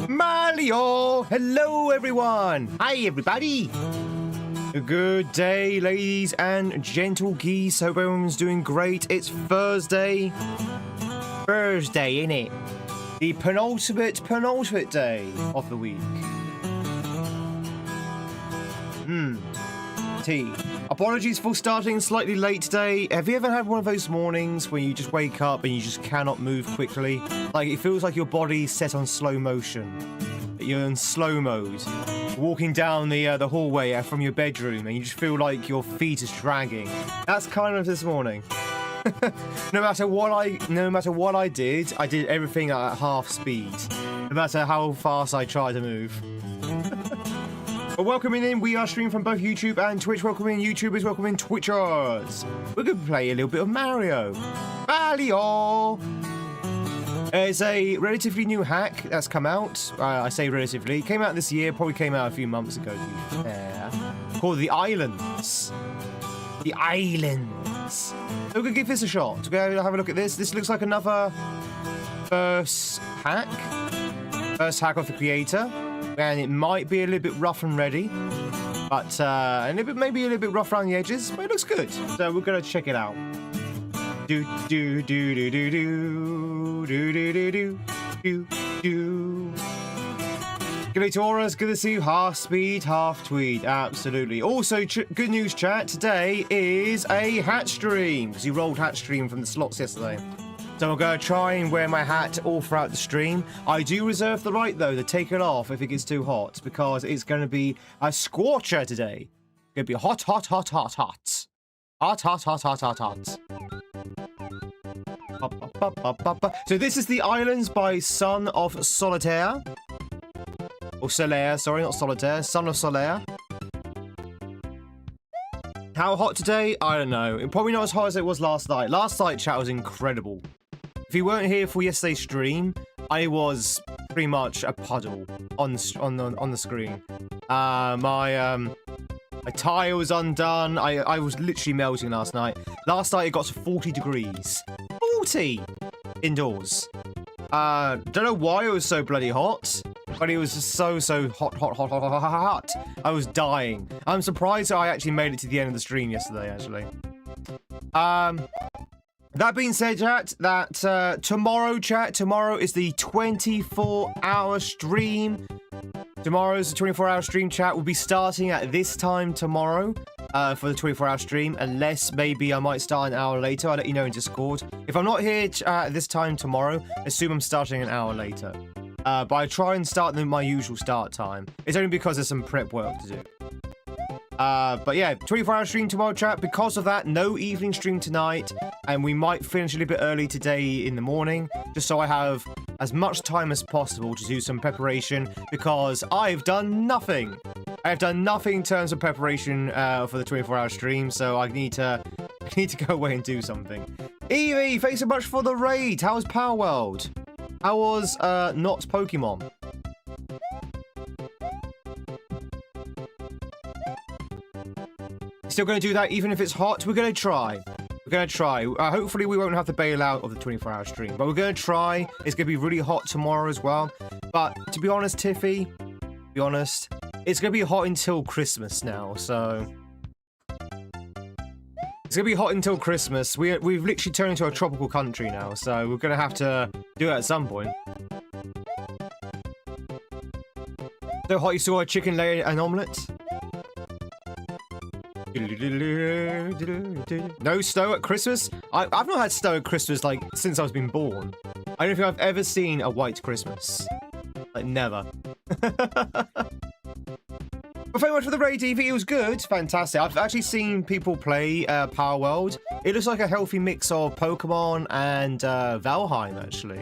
Mario! Hello, everyone! Hi, everybody! Good day, ladies and gentle geese. Hope everyone's doing great. It's Thursday. Thursday, innit? The penultimate day of the week. Tea. Apologies for starting slightly late today. Have you ever had one of those mornings when you just wake up and you just cannot move quickly? Like, it feels like your body's set on slow motion. You're in slow mode. Walking down the hallway from your bedroom and you just feel like your feet is dragging. That's kind of this morning. No matter what I did everything at half speed. No matter how fast I tried to move. But welcoming in, we are streaming from both YouTube and Twitch. Welcoming YouTubers, welcoming Twitchers. We're going to play a little bit of Mario. Mario! It's a relatively new hack that's come out. I say relatively. It came out this year, probably came out a few months ago. Called The Islands. The Islands. So we're going to give this a shot. We're going to have a look at this. This looks like another first hack. First hack of the creator. And it might be a little bit rough and ready, but maybe a little bit rough around the edges, but it looks good. So we're gonna check it out. Do do do do do do do do do do do. G'day Taurus, good to see you. Half speed, half tweed, absolutely. Also, good news, chat. Today is a hat stream because you rolled hat stream from the slots yesterday. So I'm going to try and wear my hat all throughout the stream. I do reserve the right, though, to take it off if it gets too hot, because it's going to be a scorcher today. It's going to be hot, hot, hot, hot, hot. Hot, hot, hot, hot, hot, hot. So this is The Islands by Son of Solitaire. Or Solaire, sorry, not Solitaire. Son of Solaire. How hot today? I don't know. Probably not as hot as it was last night. Last night, chat, was incredible. If you weren't here for yesterday's stream, I was pretty much a puddle on the screen. My tie was undone. I was literally melting last night. Last night it got to 40 degrees. 40 indoors. Don't know why it was so bloody hot, but it was just so hot. I was dying. I'm surprised that I actually made it to the end of the stream yesterday, actually. That being said, chat, tomorrow is the 24-hour stream. Tomorrow's the 24-hour stream, chat. Will be starting at this time tomorrow for the 24-hour stream, unless maybe I might start an hour later. I'll let you know in Discord. If I'm not here at this time tomorrow, assume I'm starting an hour later. But I try and start my usual start time. It's only because there's some prep work to do. But yeah, 24-hour stream tomorrow, chat. Because of that, no evening stream tonight, and we might finish a little bit early today in the morning, just so I have as much time as possible to do some preparation, because I've done nothing. I have done nothing in terms of preparation for the 24-hour stream, so I need to go away and do something. Evie, thanks so much for the raid. How was Power World? How was not Pokemon? Still going to do that even if it's hot? We're going to try. We're going to try. Hopefully we won't have to bail out of the 24-hour stream, but we're going to try. It's going to be really hot tomorrow as well. But to be honest, Tiffy, it's going to be hot until Christmas now, so... It's going to be hot until Christmas. We've literally turned into a tropical country now, so we're going to have to do it at some point. So hot you saw a chicken lay an omelette? No snow at Christmas? I've not had snow at Christmas, like, since I was been born. I don't think I've ever seen a white Christmas. Like, never. Well, very much for the raid, Evie. It was good. Fantastic. I've actually seen people play Power World. It looks like a healthy mix of Pokemon and Valheim, actually.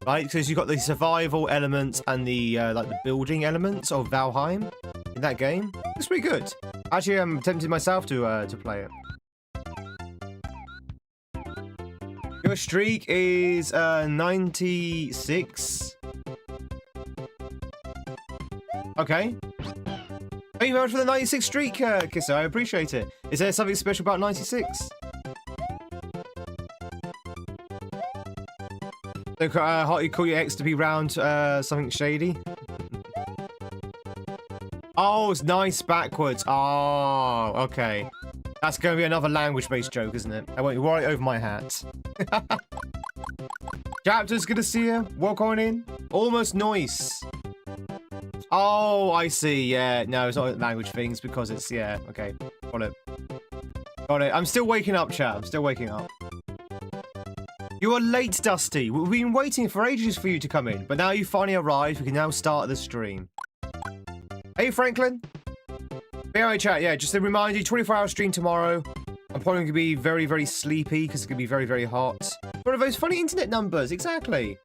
Right? Because you've got the survival elements and the like the building elements of Valheim in that game. It's pretty good. Actually, I'm tempted myself to play it. Your streak is 96. Okay. Thank you very much for the 96 streak, Kisser. I appreciate it. Is there something special about 96? So, you call your ex to be round something shady? Oh, it's nice backwards. Oh, okay. That's going to be another language-based joke, isn't it? I went right over my hat. Chapter's good to see you. Walk on in. Almost nice. Oh, I see. Yeah, no, it's not language things because it's, yeah, okay. Got it. Got it. I'm still waking up, chat. I'm still waking up. You are late, Dusty. We've been waiting for ages for you to come in, but now you finally arrived. We can now start the stream. Hey, Franklin. Anyway, chat, yeah, just to remind you, 24-hour stream tomorrow. I'm probably going to be very, very sleepy because it's going to be very, very hot. One of those funny internet numbers, exactly.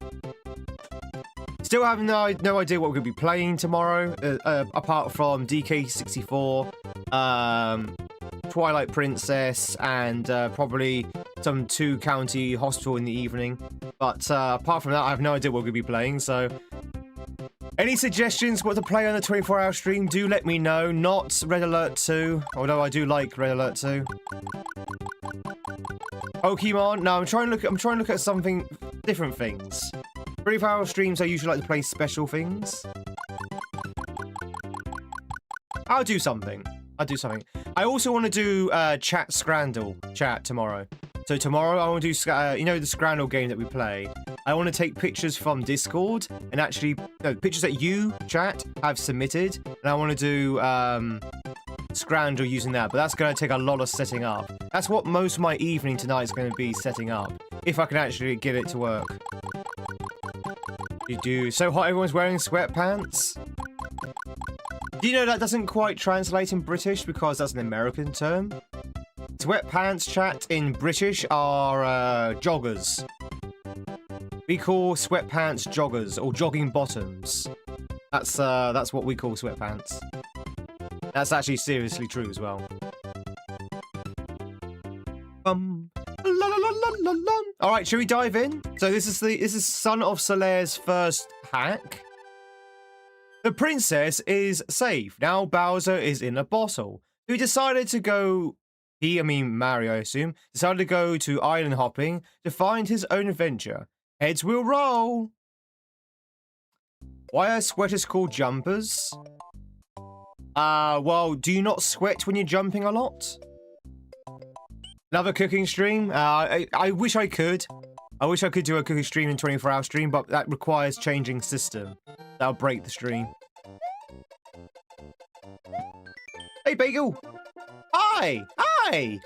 Still have no idea what we're going to be playing tomorrow, apart from DK64, Twilight Princess, and probably some 2 County Hospital in the evening. But apart from that, I have no idea what we're going to be playing, so... Any suggestions what to play on the 24-hour stream, do let me know. Not Red Alert 2, although I do like Red Alert 2. Pokemon? No, I'm trying to look at something different things. 24-hour streams I usually like to play special things. I'll do something. I also want to do chat Scrandle chat tomorrow. So tomorrow I want to do, you know, the Scrandle game that we play. I want to take pictures from Discord and actually, no, pictures that you, chat, have submitted. And I want to do Scrandle using that. But that's going to take a lot of setting up. That's what most of my evening tonight is going to be setting up. If I can actually get it to work. You do. So hot everyone's wearing sweatpants? Do you know that doesn't quite translate in British because that's an American term? Sweatpants, chat, in British are joggers. We call sweatpants joggers or jogging bottoms. That's what we call sweatpants. That's actually seriously true as well. All right, should we dive in? So this is Son of Solaire's first hack. The princess is safe. Now Bowser is in a bottle. Who decided to go... Mario, I assume, decided to go to island hopping to find his own adventure. Heads will roll. Why are sweaters called jumpers? Well, do you not sweat when you're jumping a lot? Another cooking stream? I wish I could. I wish I could do a cooking stream in 24-hour stream, but that requires changing system. That'll break the stream. Hey, Bagel! Hi! Hi!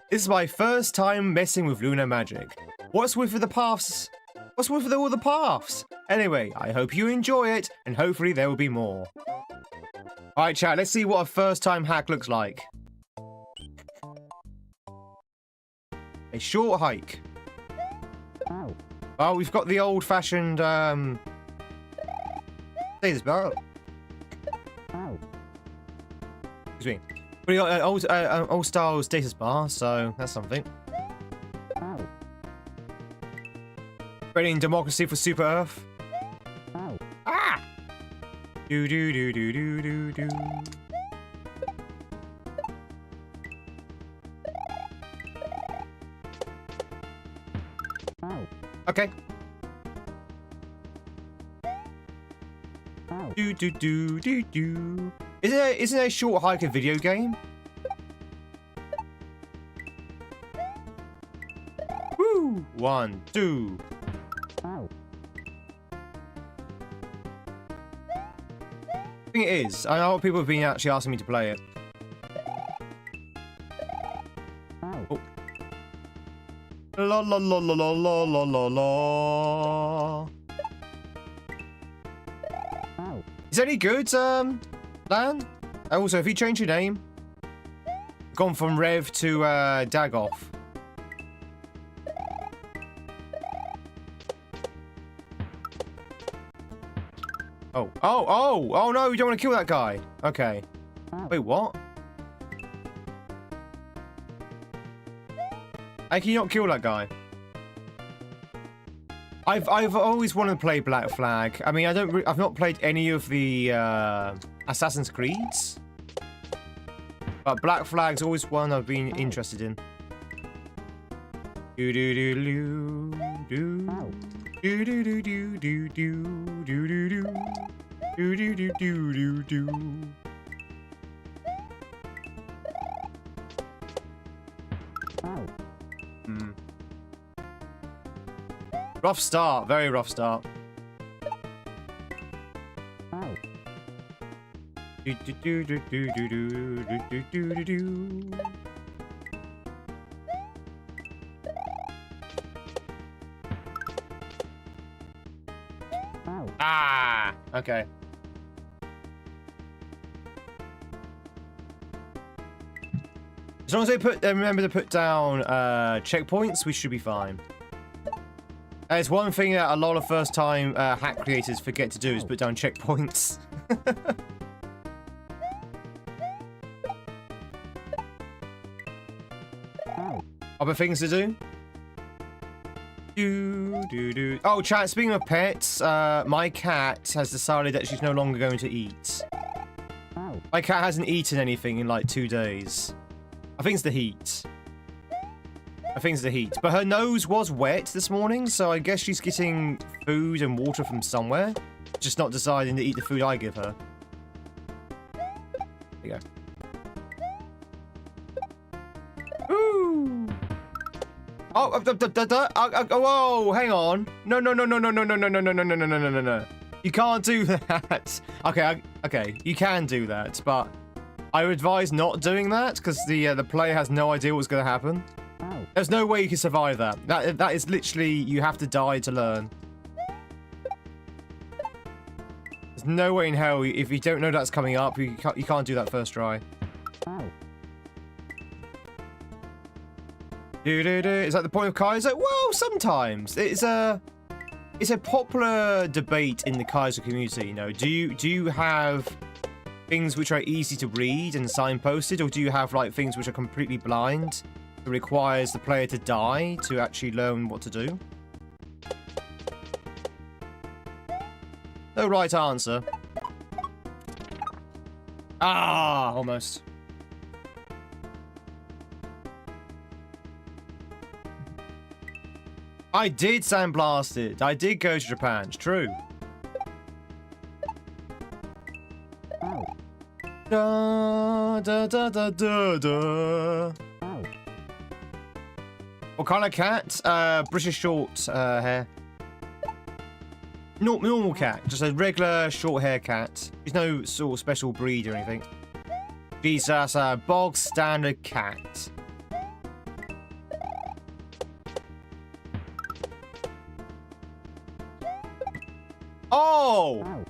This is my first time messing with Lunar Magic. What's with the paths? What's with all the paths? Anyway, I hope you enjoy it, and hopefully there will be more. Alright, chat, let's see what a first-time hack looks like. A short hike. Well, we've got the old-fashioned, status bar. Excuse me. We got an old-style status bar, so that's something. Spreading democracy for Super Earth. Ah! Do do do do do do do. Okay. Do do do do do. Isn't a short hike a video game? Woo! 1, 2. I think it is. I know people have been actually asking me to play it. Oh. La la la la la la la la la. Is that any good, Lan? Also, if you change your name, gone from Rev to Dagoff. Oh no, you don't want to kill that guy. Okay. Wait, what? How can you not kill that guy? I've always wanted to play Black Flag. I mean, I've not played any of the Assassin's Creeds, but Black Flag's always one I've been interested in. Do do do do do. Do do do do do do do do do do do do do do. Hmm. Rough start, very rough start. Do do do do do do do do do do. Ah, okay. As long as they remember to put down checkpoints, we should be fine. It's one thing that a lot of first-time hack creators forget to do is put down checkpoints. Other things to do? Oh, chat, speaking of pets, my cat has decided that she's no longer going to eat. My cat hasn't eaten anything in like 2 days. I think it's the heat. But her nose was wet this morning, so I guess she's getting food and water from somewhere. Just not deciding to eat the food I give her. There you go. Ooh. Oh, whoa, hang on. No. You can't do that. Okay, you can do that, but I would advise not doing that because the player has no idea what's going to happen. There's no way you can survive that. That is literally, you have to die to learn. There's no way in hell, if you don't know that's coming up, you can't do that first try. Is that the point of Kaizo? Well, sometimes. It's a popular debate in the Kaizo community, you know. Do you have things which are easy to read and signposted, or do you have like things which are completely blind? It requires the player to die to actually learn what to do. No right answer. Ah, almost. I did sandblasted. I did go to Japan. It's true. Da da da da da da. What kind of cat? British short hair. Normal cat. Just a regular short hair cat. She's no sort of special breed or anything. She's just a bog standard cat. Oh!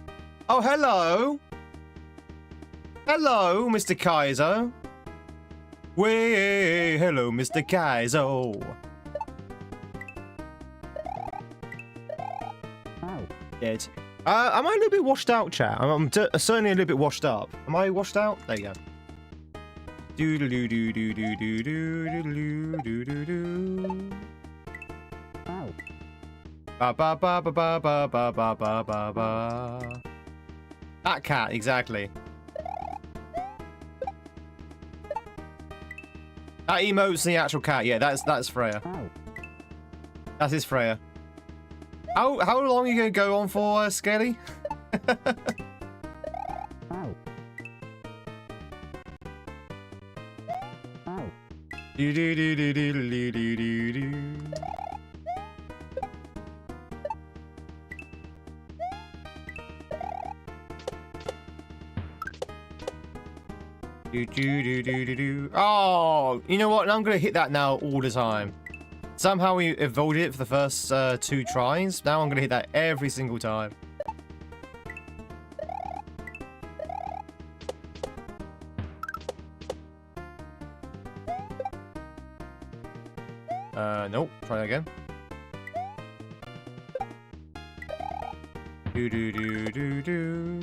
Oh, hello! Hello, Mr. Kaizo. Way, hello, Mr. Kaizo. Dead. Am I a little bit washed out, chat? I'm certainly a little bit washed up. Am I washed out? There you go. Do do do do do do do do do do do. Ba ba ba ba ba ba ba ba ba ba ba. That cat, exactly. That emote's the actual cat. Yeah, that's Freya. That is Freya. How long are you gonna go on for, Skelly? Do do do do do do do do do. Oh, you know what? I'm gonna hit that now all the time. Somehow we avoided it for the first 2 tries. Now I'm gonna hit that every single time. Nope. Try that again. Do do do do do.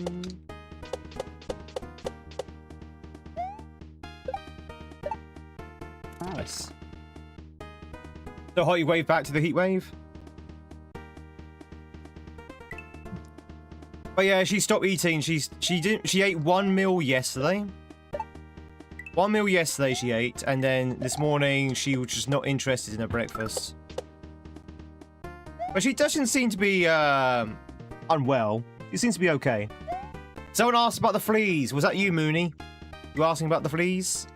Nice. So hot you wave back to the heat wave. But yeah, she stopped eating. She ate 1 meal yesterday. 1 meal yesterday she ate, and then this morning she was just not interested in her breakfast. But she doesn't seem to be unwell. She seems to be okay. Someone asked about the fleas. Was that you, Mooney? You asking about the fleas?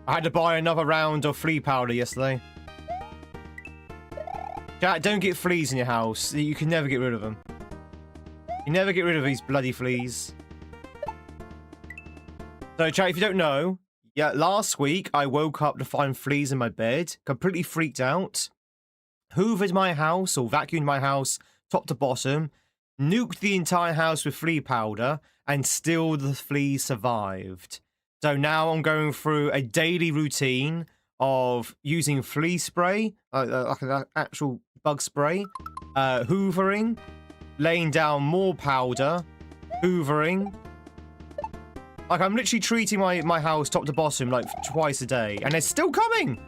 I had to buy another round of flea powder yesterday. Chat, don't get fleas in your house. You can never get rid of them. You never get rid of these bloody fleas. So, chat, if you don't know, yeah, last week I woke up to find fleas in my bed, completely freaked out, hoovered my house or vacuumed my house top to bottom, nuked the entire house with flea powder, and still the fleas survived. So now I'm going through a daily routine of using flea spray, like an actual bug spray, hoovering, laying down more powder, hoovering. Like, I'm literally treating my house top to bottom, like, twice a day. And they're still coming!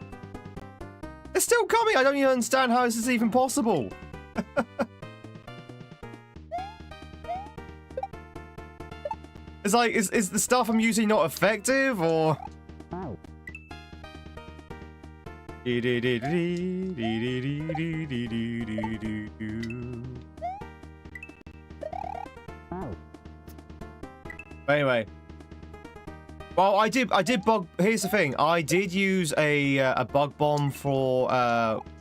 They're still coming! I don't even understand how this is even possible. It's like, is the stuff I'm using not effective, or... Oh. Anyway. Well, I did bug... Here's the thing. I did use a bug bomb for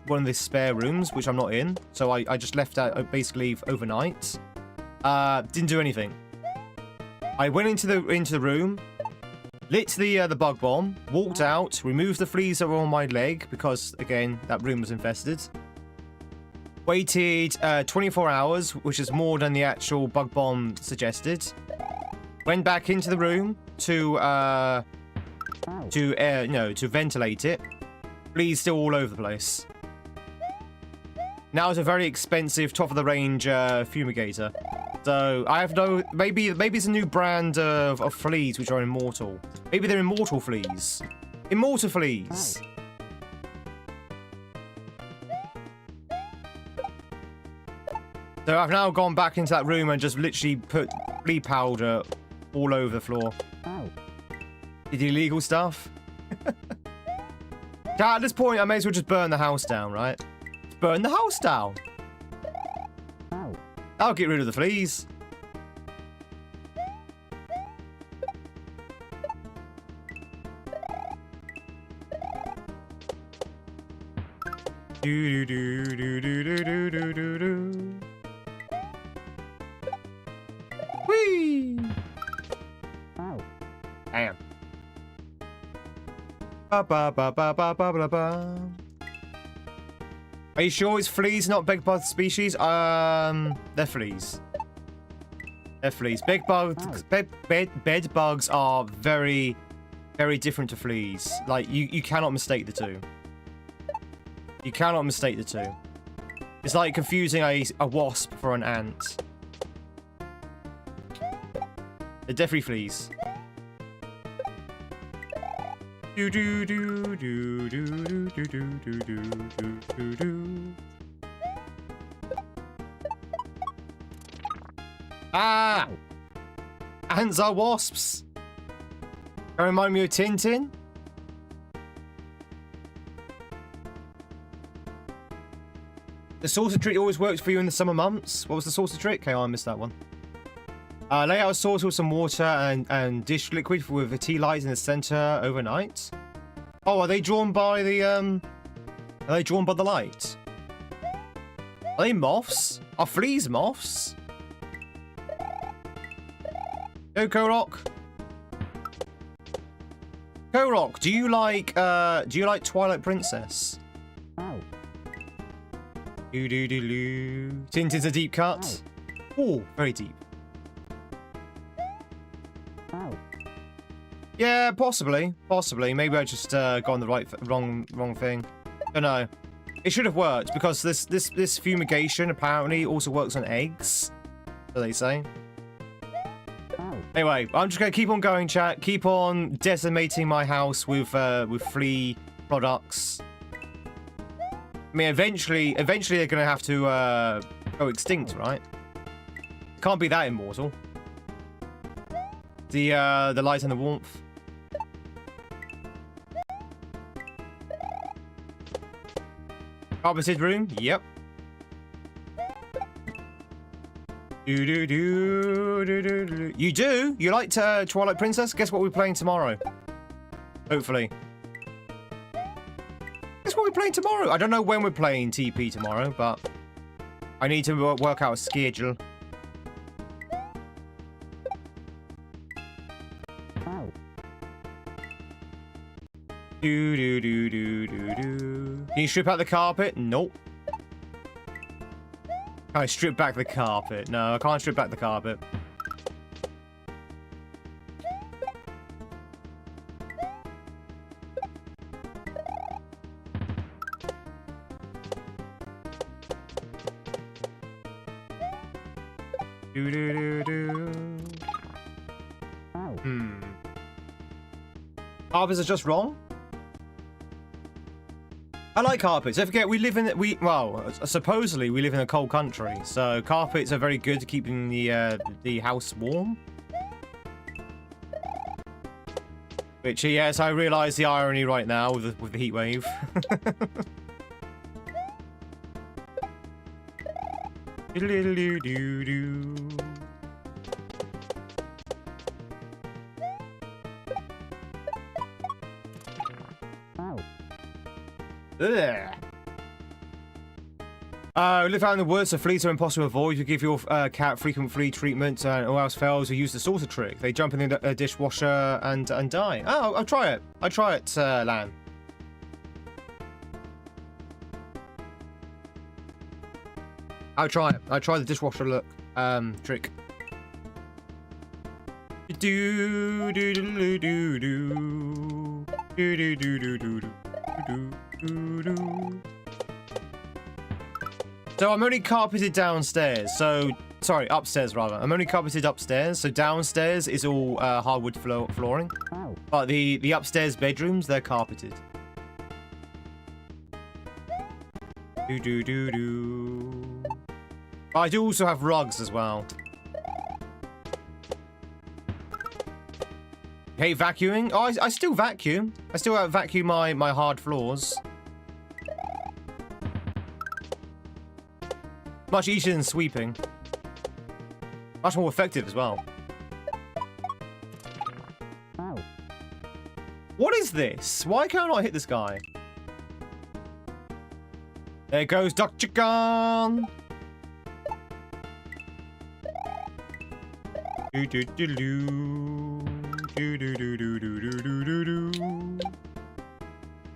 one of the spare rooms, which I'm not in. So I just left that basically overnight. Didn't do anything. I went into the room, lit the bug bomb, walked out, removed the fleas that were on my leg because, again, that room was infested. Waited 24 hours, which is more than the actual bug bomb suggested. Went back into the room to ventilate it. Fleas still all over the place. Now it's a very expensive, top of the range fumigator. So I have no. Maybe it's a new brand of fleas which are immortal. Maybe they're immortal fleas. Immortal fleas. So I've now gone back into that room and just literally put flea powder all over the floor. Did illegal stuff? At this point, I may as well just burn the house down, right? Burn the house down. I'll get rid of the fleas. Do do do do do do do do do. Whee! Damn. Ba ba ba ba ba ba ba ba. Are you sure it's fleas, not bed bug species? They're fleas. They're fleas. Bed bugs, bed bugs are very, very different to fleas. Like, you cannot mistake the two. You cannot mistake the two. It's like confusing a wasp for an ant. They're definitely fleas. Do do do do do do do do do do do. Ah! Ants are wasps. That remind me of Tintin. The saucer trick always works for you in the summer months. What was the saucer trick? Okay, I missed that one. Lay out a saucer with some water and dish liquid with a tea light in the center overnight. Oh, are they drawn by the Are they drawn by the light? Are they moths? Are fleas moths? Go, Korok. Korok, do you like Twilight Princess? Oh. Do do do do. Tintin's a deep cut. Oh, very deep. Yeah, possibly. Maybe I just got on the wrong thing. Don't know. It should have worked because this fumigation apparently also works on eggs. So they say. Anyway, I'm just gonna keep on going, chat. Keep on decimating my house with flea products. I mean, eventually they're gonna have to go extinct, right? Can't be that immortal. The light and the warmth. Carpeted room? Yep. You do? You liked Twilight Princess? Guess what we're playing tomorrow? Hopefully. Guess what we're playing tomorrow? I don't know when we're playing TP tomorrow, but I need to work out a schedule. Can you strip out the carpet? Nope. Can I strip back the carpet? No, I can't strip back the carpet. Carpets are just wrong? I like carpets. Don't forget, supposedly we live in a cold country, so carpets are very good at keeping the house warm. Which, yes, I realise the irony right now with the heat wave. Ugh. Live out in the woods, so fleas are impossible to avoid. You give your cat frequent flea treatment, and all else fails, you use the saucer trick. They jump in the dishwasher and die. Oh, I'll try it. I'll try it, Lan. I'll try it. I'll try the dishwasher look trick. Do do do do do do do do do do do. So I'm only carpeted downstairs, sorry, upstairs rather. I'm only carpeted upstairs, so downstairs is all hardwood flooring. But the upstairs bedrooms, they're carpeted. But I do also have rugs as well. Hate vacuuming? Oh, I still vacuum. I still vacuum my hard floors. Much easier than sweeping. Much more effective as well. What is this? Why can't I not hit this guy? There goes Duck Chicken! Do do do do. Do do do do do do do do do.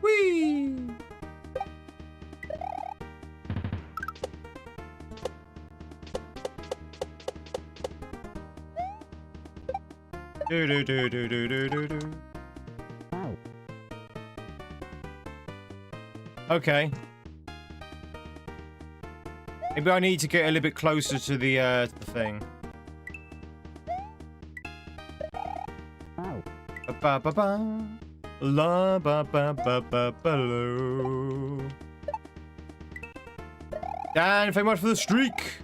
Whee! Do do do do do do do do. Okay. Maybe I need to get a little bit closer to the thing. Ba ba ba, la ba ba ba ba ba lo. Dan, thank you much for the streak.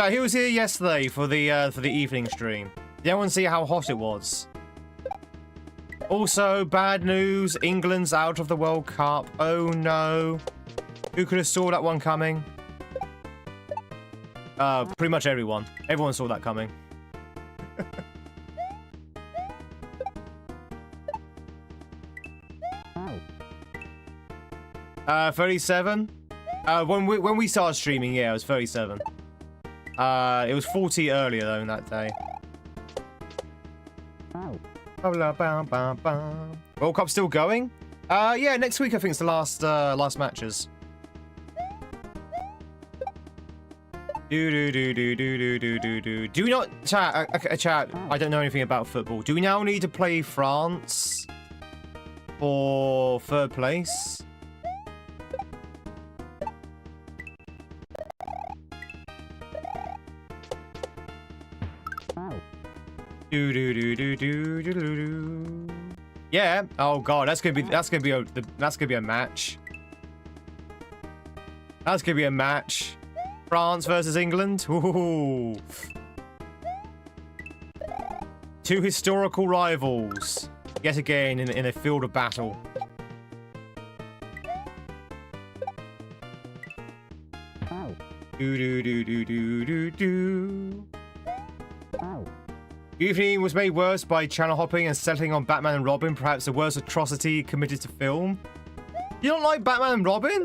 He was here yesterday for the evening stream. Did anyone see how hot it was? Also, bad news. England's out of the World Cup. Oh no. Who could have saw that one coming? Pretty much everyone. Everyone saw that coming. 37. When we started streaming, yeah, it was 37. It was 40 earlier though in that day. World Cup's still going? Yeah, next week I think it's the last matches. Do we not chat? I don't know anything about football. Do we now need to play France for third place? Yeah. Oh god, that's gonna be a match. That's gonna be a match. France versus England. Ooh. Two historical rivals yet again in a field of battle. Do. Evening was made worse by channel hopping and settling on Batman and Robin, perhaps the worst atrocity committed to film. You don't like Batman and Robin?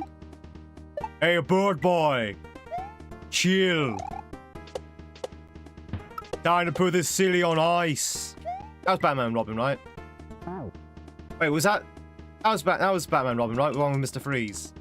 Hey, bird boy. Chill. Time to put this silly on ice. That was Batman and Robin, right? Wait, was that... That was Batman and Robin, right? The one with Mr. Freeze.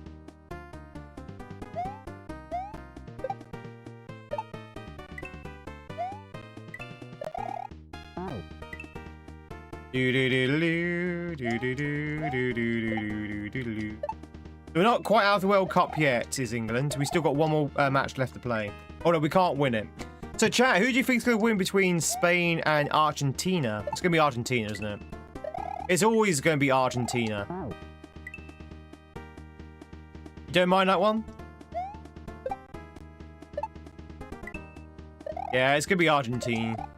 We're not quite out of the World Cup yet, is England. We still got one more match left to play. Oh no, we can't win it. So chat, who do you think is going to win between Spain and Argentina? It's going to be Argentina, isn't it? It's always going to be Argentina. You don't mind that one? Yeah, it's going to be Argentina.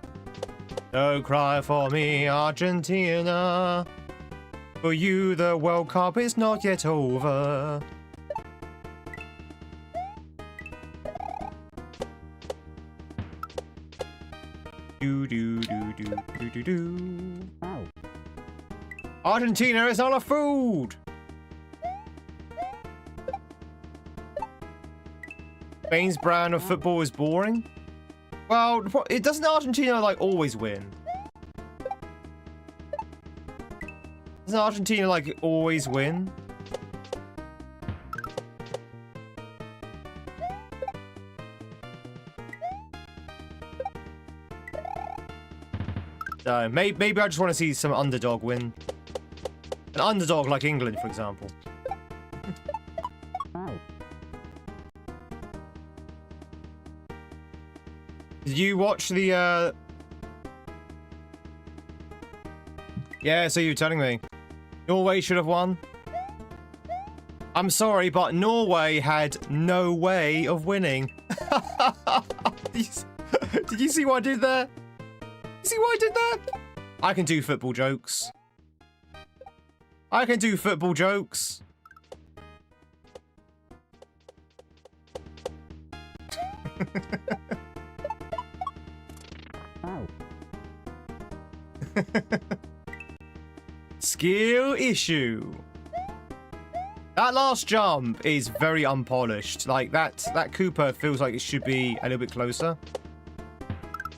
Don't cry for me, Argentina. For you, the World Cup is not yet over. Argentina is not a food. Spain's brand of football is boring. Well, it doesn't Argentina like always win. Doesn't Argentina like always win? No, maybe I just want to see some underdog win. An underdog like England, for example. Did you watch the, Yeah, so you're telling me. Norway should have won? I'm sorry, but Norway had no way of winning. Did you see what I did there? See what I did there? I can do football jokes. I can do football jokes. Skill issue. That last jump is very unpolished. Like that Cooper feels like it should be a little bit closer.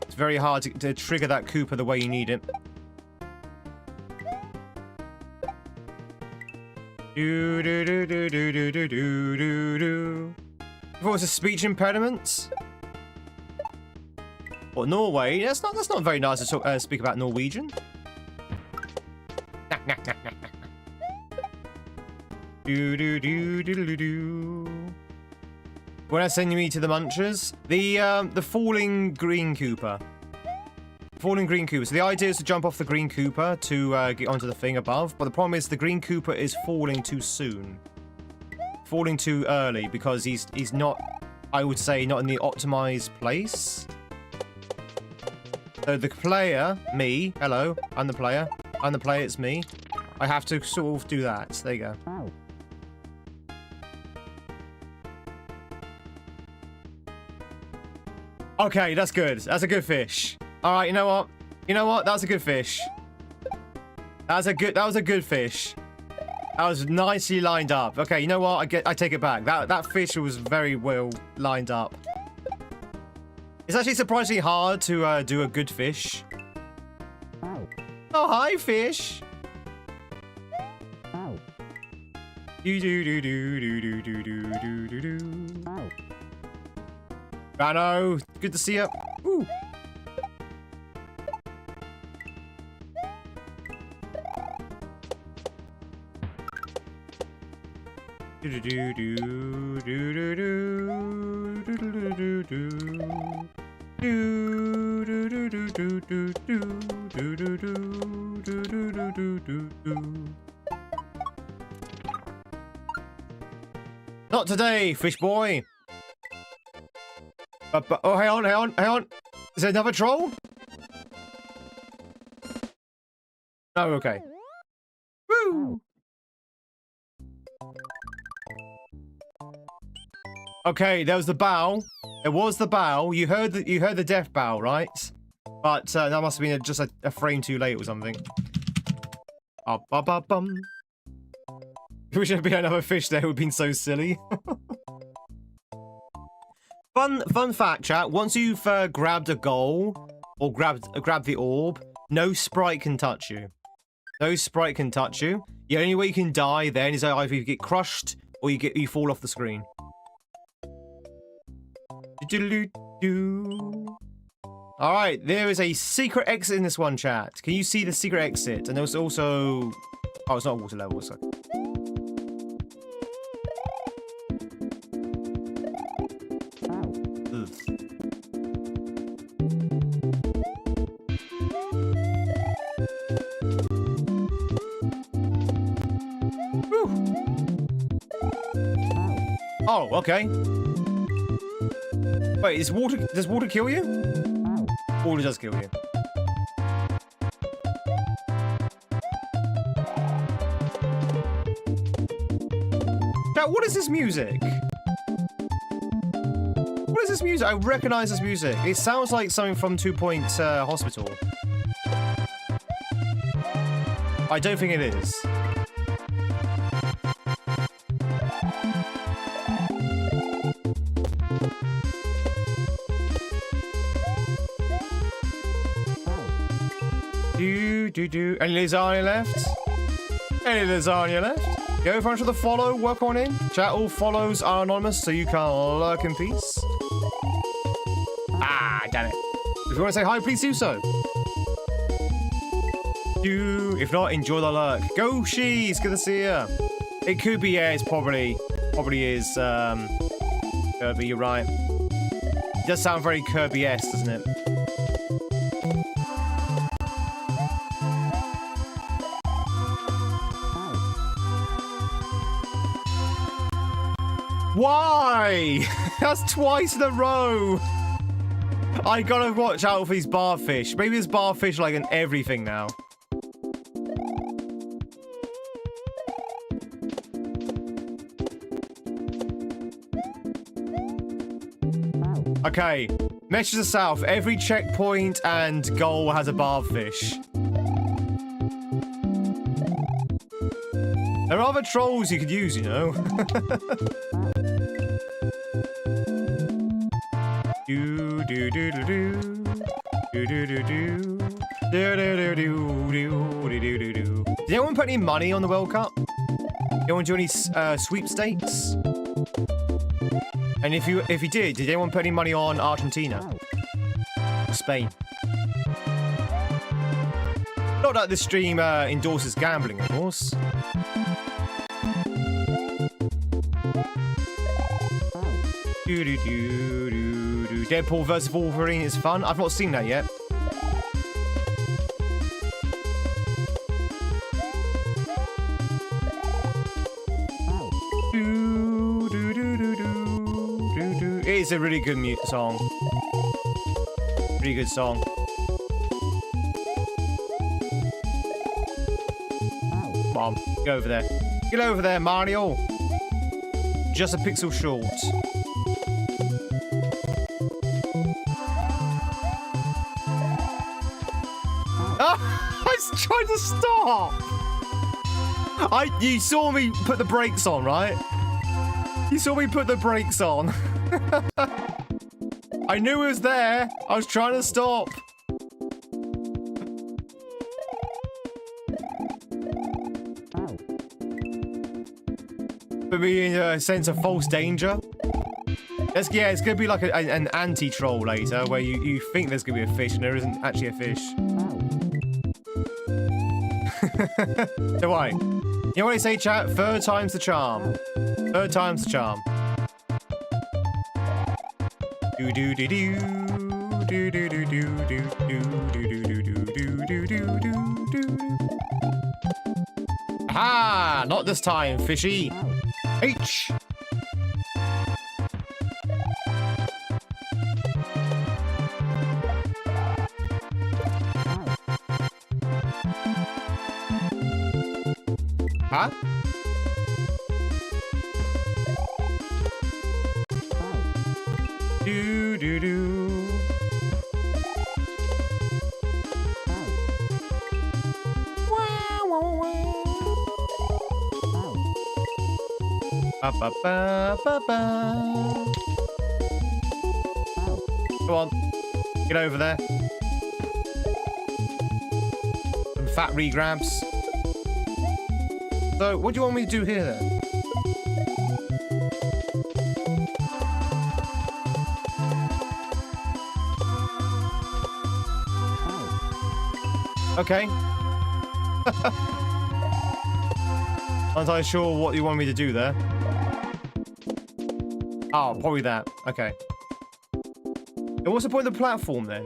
It's very hard to trigger that Cooper the way you need it. If it was a speech impediment. Or Norway, that's not very nice to talk, speak about Norwegian. When I send me to the munchers, the falling green Cooper. Falling green Cooper. So the idea is to jump off the green Cooper to get onto the thing above, but the problem is the green Cooper is falling too soon. Falling too early because he's not, I would say, not in the optimized place. So the player, me, hello, I'm the player. I'm the player, it's me. I have to sort of do that. There you go. Okay, that's good. That's a good fish. All right, you know what? You know what? That was a good fish. That was a good fish. That was nicely lined up. Okay, you know what? I take it back. That fish was very well lined up. It's actually surprisingly hard to do a good fish. Oh, hi, fish. Rano, good to see you. Ooh. Not today, fish boy. Oh, hang on. Is there another troll? Oh, okay. Woo! Okay, there was the bow. It was the bow. You heard the death bow, right? But that must have been just a frame too late or something. Bum. If we should have been another fish there, it would have been so silly. Fun fact, chat. Once you've grabbed a goal or grabbed the orb, no sprite can touch you. No sprite can touch you. The only way you can die then is either you get crushed or you fall off the screen. Alright, there is a secret exit in this one, chat. Can you see the secret exit? And there's also... Oh, it's not water level, so... Ugh. Oh, okay. Wait, does water kill you? Water does kill you. Now, what is this music? What is this music? I recognize this music. It sounds like something from 2 Point Hospital. I don't think it is. Any lasagna left? Any lasagna left? Go for the follow, work on it. Chat, all follows are anonymous, so you can lurk in peace. Ah, damn it. If you want to say hi, please do so. If not, enjoy the lurk. Go, She's good to see you. It could be, yeah, it's probably is, Kirby, you're right. It does sound very Kirby-esque, doesn't it? Why? That's twice in a row. I gotta watch out for these barfish. Maybe there's barfish like in everything now. Okay, message to the south. Every checkpoint and goal has a barfish. There are other trolls you could use, you know. Did anyone put any money on the World Cup? Did anyone do any sweepstakes? And if you did anyone put any money on Argentina? Or Spain? Not that this stream endorses gambling, of course. Deadpool vs Wolverine is fun. I've not seen that yet. It is a really good song. Really good song. Come on, get over there. Get over there, Mario. Just a pixel short. I was trying to stop. You saw me put the brakes on, right? You saw me put the brakes on. I knew it was there. I was trying to stop. Put me in a sense of false danger. Yeah, it's gonna be like an anti-troll later, where you think there's gonna be a fish and there isn't actually a fish. So why? You know what I say, chat? Third time's the charm. Third time's the charm. Do do do do do do do do do do do do do do do. Aha! Not this time, fishy. H. Huh? Do do do. Ba, ba, ba, ba, ba. Come on, get over there. Some fat regrabs. So, what do you want me to do here then? Okay. Not entirely sure what you want me to do there. Oh, probably that. Okay. And what's the point of the platform then?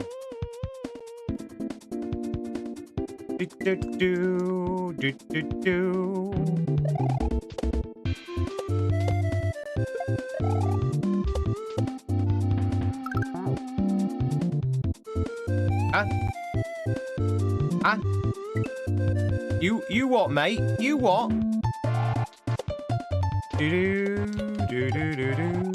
Do do do do do do. Huh? Huh? You what, mate? You what? Do do do do do do.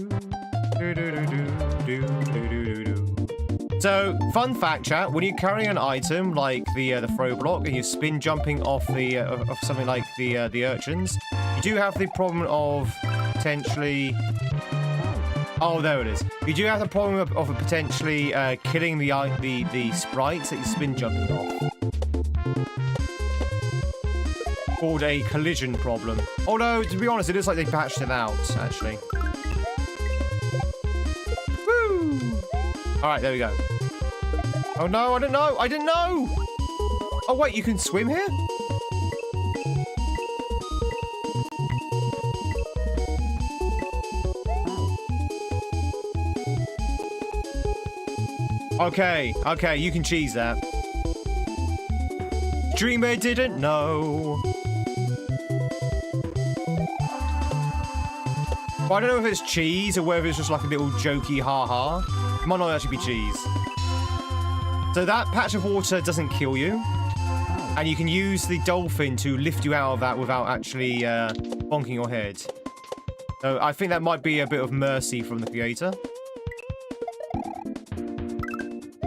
So, fun fact, chat: when you're carrying an item like the throw block and you're spin jumping off the of something like the urchins, you do have the problem of potentially. Oh, there it is. You do have the problem of potentially killing the sprites that you spin jumping off. Called a collision problem. Although, to be honest, it looks like they patched it out, actually. Woo! Alright, there we go. Oh no, I didn't know! I didn't know! Oh wait, you can swim here? Okay, okay, you can cheese that. Dreamer didn't know. Well, I don't know if it's cheese or whether it's just like a little jokey ha-ha. It might not actually be cheese. So that patch of water doesn't kill you. And you can use the dolphin to lift you out of that without actually bonking your head. So I think that might be a bit of mercy from the creator.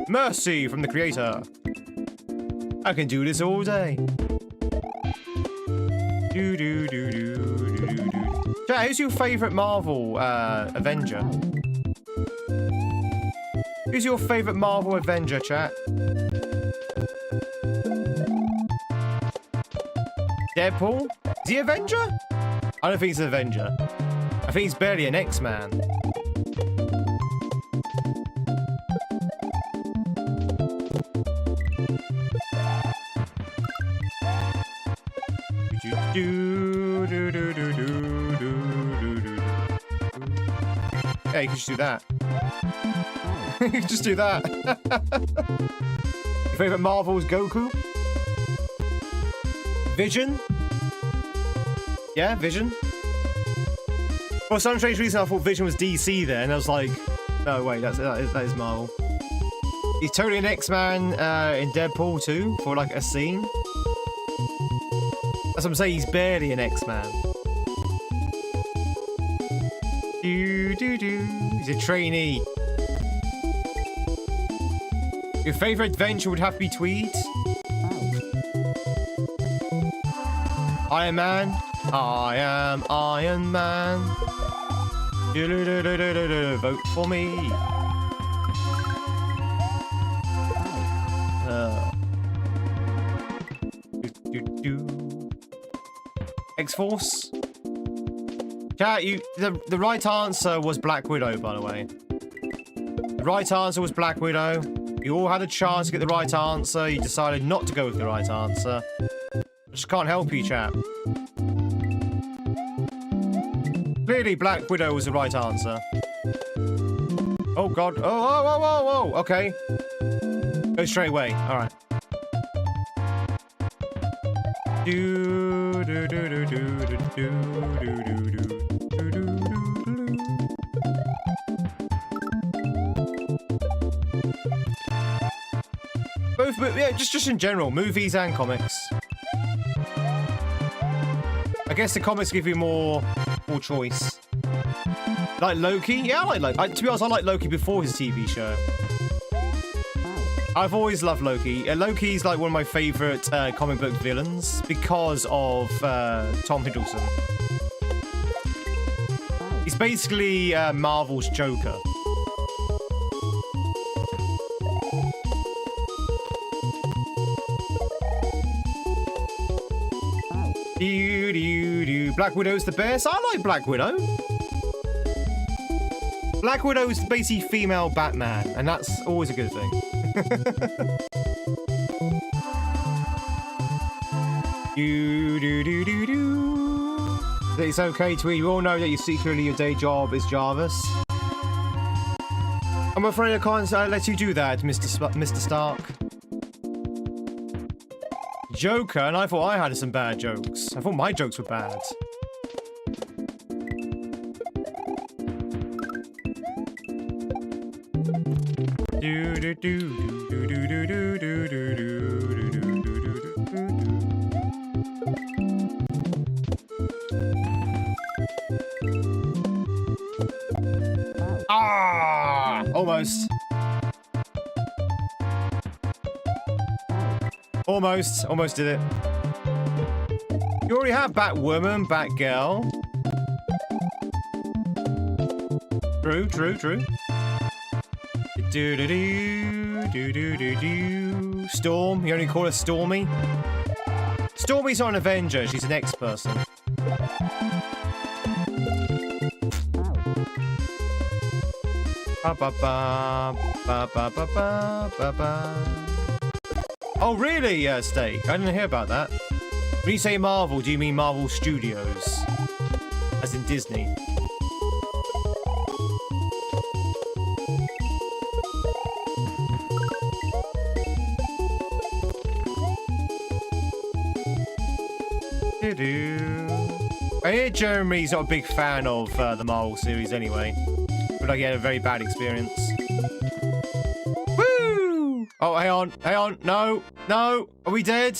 Mercy from the creator. I can do this all day. Do do do do do do do. Chat, who's your favourite Marvel Avenger? Who's your favourite Marvel Avenger, chat? Deadpool? Is he Avenger? I don't think he's an Avenger. I think he's barely an X-Man. Yeah, you can just do that. You can just do that. Your favourite Marvel is Goku? Vision? Yeah, Vision. For some strange reason, I thought Vision was DC there, and I was like, no, wait, that is Marvel. He's totally an X-Man in Deadpool too, for like a scene. That's what I'm saying, he's barely an X-Man. He's a trainee. Your favourite adventure would have to be Tweed? Iron Man? I am Iron Man. Vote for me. X-Force? Chat, the right answer was Black Widow, by the way. The right answer was Black Widow. You all had a chance to get the right answer. You decided not to go with the right answer. I just can't help you, chat. Clearly, Black Widow was the right answer. Oh, God. Oh. Okay. Go straight away. All right. Both, yeah, just in general, movies and comics. I guess the comics give you more choice. Like Loki? Yeah, I like Loki. To be honest, I like Loki before his TV show. I've always loved Loki. Loki's like one of my favorite comic book villains because of Tom Hiddleston. He's basically Marvel's Joker. Black Widow's the best. I like Black Widow. Black Widow's basically female Batman, and that's always a good thing. It's okay, Tweed. We all know that secretly your day job is Jarvis. I'm afraid I can't let you do that, Mr. Stark. Joker, and I thought I had some bad jokes. I thought my jokes were bad. Ah, almost. Almost did it. You already have Batwoman, Batgirl. True. Storm, you only call her Stormy? Stormy's not an Avenger, she's an X-person. Oh, really, Steak? I didn't hear about that. When you say Marvel, do you mean Marvel Studios? As in Disney? I hear Jeremy's not a big fan of the Marvel series anyway. But he had a very bad experience. Woo! Oh, hang on. No. Are we dead?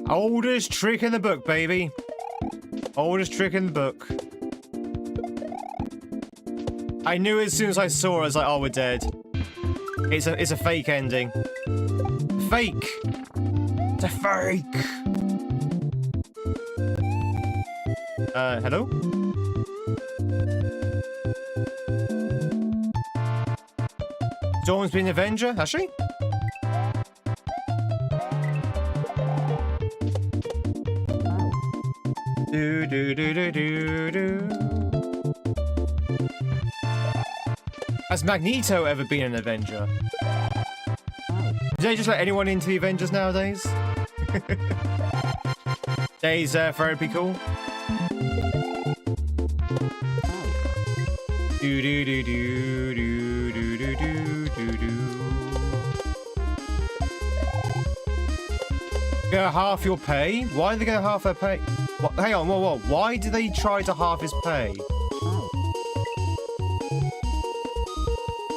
Oldest trick in the book, baby. Oldest trick in the book. I knew as soon as I saw it, I was like, oh, we're dead. It's a fake ending. Fake! It's a fake! Hello? Dawn's been an Avenger, has she? Has Magneto ever been an Avenger? Do they just let anyone into the Avengers nowadays? Days therapy cool. Go half your pay? Why are they going to half their pay? What? Hang on, whoa. Why do they try to half his pay?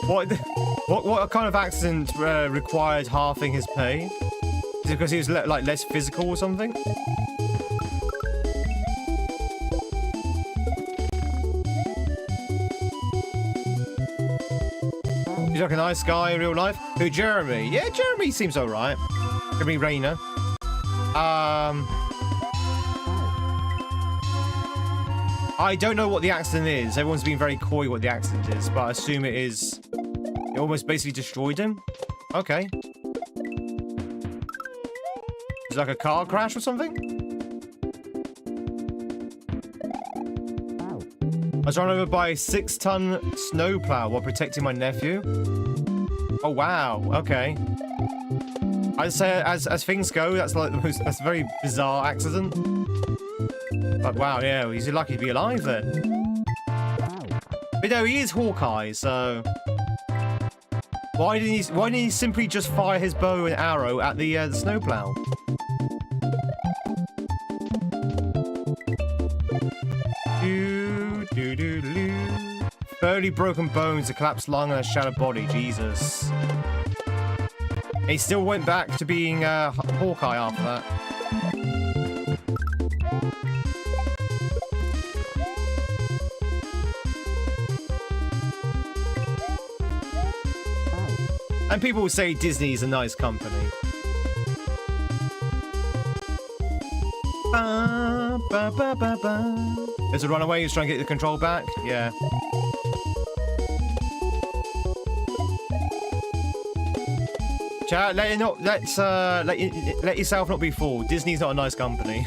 What kind of accident required halving his pay? Is it because he was like less physical or something? He's like a nice guy in real life. Who, Jeremy? Yeah, Jeremy seems alright. Jeremy Rayner. I don't know what the accident is. Everyone's been very coy what the accident is, but I assume it is... It almost basically destroyed him? Okay. Is it like a car crash or something? I was run over by a 6-ton snowplow while protecting my nephew. Oh, wow. Okay. I'd say, as things go, that's like the most... That's a very bizarre accident. But wow, yeah, he's lucky to be alive then. But no, he is Hawkeye, so... Why didn't he simply just fire his bow and arrow at the snowplow? Only broken bones, a collapsed lung, and a shattered body. Jesus. He still went back to being Hawkeye after that. And people will say Disney's a nice company. Ba, ba, ba, ba, ba. There's a runaway who's trying to get the control back. Yeah. Chat, let yourself not be fooled. Disney's not a nice company.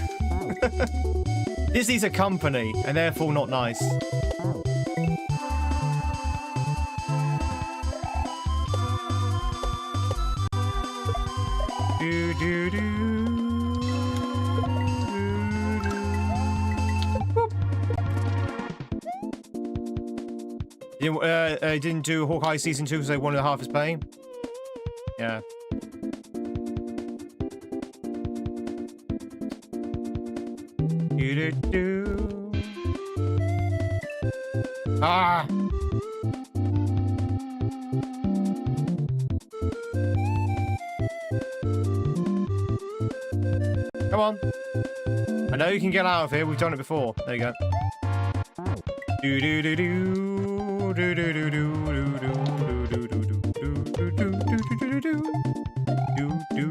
Disney's a company, and therefore not nice. Do do do. Didn't do Hawkeye season 2 because they wanted half his pay. Yeah. Do do do. Ah. Come on. I know you can get out of here. We've done it before. There you go. Do do do do. Do do do do do do do do do do do do do do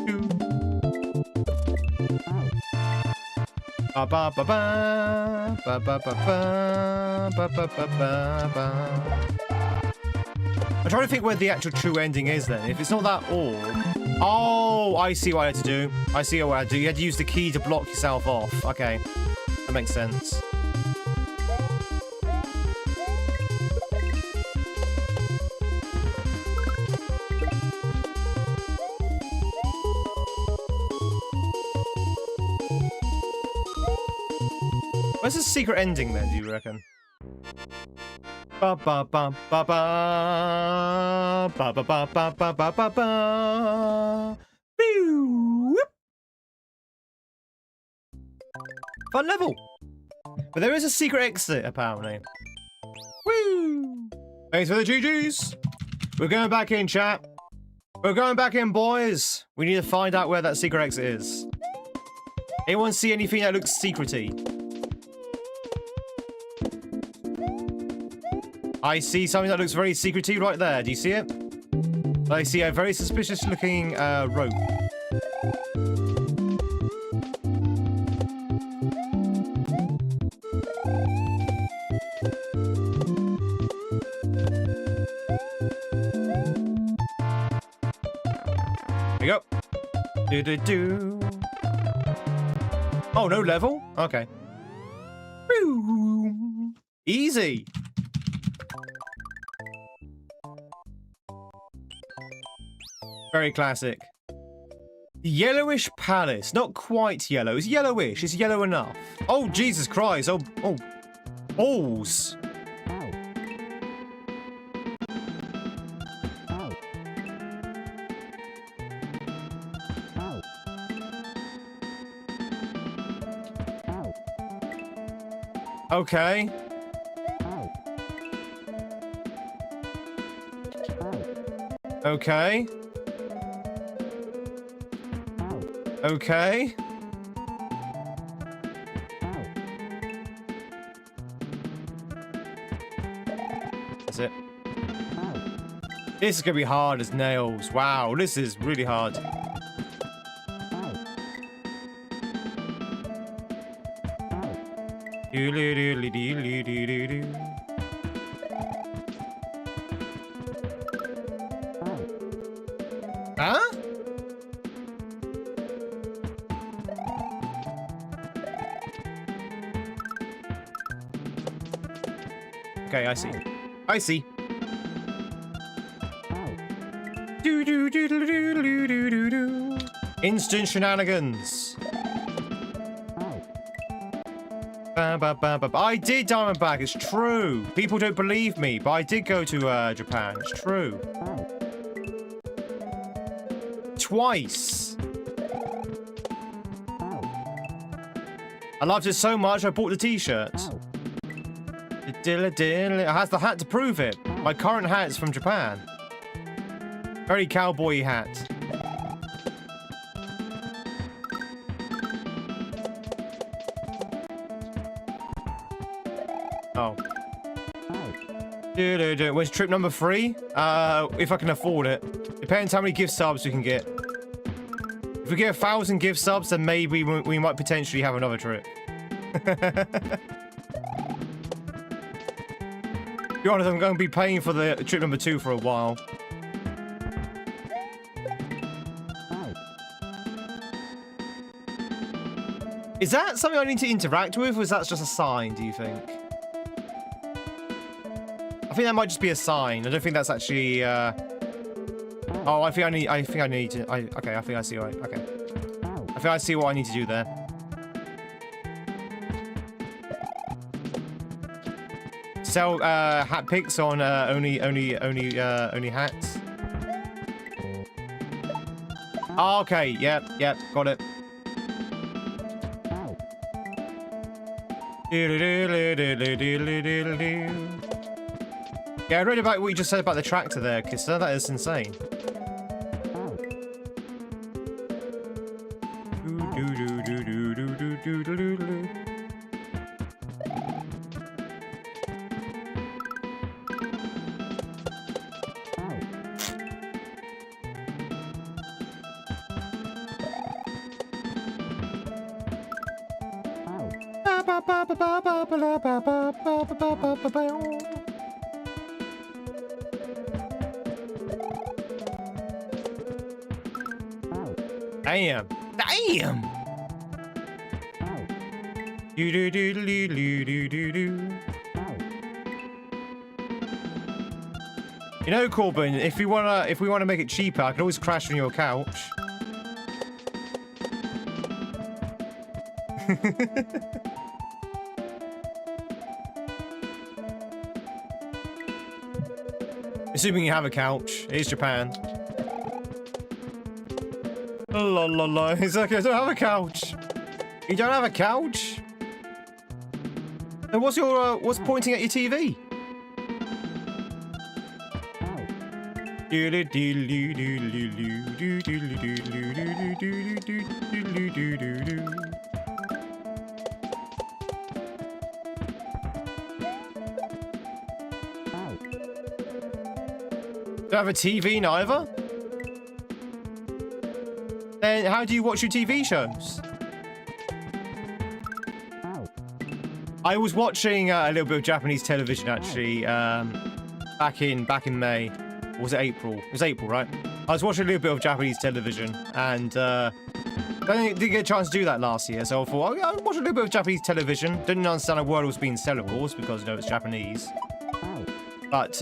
do. Ba ba ba ba ba ba ba ba ba ba ba. I'm trying to think where the actual true ending is then. If it's not that all. Oh, I see what I had to do. I see what I had to do. You had to use the key to block yourself off. Okay. That makes sense. Where's the secret ending then, do you reckon? Ba ba ba ba ba ba ba ba ba ba ba ba ba. Fun level! But there is a secret exit, apparently. Woo! Thanks for the GGs! We're going back in, chat. We're going back in, boys! We need to find out where that secret exit is. Anyone see anything that looks secrety? I see something that looks very secrety right there. Do you see it? I see a very suspicious looking rope. There you go. Do do do. Oh, no level? Okay. Woo. Easy. Very classic. Yellowish palace. Not quite yellow. It's yellowish. It's yellow enough. Oh, Jesus Christ. Oh, oh. Balls. Okay. Okay. Okay. That's it. This is gonna be hard as nails. Wow, this is really hard. Huh? Okay, I see. I see. Do do do do do do do do do. Instant shenanigans. Ba, ba, ba, ba. I did Diamondback. It's true. People don't believe me, but I did go to Japan. It's true. Twice. I loved it so much I bought the t-shirts. It has the hat to prove it. My current hat is from Japan. Very cowboy hat. Oh. Where's trip number 3? If I can afford it. Depends how many gift subs we can get. If we get 1,000 gift subs, then maybe we might potentially have another trip. To be honest, I'm going to be paying for the trip number 2 for a while. Is that something I need to interact with, or is that just a sign, do you think? I think that might just be a sign. I don't think that's actually, Oh, I think I need to, okay, I think I see what okay. I think I see what I need to do there. Sell, hat picks on, only hats. Oh, okay, yep, got it. Yeah, I read about what you just said about the tractor there, Kisser. That is insane. Damn! Damn! You know, Corbin, if we wanna make it cheaper, I can always crash on your couch. Assuming you have a couch, it is Japan. La la la. He's like, I don't have a couch. You don't have a couch? Then what's your what's pointing at your TV? Don't have a TV neither? Then how do you watch your TV shows? I was watching a little bit of Japanese television actually, back in May. Or was it April? It was April, right? I was watching a little bit of Japanese television, and I didn't get a chance to do that last year, so I thought, I'll watch a little bit of Japanese television. Didn't understand a word was being said, of course, because, you know, it's Japanese. But,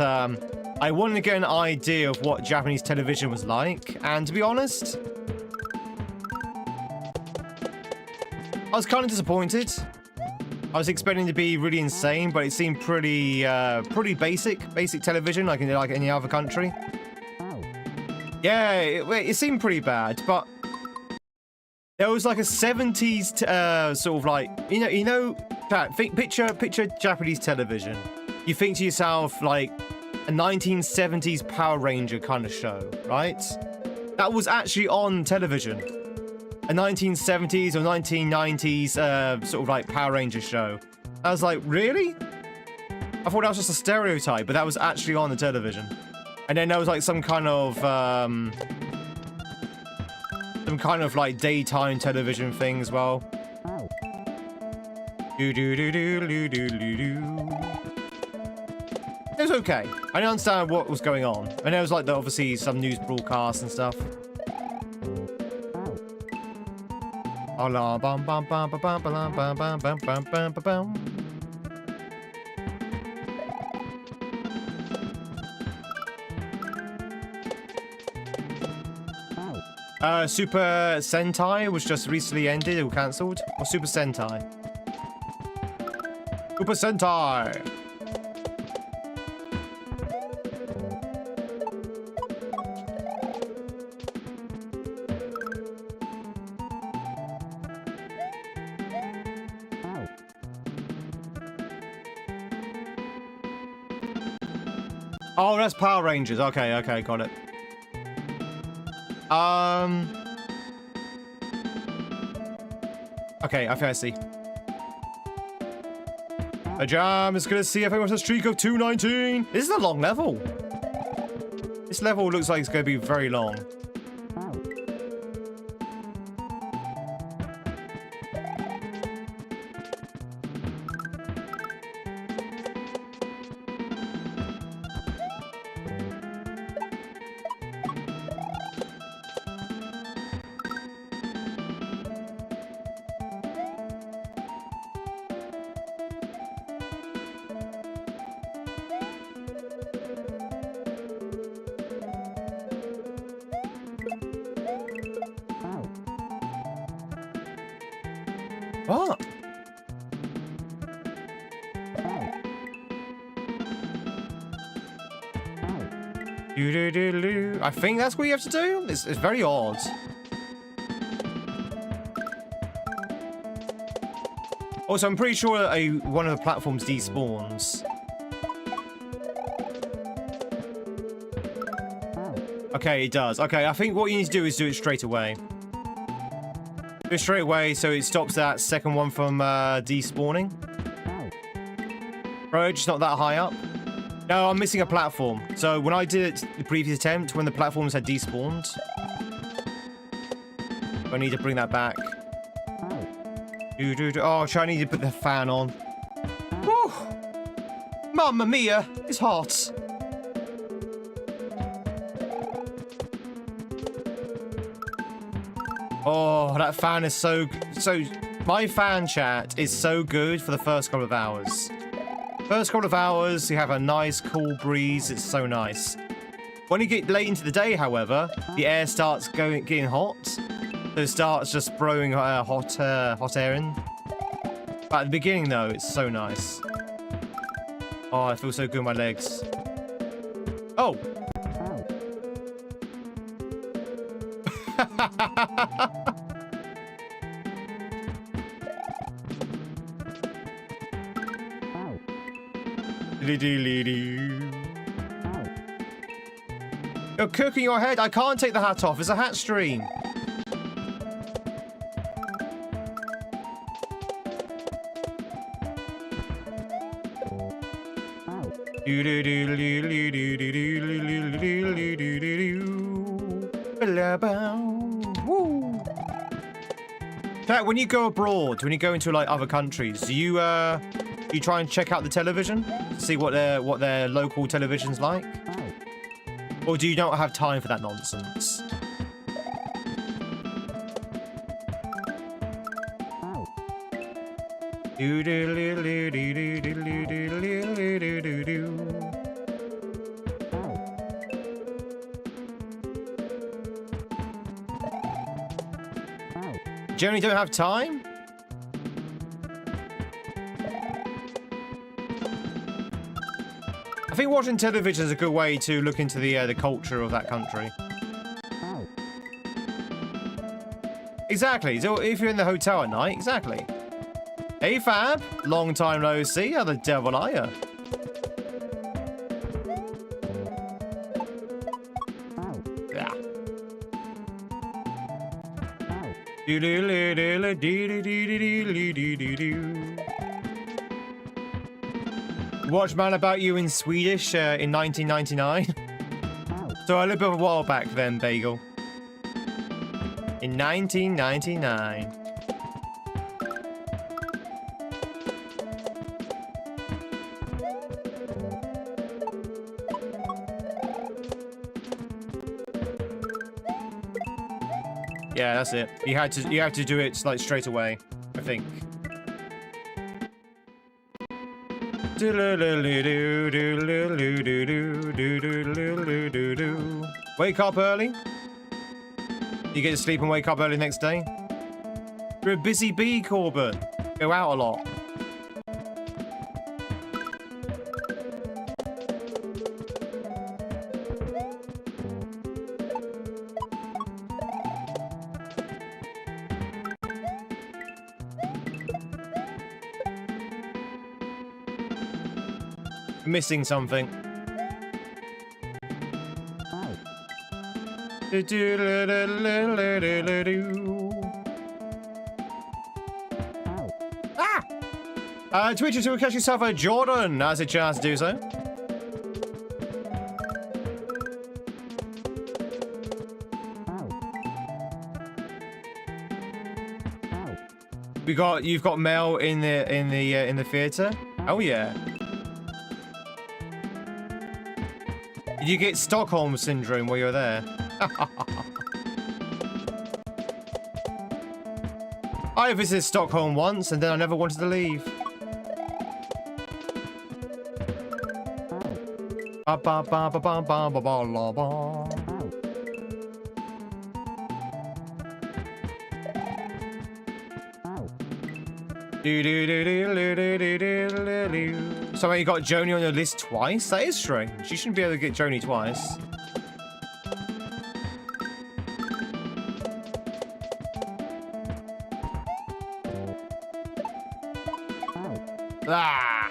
I wanted to get an idea of what Japanese television was like, and to be honest, I was kind of disappointed. I was expecting to be really insane, but it seemed pretty basic television, like in any other country. Yeah, it seemed pretty bad, but there was like a 70s sort of like, you know, picture Japanese television. You think to yourself like a 1970s Power Ranger kind of show, right? That was actually on television. A 1970s or 1990s sort of like Power Ranger show. I was like, really? I thought that was just a stereotype, but that was actually on the television. And then there was like some kind of like daytime television thing as well. It was okay. I didn't understand what was going on. And there was like obviously some news broadcasts and stuff. Super Sentai was just recently ended or cancelled. Or Super Sentai? Super Sentai! Oh, that's Power Rangers. Okay, okay, got it. Okay, I think I see. A jam is gonna see if everyone's a streak of 219. This is a long level. This level looks like it's gonna be very long. What? I think that's what you have to do. It's very odd. Also, I'm pretty sure one of the platforms despawns. Okay, it does. Okay, I think what you need to do is do it straight away. Do it straight away so it stops that second one from despawning. Bro, just not that high up. No, I'm missing a platform. So when I did it the previous attempt, when the platforms had despawned, I need to bring that back. Oh, I need to put the fan on. Whew. Mamma mia, it's hot. Oh, that fan is so... My fan chat is so good for the first couple of hours. First couple of hours, you have a nice cool breeze. It's so nice. When you get late into the day, however, the air starts getting hot. So it starts just blowing hot air in. But at the beginning, though, it's so nice. Oh, I feel so good in my legs. Oh! You're cooking your head. I can't take the hat off. It's a hat stream. Chat, when you go abroad, when you go into like other countries, do you try and check out the television, see what their local television's like, or do you not have time for that nonsense? Generally don't have time? I think watching television is a good way to look into the culture of that country. Exactly. So if you're in the hotel at night, exactly. Hey Fab, long time no see. How the devil are you? Yeah. Watched Man About You in Swedish in 1999. So a little bit of a while back then, Bagel. In 1999. Yeah, that's it. You have to do it like straight away, I think. Wake up early. You get to sleep and wake up early next day. You're a busy bee, Corbett. Go out a lot. Missing something. Twitch until catch yourself a Jordan. Now's a chance to do so. You've got mail in the theater. Oh yeah. Did you get Stockholm syndrome while you were there? I visited Stockholm once and then I never wanted to leave. So you got Joni on your list twice? That is strange. You shouldn't be able to get Joni twice. Ah!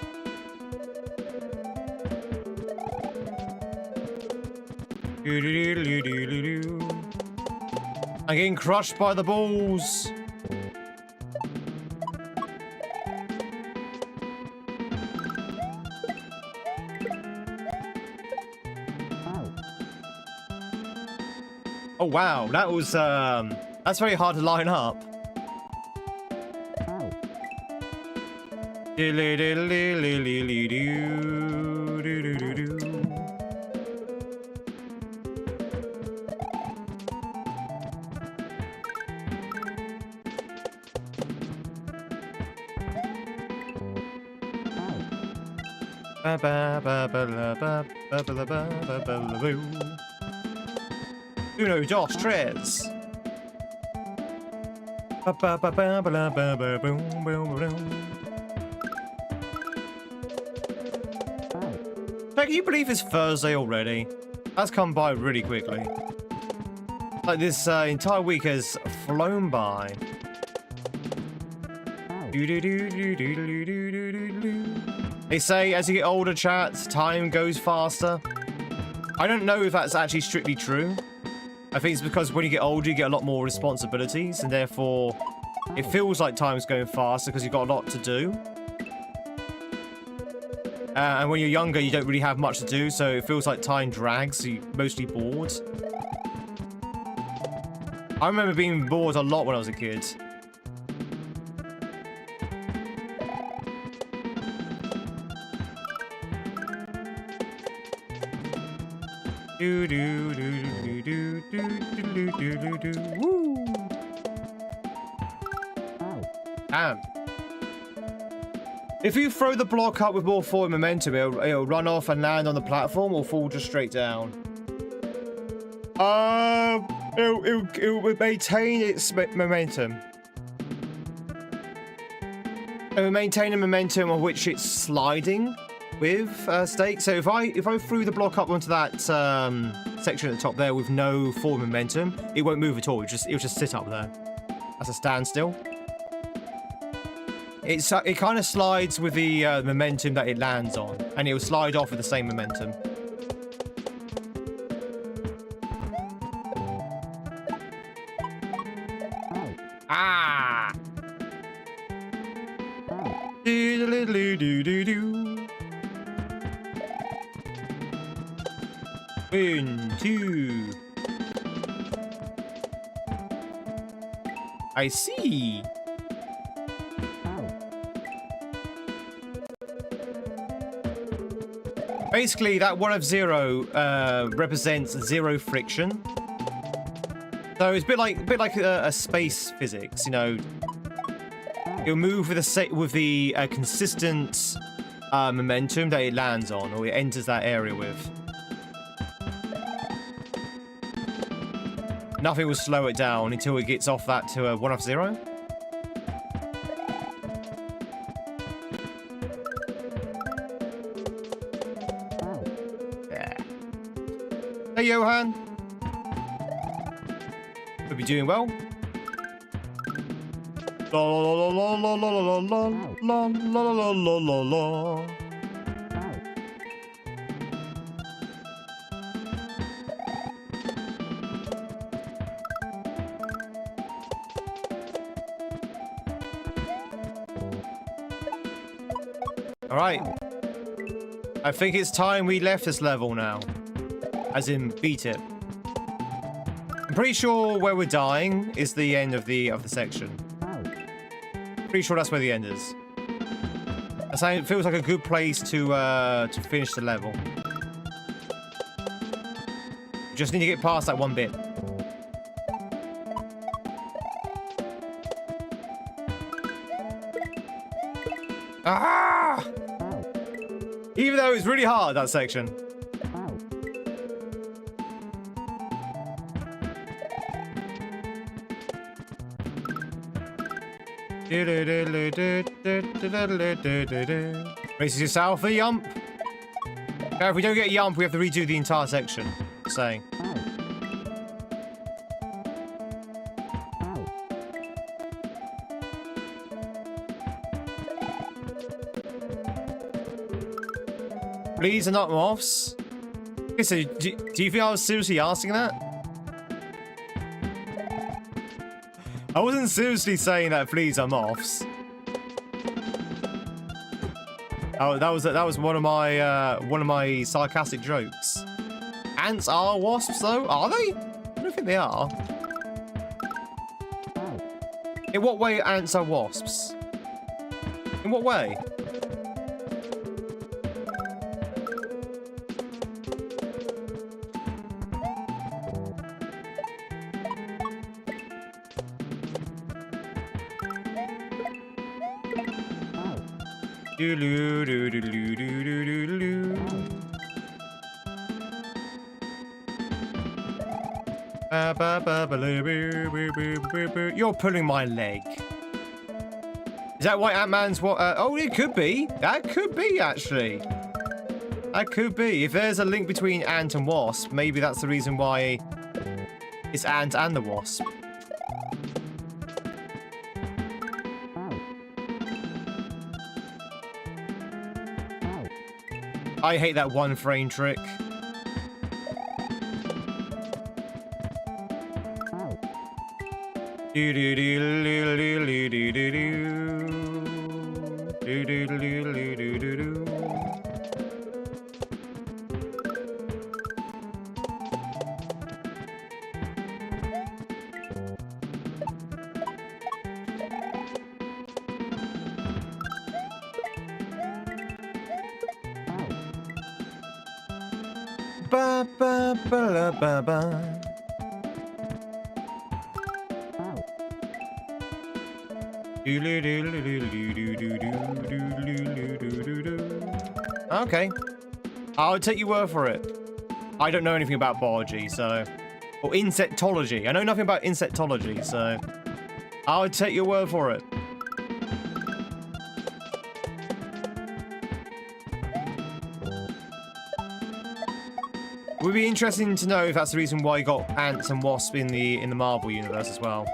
I'm getting crushed by the balls. Oh wow, that was that's very hard to line up. Uno, dos, tres. Can you believe it's Thursday already? That's come by really quickly. Like this entire week has flown by. They say as you get older, chat, time goes faster. I don't know if that's actually strictly true. I think it's because when you get older, you get a lot more responsibilities, and therefore it feels like time's going faster because you've got a lot to do. And when you're younger, you don't really have much to do, so it feels like time drags, so you're mostly bored. I remember being bored a lot when I was a kid. Do do do do do do do do do. Woo! Damn. If you throw the block up with more forward momentum, it'll run off and land on the platform or fall just straight down. It'll maintain its momentum. It will maintain the momentum on which it's sliding with stake. So if I threw the block up onto that section at the top there with no forward momentum, it won't move at all. It'll just sit up there. That's a standstill. It kind of slides with the momentum that it lands on, and it will slide off with the same momentum. Ah! Do do do do do. 1, 2. I see. Basically, that 1 of 0 represents 0 friction. So it's a bit like a space physics, you know. It'll move with the consistent momentum that it lands on, or it enters that area with. Nothing will slow it down until it gets off that to a 1 of 0. Hey, Johan. Hope you're doing well. La la la la la la la la la la la la. All right. I think it's time we left this level now. As in, beat it. I'm pretty sure where we're dying is the end of the section. Pretty sure that's where the end is. It feels like a good place to finish the level. Just need to get past that one bit. Ah! Even though it's really hard, that section. Braces yourself for yump. Now, if we don't get a yump, we have to redo the entire section. Just saying. Fleas are not moths. Okay, so do you think I was seriously asking that? I wasn't seriously saying that fleas are moths. Oh, that was one of my sarcastic jokes. Ants are wasps, though, are they? I don't think they are. In what way ants are wasps? In what way? You're pulling my leg. Is that why Ant-Man's what? Oh, it could be. That could be, actually. That could be. If there's a link between Ant and Wasp, maybe that's the reason why it's Ant and the Wasp. I hate that one frame trick. Ba ba ba ba ba. Okay. I'll take your word for it. I don't know anything about biology, so... Or insectology. I know nothing about insectology, so... I'll take your word for it. It would be interesting to know if that's the reason why you got ants and wasps in the Marvel universe as well.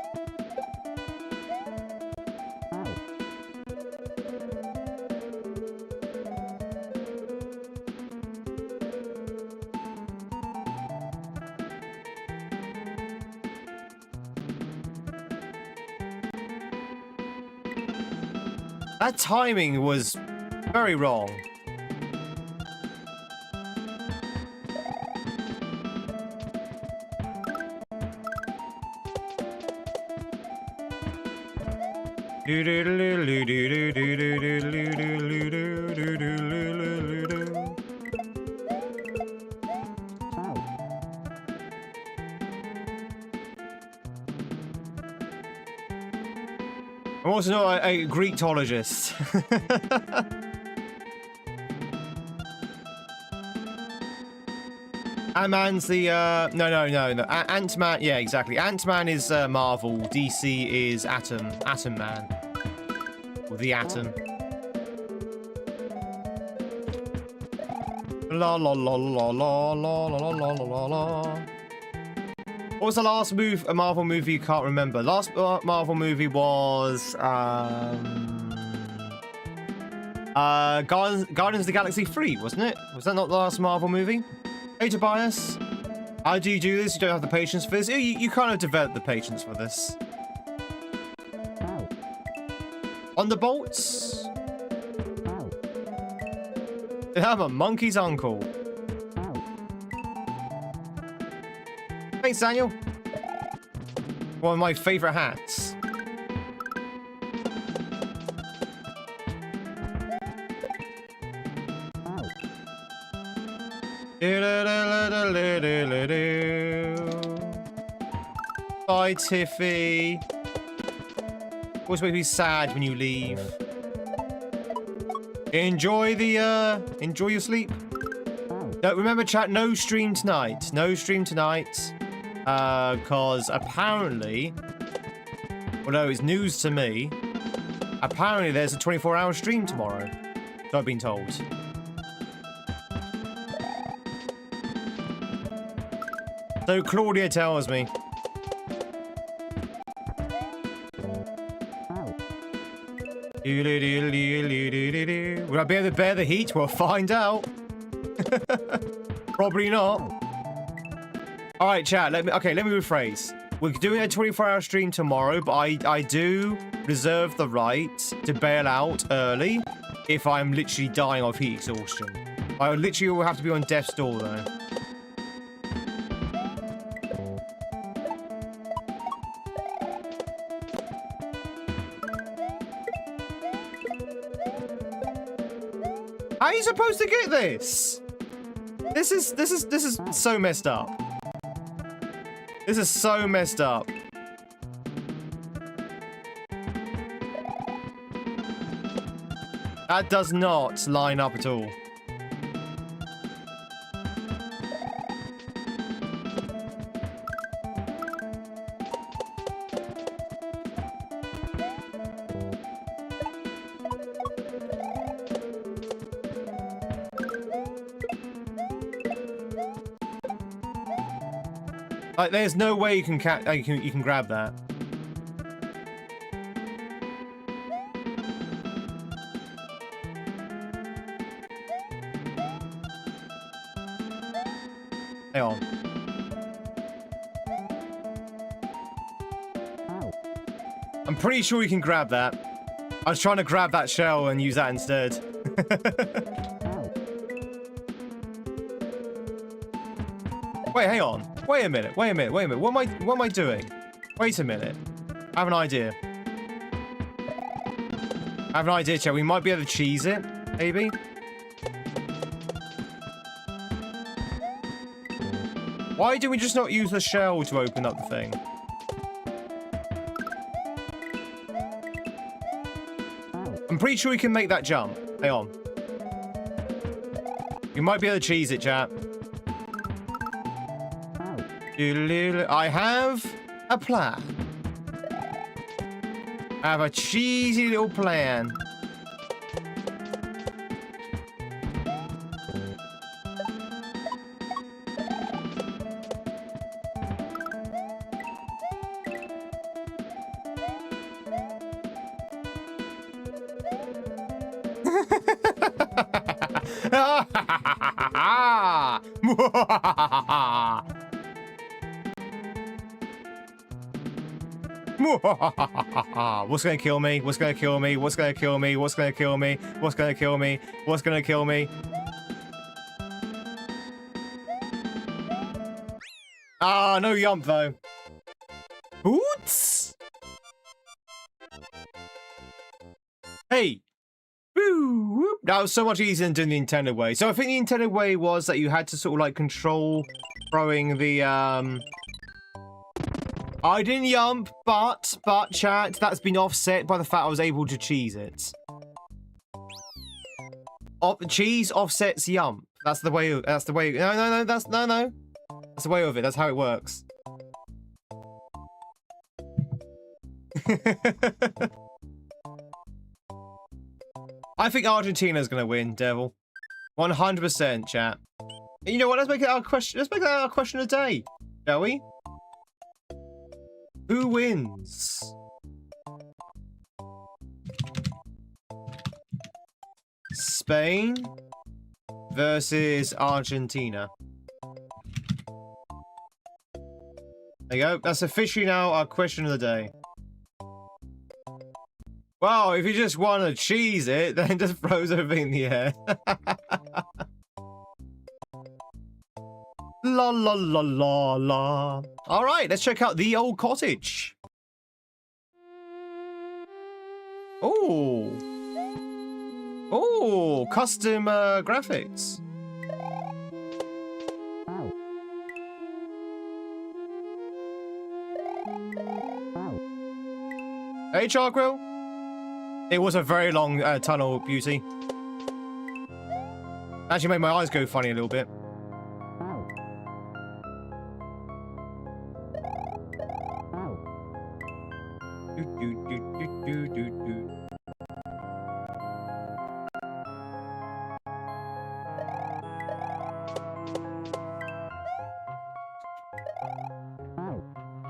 That timing was very wrong. I'm also not a Greekologist. Ant-Man's the, no. Ant-Man, yeah, exactly. Ant-Man is Marvel, DC is Atom Man. Or the Atom. La la la la la la la la la la. What was the last Marvel movie you can't remember? Last Marvel movie was Guardians of the Galaxy 3, wasn't it? Was that not the last Marvel movie? Hey Tobias, how do you do this? You don't have the patience for this? You kind of developed the patience for this. On the bolts? I'm a monkey's uncle. Thanks, Daniel. One of my favorite hats. Bye, Tiffy. Always make me sad when you leave. Enjoy your sleep. Remember, chat, no stream tonight. No stream tonight. Cause apparently, although it's news to me, apparently there's a 24-hour stream tomorrow. So I've been told. So Claudia tells me. Will I be able to bear the heat? We'll find out. Probably not. All right, chat. Let me rephrase. We're doing a 24-hour stream tomorrow, but I do reserve the right to bail out early if I'm literally dying of heat exhaustion. I literally will have to be on death's door though. How are you supposed to get this? This is so messed up. This is so messed up. That does not line up at all. Like, there's no way you can grab that. Hang on. I'm pretty sure you can grab that. I was trying to grab that shell and use that instead. Wait, hang on. Wait a minute. What am I doing? Wait a minute. I have an idea. Chat. We might be able to cheese it, maybe. Why do we just not use the shell to open up the thing? I'm pretty sure we can make that jump. Hang on. We might be able to cheese it, chat. I have a plan. I have a cheesy little plan. What's gonna kill me? What's gonna kill me? What's gonna kill me? What's gonna kill me? What's gonna kill me? What's gonna kill me? Ah, no yump though. Oots! Hey! Woo, whoop. That was so much easier than doing the intended way. So I think the intended way was that you had to sort of like control throwing the I didn't yump, but chat, that's been offset by the fact I was able to cheese it. Cheese offsets yump. That's the way. No. That's the way of it. That's how it works. I think Argentina's gonna win, Devil. 100%, chat. And you know what? Let's make it our question. Let's make that our question of the day, shall we? Who wins? Spain versus Argentina. There you go. That's officially now our question of the day. Well, if you just want to cheese it, then just throws everything in the air. la la la la la. All right, let's check out the old cottage. Oh. Oh, custom graphics. Hey, Charquill. It was a very long tunnel, Beauty. Actually made my eyes go funny a little bit.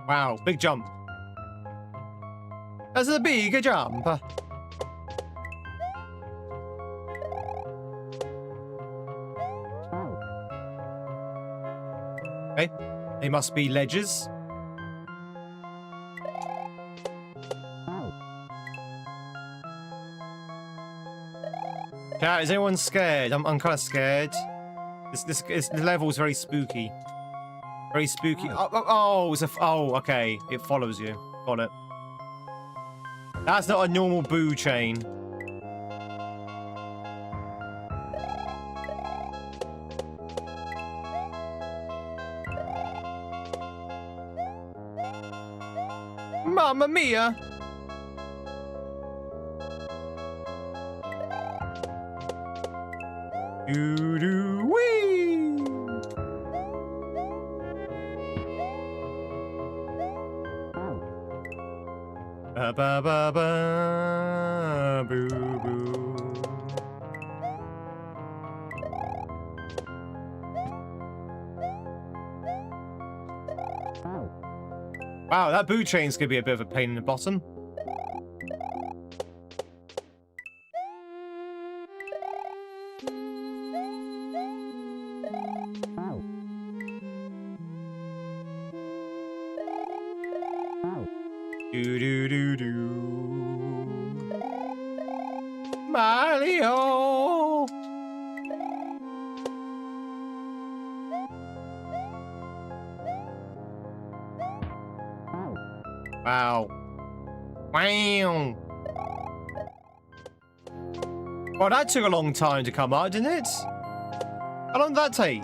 Wow, big jump. That's a big jump. Okay, they must be ledges. Chat, is anyone scared? I'm kind of scared. This level is very spooky. Very spooky. Oh, okay. It follows you. Got it. That's not a normal boo chain. Mamma mia! Doo-doo-wee! Ba-ba-ba-ba, boo-boo. Wow, that boo chain's gonna be a bit of a pain in the bottom. Do-do-do-do. Mario! Wow. Wow. Well, that took a long time to come out, didn't it? How long did that take?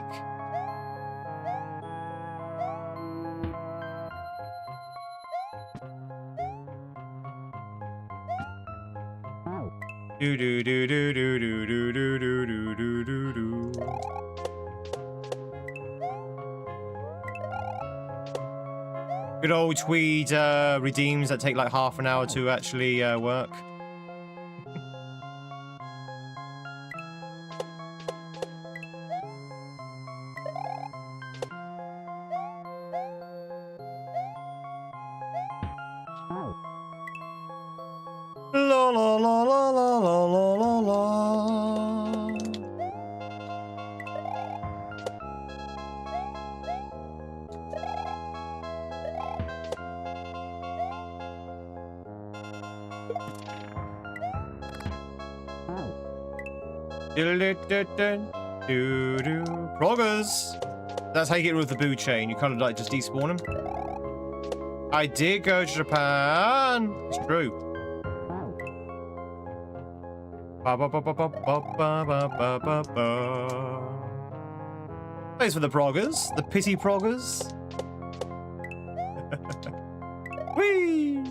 Do do do do do do do do do do do do. Good old Tweed redeems that take like half an hour to actually work. La la la la la la la la la. Proggers! That's how you get rid of the boo chain. You kind of like just despawn them. I did go to Japan. It's true. Ba ba ba ba ba ba ba ba ba ba. Thanks for the proggers, the pity proggers. Whee!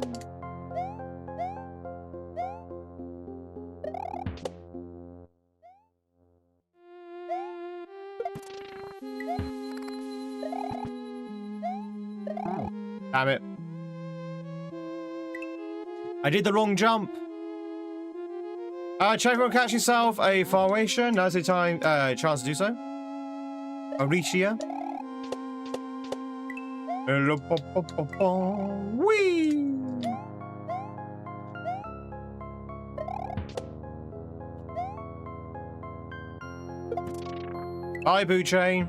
Damn it. I did the wrong jump. Check for catch yourself a formation. Now's the time, chance to do so. Aricia. Whee! Bye, boo chain.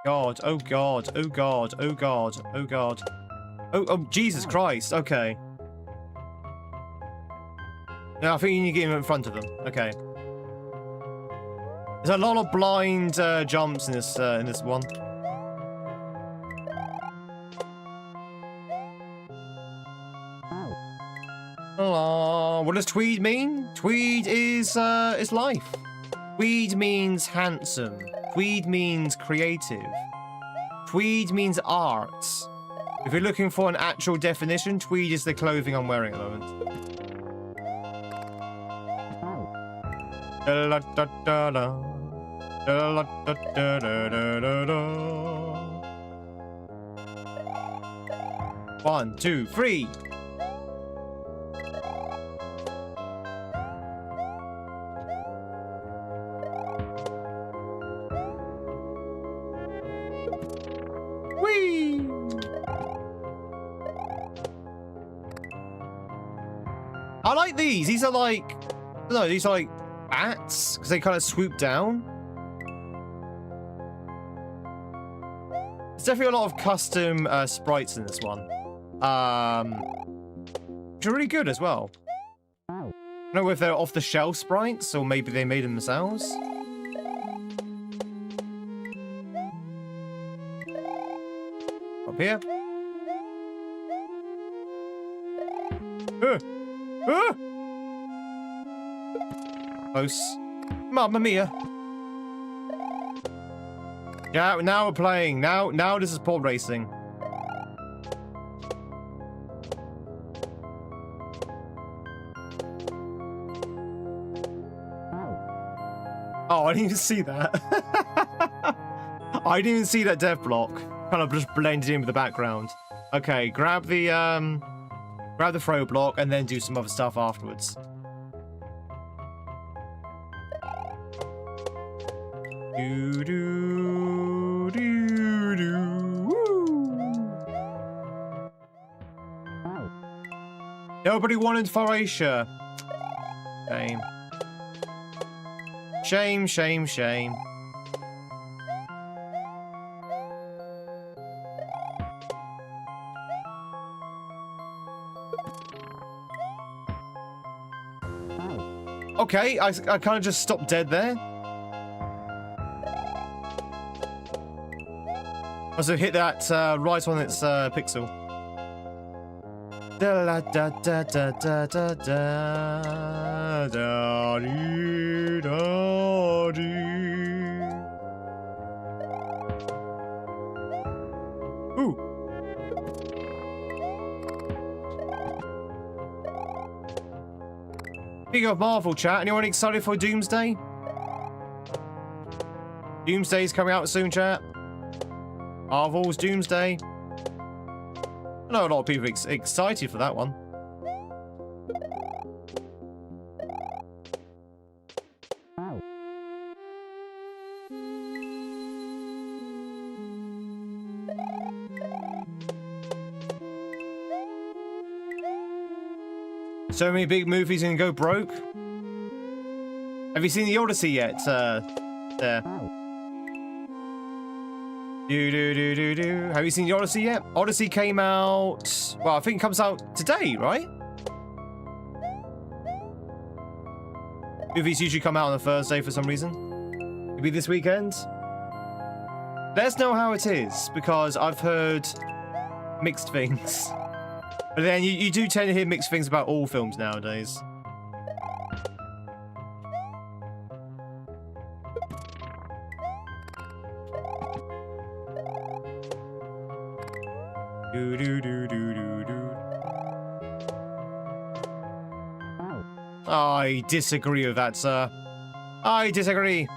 God, oh God, oh God, oh God, oh God. Oh, Jesus Christ, okay. Yeah, I think you need to get in front of them. Okay. There's a lot of blind jumps in this one. What does Tweed mean? Tweed is life. Tweed means handsome. Tweed means creative. Tweed means art. If you're looking for an actual definition, tweed is the clothing I'm wearing at the moment. Da, da, da, da, da. Da, da, da, da, da, da. 1, 2, 3. Whee! I like these. These are like, no, these are like bats because they kind of swoop down. There's definitely a lot of custom sprites in this one, which are really good as well. I don't know if they're off-the-shelf sprites or maybe they made them themselves. Up here. Close. Mamma mia. Yeah, now we're playing. Now this is pod racing. Oh, I didn't even see that. I didn't even see that dev block. Kind of just blended in with the background. Okay, grab the throw block and then do some other stuff afterwards. Do do do do. Woo. Nobody wanted Foratia. Shame. Shame, shame, shame. Okay, I kind of just stopped dead there. Also hit that right on its pixel. Da da da da da da da da da dee, da dee. Ooh. Speaking of Marvel, chat, anyone excited for Doomsday? Doomsday's coming out soon, chat. Marvel's Doomsday. I know a lot of people excited for that one. So many big movies can go broke. Have you seen the Odyssey yet? There. Have you seen the Odyssey yet? Odyssey came out... Well, I think it comes out today, right? Movies usually come out on a Thursday for some reason. Maybe this weekend? Let us know how it is, because I've heard mixed things. But then you do tend to hear mixed things about all films nowadays. Do do do do do do. I disagree with that, sir. I disagree.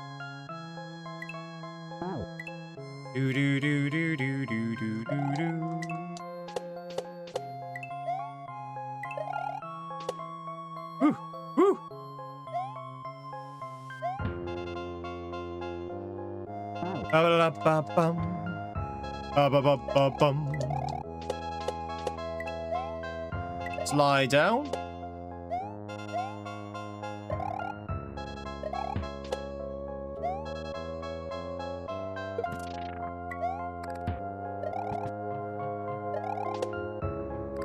Do do do do do do do do do. Woo woo. Ba ba ba bum. Ba ba ba ba bum. Lie down.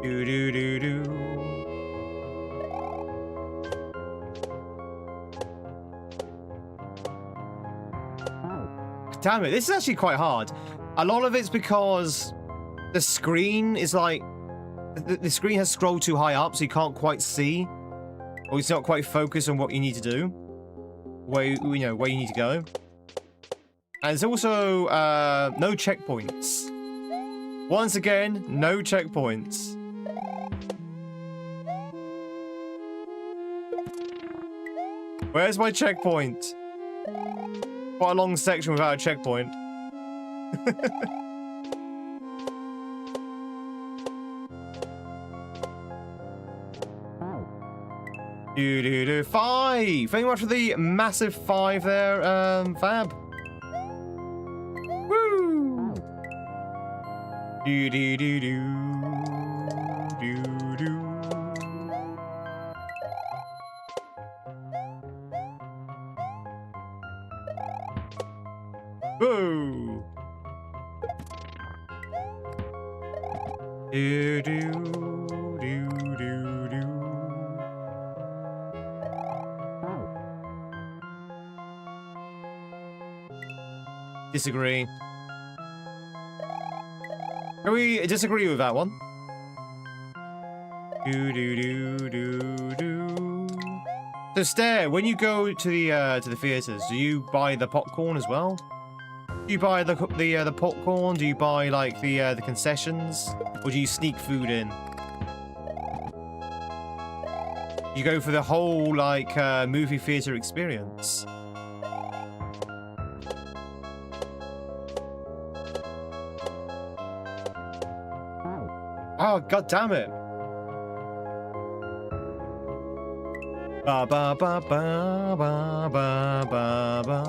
Do do do do. damn it. This is actually quite hard. A lot of it's because the screen is like... The screen has scrolled too high up, so you can't quite see. Or it's not quite focused on what you need to do. Where you need to go. And there's also no checkpoints. Once again, no checkpoints. Where's my checkpoint? Quite a long section without a checkpoint. Do 5. Thank you very much for the massive 5 there, Fab. Woo! Do. Woo! Do. Disagree. Can we disagree with that one? So, Stare, when you go to the theaters, do you buy the popcorn as well? Do you buy the popcorn? Do you buy like the concessions, or do you sneak food in? You go for the whole like movie theater experience. Oh, god damn it. Ba ba ba ba ba ba ba ba.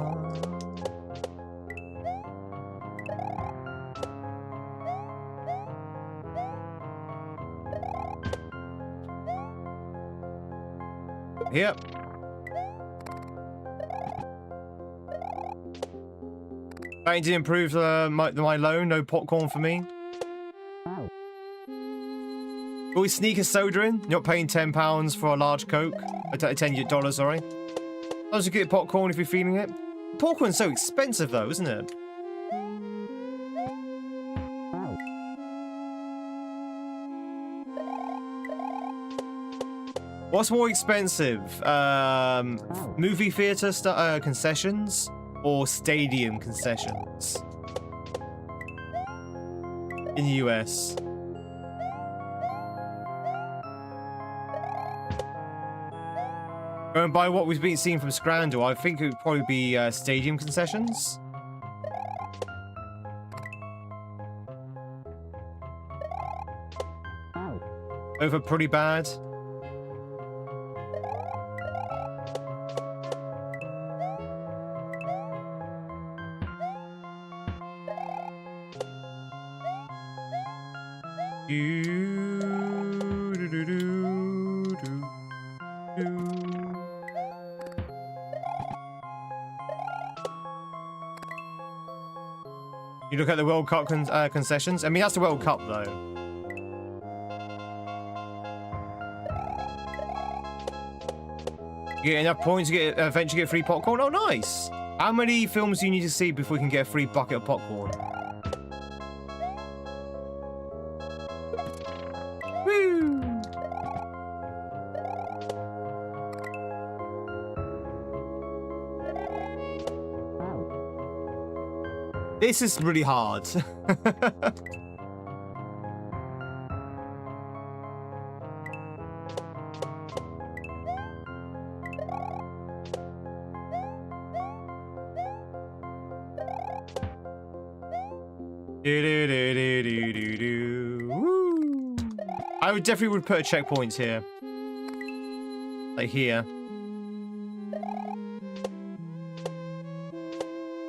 Yep. Trying to improve my loan. No popcorn for me. Always sneak a soda in. You're not paying £10 for a large Coke. $10, sorry. I'll just get popcorn if you're feeling it. Popcorn's so expensive though, isn't it? What's more expensive? Movie theater concessions or stadium concessions? In the US. Going by what we've been seeing from Scrandle, I think it would probably be stadium concessions. Over pretty bad. You look at the World Cup concessions. I mean, that's the World Cup, though. You get enough points to eventually get free popcorn. Oh, nice! How many films do you need to see before we can get a free bucket of popcorn? Woo! This is really hard. I would definitely put a checkpoint here. Like here.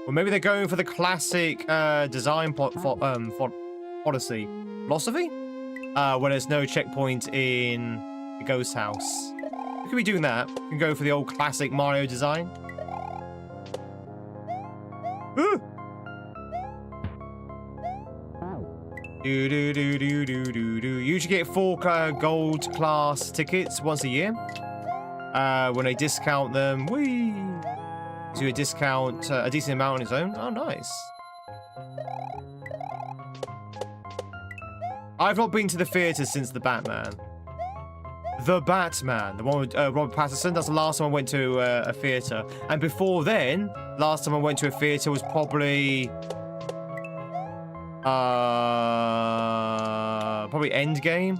Or maybe they're going for the classic design philosophy, where there's no checkpoint in the ghost house. We could be doing that. We can go for the old classic Mario design. Ooh! You usually get 4 gold class tickets once a year. When they discount them, whee! to a discount, a decent amount on its own. Oh, nice. I've not been to the theatre since The Batman. The Batman, the one with Robert Pattinson. That's the last time I went to a theatre. And before then, last time I went to a theatre was probably Endgame.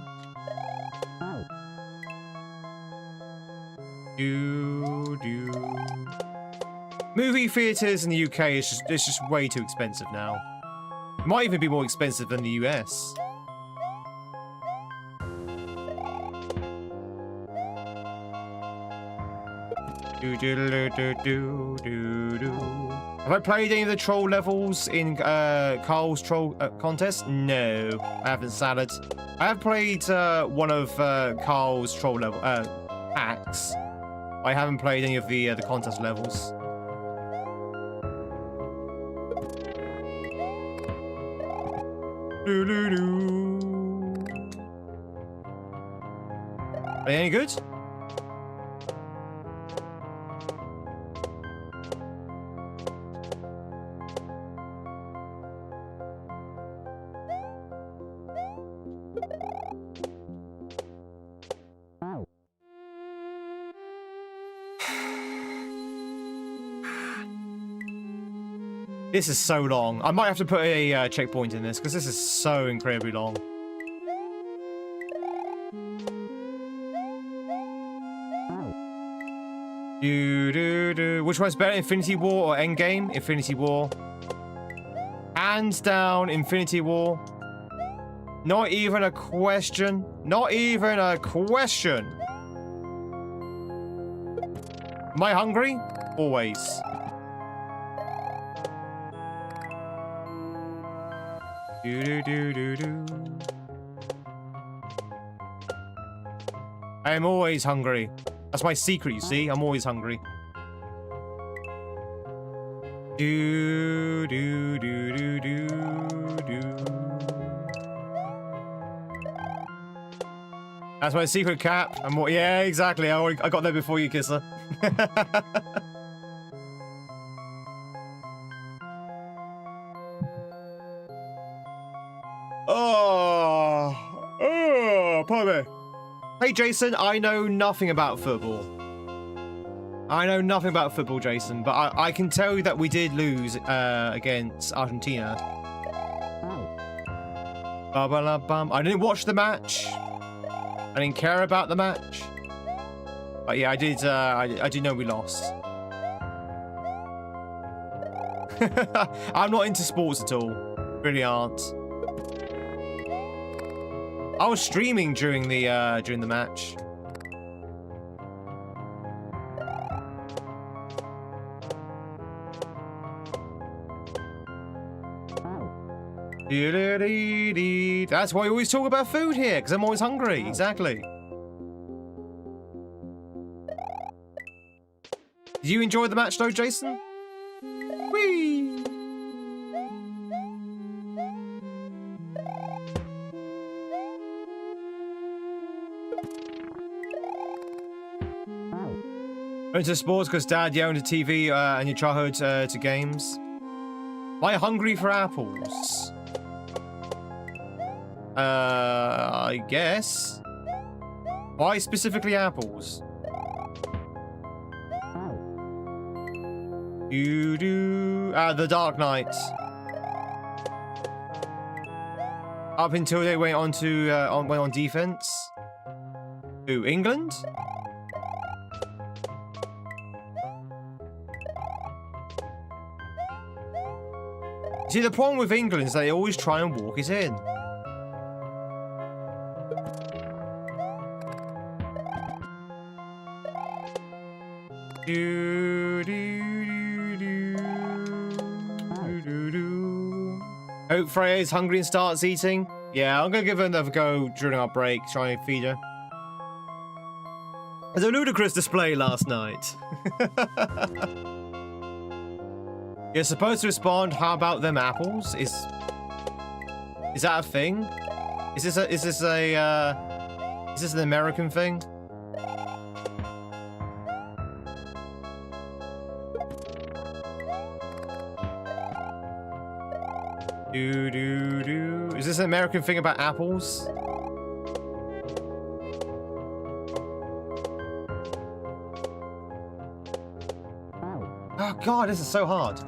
Movie theatres in the UK it's just way too expensive now. It might even be more expensive than the US. Have I played any of the troll levels in Carl's troll contest? No, I haven't, Salad. I have played one of Carl's troll level hacks. I haven't played any of the contest levels. Are they any good? This is so long. I might have to put a checkpoint in this because this is so incredibly long. Which one's better, Infinity War or Endgame? Infinity War. Hands down, Infinity War. Not even a question. Not even a question. Am I hungry? Always. I am always hungry. That's my secret, you see? I'm always hungry. That's my secret, Cap. I'm more, yeah, exactly. I got there before you, Kisser. Pardon me. Hey, Jason, I know nothing about football. I know nothing about football, Jason, but I can tell you that we did lose against Argentina. I didn't watch the match. I didn't care about the match. But yeah, I did know we lost. I'm not into sports at all. Really aren't. I was streaming during the match. That's why we always talk about food here, because I'm always hungry. Exactly. Did you enjoy the match though, Jason? Whee! Into sports because Dad, you owned a TV and your childhood to games. Am I hungry for apples? I guess. Why specifically apples? The Dark Knight. Up until they went on to went on defense. Who? England? See, the problem with England is they always try and walk it in. Hope Freya is hungry and starts eating. Yeah, I'm gonna give her another go during our break, try and feed her. There's a ludicrous display last night. You're supposed to respond, how about them apples? Is that a thing? Is this an American thing? Is this an American thing about apples? Oh god, this is so hard.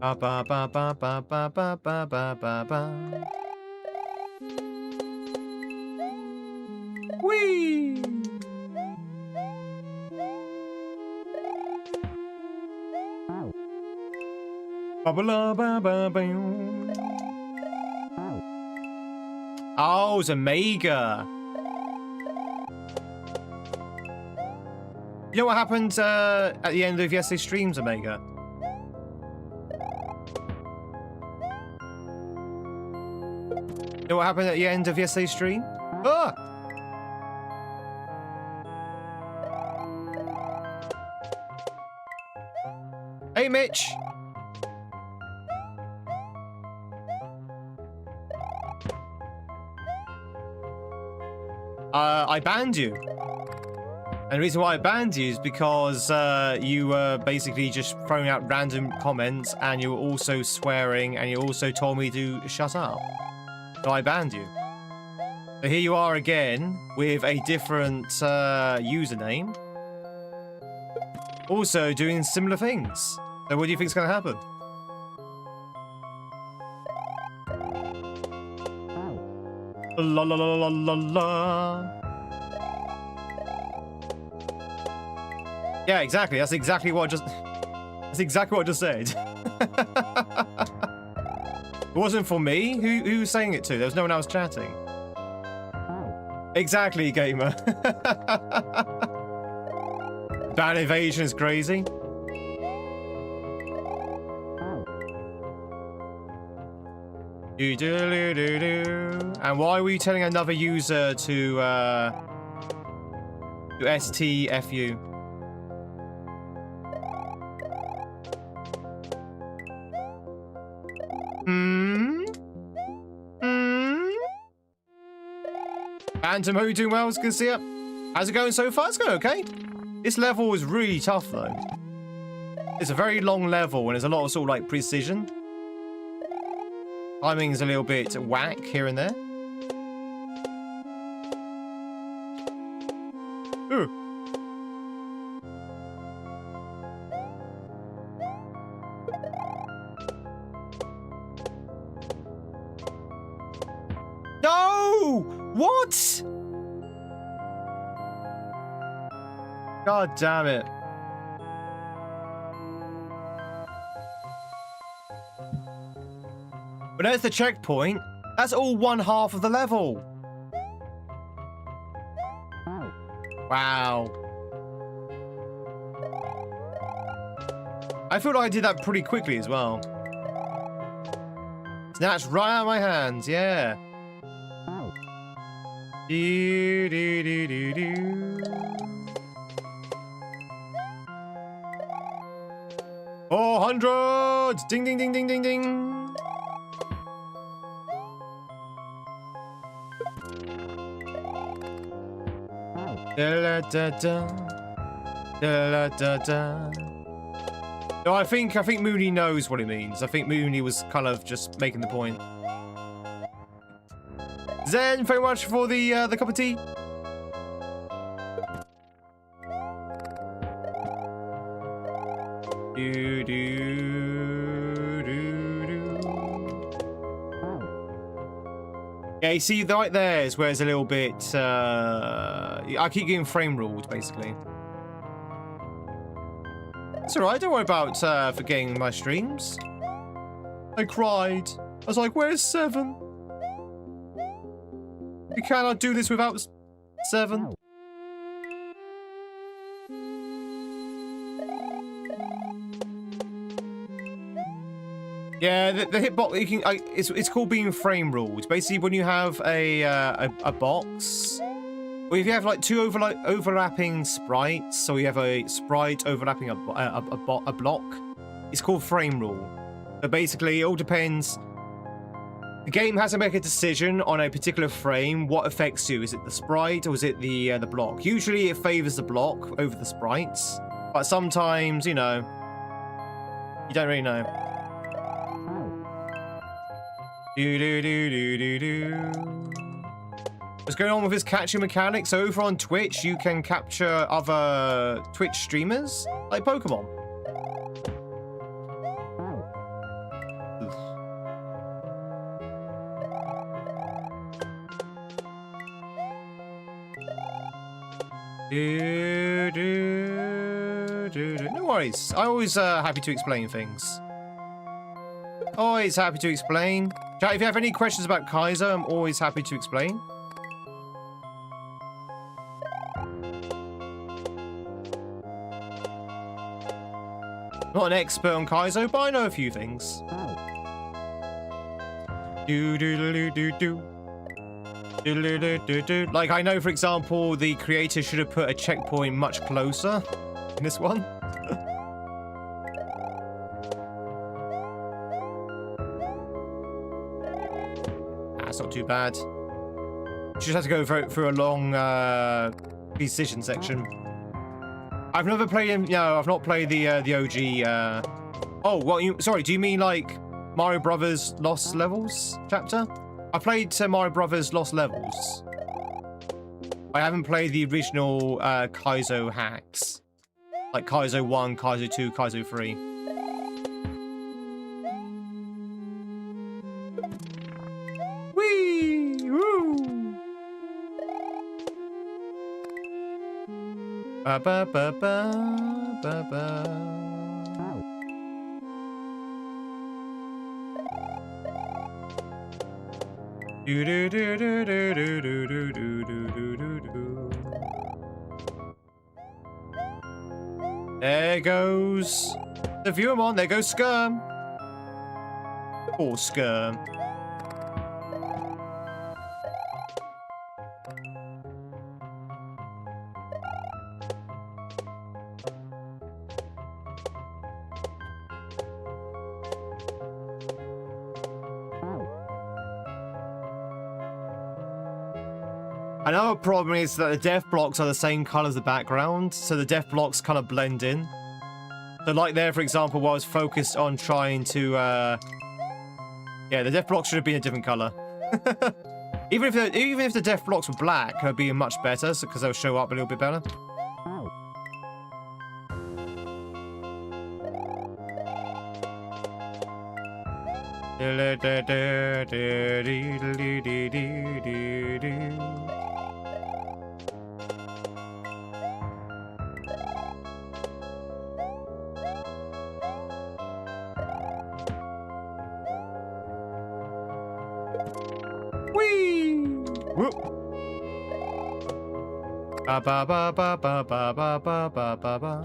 Ba ba ba ba ba ba ba ba ba ba ba. Whee! Ba ba la ba ba ba. Oh, it's Omega. You know what happened at the end of yesterday's streams, Omega? You know what happened at the end of yesterday's stream? Ah! Hey, Mitch! I banned you. And the reason why I banned you is because you were basically just throwing out random comments and you were also swearing and you also told me to shut up. So I banned you. So here you are again with a different username. Also doing similar things. So what do you think is going to happen? La la la la la la. Yeah, exactly. That's exactly what I just. That's exactly what I just said. It wasn't for me. Who was saying it to? There was no one else chatting. Exactly, gamer. Ban evasion is crazy. And why were you telling another user to STFU? Phantom, hope you're doing well. It's good to see you. How's it going so far? It's going okay. This level is really tough, though. It's a very long level, and there's a lot of sort of like precision. Timing's a little bit whack here and there. Ooh. No! What? God damn it. But there's the checkpoint. That's all one half of the level. Wow. I feel like I did that pretty quickly as well. Snatched right out of my hands, yeah. Do, do, do, do, do. 400! Ding, ding, ding, ding, ding, ding. Da, da, da. Da, da, da. No, I think Mooney knows what it means. I think Mooney was kind of just making the point. Zen, very much for the cup of tea. Do, do, do, do. Yeah, you see, right there is where it's a little bit. I keep getting frame ruled, basically. It's alright, don't worry about forgetting my streams. I cried. I was like, where's 7? You cannot do this without 7. Yeah, the hitbox, you can. It's called being frame ruled. Basically, when you have a box, or if you have like two overlapping sprites, so you have a sprite overlapping a block, it's called frame rule. So basically, it all depends The game has to make a decision on a particular frame. What affects you? Is it the sprite or is it the block? Usually it favors the block over the sprites, but sometimes, you know, you don't really know. What's going on with his catching mechanics? So over on Twitch, you can capture other Twitch streamers like Pokemon. No worries. I'm always happy to explain things. Always happy to explain. Chat, if you have any questions about Kaizo, I'm always happy to explain. Not an expert on Kaizo, but I know a few things. Like, I know, for example, the creator should have put a checkpoint much closer in this one. That's not too bad. You just have to go through a long decision section. I've never played him. No, I've not played the OG. Oh, what? Sorry, do you mean like Mario Brothers Lost Levels chapter? I played Mario Brothers Lost Levels. I haven't played the original Kaizo hacks, like Kaizo 1, Kaizo 2, Kaizo 3. Whee! Woo! Ba ba ba ba ba ba. There goes the Viewamon. There goes Skirm. Poor Skirm. Another problem is that the death blocks are the same color as the background, so the death blocks kind of blend in. So like there, for example, while I was focused on trying to, yeah, the death blocks should have been a different color. even if the death blocks were black, it would be much better, because they'll show up a little bit better. Whee! Whoop! Ba ba ba ba ba ba ba ba ba ba ba.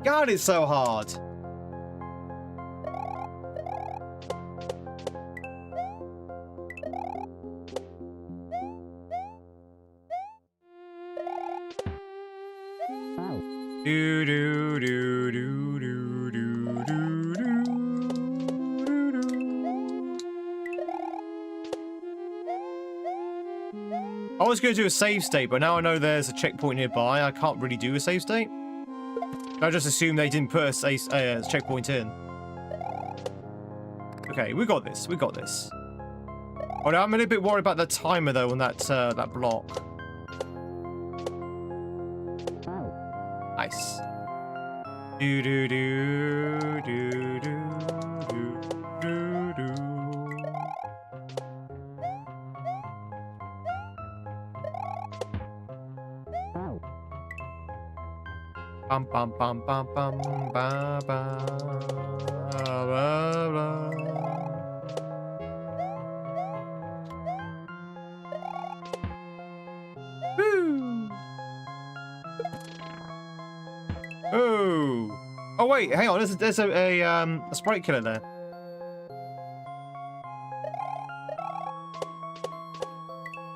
God, it's so hard. Do do do do do do do do. I was going to do a save state, but now I know there's a checkpoint nearby. I can't really do a save state. I just assume they didn't put a checkpoint in. Okay, we got this. We got this. Oh, no, I'm a little bit worried about the timer though on that that block. Nice. Do do do do do do do do. Bum bum bum bum bum ba ba ba ba. Woo! Oh! Oh wait, hang on. There's a sprite killer there.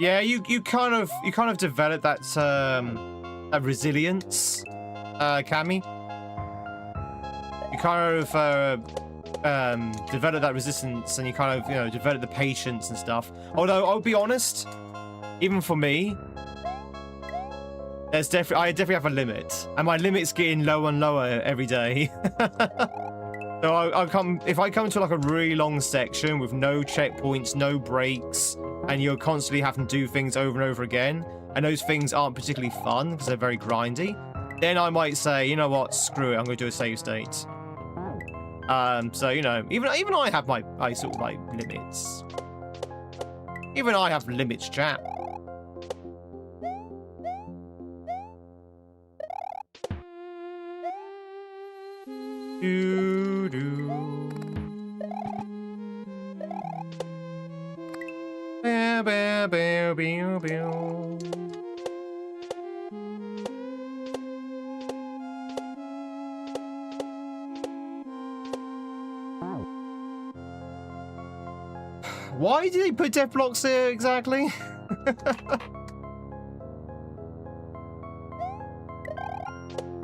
Yeah, you kind of develop that that resilience. Cammy. kind of develop that resistance, and you kind of, you know, develop the patience and stuff. Although I'll be honest, even for me, I definitely have a limit, and my limit's getting lower and lower every day. So if I come to like a really long section with no checkpoints, no breaks, and you're constantly having to do things over and over again, and those things aren't particularly fun because they're very grindy, then I might say, you know what, screw it, I'm going to do a save state. So, you know, even I have my sort of like limits. Even I have limits, chat. Why did they put death blocks there exactly?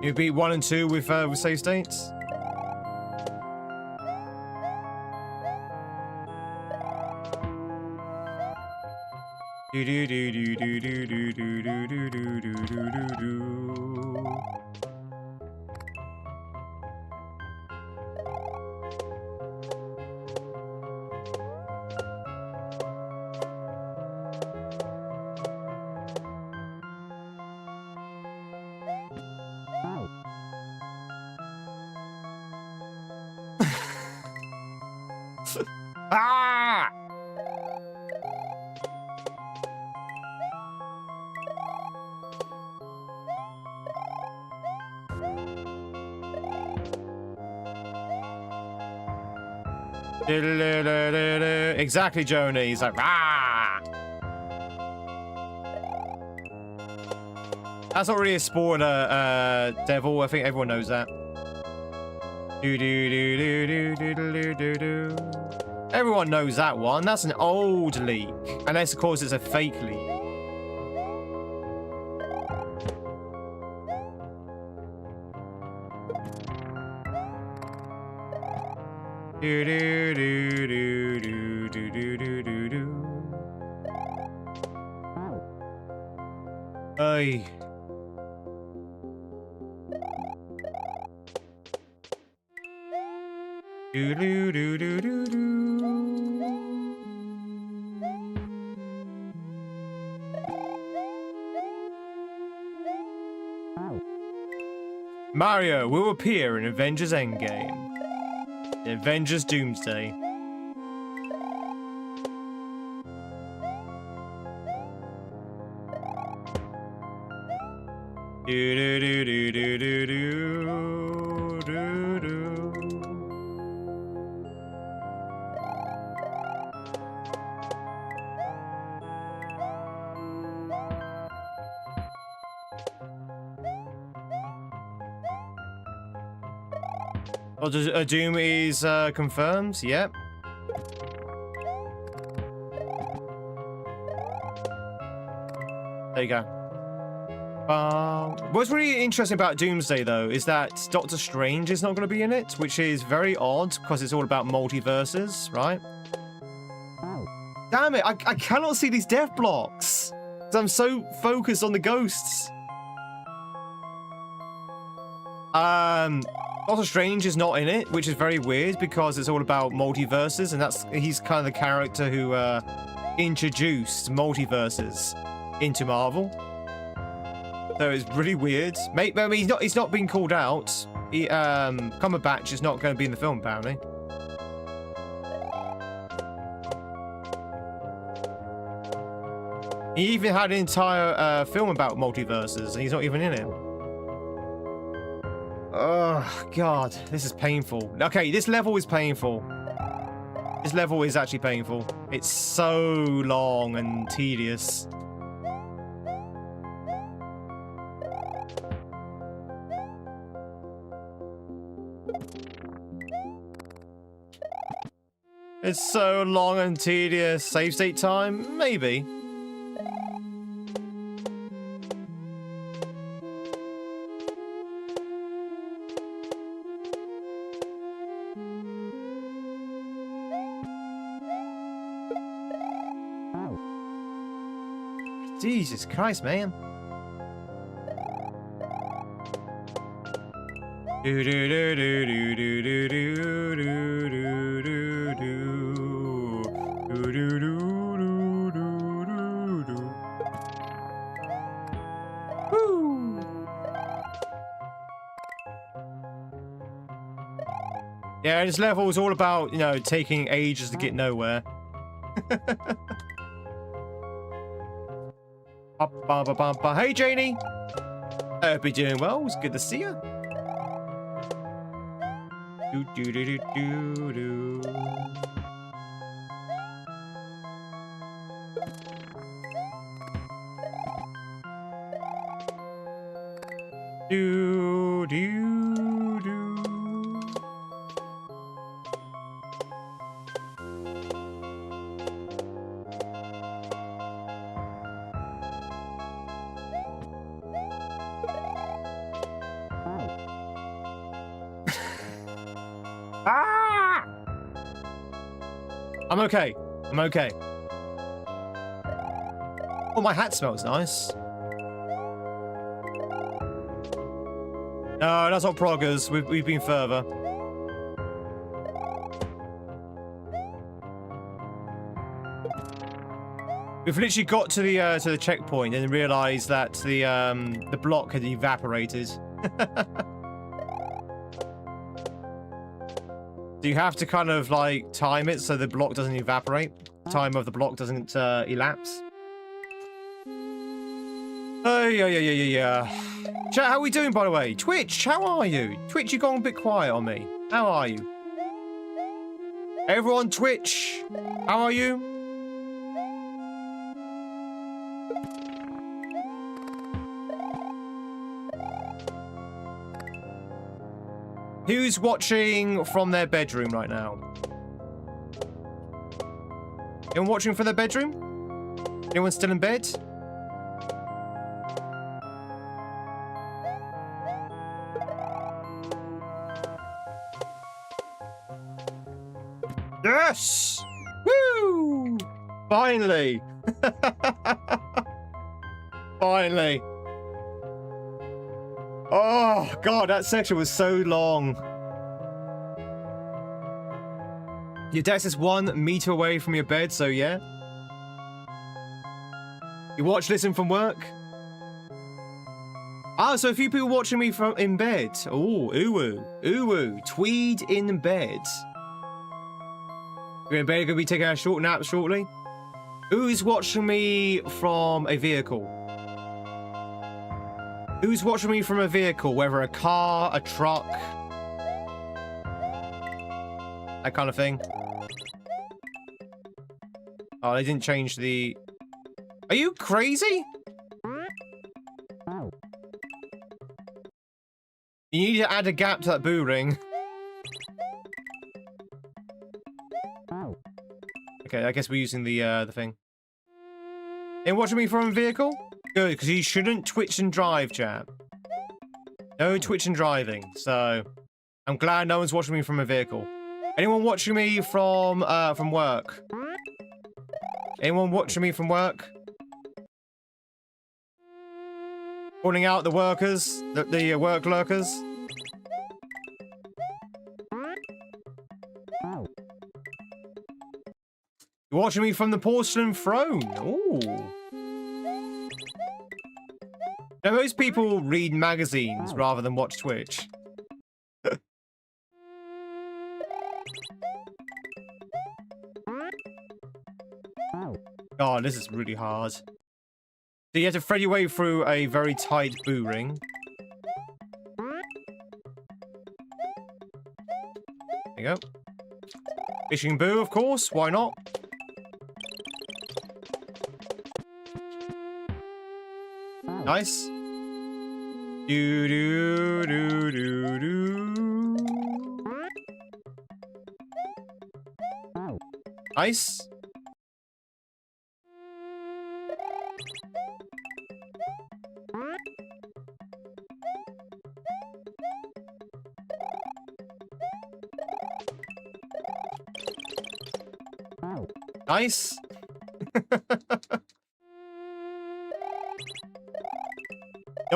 You beat 1 and 2 with save states. Do do do do do do do do do do do do do do. Ah! Exactly, Joni. He's like, ah! That's not really a spoiler, Devil. I think everyone knows that. Do do do do do do do do. Everyone knows that one. That's an old leak, unless of course it's a fake leak. Do do do do do do do do do do. Ay. Do do do do do do. Mario will appear in Avengers Endgame. Avengers Doomsday. Do do do do do do do do do. Oh, Doom is confirmed. Yep. There you go. What's really interesting about Doomsday, though, is that Doctor Strange is not going to be in it, which is very odd because it's all about multiverses, right? Damn it! I cannot see these death blocks because I'm so focused on the ghosts. Doctor Strange is not in it, which is very weird because it's all about multiverses, and he's kind of the character who introduced multiverses into Marvel. So it's really weird. I mean, he's not being called out. Cumberbatch is not going to be in the film, apparently. He even had an entire film about multiverses, and he's not even in it. Oh, God. This is painful. Okay, this level is painful. This level is actually painful. It's so long and tedious. It's so long and tedious. Save state time? Maybe. Jesus Christ, man. Do do do do do do do do do do do do do do. Woo! Yeah, this level is all about, you know, taking ages to get nowhere. Hey, Janie. I hope you're doing well. It's good to see you. Do do do do do do. Do do do. Ah! I'm okay. I'm okay. Oh, my hat smells nice. No, that's not proggers. We've been further. We've literally got to the checkpoint and realised that the block had evaporated. So you have to kind of like time it so the block doesn't evaporate. The time of the block doesn't elapse. Oh yeah. Chat, how are we doing, by the way? Twitch, how are you? Twitch, you've gone a bit quiet on me. How are you? Everyone, Twitch, how are you? Who's watching from their bedroom right now? Anyone watching from their bedroom? Anyone still in bed? Yes! Woo! Finally! Finally! Oh, God, that section was so long. Your desk is 1 meter away from your bed, so yeah. You listen from work? Ah, so a few people watching me from in bed. Oh, ooh, Tweed in bed. You're in bed, gonna be taking a short nap shortly. Who's watching me from a vehicle? Who's watching me from a vehicle? Whether a car, a truck, that kind of thing. Oh, they didn't change the... Are you crazy? You need to add a gap to that boo ring. Okay, I guess we're using the thing. And watching me from a vehicle? Good, because you shouldn't twitch and drive, chat. No twitch and driving, so... I'm glad no one's watching me from a vehicle. Anyone watching me from work? Anyone watching me from work? Calling out the workers? The work lurkers? You're watching me from the porcelain throne. Ooh. Now, most people read magazines rather than watch Twitch. God, this is really hard. So you have to thread your way through a very tight boo ring. There you go. Fishing boo, of course. Why not? Nice. Do do do do do. Nice. Nice.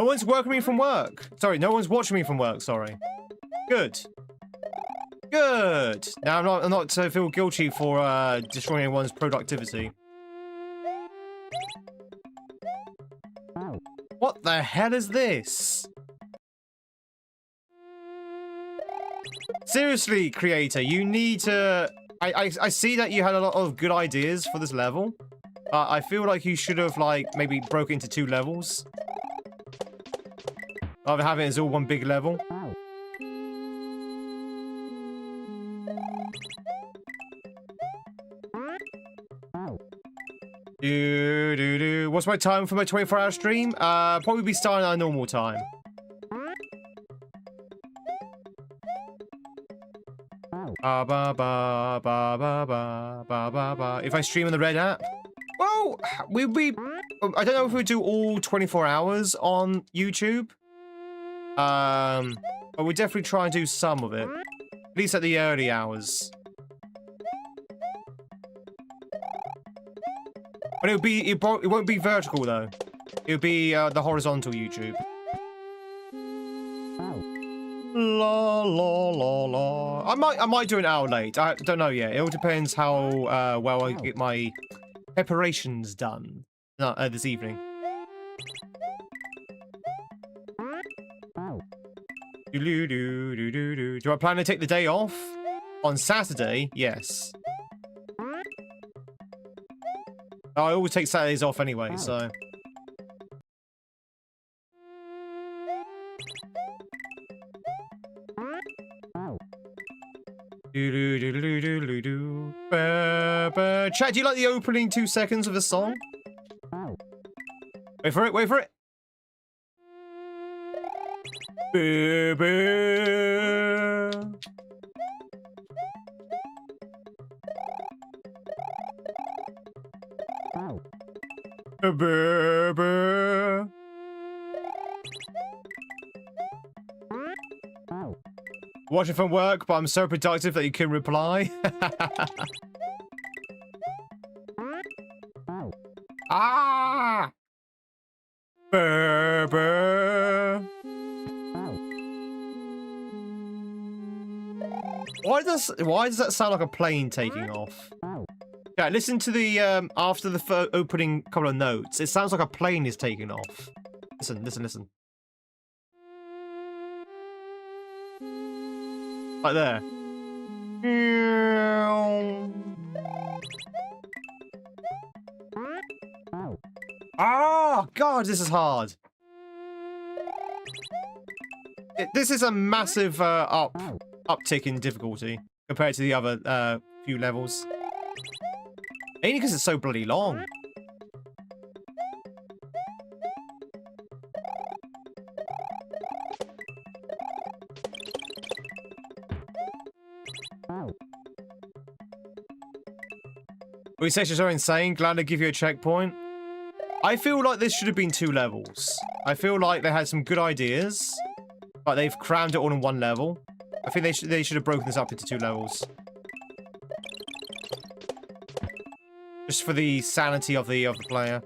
No one's working me from work. Sorry, no one's watching me from work, sorry. Good. Good. Now I'm not to feel guilty for destroying anyone's productivity. What the hell is this? Seriously, creator, you need to... I see that you had a lot of good ideas for this level. I feel like you should have, like, maybe broke into 2 levels. Rather having it as all one big level. What's my time for my 24-hour stream? Probably be starting at a normal time. If I stream on the Red app, well, we'll be... I don't know if we do all 24 hours on YouTube. But we'll definitely try and do some of it. At least at the early hours. But it won't be vertical though. It'll be the horizontal YouTube. La la la la. I might do an hour late. I don't know yet. It all depends how well I get my preparations done this evening. Do I plan to take the day off on Saturday? Yes. I always take Saturdays off anyway, so. Chat, do you like the opening 2 seconds of the song? Wait for it, wait for it. Watching from work, but I'm so productive that you can reply. Ah! Why does that sound like a plane taking off? Yeah, listen to the after the opening couple of notes. It sounds like a plane is taking off. Listen, listen, listen. Like there. Oh, God, this is hard. This is a massive uptick in difficulty compared to the other few levels. Mainly because it's so bloody long. Resections are insane. Glad to give you a checkpoint. I feel like this should have been 2 levels. I feel like they had some good ideas, but they've crammed it all in 1 level. I think they should have broken this up into 2 levels. Just for the sanity of the player.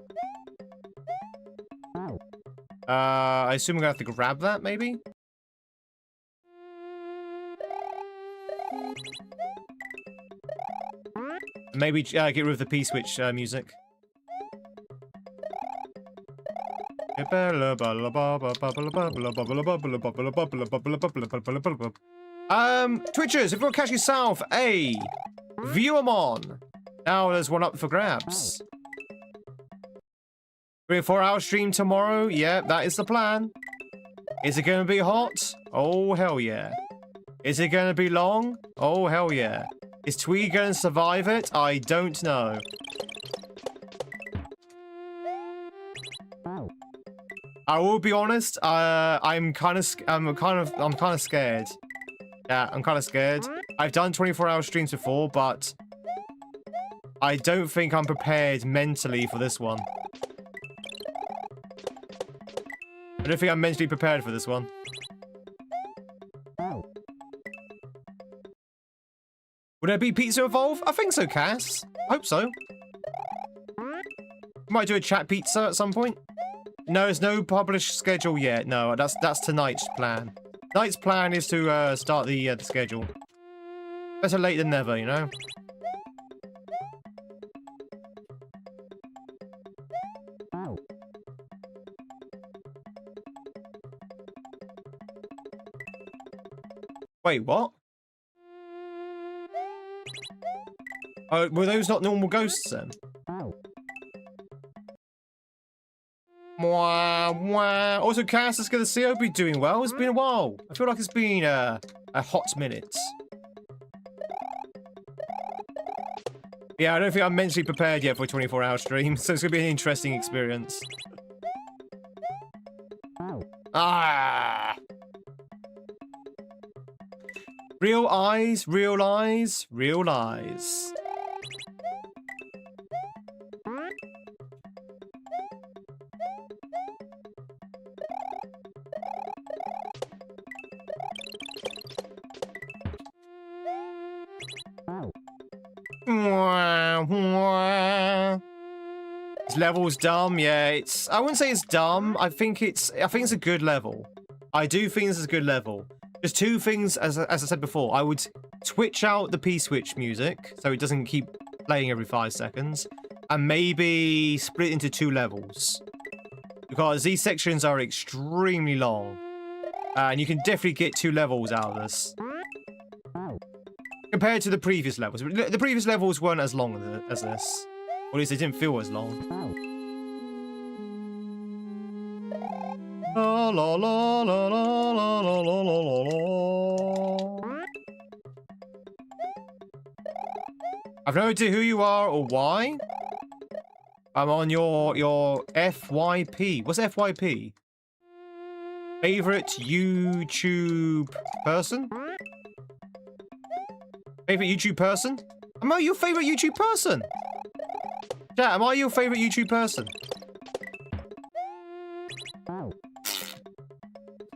I assume I'm gonna have to grab that, maybe? Maybe get rid of the P-switch music. Twitchers, if you want to catch yourself a Viewamon. Now there's one up for grabs. 3 or 4 hour stream tomorrow. Yeah, that is the plan. Is it going to be hot? Oh, hell yeah. Is it going to be long? Oh, hell yeah. Is Tweed going to survive it? I don't know. I will be honest. I'm kind of scared. Yeah, I'm kind of scared. I've done 24-hour streams before, but I don't think I'm prepared mentally for this one. I don't think I'm mentally prepared for this one. Would there be pizza involved? I think so, Cass. I hope so. Might do a chat pizza at some point. No, there's no published schedule yet. No, that's tonight's plan. Tonight's plan is to start the schedule. Better late than never, you know? Wait, what? Oh, were those not normal ghosts then? Mwah, mwah. Also, Cass is gonna see. I hope you're doing well. It's been a while. I feel like it's been a hot minute. Yeah, I don't think I'm mentally prepared yet for a 24-hour stream, so it's gonna be an interesting experience. Ah! Real eyes, real eyes, real eyes. This level's dumb, yeah. I wouldn't say it's dumb. I think it's a good level. I do think this is a good level. There's two things, as I said before. I would switch out the P-switch music so it doesn't keep playing every 5 seconds, and maybe split into 2 levels, because these sections are extremely long, and you can definitely get 2 levels out of this compared to the previous levels. The previous levels weren't as long as this, or at least they didn't feel as long. La la la la la la la la la la. I've no idea who you are or why. I'm on your FYP. What's FYP? Favorite YouTube person? Favorite YouTube person? Am I your favorite YouTube person? Chat, am I your favorite YouTube person?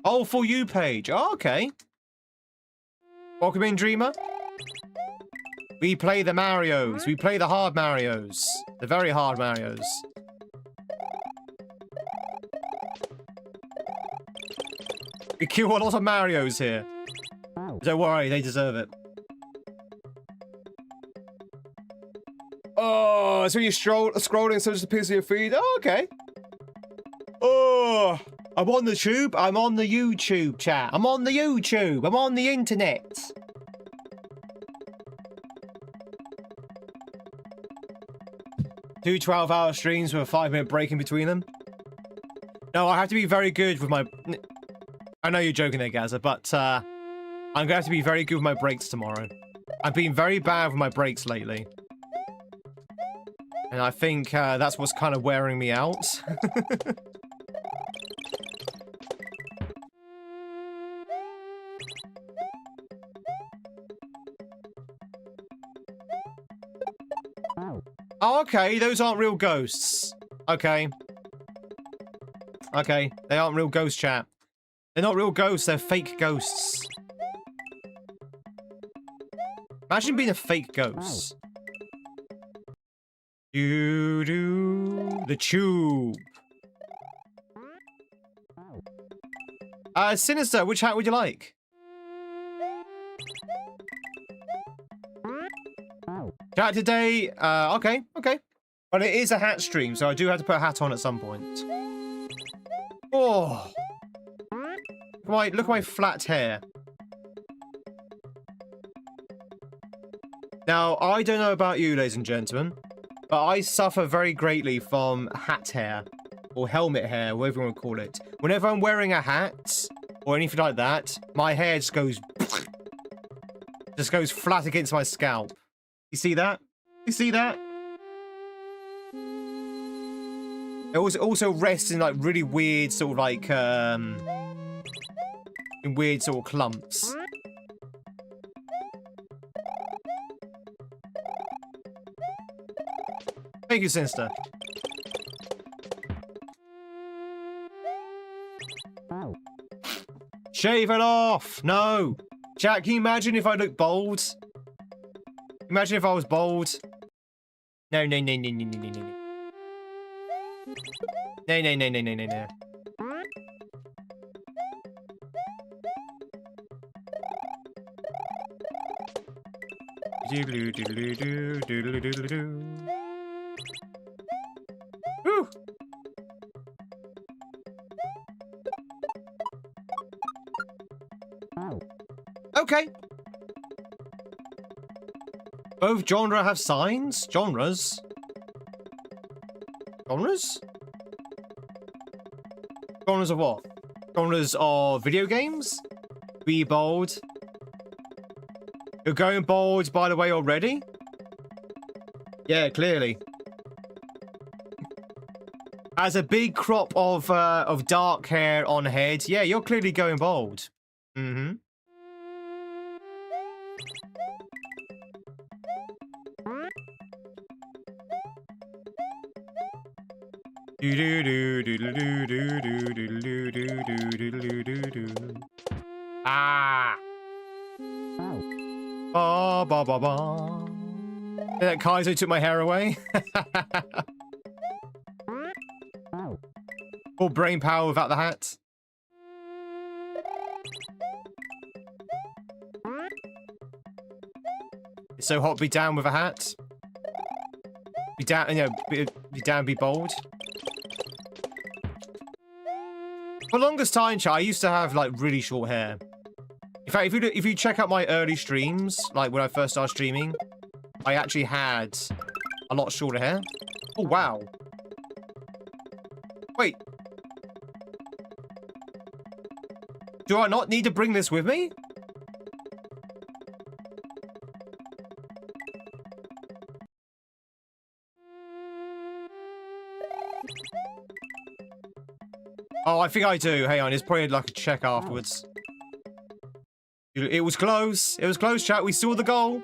Oh, For You page. Oh, okay. Welcome in, Dreamer. We play the Marios. We play the hard Marios. The very hard Marios. We kill a lot of Marios here. Don't worry, they deserve it. Oh, so you're scrolling so it just appears in your feed? Oh, okay. Oh, I'm on the tube. I'm on the YouTube chat. I'm on the YouTube. I'm on the internet. Two 12-hour streams with a 5-minute break in between them. No, I have to be very good with my... I know you're joking there, Gaza, but I'm going to have to be very good with my breaks tomorrow. I've been very bad with my breaks lately. And I think that's what's kind of wearing me out. Oh, okay, those aren't real ghosts. Okay. Okay, they aren't real ghosts, chat. They're not real ghosts, they're fake ghosts. Imagine being a fake ghost. The tube. Sinister, which hat would you like? Chat today, okay. But it is a hat stream, so I do have to put a hat on at some point. Oh. Look at my flat hair. Now, I don't know about you, ladies and gentlemen, but I suffer very greatly from hat hair, or helmet hair, whatever you want to call it. Whenever I'm wearing a hat, or anything like that, my hair just goes flat against my scalp. You see that? You see that? It also rests in like really weird sort of like in weird sort of clumps. Thank you, Sinister. Shave it off! No! Jack, can you imagine if I looked bald? Imagine if I was bald. No. No, no, no, no, no, no, no. Doodle doodle doo doodle doodle doo. Woo! Okay. Both genre have signs? Genres? Genres? Genres of what? Genres of video games? Be bold. You're going bold, by the way, already? Yeah, clearly. As a big crop of dark hair on head, yeah, you're clearly going bold. Mm-hmm. Ah. Ba ba ba ba. That Kaizo took my hair away. Full brain power without the hat. It's so hot, be down with a hat. Be down, you know, be down, be bold. For the longest time, I used to have like really short hair. In fact, if you check out my early streams, like when I first started streaming, I actually had a lot shorter hair. Oh wow! Wait, do I not need to bring this with me? Oh, I think I do. Hang on, it's probably like a check afterwards. It was close. It was close, chat. We saw the goal.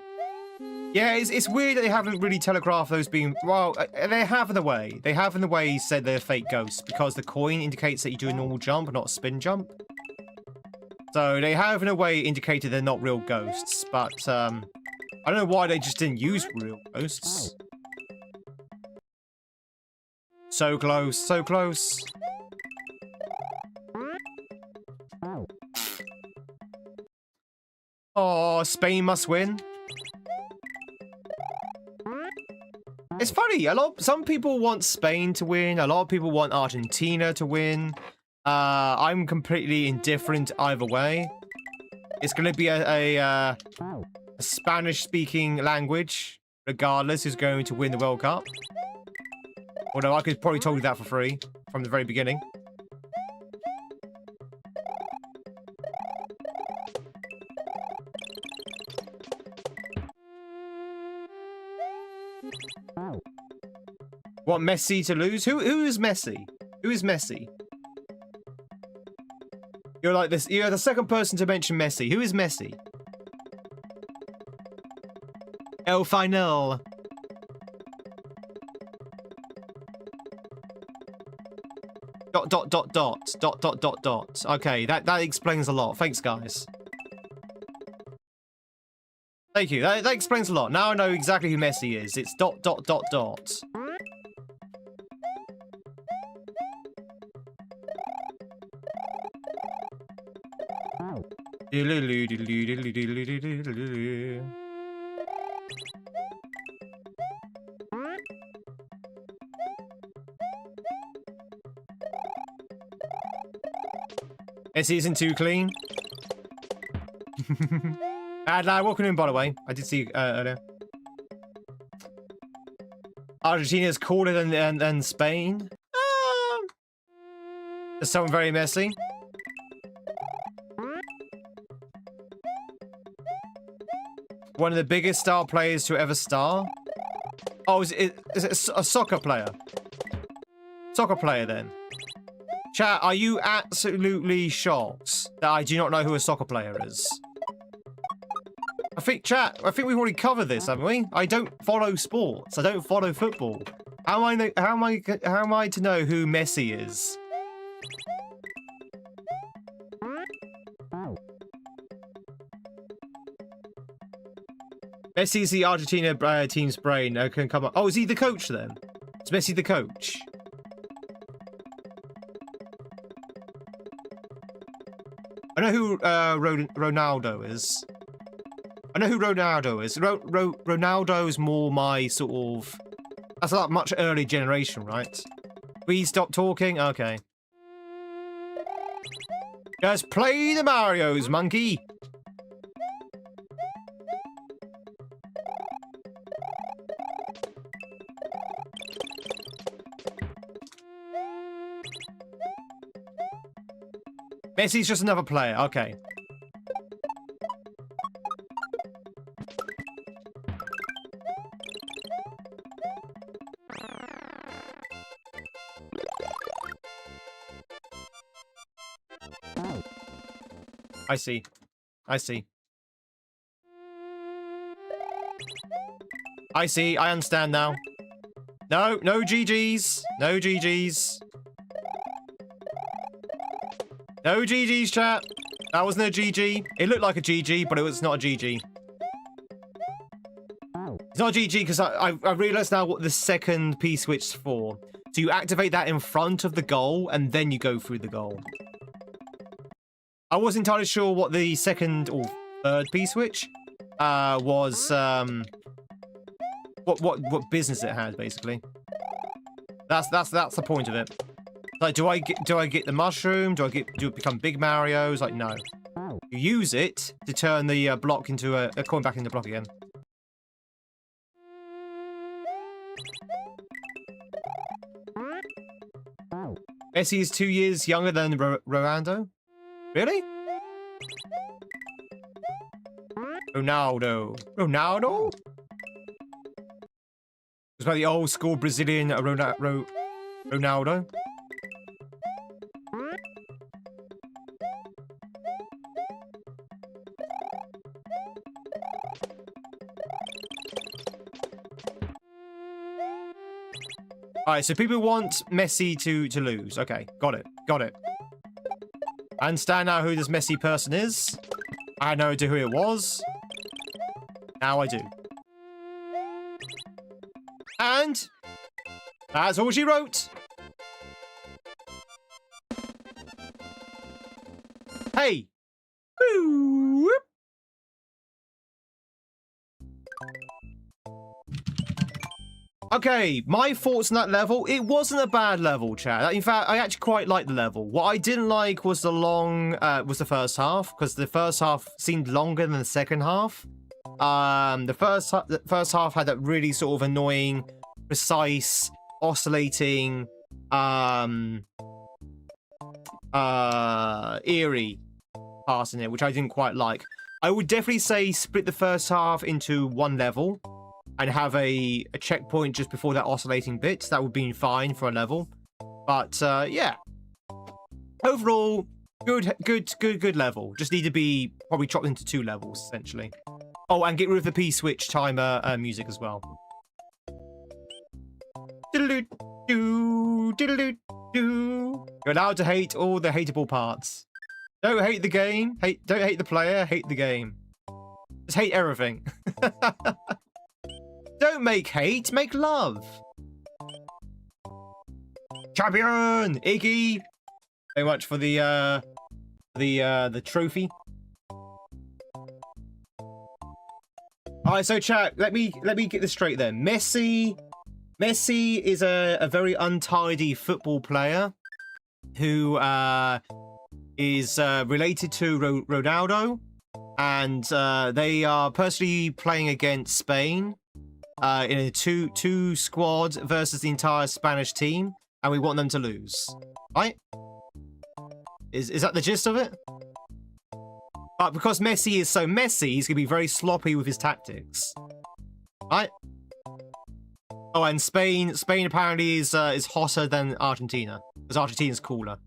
Yeah, it's weird that they haven't really telegraphed those being... Well, they have in a way. They have in a way said they're fake ghosts because the coin indicates that you do a normal jump, not a spin jump. So they have in a way indicated they're not real ghosts, but I don't know why they just didn't use real ghosts. So close, so close. Oh, Spain must win. It's funny. Some people want Spain to win. A lot of people want Argentina to win. I'm completely indifferent either way. It's going to be a Spanish-speaking language, regardless, who's going to win the World Cup. Although I could probably told you that for free from the very beginning. Want Messi to lose? Who is Messi? Who is Messi? You're like this. You're the second person to mention Messi. Who is Messi? El Final. Dot dot dot dot dot dot dot dot. Okay, that explains a lot. Thanks, guys. Thank you. That explains a lot. Now I know exactly who Messi is. It's dot dot dot dot. Messi isn't too clean. Welcome in, by the way. I did see you earlier. Argentina is colder than Spain. There's something very messy. One of the biggest star players to ever star. Oh, is it a soccer player? Soccer player, then. Chat, are you absolutely shocked that I do not know who a soccer player is? I think we've already covered this, haven't we? I don't follow sports. I don't follow football. How am I to know who Messi is? Messi's the Argentina team's brain. Can come up. Oh, is he the coach then? Is Messi the coach? I know who Ronaldo is. I know who Ronaldo is. Ronaldo is more my sort of... That's a much early generation, right? Please stop talking? Okay. Just play the Marios, monkey! Messi's just another player, okay. I see. I see. I see. I understand now. No, no GGs. No GGs. No GGs, chat. That wasn't a GG. It looked like a GG, but it was not a GG. It's not a GG because I realized now what the second P-switch's for. So you activate that in front of the goal, and then you go through the goal. I wasn't entirely sure what the second or third P-switch was. What business it had, basically. That's the point of it. Like, do I get the mushroom? Do it become Big Mario's? Like, no. You use it to turn the block into a coin back into block again. Messi is 2 years younger than Ronaldo. Really? Ronaldo. Ronaldo? It's about the old school Brazilian Ronaldo. Alright, so people want Messi to lose. Okay, got it. Got it. I understand now who this Messi person is. I had no idea who it was. Now I do. And that's all she wrote. Hey. Woo. Okay, my thoughts on that level. It wasn't a bad level, chat. In fact, I actually quite liked the level. What I didn't like was the first half, because the first half seemed longer than the second half. The first half had that really sort of annoying, precise, oscillating, eerie part in it, which I didn't quite like. I would definitely say split the first half into one level and have a checkpoint just before that oscillating bit. That would be fine for a level. But yeah, overall, good level. Just need to be probably chopped into 2 levels essentially. Oh, and get rid of the P-switch timer music as well. You're allowed to hate all the hateable parts. Don't hate the game. Don't hate the player. Hate the game. Just hate everything. Don't make hate. Make love. Champion, Iggy. Very much for the trophy. Alright, so chat, let me get this straight then. Messi is a very untidy football player who is related to Ronaldo, and they are personally playing against Spain in a two squad versus the entire Spanish team, and we want them to lose. Right? Is that the gist of it? But because Messi is so messy, he's going to be very sloppy with his tactics. Right? Oh, and Spain apparently is hotter than Argentina, because Argentina's cooler.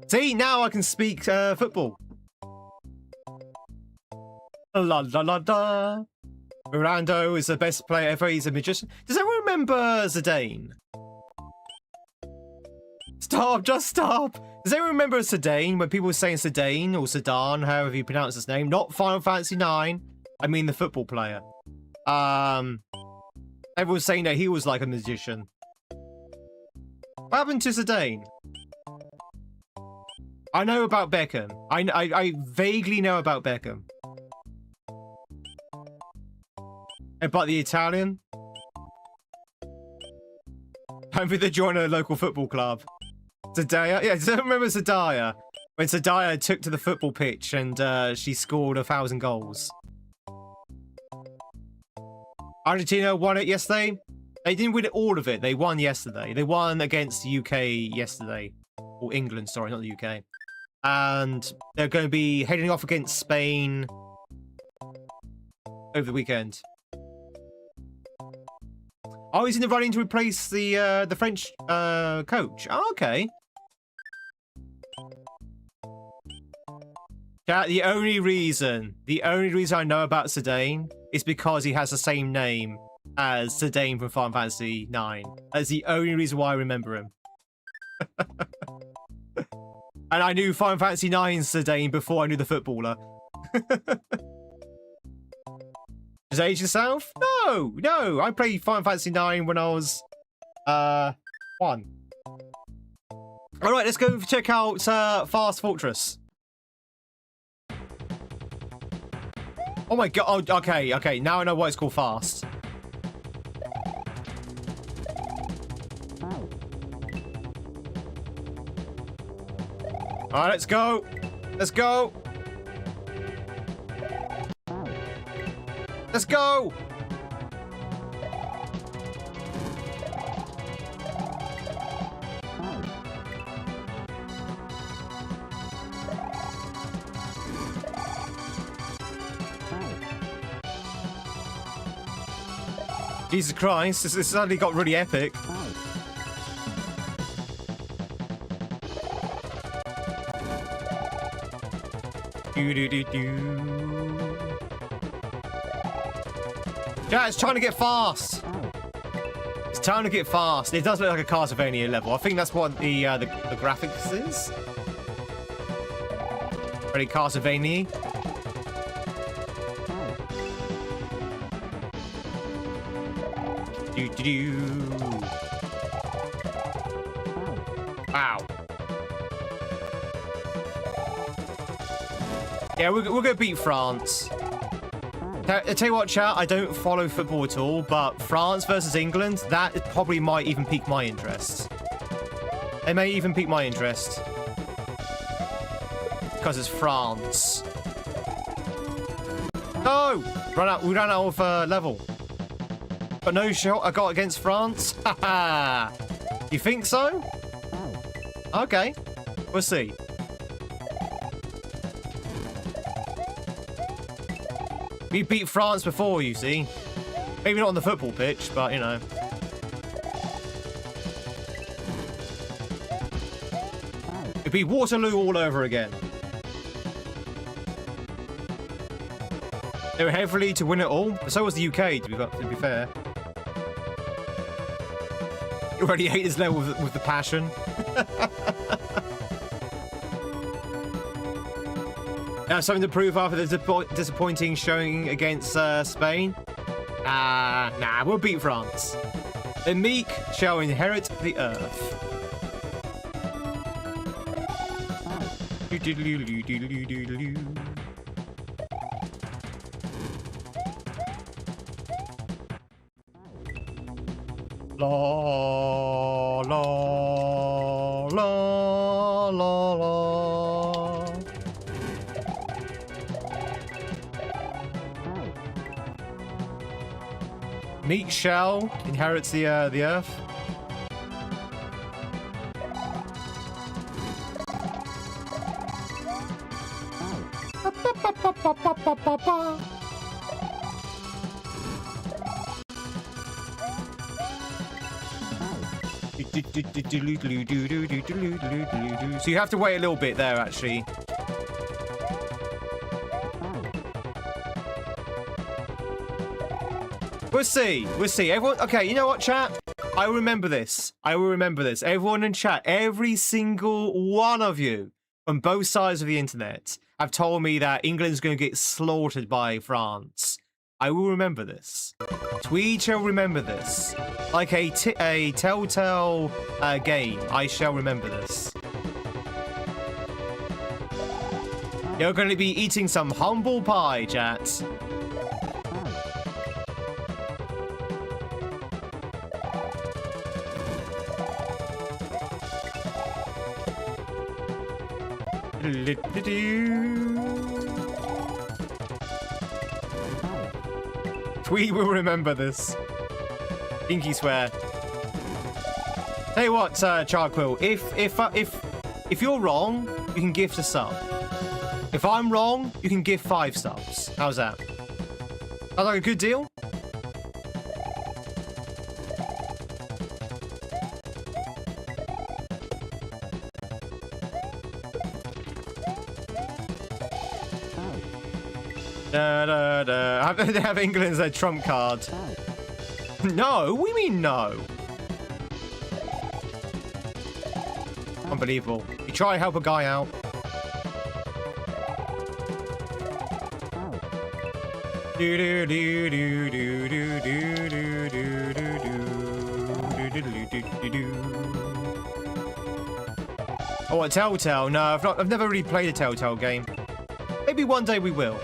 See, now I can speak football. La la la la. Ronaldo is the best player ever. He's a magician. Does everyone remember Zidane? Stop, just stop. Does anyone remember Zidane when people were saying Zidane or Zidane, however you pronounce his name? Not Final Fantasy 9. I mean the football player. Everyone was saying that he was like a magician. What happened to Zidane? I know about Beckham. I vaguely know about Beckham. But the Italian? Time for to join a local football club. Zendaya? Yeah, I remember Zendaya. When Zendaya took to the football pitch and she scored 1,000 goals. Argentina won it yesterday. They didn't win all of it. They won yesterday. They won against the UK yesterday. Or England, sorry, not the UK. And they're going to be heading off against Spain over the weekend. Oh, he's in the running to replace the French coach. Oh, okay. Yeah, the only reason I know about Zidane is because he has the same name as Zidane from Final Fantasy 9. That's the only reason why I remember him. And I knew Final Fantasy 9's Zidane before I knew the footballer. Just age yourself? No, no. I played Final Fantasy 9 when I was 1. All right, let's go check out Fast Fortress. Oh my god. Oh, okay, okay. Now I know why it's called Fast. All right, let's go. Let's go. Let's go. Jesus Christ, this suddenly got really epic. Yeah, it's trying to get fast. It's time to get fast. It does look like a Castlevania level. I think that's what the graphics is. Very Castlevania. Wow. Yeah, we're gonna beat France. I tell you what, chat, I don't follow football at all, but France versus England, that probably might even pique my interest. It may even pique my interest. Because it's France. No! We ran out of level. But no shot I got against France? Haha! You think so? Okay. We'll see. We beat France before, you see. Maybe not on the football pitch, but, you know. It'd be Waterloo all over again. They were heavily to win it all, but so was the UK, to be fair. You already hate this level with the passion. Something to prove after the disappointing showing against Spain? Nah, we'll beat France. The meek shall inherit the earth. La la la la la. Meek shall inherits the earth. So you have to wait a little bit there, actually. We'll see. We'll see. Everyone, okay, you know what, chat? I will remember this. I will remember this. Everyone in chat, every single one of you on both sides of the internet have told me that England's going to get slaughtered by France. I will remember this. Tweed shall remember this. Like a telltale game, I shall remember this. You're going to be eating some humble pie, chat. Tweed will remember this. Pinky swear. Tell you what, Charquill, if you're wrong, you can gift a sub. If I'm wrong, you can give 5 subs. How's that? Sounds like a good deal? Da, da, da. They have England as their trump card. No, what do you mean no? Unbelievable. You try to help a guy out. Oh, a Telltale? No, I've never really played a Telltale game. Maybe one day we will.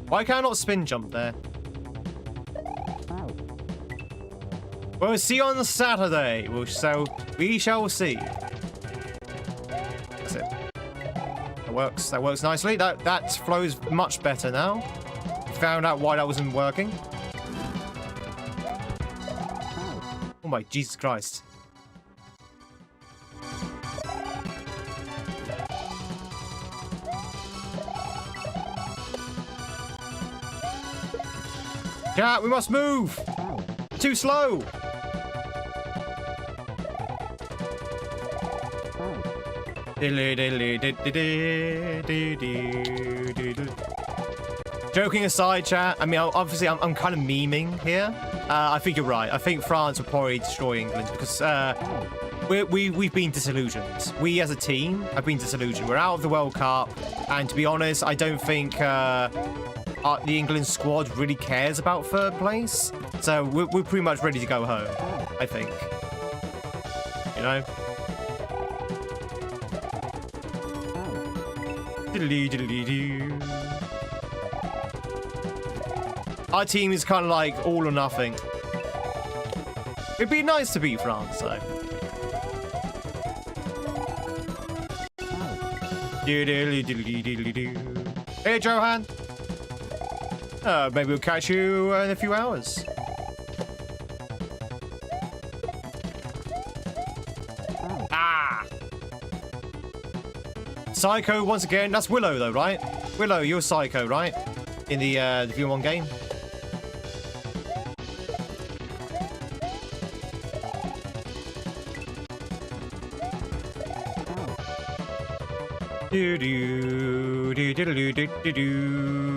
Why can I not spin jump there? We'll see on Saturday. We shall see. That's it. That works. That works nicely. That flows much better now. Found out why that wasn't working. Oh my Jesus Christ. Chat, we must move! Too slow! Joking aside, chat, I mean, obviously I'm kind of memeing here. I think you're right. I think France will probably destroy England because we've been disillusioned. We as a team have been disillusioned. We're out of the World Cup, and to be honest, I don't think the England squad really cares about 3rd place. So we're pretty much ready to go home, I think. You know? Our team is kind of like all or nothing. It'd be nice to beat France, though. Hey, Johan. Maybe we'll catch you in a few hours. Ah! Psycho once again. That's Willow, though, right? Willow, you're Psycho, right? In the V1 game. Do do do do do do do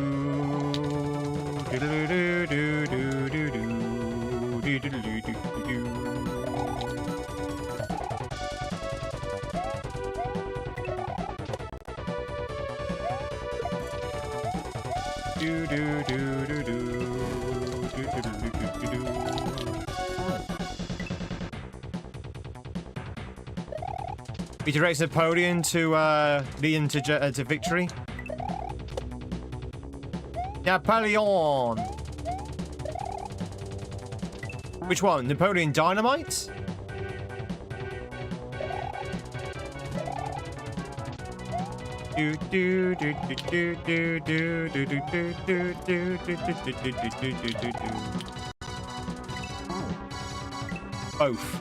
He directs Napoleon to lead him to victory. Napoleon. Which one? Napoleon Dynamite? Both.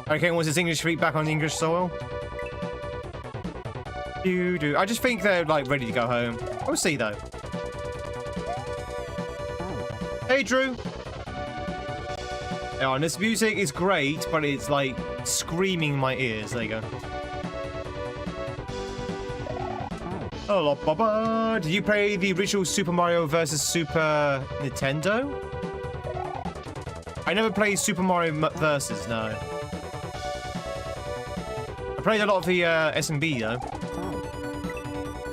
Okay, wants his English feet back on English soil. I just think they're like ready to go home. We'll see though. Hey, Drew. Yeah, and this music is great, but it's like screaming in my ears. There you go. Hello, Baba. Did you play the original Super Mario vs. Super Nintendo? I never played Super Mario Versus, no. I played a lot of the S&B, though.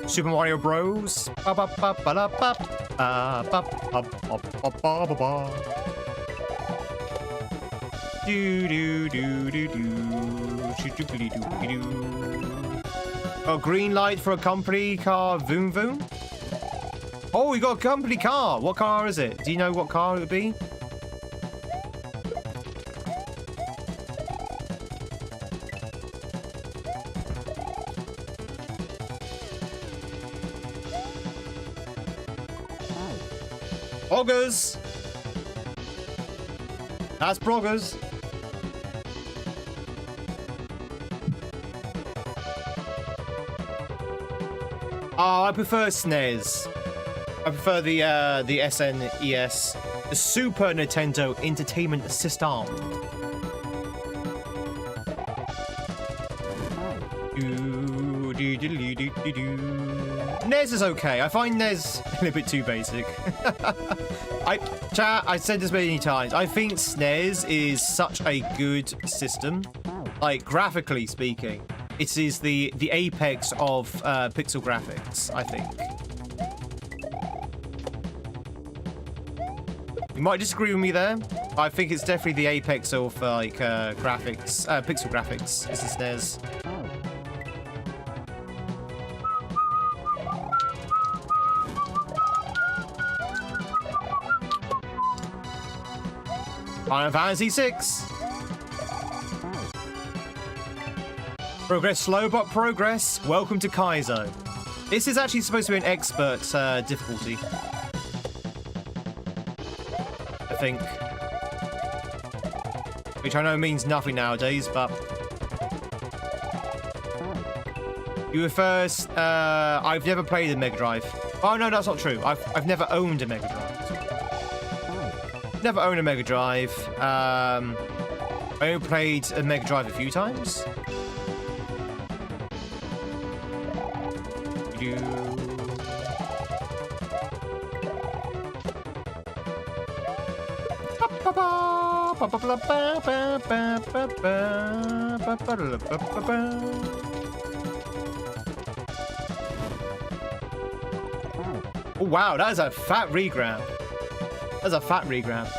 Super Mario Bros. A green light for a company car, Voom Voom. Oh, we got a company car. What car is it? Do you know what car it would be? Broggers. That's Broggers. Oh, I prefer SNES. I prefer the SNES, the Super Nintendo Entertainment System. NES is okay. I find NES a little bit too basic. I said this many times. I think SNES is such a good system, like graphically speaking. It is the apex of pixel graphics, I think. You might disagree with me there. I think it's definitely the apex of like graphics, pixel graphics. Is the SNES. Final Fantasy VI. Progress slow, but progress. Welcome to Kaizo. This is actually supposed to be an expert difficulty. I think. Which I know means nothing nowadays, but... You were first... I've never played a Mega Drive. Oh, no, that's not true. I've never owned a Mega Drive. Never owned a Mega Drive. I only played a Mega Drive a few times. Oh, wow, that is a fat regrab. That's a fat regrab.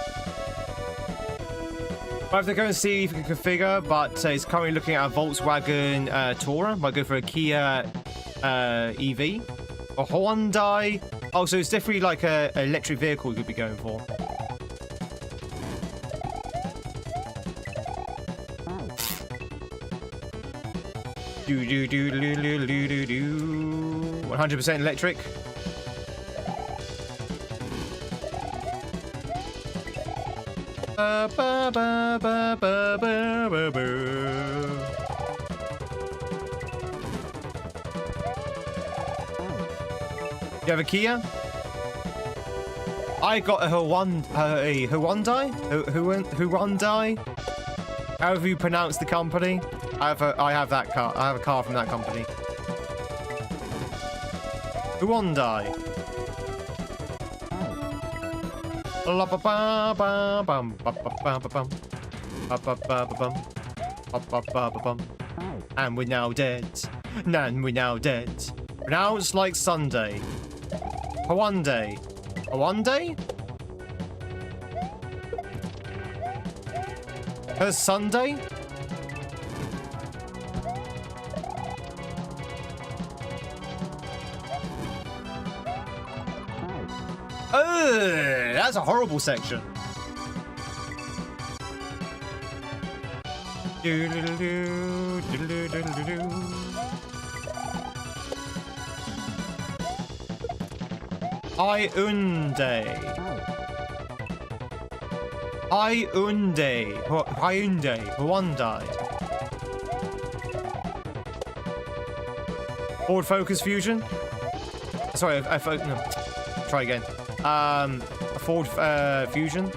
I have to go and see if we can configure, but it's currently looking at a Volkswagen Tourer. Might go for a Kia EV. A Hyundai. Oh, so it's definitely like an electric vehicle you could be going for. Do do do do do do do do. 100% electric. Ba ba ba ba ba ba ba. You have a Kia? I got a Hyundai. However you pronounce the company. I have that car. I have a car from that company. Hyundai. And we're now dead. And we're now dead. Pronounced like Sunday. Hyundai. Hyundai? Her Sunday? That's a horrible section. Hyundai. Ford Focus Fusion. Sorry, no. Try again. A Ford Fusion.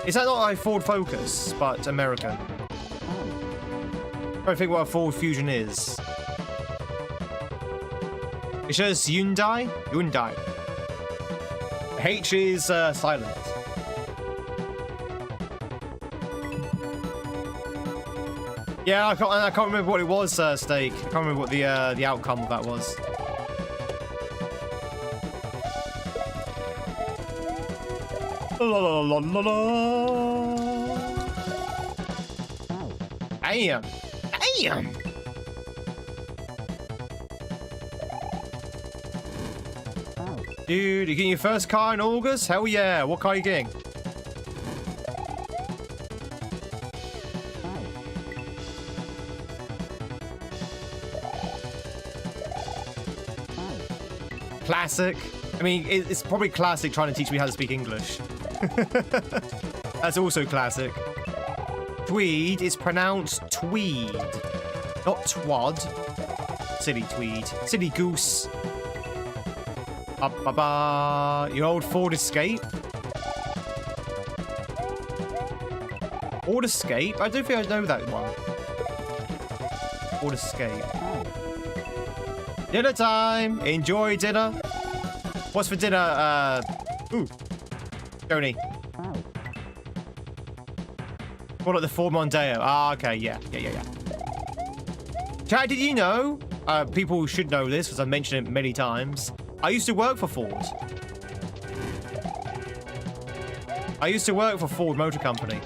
Is that not like Ford Focus, but American? I don't think what a Ford Fusion is. It says Hyundai? Hyundai. H is silent. Yeah, I can't remember what it was, Steak. I can't remember what the outcome of that was. La la la la la. Damn. Damn. Dude, you getting your first car in August? Hell yeah. What car are you getting? Classic. I mean, it's probably classic trying to teach me how to speak English. That's also classic. Tweed is pronounced Tweed, not Twad. Silly Tweed. Silly goose. Ba-ba-ba. Your old Ford Escape. Ford Escape? I don't think I know that one. Ford Escape. Dinner time! Enjoy dinner. What's for dinner? Ooh. Tony. Call it the Ford Mondeo. Ah, okay, yeah. Chad, did you know? People should know this, because I've mentioned it many times. I used to work for Ford. I used to work for Ford Motor Company.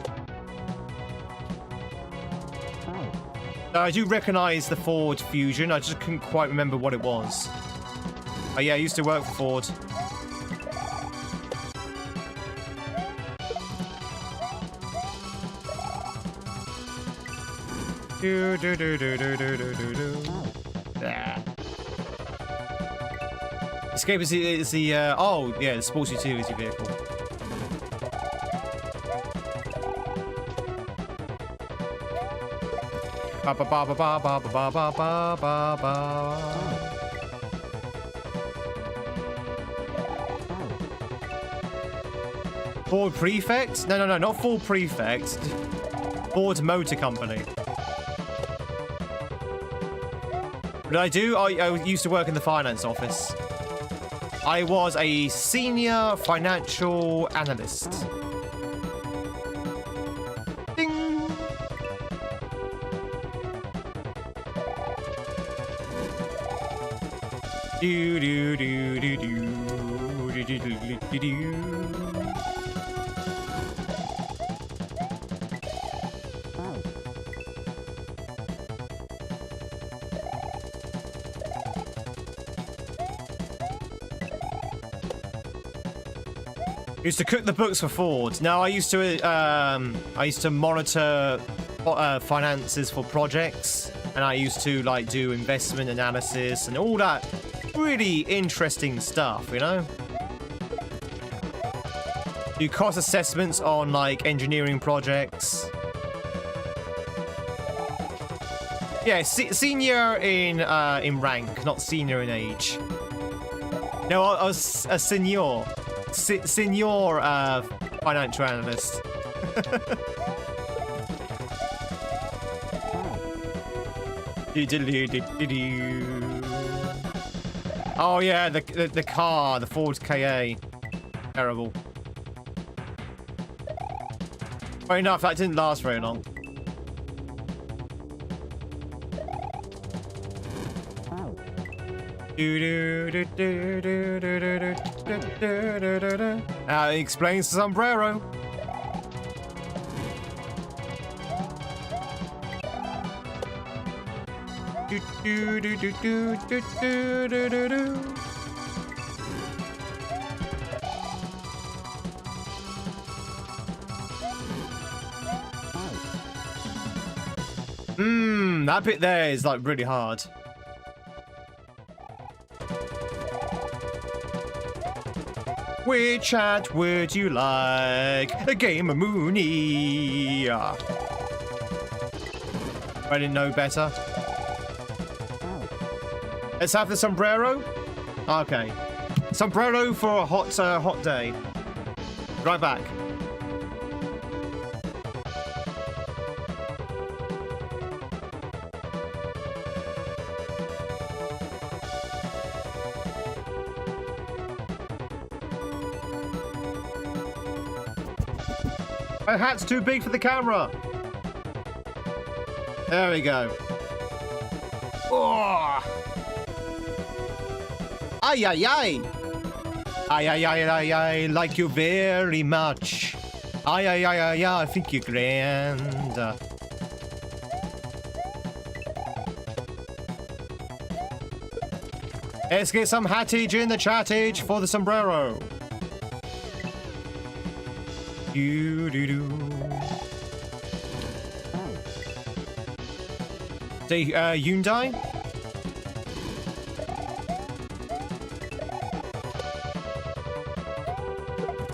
I do recognize the Ford Fusion. I just couldn't quite remember what it was. Oh yeah, I used to work for Ford. Yeah. Escape is the oh yeah, the sports utility vehicle. Ba ba ba ba ba ba ba ba ba ba ba. Ford Prefect? No, not Ford Prefect. Ford Motor Company. What did I do? I used to work in the finance office. I was a senior financial analyst. Ding! Do do do do do do do do do. Used to cook the books for Ford. No, I used to monitor finances for projects, and I used to like do investment analysis and all that really interesting stuff, you know? Do cost assessments on like engineering projects. Yeah, senior in rank, not senior in age. No, I was a senior. Senior financial analyst. Oh yeah, the car, the Ford KA. Terrible. Fair enough, that didn't last very long. That explains the sombrero. That bit there is like really hard. Which chat would you like? A game of Mooney. I didn't know better. Let's have the sombrero. Okay. Sombrero for a hot day. Right back. My hat's too big for the camera. There we go. Oh. Ay, ay, ay. Ay, ay, ay, ay, ay, like you very much. Ay, ay, ay, ay, ay, I think you're grand. Let's get some hattage in the chattage for the sombrero. Say, Hyundai?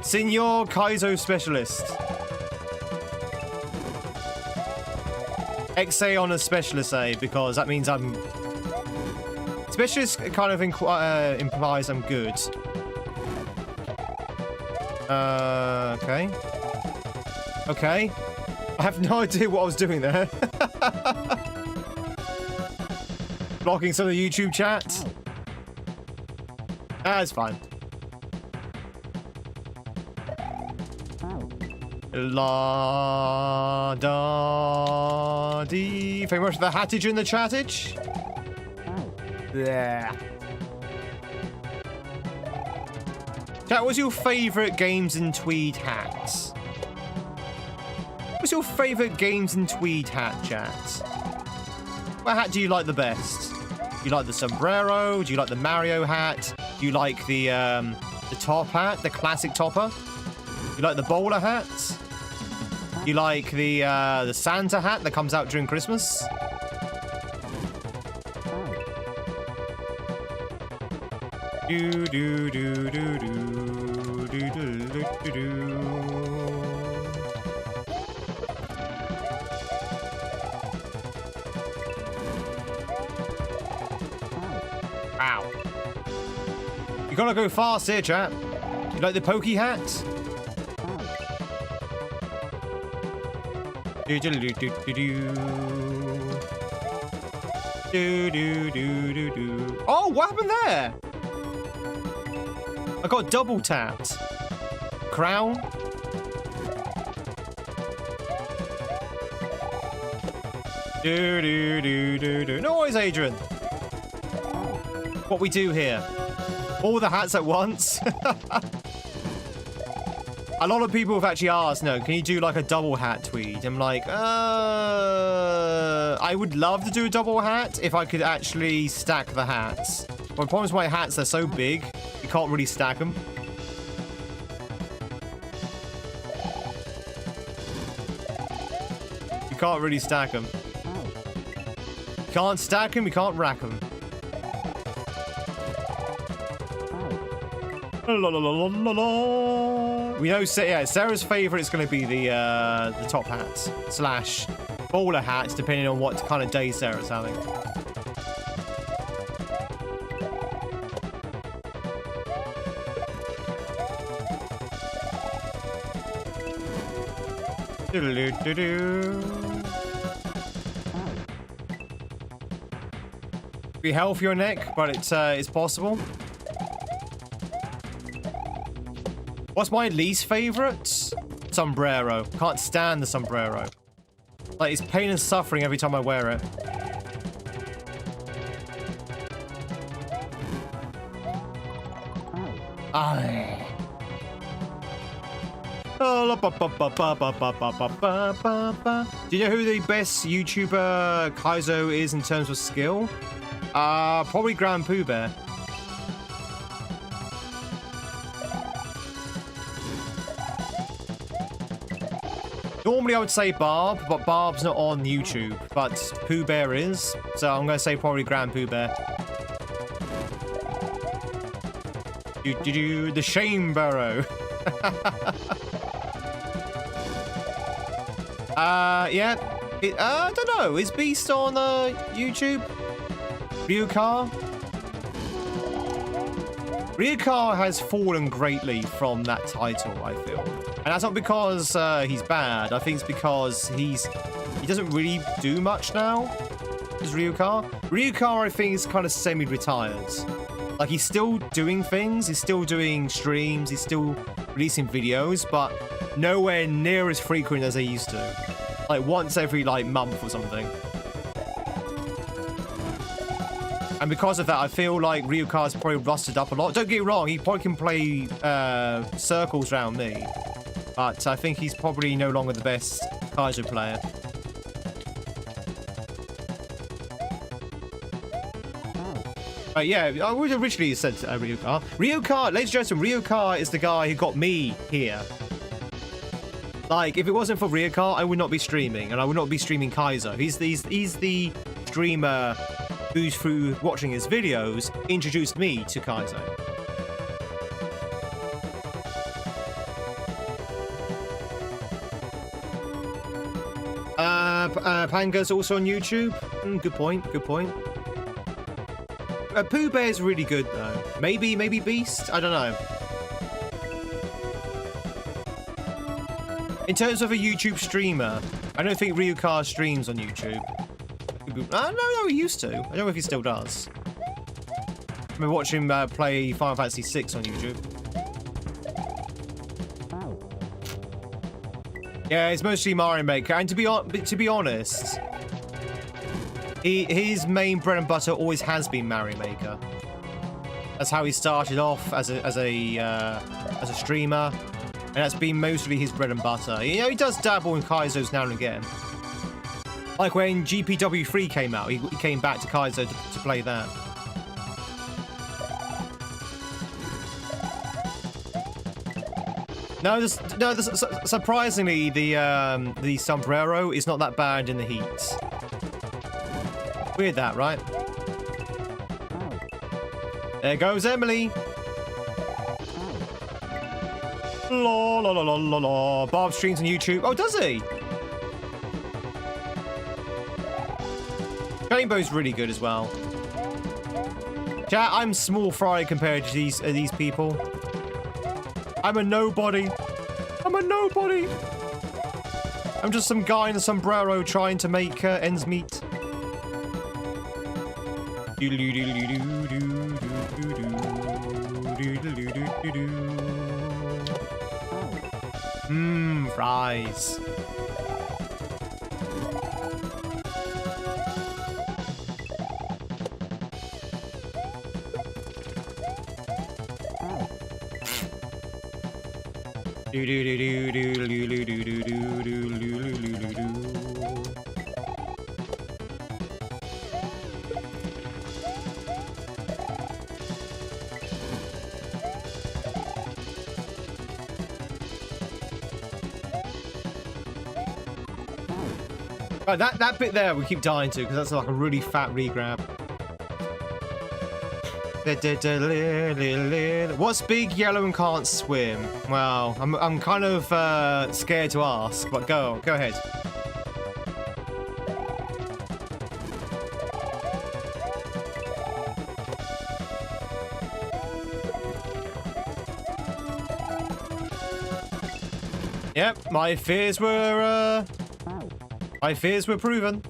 Senior Kaizo Specialist. XA on a Specialist A, because that means I'm... Specialist kind of implies I'm good. Okay. Okay. I have no idea what I was doing there. Blocking some of the YouTube chat. That's fine. La da dee. Thank you very much for the hattage in the chattage. Yeah. Chat, what's your favourite GamesInTweed hats? What's your favourite GamesInTweed hat, chat? What hat do you like the best? Do you like the sombrero? Do you like the Mario hat? Do you like the top hat, the classic topper? Do you like the bowler hats? Do you like the Santa hat that comes out during Christmas? Do do do do do do do do do. Ow! You gotta go fast here, chat. You like the pokey hat? Do do do do do do. Do do do do do. Oh, what happened there? I got double tapped. Crown. Do do do do do. No worries, Adrian. What we do here? All the hats at once. A lot of people have actually asked, no, can you do like a double hat, Tweed? I'm like, I would love to do a double hat if I could actually stack the hats. But the problem is my hats are so big, you can't really stack them. You can't really stack them. You can't stack them, you can't rack them. La, la, la, la, la, la. We know, yeah, Sarah's favorite is going to be the top hats slash bowler hats, depending on what kind of day Sarah's having. Be hell for your neck, but it's possible. What's my least favorite? Sombrero. Can't stand the sombrero. Like, it's pain and suffering every time I wear it. Do you know who the best YouTuber Kaizo is in terms of skill? Probably Grand Pooh Bear. Normally I would say Barb, but Barb's not on YouTube, but Pooh Bear is, so I'm going to say probably Grand Pooh Bear. The Shame Barrow. Yeah. I don't know. Is Beast on YouTube? Ryukar? Ryukar has fallen greatly from that title, I feel. And that's not because he's bad. I think it's because he doesn't really do much now. Is Ryukar? Ryukar, I think, is kind of semi-retired. Like, he's still doing things. He's still doing streams. He's still releasing videos. But nowhere near as frequent as they used to. Like once every like month or something. And because of that, I feel like Ryuka's probably rusted up a lot. Don't get me wrong, he probably can play circles around me. But I think he's probably no longer the best Kaizo player. But yeah, I would originally have said Ryuka. Ryuka, ladies and gentlemen, Ryuka is the guy who got me here. Like, if it wasn't for Ryuka, I would not be streaming, and I would not be streaming Kaizo. He's the streamer who, through watching his videos, introduced me to Kaizo. Panga's also on YouTube. Good point. Good point. Pooh Bear's really good though. Maybe Beast. I don't know. In terms of a YouTube streamer, I don't think Ryuka streams on YouTube. No, he used to. I don't know if he still does. I remember watching him play Final Fantasy VI on YouTube. Yeah, it's mostly Mario Maker, and to be honest, his main bread and butter always has been Mario Maker. That's how he started off as a streamer, and that's been mostly his bread and butter. You know, he does dabble in Kaizos now and again. Like when GPW3 came out, he came back to Kaizo to play that. Surprisingly, the sombrero is not that bad in the heat. Weird that, right? There goes Emily. La la la la la la. Bob streams on YouTube. Oh, does he? Rainbow's really good as well. Chat, I'm small fry compared to these people. I'm a nobody. I'm a nobody. I'm just some guy in a sombrero trying to make ends meet. Fries. Right, that bit there we keep dying to because that's like a really fat regrab. What's big, yellow, and can't swim? Well, I'm kind of scared to ask, but go ahead. Yep, my fears were proven.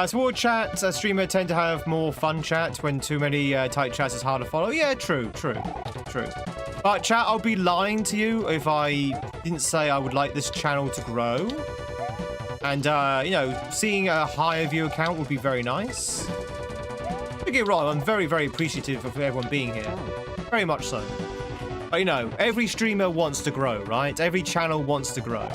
Small chat, a streamer tend to have more fun chat. When too many tight chats is hard to follow. Yeah, true. But chat, I'll be lying to you if I didn't say I would like this channel to grow. And, you know, seeing a higher view count would be very nice. Don't get me wrong, I'm very, very appreciative of everyone being here. Very much so. But, you know, every streamer wants to grow, right? Every channel wants to grow.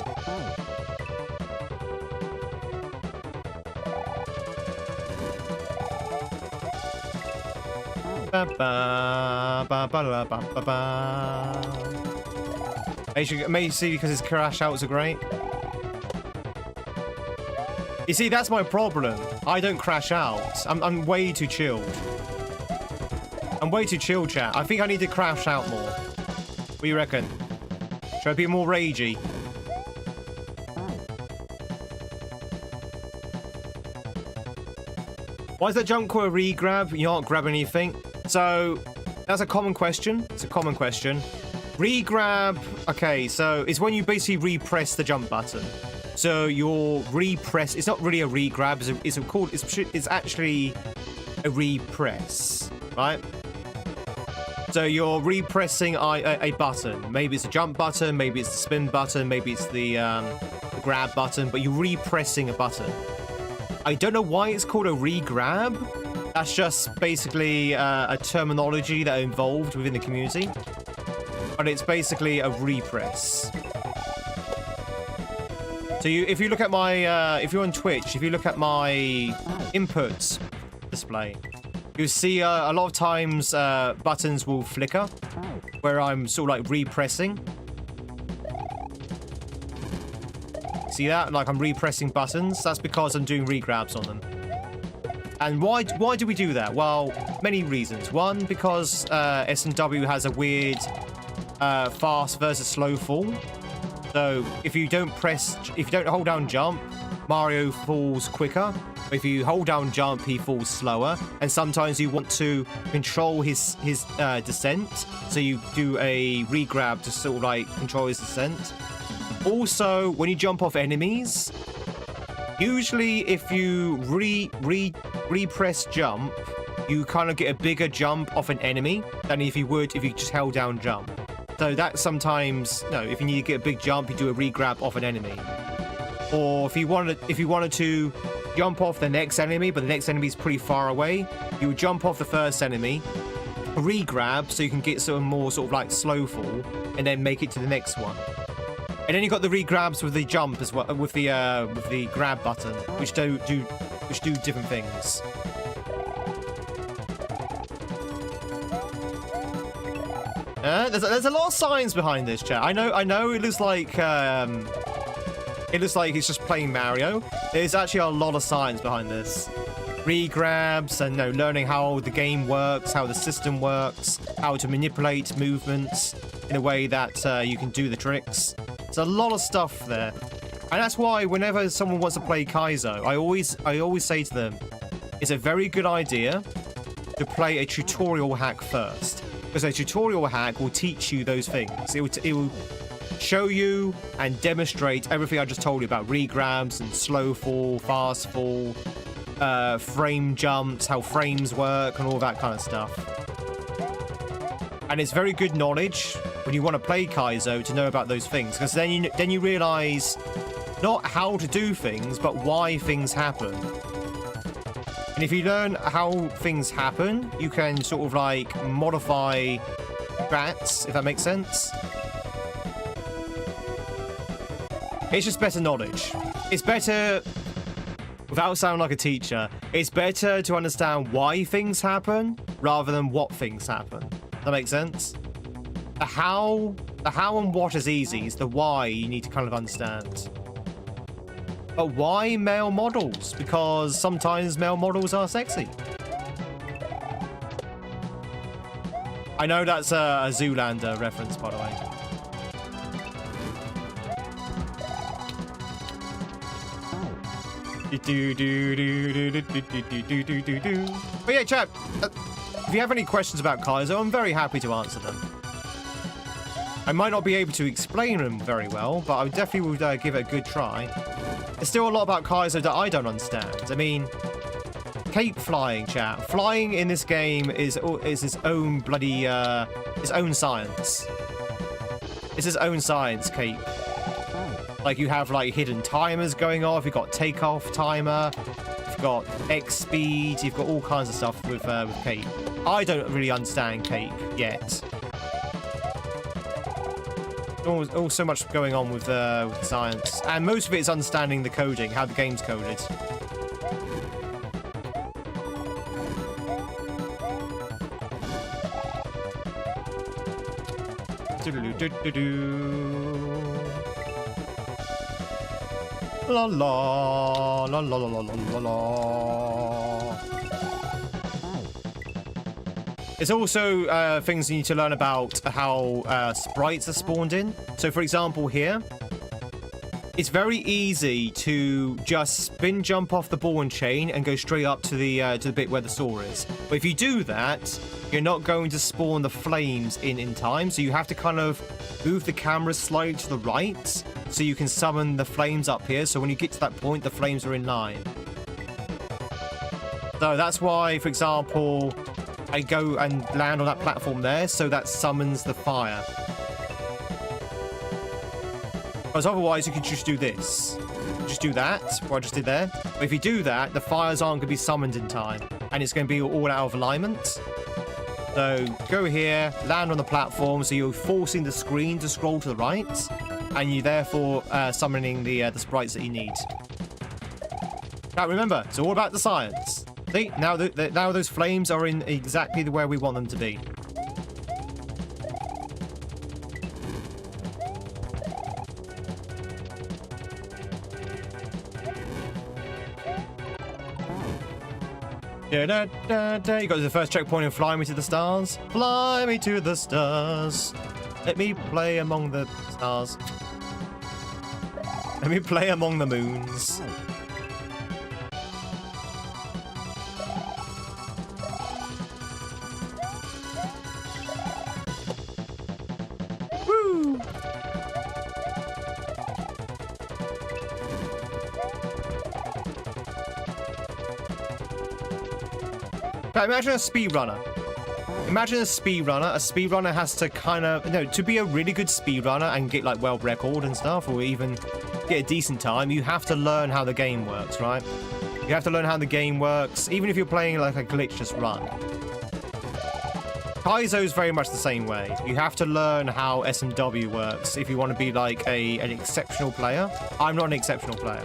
Maybe see because his crash outs are great. You see, that's my problem. I don't crash out. I'm way too chilled. I'm way too chill, chat. I think I need to crash out more. What do you reckon? Should I be more ragey? Why is that jump called a re-grab? You aren't grabbing anything. So, that's a common question. It's a common question. Re-grab, okay, so it's when you basically repress the jump button. So you're repress. It's not really a re-grab. It's actually a repress, right? So you're repressing a button. Maybe it's a jump button. Maybe it's the spin button. Maybe it's the grab button. But you're repressing a button. I don't know why it's called a re-grab. That's just basically a terminology that involved within the community. But it's basically a repress. So if you look at my, if you're on Twitch, if you look at my inputs display, you'll see a lot of times buttons will flicker where I'm sort of like repressing. See that? Like I'm repressing buttons. That's because I'm doing re-grabs on them. And why do we do that? Well, many reasons. One, because S&W has a weird fast versus slow fall. So if you don't hold down jump, Mario falls quicker. But if you hold down jump, he falls slower. And sometimes you want to control his descent, so you do a re-grab to sort of like control his descent. Also, when you jump off enemies, usually if you repress jump, you kind of get a bigger jump off an enemy than if you would if you just held down jump. So that sometimes, if you need to get a big jump, you do a re-grab off an enemy. Or if you wanted to jump off the next enemy, but the next enemy is pretty far away, you would jump off the first enemy, re-grab so you can get some more sort of like slow fall, and then make it to the next one. And then you got the re-grabs with the jump as well, with the grab button, which do different things. There's a lot of science behind this, chat. I know. It looks like he's just playing Mario. There's actually a lot of science behind this. Re-grabs and learning how the game works, how the system works, how to manipulate movements in a way that you can do the tricks. There's a lot of stuff there, and that's why whenever someone wants to play Kaizo, I always say to them, it's a very good idea to play a tutorial hack first. Because a tutorial hack will teach you those things. It will show you and demonstrate everything I just told you about re-grabs and slow fall, fast fall, frame jumps, how frames work, and all that kind of stuff. And it's very good knowledge when you want to play Kaizo to know about those things, because then you realize not how to do things, but why things happen. And if you learn how things happen, you can sort of like modify strats, if that makes sense. It's just better knowledge. It's better, without sounding like a teacher, it's better to understand why things happen rather than what things happen. Does that make sense? The how and what is easy. It's the why you need to kind of understand. But why male models? Because sometimes male models are sexy. I know that's a Zoolander reference, by the way. But yeah, chat, if you have any questions about Kaizo, I'm very happy to answer them. I might not be able to explain them very well, but I definitely would give it a good try. There's still a lot about Kaizo that I don't understand. I mean, cape flying, chat. Flying in this game is its own bloody, its own science. It's its own science, cape. Like, you have, like, hidden timers going off. You've got takeoff timer. You've got X speed. You've got all kinds of stuff with cape. I don't really understand cape yet. Always so much going on with science, and most of it is understanding the coding, how the game's coded. La la la la la la la la. There's also things you need to learn about how sprites are spawned in. So, for example, here, it's very easy to just spin jump off the ball and chain and go straight up to the bit where the saw is. But if you do that, you're not going to spawn the flames in time. So you have to kind of move the camera slightly to the right so you can summon the flames up here. So when you get to that point, the flames are in line. So that's why, for example, I go and land on that platform there, so that summons the fire. Because otherwise, you could just do this. Just do that, what I just did there. But if you do that, the fires aren't going to be summoned in time, and it's going to be all out of alignment. So go here, land on the platform, so you're forcing the screen to scroll to the right, and you're therefore summoning the sprites that you need. Now remember, it's all about the science. See, now those flames are in exactly where we want them to be. You got to the first checkpoint and fly me to the stars. Fly me to the stars. Let me play among the stars. Let me play among the moons. Imagine a speedrunner. Imagine a speedrunner. A speedrunner has to kind of, no, to be a really good speedrunner and get like world record and stuff, or even get a decent time, you have to learn how the game works, right? You have to learn how the game works, even if you're playing like a glitchless run. Kaizo is very much the same way. You have to learn how SMW works if you want to be like an exceptional player. I'm not an exceptional player.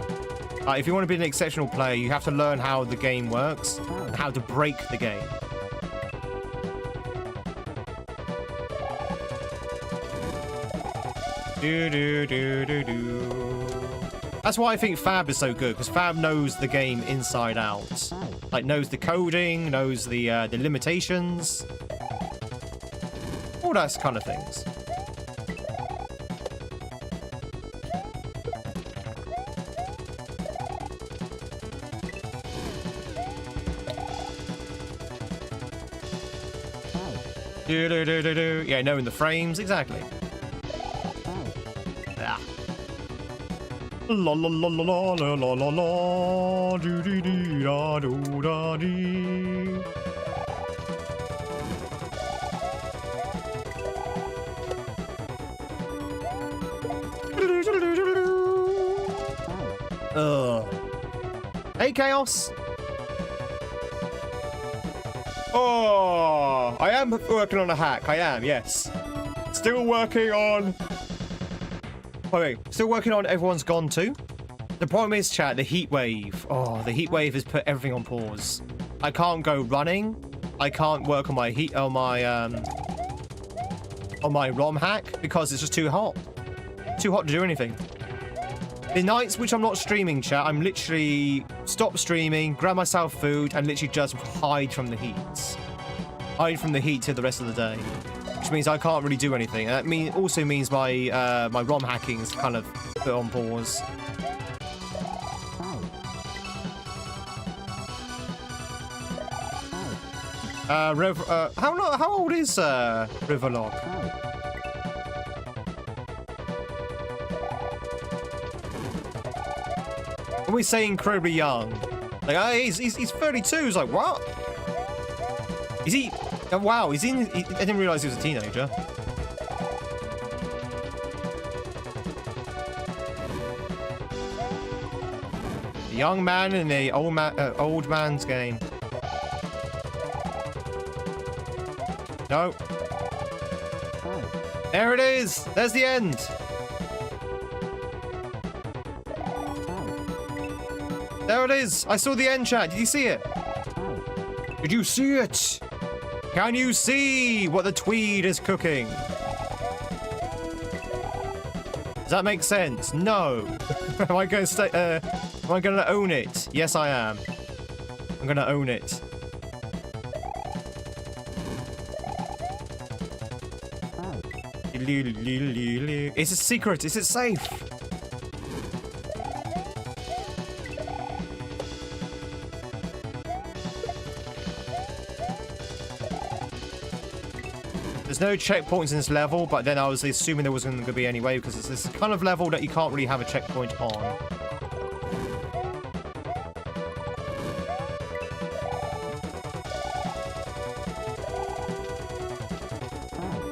If you want to be an exceptional player, you have to learn how the game works and how to break the game. That's why I think Fab is so good, because Fab knows the game inside out. Like, knows the coding, knows the limitations. All that kind of things. Yeah, knowing the frames, exactly. Yeah. La la la la la la la la do do do da do da dee. Hey, Chaos. Oh, I am working on a hack. I am, yes. Still working on... Okay, still working on Everyone's Gone too. The problem is, chat, the heat wave. Oh, the heat wave has put everything on pause. I can't go running. I can't work on my my ROM hack because it's just too hot. Too hot to do anything. The nights which I'm not streaming, chat, I'm literally stop streaming, grab myself food, and literally just hide from the heat. Hide from the heat till the rest of the day. Which means I can't really do anything. And that also means my my ROM hacking is kind of put on pause. How old is Riverlock? When we say incredibly young, like, oh, he's 32. He's like, what? Is he? Oh, wow, I didn't realize he was a teenager. The young man in the old man's game. No. There it is. There's the end. There it is. I saw the end, chat. Did you see it? Did you see it? Can you see what the Tweed is cooking? Does that make sense? No. Am I going to stay? Am I going to own it? Yes, I am. I'm going to own it. It's a secret. Is it safe? There's no checkpoints in this level, but then I was assuming there wasn't going to be anyway, because it's this kind of level that you can't really have a checkpoint on.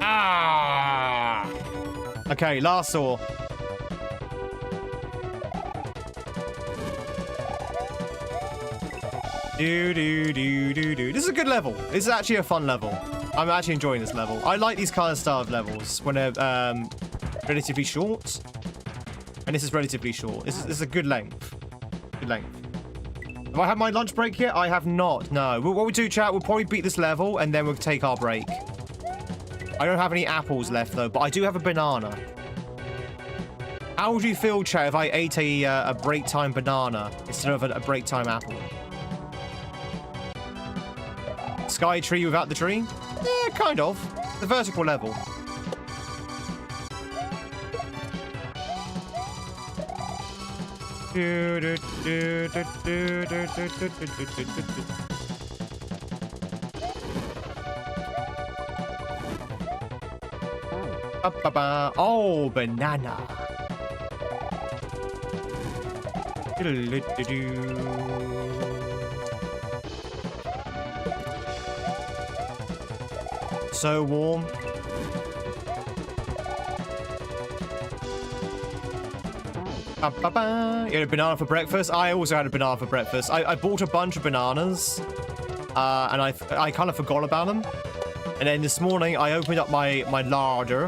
Ah! Okay, last saw. This is a good level. This is actually a fun level. I'm actually enjoying this level. I like these kind of style of levels when they're relatively short. And this is relatively short. This is a good length. Good length. Have I had my lunch break yet? I have not. No. What we do, chat, we'll probably beat this level and then we'll take our break. I don't have any apples left, though, but I do have a banana. How would you feel, chat, if I ate a break time banana instead of a break time apple? Sky tree without the tree? Yeah, kind of. The vertical level. Oh, banana. So warm. You had a banana for breakfast? I also had a banana for breakfast. I bought a bunch of bananas, and I kind of forgot about them. And then this morning, I opened up my larder,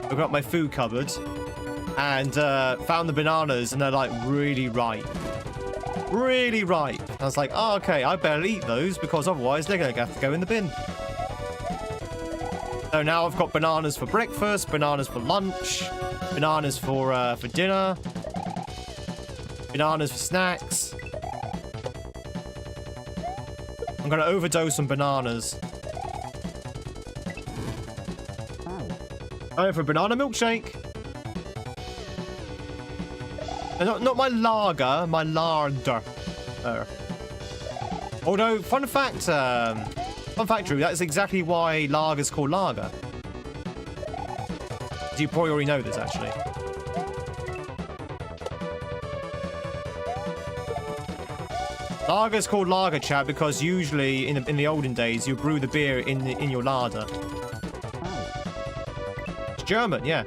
opened up my food cupboard, and found the bananas, and they're like really ripe. Really ripe. I was like, oh, okay, I better eat those because otherwise they're going to have to go in the bin. So now I've got bananas for breakfast, bananas for lunch, bananas for dinner, bananas for snacks. I'm going to overdose on bananas. Oh, for a banana milkshake. Not my lager, my larder. Although, fun fact, Drew, that's exactly why lager's called lager. You probably already know this, actually. Lager's called lager, chat, because usually in the olden days you brew the beer in your larder. It's German, yeah.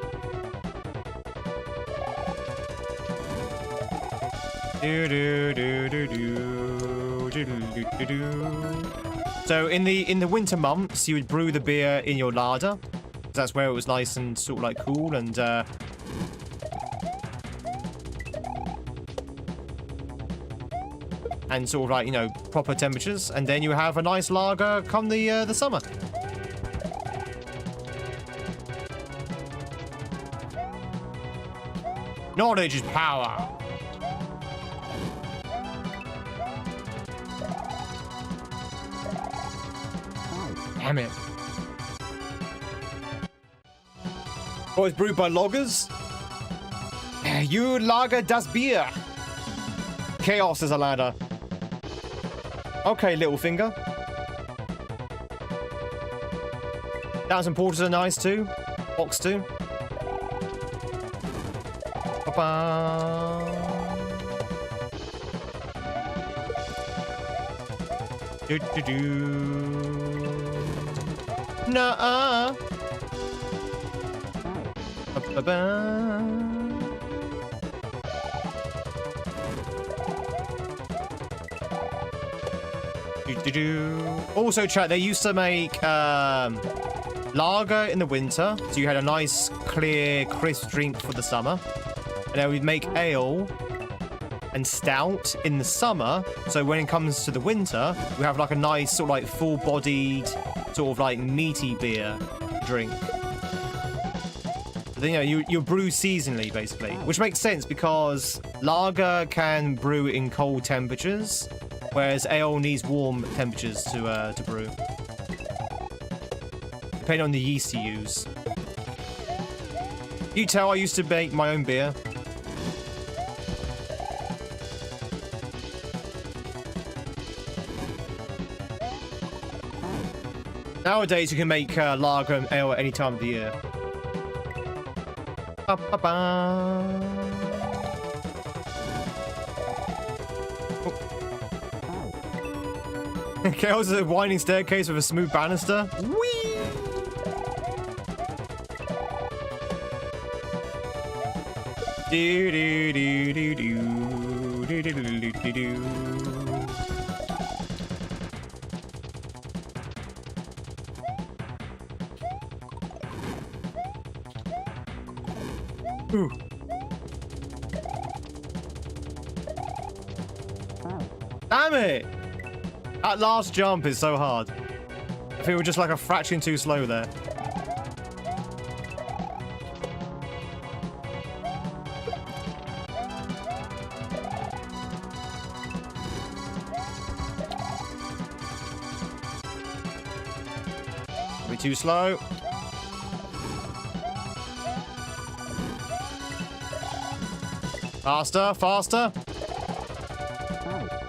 So in the winter months, you would brew the beer in your larder. That's where it was nice and sort of like cool and sort of like, you know, proper temperatures. And then you have a nice lager come the summer. Knowledge is power. Damn it. Oh, it's brewed by loggers? You lager das Bier. Chaos is a ladder. Okay, little finger. Thousand porters are nice too. Box too. Ba-ba. Nuh-uh. Also, chat, they used to make lager in the winter, so you had a nice, clear, crisp drink for the summer. And they would make ale and stout in the summer, so when it comes to the winter, we have like a nice, sort of like full-bodied, sort of like meaty beer drink. Then, you know, you brew seasonally, basically, which makes sense because lager can brew in cold temperatures, whereas ale needs warm temperatures to brew, depending on the yeast you use. You tell I used to make my own beer. Nowadays, you can make lager and ale at any time of the year. Ba, ba, ba. Chaos is a winding staircase with a smooth banister. Whee! Do do do do do do do do do do. Ooh. Damn it! That last jump is so hard. I think we're just like a fraction too slow there. Are we too slow? Faster, faster.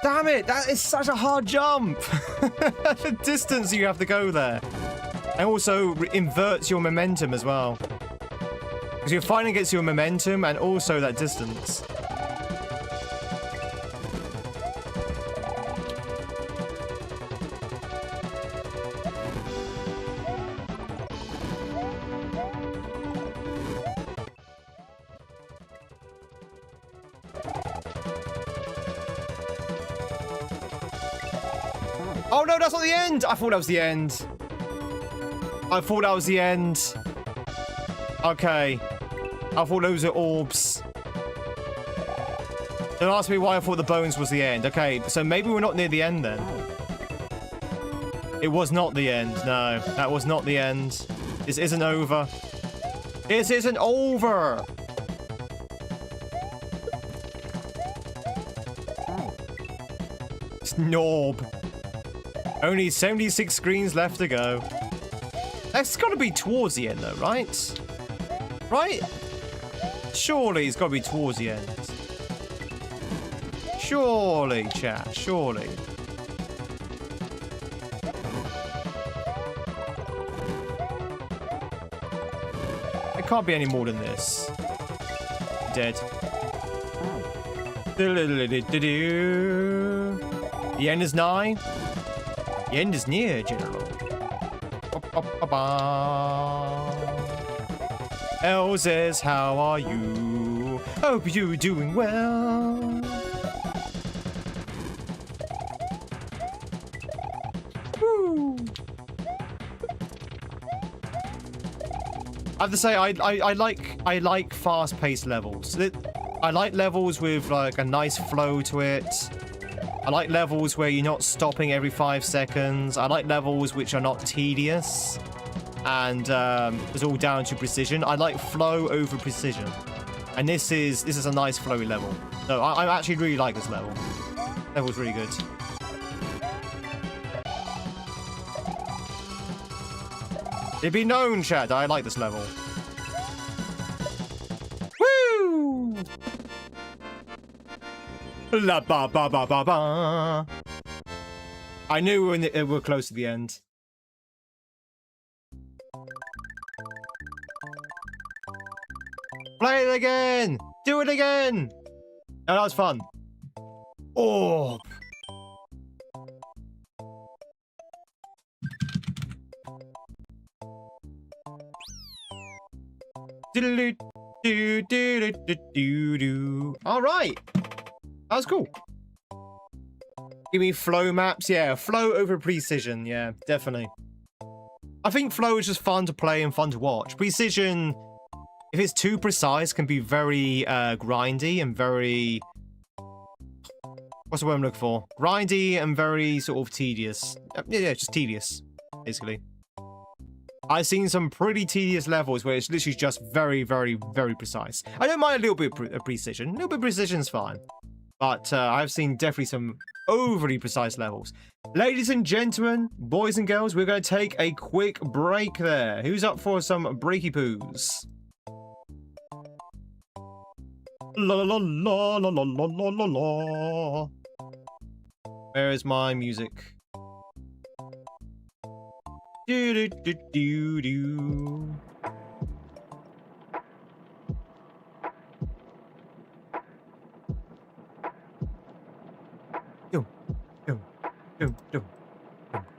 Damn it, that is such a hard jump. The distance you have to go there. And also inverts your momentum as well. Because you're fighting against your momentum and also that distance. Oh no, that's not the end! I thought that was the end. I thought that was the end. Okay. I thought those are orbs. Don't ask me why I thought the bones was the end. Okay, so maybe we're not near the end then. It was not the end. No, that was not the end. This isn't over. This isn't over! Snorb. Only 76 screens left to go. That's got to be towards the end, though, right? Right? Surely it's got to be towards the end. Surely, chat. Surely. It can't be any more than this. Dead. The end is nigh. The end is near, General. Elzes, how are you? Hope you're doing well. Woo. I have to say, I like fast-paced levels. I like levels with like a nice flow to it. I like levels where you're not stopping every 5 seconds. I like levels which are not tedious. And it's all down to precision. I like flow over precision. And this is a nice flowy level. So I actually really like this level. Level's really good. It'd be known, chat, I like this level. Woo! La ba ba ba ba ba. I knew we were close to the end. Play it again! Do it again! No, that was fun. Oh. All right. That was cool. Give me flow maps. Yeah, flow over precision. Yeah, definitely. I think flow is just fun to play and fun to watch. Precision, if it's too precise, can be very grindy and very... What's the word I'm looking for? Grindy and very sort of tedious. Yeah, just tedious, basically. I've seen some pretty tedious levels where it's literally just very, very, very precise. I don't mind a little bit of precision. A little bit of precision's fine. But I've seen definitely some overly precise levels. Ladies and gentlemen, boys and girls, we're going to take a quick break there. Who's up for some breaky poos? La la la la la la la la la. Where is my music? Do do do do do. Dum dum dum dum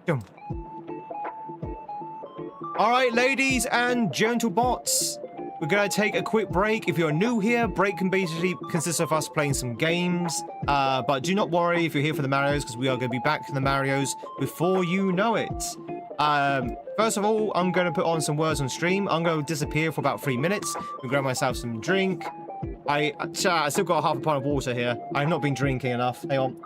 dum. All right, ladies and gentle bots. We're going to take a quick break. If you're new here, break can basically consist of us playing some games. But do not worry if you're here for the Marios, because we are going to be back to the Marios before you know it. First of all, I'm going to put on some words on stream. I'm going to disappear for about 3 minutes. I'm grab myself some drink. I still got half a pint of water here. I've not been drinking enough. Hang on.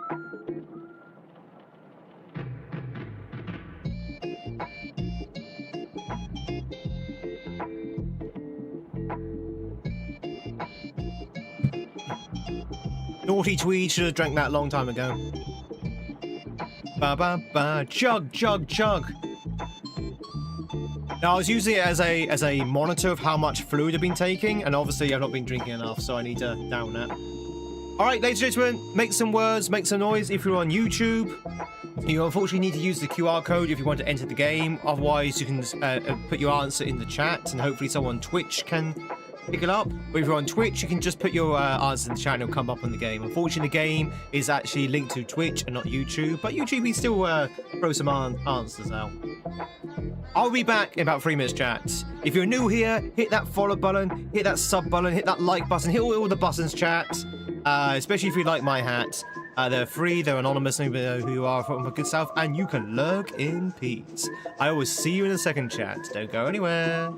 Naughty Tweed should have drank that a long time ago. Ba ba ba, chug chug chug. Now I was using it as a monitor of how much fluid I've been taking, and obviously I've not been drinking enough, so I need to down that. All right, ladies and gentlemen, make some words, make some noise. If you're on YouTube, you unfortunately need to use the QR code if you want to enter the game. Otherwise, you can put your answer in the chat, and hopefully someone on Twitch can pick it up. But if you're on Twitch, you can just put your answer in the chat and it'll come up on the game. Unfortunately, the game is actually linked to Twitch and not YouTube, but YouTube can still throw some answers out. I'll be back in about 3 minutes, chat. If you're new here, hit that follow button, hit that sub button, hit that like button, hit all the buttons, chat. Especially if you like my hat. They're free, they're anonymous, nobody know who you are from a good self, and you can lurk in peace. I will see you in a second, chat. Don't go anywhere.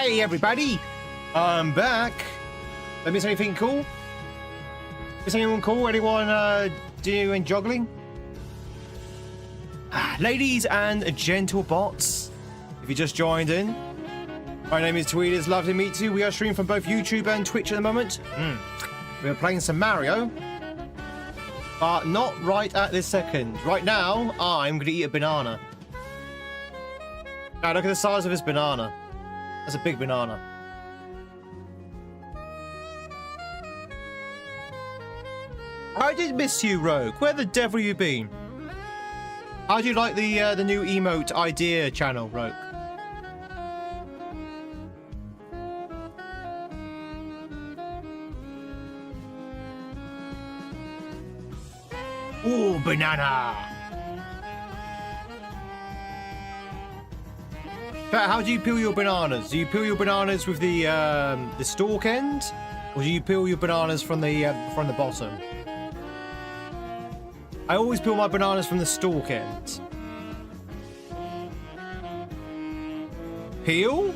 Hey everybody, I'm back. Let me say anything cool. Is anyone cool? Anyone doing juggling? Ladies and gentle bots, if you just joined in, my name is Tweed. It's lovely to meet you. We are streaming from both YouTube and Twitch at the moment. We're playing some Mario, but not right at this second. Right now, I'm gonna eat a banana. Now look at the size of this banana. That's a big banana. I did miss you, Rogue. Where the devil you been? How do you like the new emote idea channel, Rogue? Ooh, banana. How do you peel your bananas? Do you peel your bananas with the stalk end, or do you peel your bananas from the bottom? I always peel my bananas from the stalk end. Peel?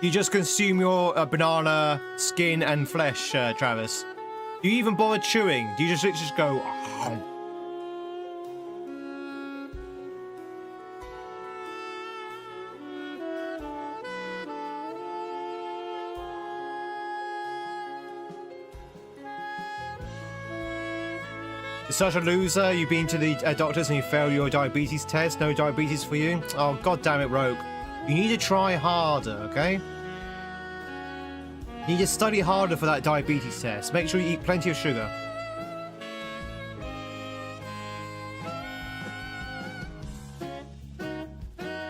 You just consume your banana skin and flesh, Travis. Do you even bother chewing? Do you just go? Oh. You're such a loser. You've been to the doctors and you failed your diabetes test. No diabetes for you. Oh, god damn it, Rogue. You need to try harder, okay? You need to study harder for that diabetes test. Make sure you eat plenty of sugar.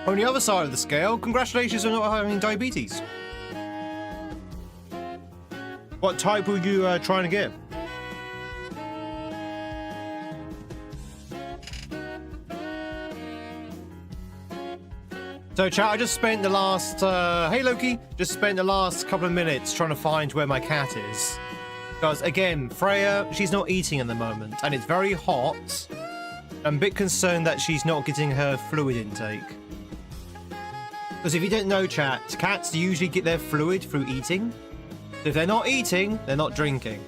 On the other side of the scale, congratulations on not having diabetes. What type were you trying to get? So chat, I just spent the last, hey Loki, just spent the last couple of minutes trying to find where my cat is. Because again, Freya, she's not eating at the moment, and it's very hot. I'm a bit concerned that she's not getting her fluid intake. Because if you don't know chat, cats usually get their fluid through eating. So if they're not eating, they're not drinking.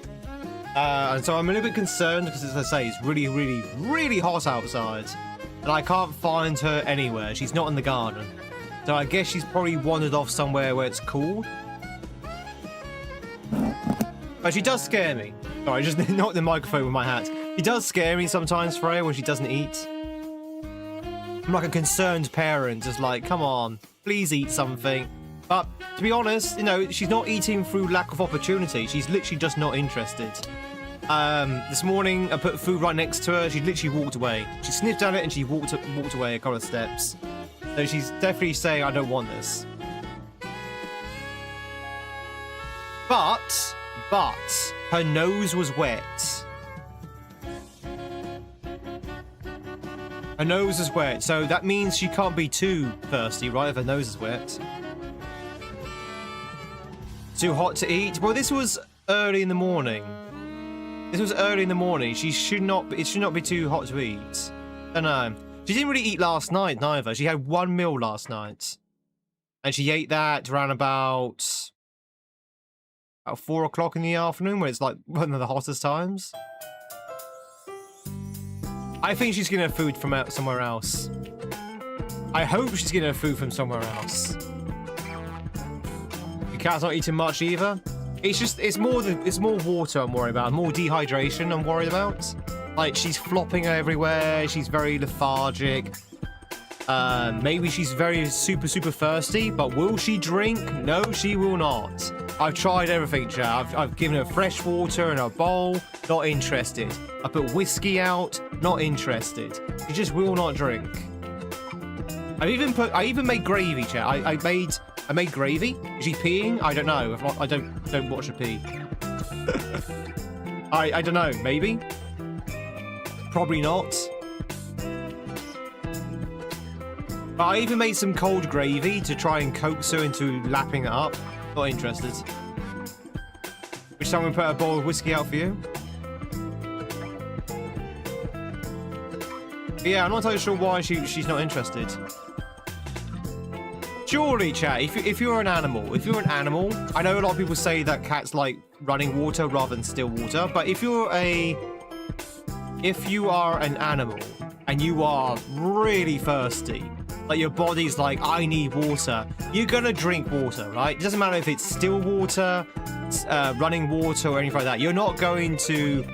And so I'm a little bit concerned because as I say, it's really, really, really hot outside. And I can't find her anywhere. She's not in the garden. So I guess she's probably wandered off somewhere where it's cool. But she does scare me. Sorry, just knocked the microphone with my hat. She does scare me sometimes, Freya, when she doesn't eat. I'm like a concerned parent, just like, come on, please eat something. But to be honest, you know, she's not eating through lack of opportunity. She's literally just not interested. This morning, I put food right next to her. She literally walked away. She sniffed at it and she walked away a couple of steps. So she's definitely saying, I don't want this. But, her nose was wet. Her nose is wet, so that means she can't be too thirsty, right, if her nose is wet. Too hot to eat? Well, this was early in the morning. This was early in the morning. It should not be too hot to eat. I don't know. She didn't really eat last night, neither. She had one meal last night. And she ate that around about 4 o'clock in the afternoon, when it's like one of the hottest times. I think she's getting her food from somewhere else. I hope she's getting her food from somewhere else. The cat's not eating much either. It's more water I'm worried about, more dehydration I'm worried about. Like, she's flopping everywhere, she's very lethargic. Maybe she's very super thirsty, but will she drink? No, she will not. I've tried everything, chat. I've given her fresh water in a bowl, not interested. I put whiskey out, not interested. She just will not drink. I even made gravy, chat. I made gravy. Is she peeing? I don't know. I don't watch her pee. I don't know. Maybe. Probably not. But I even made some cold gravy to try and coax her into lapping it up. Not interested. Would someone put a bowl of whiskey out for you? But yeah, I'm not entirely sure why she's not interested. Surely, chat, if you're an animal, I know a lot of people say that cats like running water rather than still water, but if you are an animal and you are really thirsty, like your body's like, I need water, you're gonna drink water, right? It doesn't matter if it's still water, running water, or anything like that. You're not going to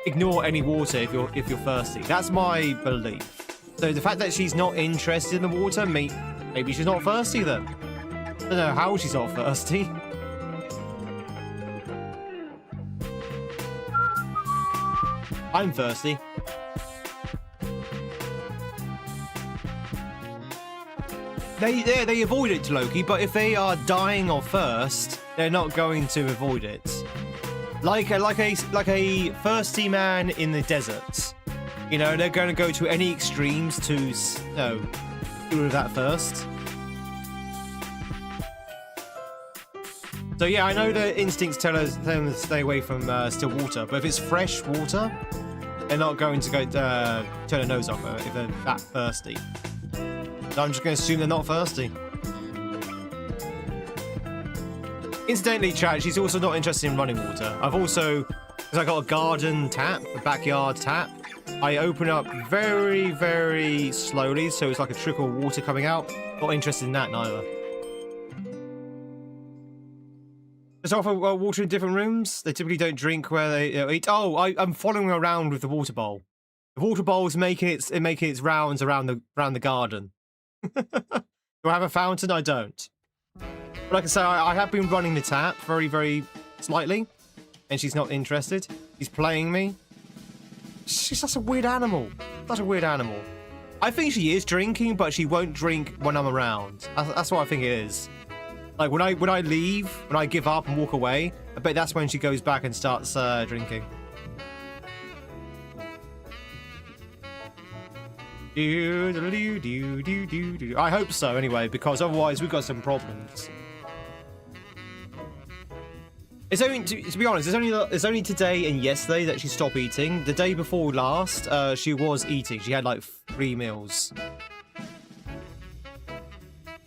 ignore any water if you're thirsty. That's my belief. So the fact that she's not interested in the water, maybe she's not thirsty then. I don't know how she's not thirsty. I'm thirsty. They avoid it, Loki, but if they are dying of thirst, they're not going to avoid it. Like a thirsty man in the desert. You know, they're going to go to any extremes to, get rid of that thirst. So yeah, I know the instincts tell them to stay away from still water, but if it's fresh water, they're not going to go turn their nose off if they're that thirsty. So I'm just going to assume they're not thirsty. Incidentally, chat, she's also not interested in running water. I've also, because I got a garden tap, a backyard tap, I open up very, very slowly, so it's like a trickle of water coming out. Not interested in that, neither. Just offer water in different rooms. They typically don't drink where they eat. Oh, I'm following around with the water bowl. The water bowl is making its rounds around the garden. Do I have a fountain? I don't. But like I say, I have been running the tap very, very slightly, and she's not interested. She's playing me. She's such a weird animal. Such a weird animal. I think she is drinking, but she won't drink when I'm around. That's what I think it is. Like when I leave, when I give up and walk away, I bet that's when she goes back and starts drinking. I hope so, anyway, because otherwise we've got some problems. It's only, to be honest, it's only today and yesterday that she stopped eating. The day before last, she was eating. She had like 3 meals.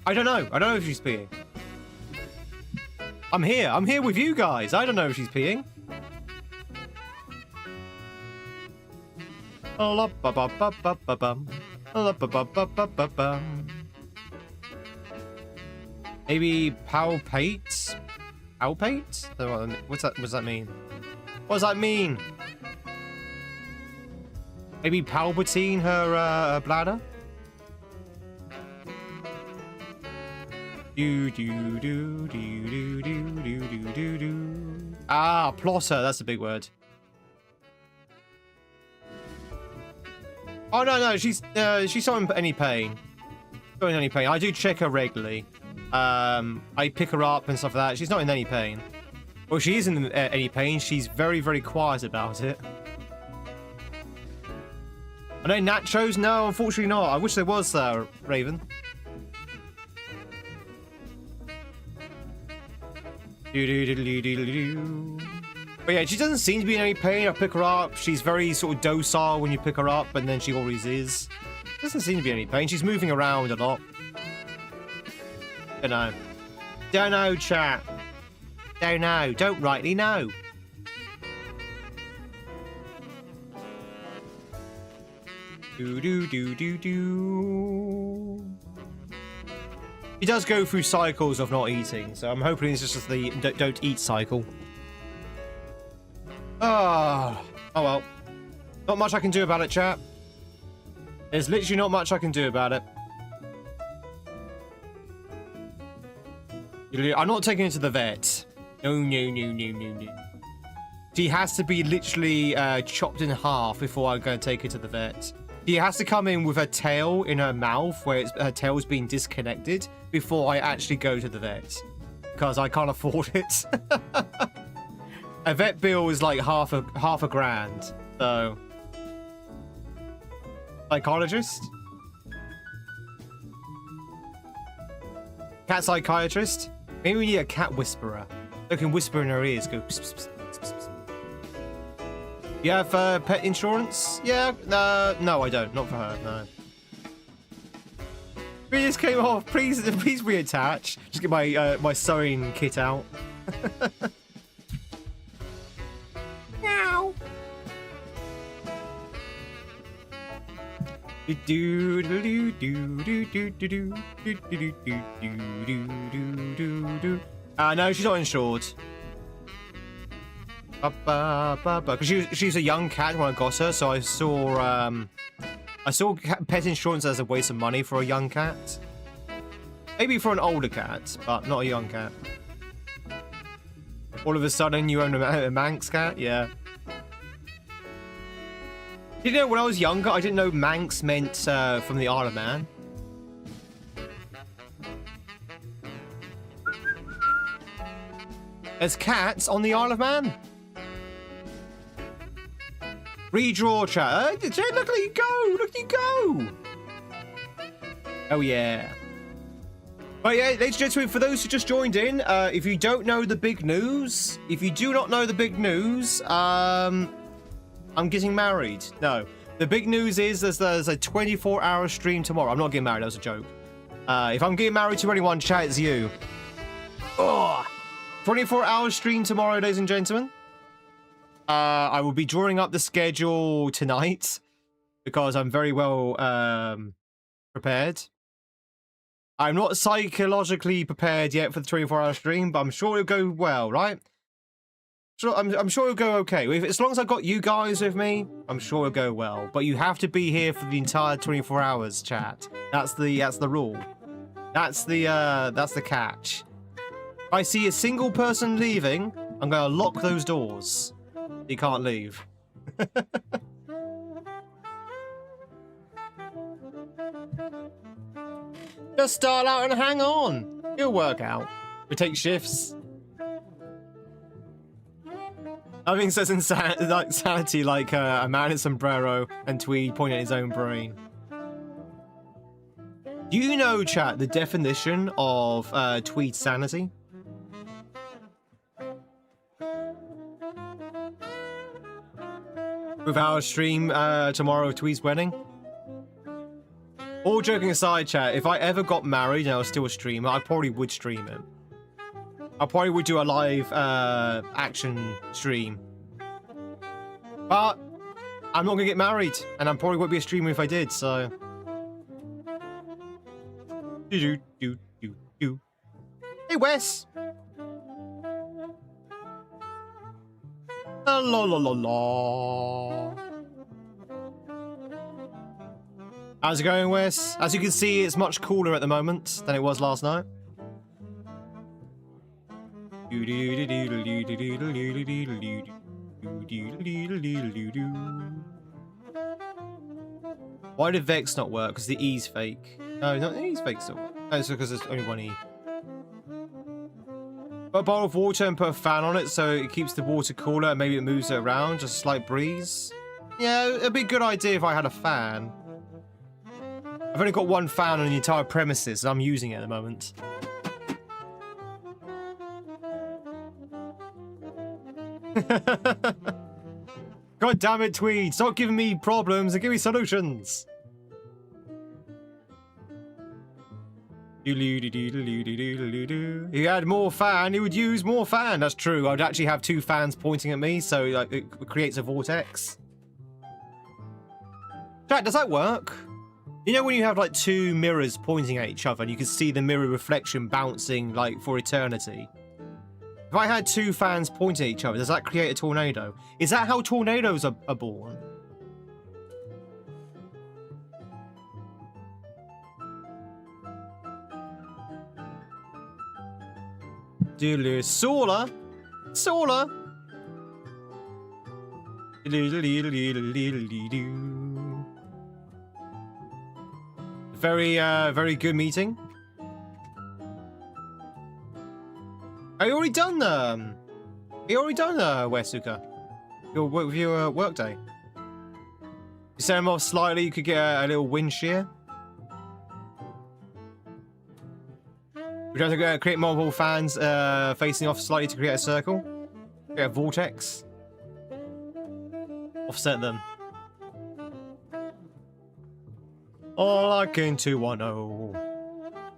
I don't know. I don't know if she's peeing. I'm here. I'm here with you guys. I don't know if she's peeing. Maybe palpate? Palpate? What does that mean? What does that mean? Maybe Palpatine her bladder? Ah, plotter. That's a big word. Oh no, she's not in any pain. Not in any pain. I do check her regularly. I pick her up and stuff like that. She's not in any pain. Well, she is in any pain. She's very, very quiet about it. I know nachos. No, unfortunately not. I wish there was, Raven. But yeah, she doesn't seem to be in any pain. I pick her up. She's very sort of docile when you pick her up, and then she always is. Doesn't seem to be in any pain. She's moving around a lot. Don't know. Don't know, chat. Don't know. Don't rightly know. He does go through cycles of not eating, so I'm hoping it's just the don't eat cycle. Oh well. Not much I can do about it, chat. There's literally not much I can do about it. I'm not taking her to the vet. No. She has to be literally chopped in half before I'm going to take her to the vet. She has to come in with her tail in her mouth, where her tail's being disconnected, before I actually go to the vet. Because I can't afford it. A vet bill is like half a grand. So, psychologist, cat psychiatrist. Maybe we need a cat whisperer who can whisper in her ears. Go. Pss, pss, pss, pss, pss. You have pet insurance? Yeah. No, I don't. Not for her. No. We just came off. Please reattach. Just get my my sewing kit out. Meow. No, she's not insured. Because she's a young cat when I got her, so I saw pet insurance as a waste of money for a young cat. Maybe for an older cat, but not a young cat. All of a sudden, you own a Manx cat? Yeah. You know, when I was younger, I didn't know Manx meant from the Isle of Man. There's cats on the Isle of Man. Redraw chat. Look at you go! Look at you go! Oh yeah. Oh yeah, ladies and gentlemen, for those who just joined in, if you don't know the big news, if you do not know the big news, I'm getting married. No. The big news is there's a 24-hour stream tomorrow. I'm not getting married, that was a joke. If I'm getting married to anyone, chat, it's you. Oh, 24-hour stream tomorrow, ladies and gentlemen. I will be drawing up the schedule tonight because I'm very well prepared. I'm not psychologically prepared yet for the 24-hour stream, but I'm sure it'll go well, right? I'm sure it'll go okay. As long as I've got you guys with me, I'm sure it'll go well. But you have to be here for the entire 24 hours, chat. That's the rule. That's the catch. If I see a single person leaving, I'm going to lock those doors. You can't leave. Just start out and hang on. It'll work out. We take shifts. Nothing says insanity like a man in sombrero and Tweed pointing at his own brain. Do you know, chat, the definition of Tweed sanity? With our stream tomorrow of Tweed's wedding? All joking aside, chat, if I ever got married and I was still a streamer, I probably would stream it. I probably would do a live action stream. But I'm not going to get married, and I probably won't be a streamer if I did, so... Hey, Wes! La la la la. How's it going, Wes? As you can see, it's much cooler at the moment than it was last night. Why did Vex not work? Because the E's fake. No, not the E's fake still. No, it's because there's only one E. Put a bowl of water and put a fan on it so it keeps the water cooler and maybe it moves it around, just a slight breeze. Yeah, it'd be a good idea if I had a fan. I've only got one fan on the entire premises and I'm using it at the moment. God damn it, Tweed! Stop giving me problems and give me solutions! If you had more fan, you would use more fan. That's true. I'd actually have two fans pointing at me, so like it creates a vortex. Chat, does that work? You know when you have like two mirrors pointing at each other and you can see the mirror reflection bouncing like for eternity? If I had two fans pointing at each other, does that create a tornado? Is that how tornadoes are born? Solar? Solar? Very good meeting. Are you already done Wesuka? Your work day. You set them off slightly, you could get a little wind shear. We have to create multiple fans facing off slightly to create a circle. Create a vortex. Offset them. All I can 210.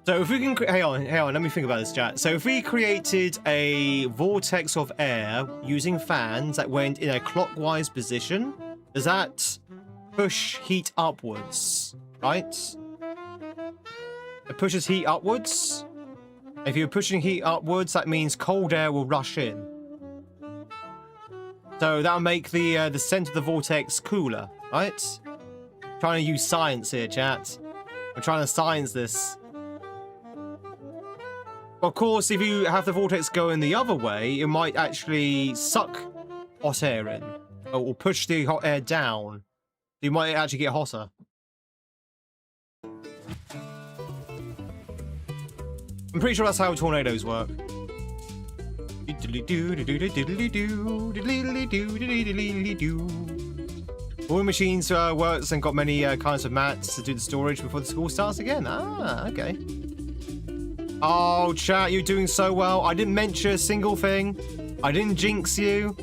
So if we can, hang on, let me think about this, chat. So if we created a vortex of air using fans that went in a clockwise position, does that push heat upwards, right? It pushes heat upwards. If you're pushing heat upwards, that means cold air will rush in. So that'll make the center of the vortex cooler, right? I'm trying to use science here, chat. I'm trying to science this. Of course, if you have the vortex going the other way, it might actually suck hot air in, or push the hot air down. You might actually get hotter. I'm pretty sure that's how tornadoes work. All machines works and got many kinds of mats to do the storage before the school starts again. Ah, okay. Oh, chat, you're doing so well. I didn't mention a single thing. I didn't jinx you.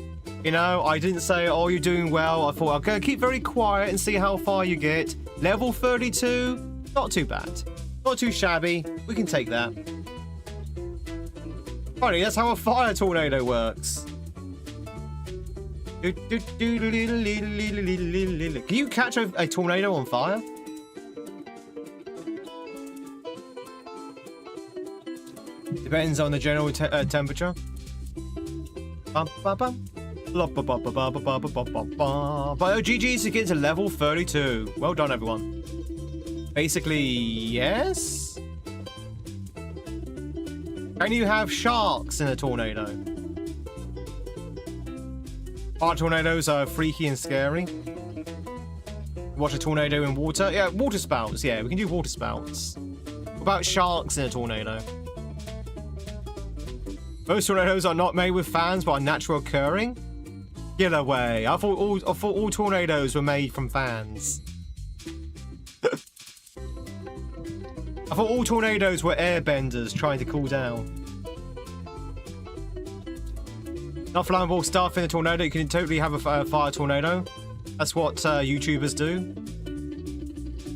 You know, I didn't say, oh, you're doing well. I thought, I'm going to keep very quiet and see how far you get. Level 32, not too bad. Not too shabby. We can take that. Funny, that's how a fire tornado works. Can you catch a tornado on fire? Depends on the general temperature. But GG's to get to level 32. Well done, everyone. Basically, yes? Can you have sharks in a tornado? Fire tornadoes are freaky and scary. Watch a tornado in water? Yeah, water spouts. Yeah, we can do water spouts. What about sharks in a tornado? Most tornadoes are not made with fans, but are natural occurring. Get away! I thought all tornadoes were made from fans. I thought all tornadoes were airbenders trying to cool down. Not flammable stuff in a tornado. You can totally have a fire tornado. That's what YouTubers do.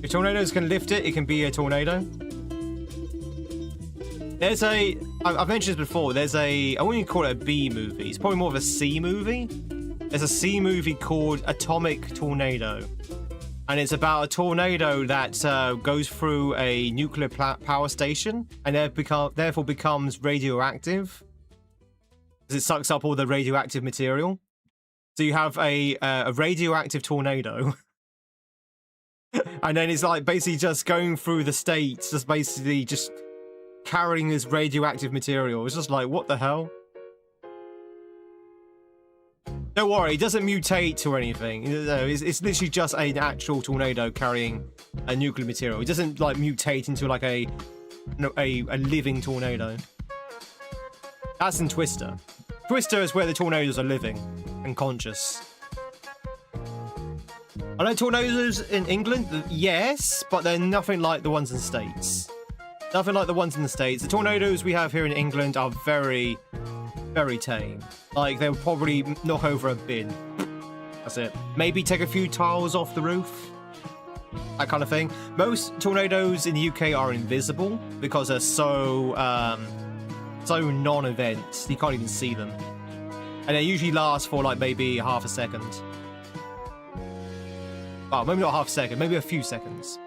If tornadoes can lift it, it can be a tornado. There's a... I've mentioned this before. There's a... I wouldn't even call it a B movie. It's probably more of a C movie. There's a C movie called Atomic Tornado. And it's about a tornado that goes through a nuclear power station and therefore becomes radioactive. Because it sucks up all the radioactive material. So you have a radioactive tornado. And then it's like basically just going through the states, just basically just carrying this radioactive material. It's just like, what the hell? Don't worry, it doesn't mutate or anything. It's literally just an actual tornado carrying a nuclear material. It doesn't like mutate into like a living tornado. That's in Twister. Twister is where the tornadoes are living and conscious. Are there tornadoes in England? Yes, but they're nothing like the ones in the States. Nothing like the ones in the States. The tornadoes we have here in England are very, very tame. Like, they'll probably knock over a bin. That's it. Maybe take a few tiles off the roof. That kind of thing. Most tornadoes in the UK are invisible because they're so non-event. You can't even see them. And they usually last for, like, maybe half a second. Well, maybe not half a second. Maybe a few seconds.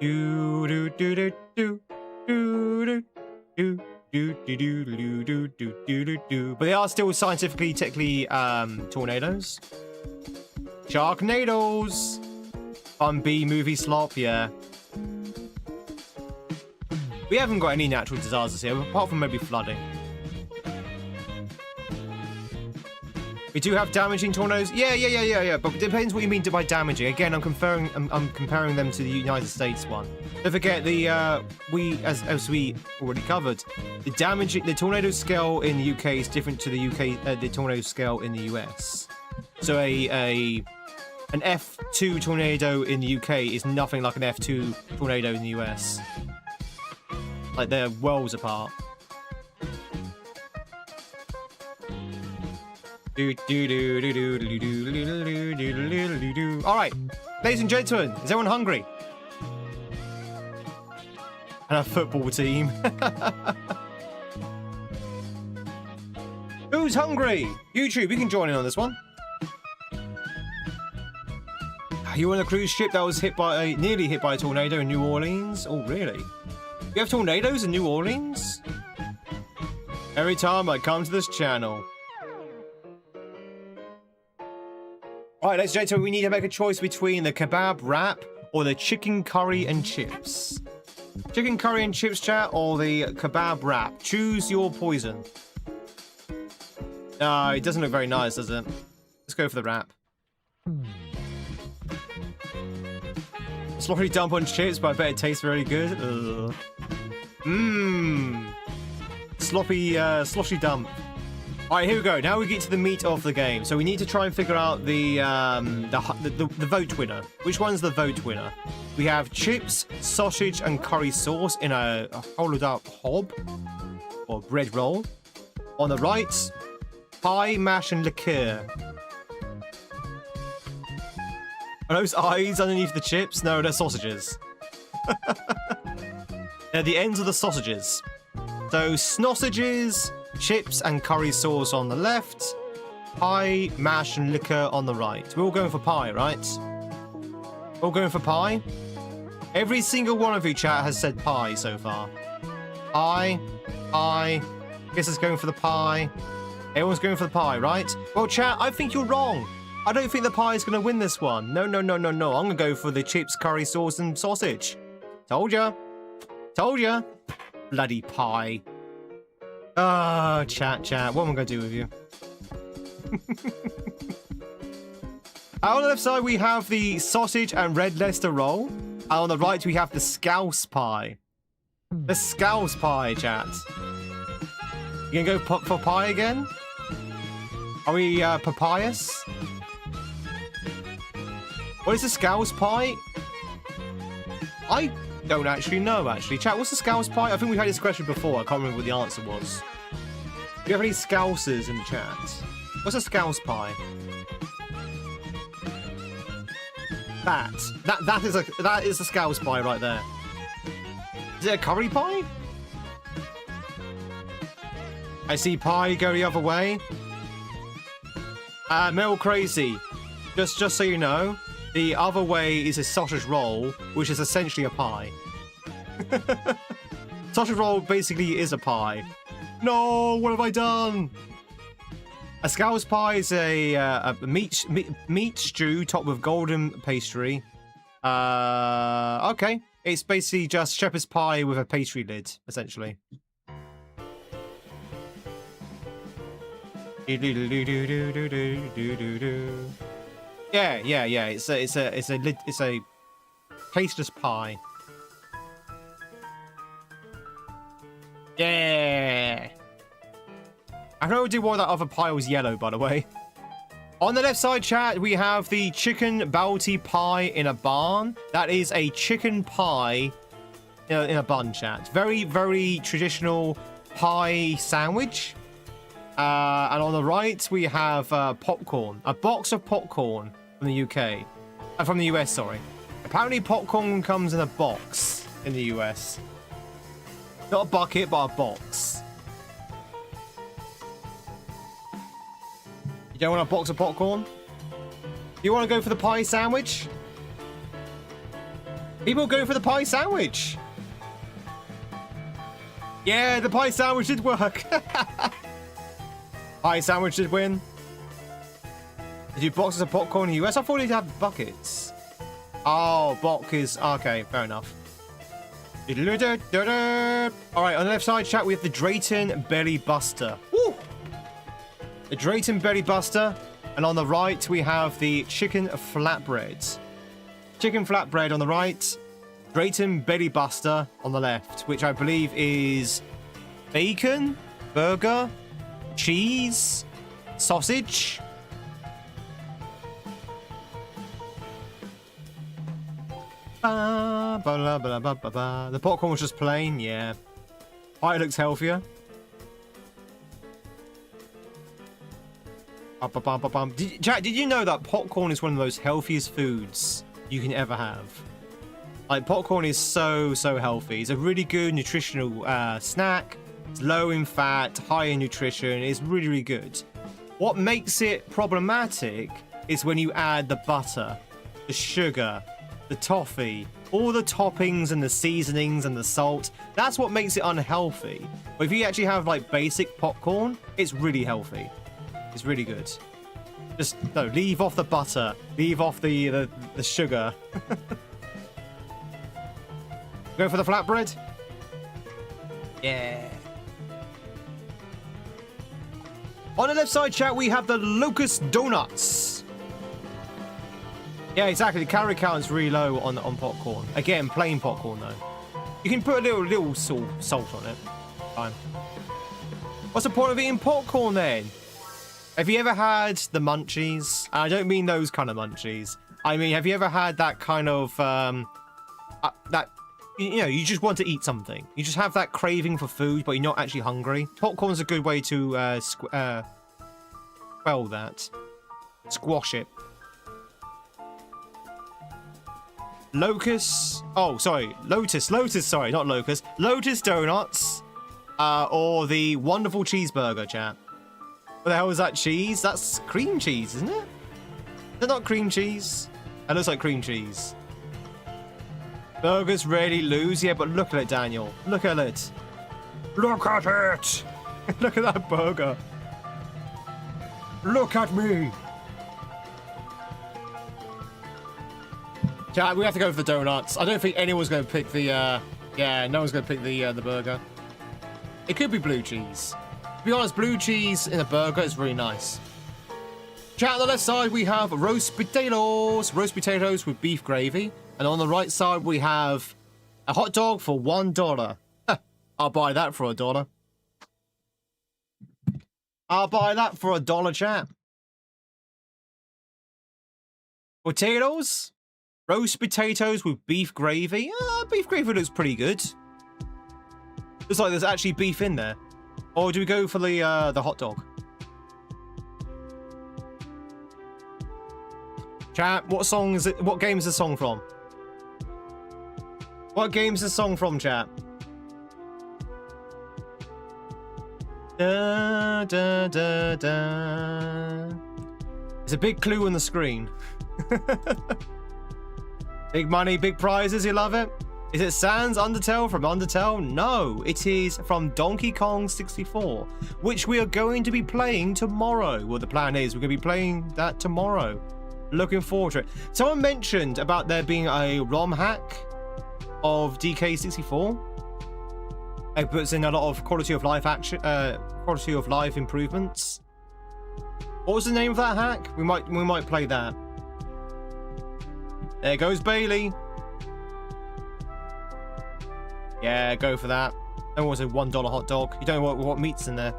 But they are still scientifically, technically, tornadoes. Sharknadoes! Fun B movie slop, yeah. We haven't got any natural disasters here, apart from maybe flooding. We do have damaging tornadoes. Yeah. But it depends what you mean by damaging. Again, I'm comparing them to the United States one. Don't forget as we already covered, the tornado scale in the UK is different to the tornado scale in the US. So an F2 tornado in the UK is nothing like an F2 tornado in the US. Like, they're worlds apart. Alright, ladies and gentlemen, is everyone hungry? And a football team. Who's hungry? YouTube, you can join in on this one. You on a cruise ship that was nearly hit by a tornado in New Orleans? Oh, really? You have tornadoes in New Orleans? Every time I come to this channel. Alright, ladies and gentlemen, we need to make a choice between the kebab wrap or the chicken curry and chips. Chicken curry and chips, chat, or the kebab wrap. Choose your poison. No, it doesn't look very nice, does it? Let's go for the wrap. Sloppy dump on chips, but I bet it tastes very good. Mmm. Sloshy dump. Alright, here we go. Now we get to the meat of the game. So we need to try and figure out the vote winner. Which one's the vote winner? We have chips, sausage, and curry sauce in a hollowed up hob or bread roll. On the right, pie, mash, and liqueur. Are those eyes underneath the chips? No, they're sausages. They're the ends of the sausages. So, sausages, chips, and curry sauce on the left. Pie, mash, and liquor on the right. We're all going for pie, right? All going for pie? Every single one of you, chat, has said pie so far. Pie. Guess it's going for the pie. Everyone's going for the pie, right? Well, chat, I think you're wrong. I don't think the pie is going to win this one. No. I'm going to go for the chips, curry sauce, and sausage. Told ya. Bloody pie. Ah, chat. What am I going to do with you? On the left side, we have the sausage and red Leicester roll. And on the right, we have the scouse pie. The scouse pie, chat. You going to go for pie again? Are we papayas? What is the scouse pie? I don't actually know, actually. Chat, what's the scouse pie? I think we've had this question before. I can't remember what the answer was. Do you have any scousers in the chat? What's a scouse pie? That is a scouse pie right there. Is it a curry pie? I see pie go the other way. Mel Crazy. Just so you know, the other way is a sausage roll, which is essentially a pie. Sausage roll basically is a pie. No, what have I done? A scouse pie is a meat stew topped with golden pastry. Okay. It's basically just shepherd's pie with a pastry lid, essentially. Yeah. It's a tasteless pie. Yeah. I can already do why that other pie was yellow, by the way. On the left side, chat, we have the chicken bounty pie in a barn. That is a chicken pie in a bun, chat. Very, very traditional pie sandwich. And on the right, we have popcorn. A box of popcorn from the UK. From the US, sorry. Apparently, popcorn comes in a box in the US. Not a bucket, but a box. You don't want a box of popcorn? You want to go for the pie sandwich? People go for the pie sandwich. Yeah, the pie sandwich did work. Pie sandwich did win. Did you boxes of popcorn in the US? I thought you'd have buckets. Oh, box is... Okay, fair enough. Alright, on the left side, chat, we have the Drayton Belly Buster. Woo! The Drayton Belly Buster. And on the right, we have the chicken flatbread. Chicken flatbread on the right. Drayton Belly Buster on the left, which I believe is bacon, burger, cheese, sausage. The popcorn was just plain, yeah. Pie looks healthier. Jack, did you know that popcorn is one of the most healthiest foods you can ever have? Like, popcorn is so healthy. It's a really good nutritional snack. It's low in fat, high in nutrition. It's really good. What makes it problematic is when you add the butter, the sugar, the toffee, all the toppings and the seasonings and the salt. That's what makes it unhealthy. But if you actually have like basic popcorn, it's really healthy. It's really good. Just no, leave off the butter, leave off the sugar. Go for the flatbread. Yeah. On the left side, chat, we have the Locust Donuts. Yeah, exactly. The calorie count's really low on popcorn. Again, plain popcorn though. You can put a little salt on it. Fine. What's the point of eating popcorn then? Have you ever had the munchies? I don't mean those kind of munchies. I mean, have you ever had that kind of that? You know, you just want to eat something. You just have that craving for food, but you're not actually hungry. Popcorn's a good way to quell that. Squash it. Lotus. Oh, sorry. Lotus, sorry, not locust. Lotus Donuts. Or the wonderful cheeseburger, chat. What the hell is that cheese? That's cream cheese, isn't it? Is that not cream cheese? It looks like cream cheese. Burgers rarely lose, yeah, but look at it, Daniel. Look at it. Look at it. Look at that burger. Look at me. Chat, we have to go for the donuts. I don't think anyone's going to pick the, yeah, no one's going to pick the burger. It could be blue cheese. To be honest, blue cheese in a burger is really nice. Chat, on the left side, we have roast potatoes. Roast potatoes with beef gravy. And on the right side, we have a hot dog for $1. I'll buy that for $1. I'll buy that for $1, chat. Potatoes. Roast potatoes with beef gravy. Beef gravy looks pretty good. Looks like there's actually beef in there. Or do we go for the hot dog? Chat, what song is it? What game is the song from? What game's the song from, chat? Da, da, da, da. There's a big clue on the screen. Big money, big prizes, you love it? Is it Sans Undertale from Undertale? No, it is from Donkey Kong 64, which we are going to be playing tomorrow. Well, the plan is we're going to be playing that tomorrow. Looking forward to it. Someone mentioned about there being a ROM hack of DK64. It puts in a lot of quality of life improvements. What was the name of that hack? We might play that. There goes Bailey. Yeah, go for that. That was a $1 hot dog. You don't know what meat's in there.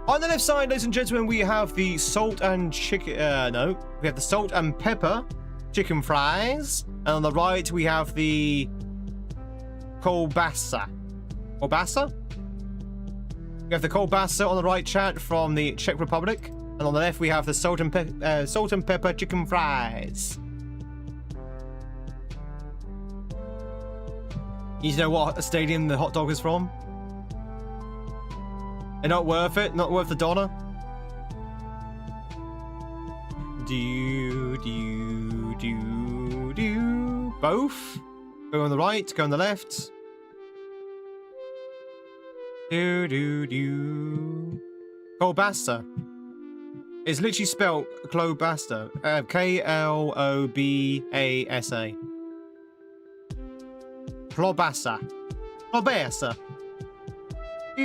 On the left side, ladies and gentlemen, we have the salt and chicken. No, we have the salt and pepper chicken fries, and on the right we have the kolbasa. Kolbasa? We have the kolbasa on the right, chat, from the Czech Republic, and on the left we have the salt and pepper chicken fries. You know what stadium the hot dog is from? They're not worth it. Not worth the $1. Do. Both. Go on the right. Go on the left. Do. Kolbasa. It's literally spelled Klobasa. Klobasa. Klobasa. Klobasa. Do.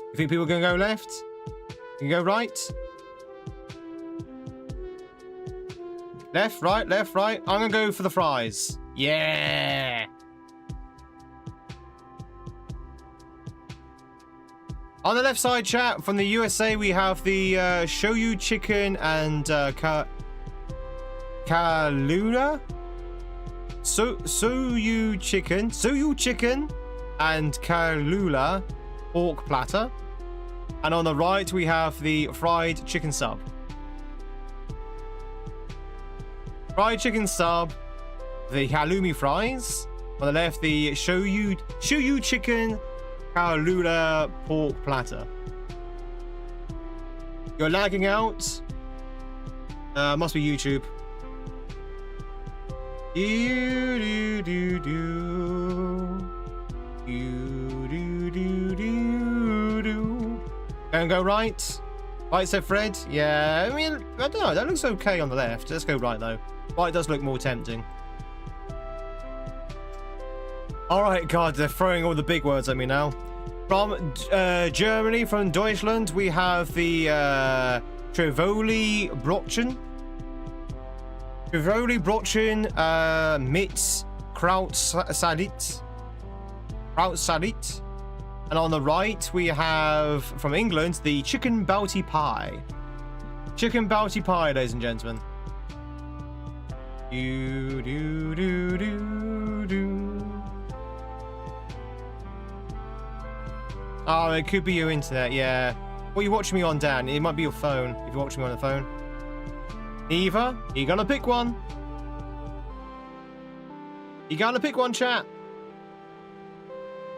You think people are going to go left? You can go right? Left, right, left, right. I'm going to go for the fries. Yeah! On the left side, chat, from the USA, we have the shoyu chicken and Kaluna? Soyu chicken and Kalula pork platter. And on the right, we have the fried chicken sub. fried chicken sub, the halloumi fries. On the left, the shoyu chicken kaolula pork platter. You're lagging out. Must be YouTube. Gonna go right. Right, said Fred. Yeah, I mean, I don't know. That looks okay on the left. Let's go right, though. Right does look more tempting. All right, God, they're throwing all the big words at me now. From Germany, from Deutschland, we have the Tivoli Brötchen. Tivoli Brötchen mit Krautsalat. Krautsalat. And on the right, we have, from England, the chicken bounty pie. Chicken bounty pie, ladies and gentlemen. Do, do, do, do, do. Oh, it could be your internet, yeah. What are you watching me on, Dan? It might be your phone, if you're watching me on the phone. Eva, you gonna pick one? You gonna pick one, chat?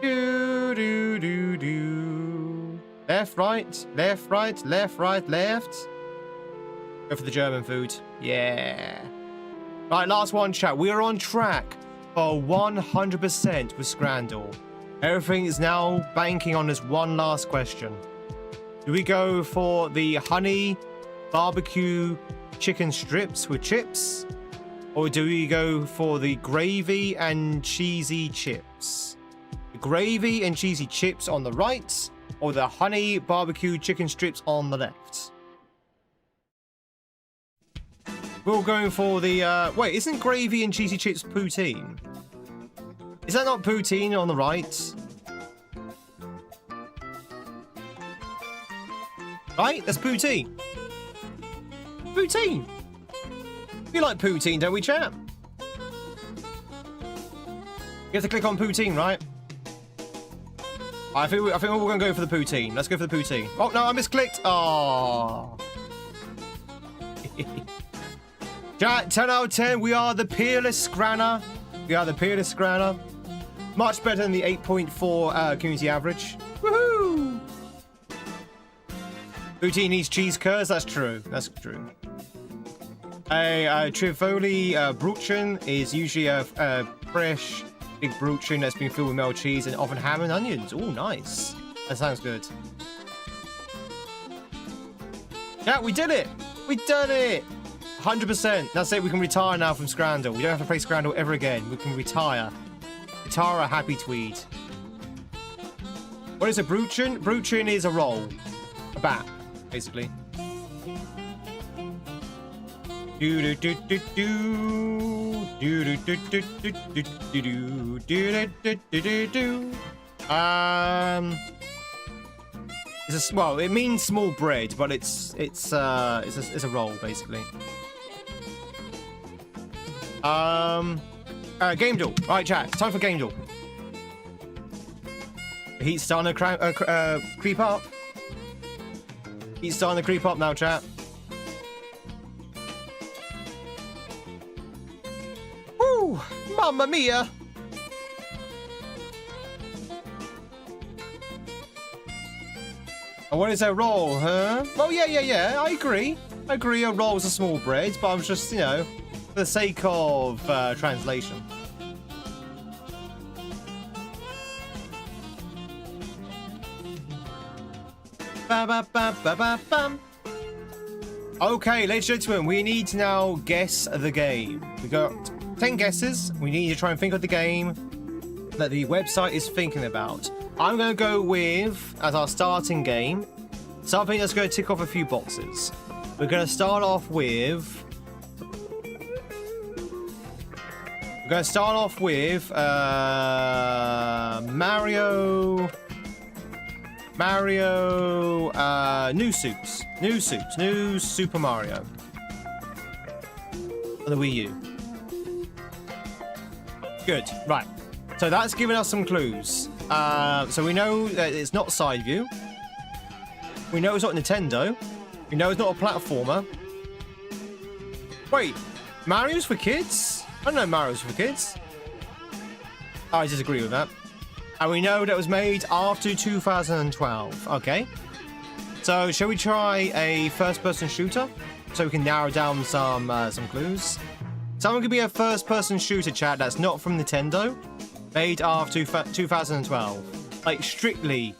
Do, do, do, do. Left, right, left, right, left, right, left. Go for the German food. Yeah. Right, last one, chat. We are on track for 100% with Scrandal. Everything is now banking on this one last question. Do we go for the honey barbecue chicken strips with chips? Or do we go for the gravy and cheesy chips? The gravy and cheesy chips on the right, or the honey barbecue chicken strips on the left? We're all going for the, wait, isn't gravy and cheesy chips poutine? Is that not poutine on the right? Right, that's poutine. Poutine. We like poutine, don't we, chat? You have to click on poutine, right? I think we're going to go for the poutine. Let's go for the poutine. Oh, no, I misclicked. Oh. Chat, 10 out of 10. We are the peerless Scranner. We are the peerless Scranner. Much better than the 8.4 community average. Woohoo! Poutine needs cheese curds. That's true. That's true. A Tivoli Brötchen is usually a fresh big Brötchen that's been filled with melted cheese and often ham and onions. Oh, nice. That sounds good. Yeah, we did it. We done it. 100%. That's it. We can retire now from Scrandal. We don't have to play Scrandal ever again. We can retire. Retire a happy Tweed. What is a Brötchen? Brötchen is a roll. A bat, basically. Do do do do do do do do do do do do do do do do. Well, it means small bread, but it's a roll basically. Game duel. Right, chat. It's time for game duel. The heat's starting to creep up. Heat's starting to creep up now, chat. Woo! Mamma mia! Oh, what is a roll, huh? Oh, yeah. I agree. I agree a roll's a small bread, but I'm just, you know, for the sake of translation. Ba-ba-ba-ba-ba-bam. Okay, ladies and gentlemen, we need to now guess the game. We got 10 guesses. We need to try and think of the game that the website is thinking about. I'm going to go with, as our starting game, something that's going to tick off a few boxes. We're going to start off with... Mario, new Super Mario on the Wii U. Good, right. So that's given us some clues. So we know that it's not side view. We know it's not Nintendo. We know it's not a platformer. Wait, Mario's for kids? I don't know Mario's for kids. I disagree with that. And we know that it was made after 2012. Okay. So, shall we try a first-person shooter? So we can narrow down some clues. Someone could be a first-person shooter, chat, that's not from Nintendo. Made after 2012. Like, strictly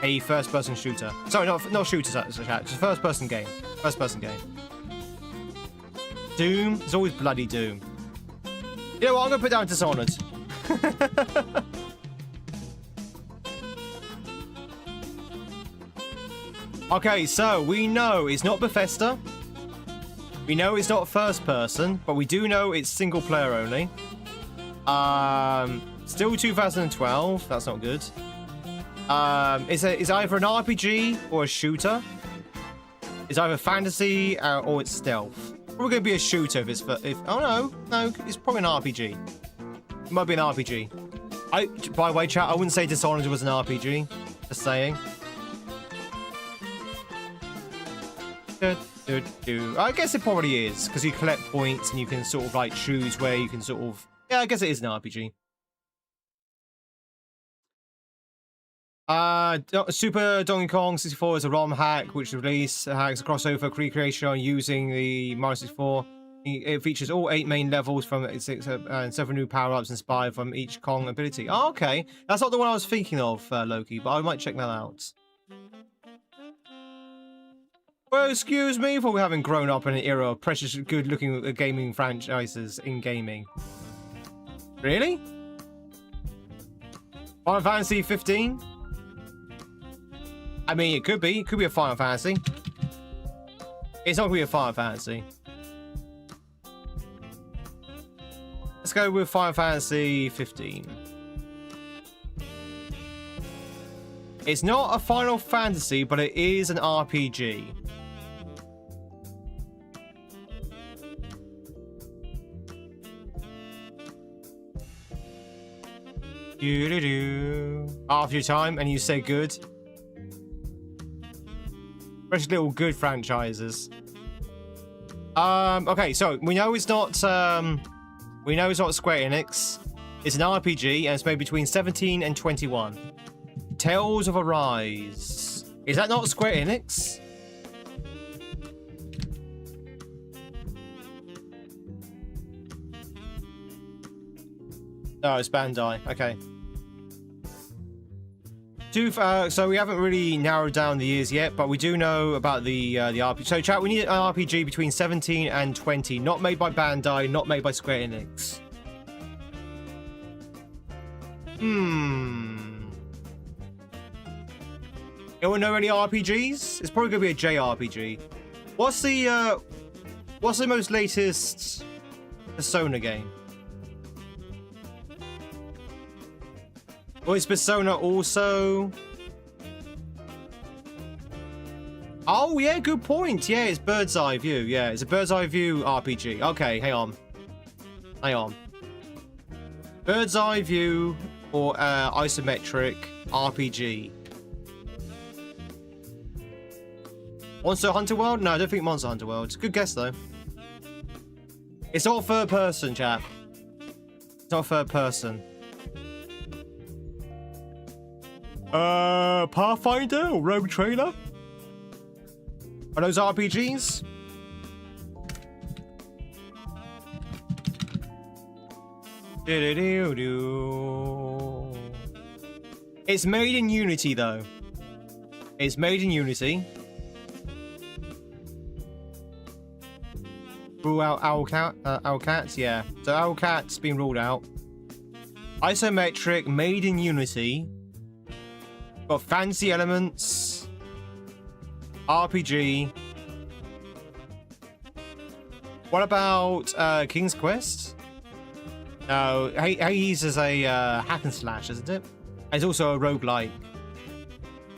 a first-person shooter. Sorry, not shooter, chat. It's a first-person game. First-person game. Doom? It's always bloody Doom. You know what? I'm going to put down Dishonored. Okay, so we know it's not Bethesda. We know it's not first person, but we do know it's single player only. Still 2012. That's not good. It's either an RPG or a shooter. It's either fantasy or it's stealth. Probably going to be a shooter oh no, it's probably an RPG. It might be an RPG. By the way, chat, I wouldn't say Dishonored was an RPG. Just saying. I guess it probably is, because you collect points and you can sort of like choose where you can sort of... Yeah, I guess it is an RPG. Super Donkey Kong 64 is a ROM hack, which released hacks a crossover recreation using the Mario 64. It features all 8 main levels from 6 and 7 new power-ups inspired from each Kong ability. Oh, okay. That's not the one I was thinking of, Loki, but I might check that out. Well, excuse me for having grown up in an era of precious, good-looking gaming franchises in gaming. Really? Final Fantasy 15? I mean, it could be. It could be a Final Fantasy. It's not going to be a Final Fantasy. Let's go with Final Fantasy 15. It's not a Final Fantasy, but it is an RPG. After your time, and you say good. Fresh little good franchises. Okay, so we know it's not Square Enix. It's an RPG, and it's made between 17 and 21. Tales of Arise. Is that not Square Enix? No, it's Bandai. Okay. So we haven't really narrowed down the years yet, but we do know about the RPG. So chat, we need an RPG between 17 and 20, not made by Bandai, not made by Square Enix. Anyone know any RPGs? It's probably gonna be a JRPG. What's the most latest Persona game? Or is Persona also... Oh, yeah, good point. Yeah, it's Bird's Eye View. Yeah, it's a Bird's Eye View RPG. Okay, hang on. Hang on. Bird's Eye View or isometric RPG. Monster Hunter World? No, I don't think Monster Hunter World. It's a good guess, though. It's not third person, chap. It's not third person. Pathfinder or Rogue Trader? Are those RPGs? It's made in Unity, though. It's made in Unity. Rule out Owlcat, yeah. So Owlcat's been ruled out. Isometric, made in Unity. Got fancy elements. RPG. What about King's Quest? No, Hades is a hack and slash, isn't it? It's also a roguelike.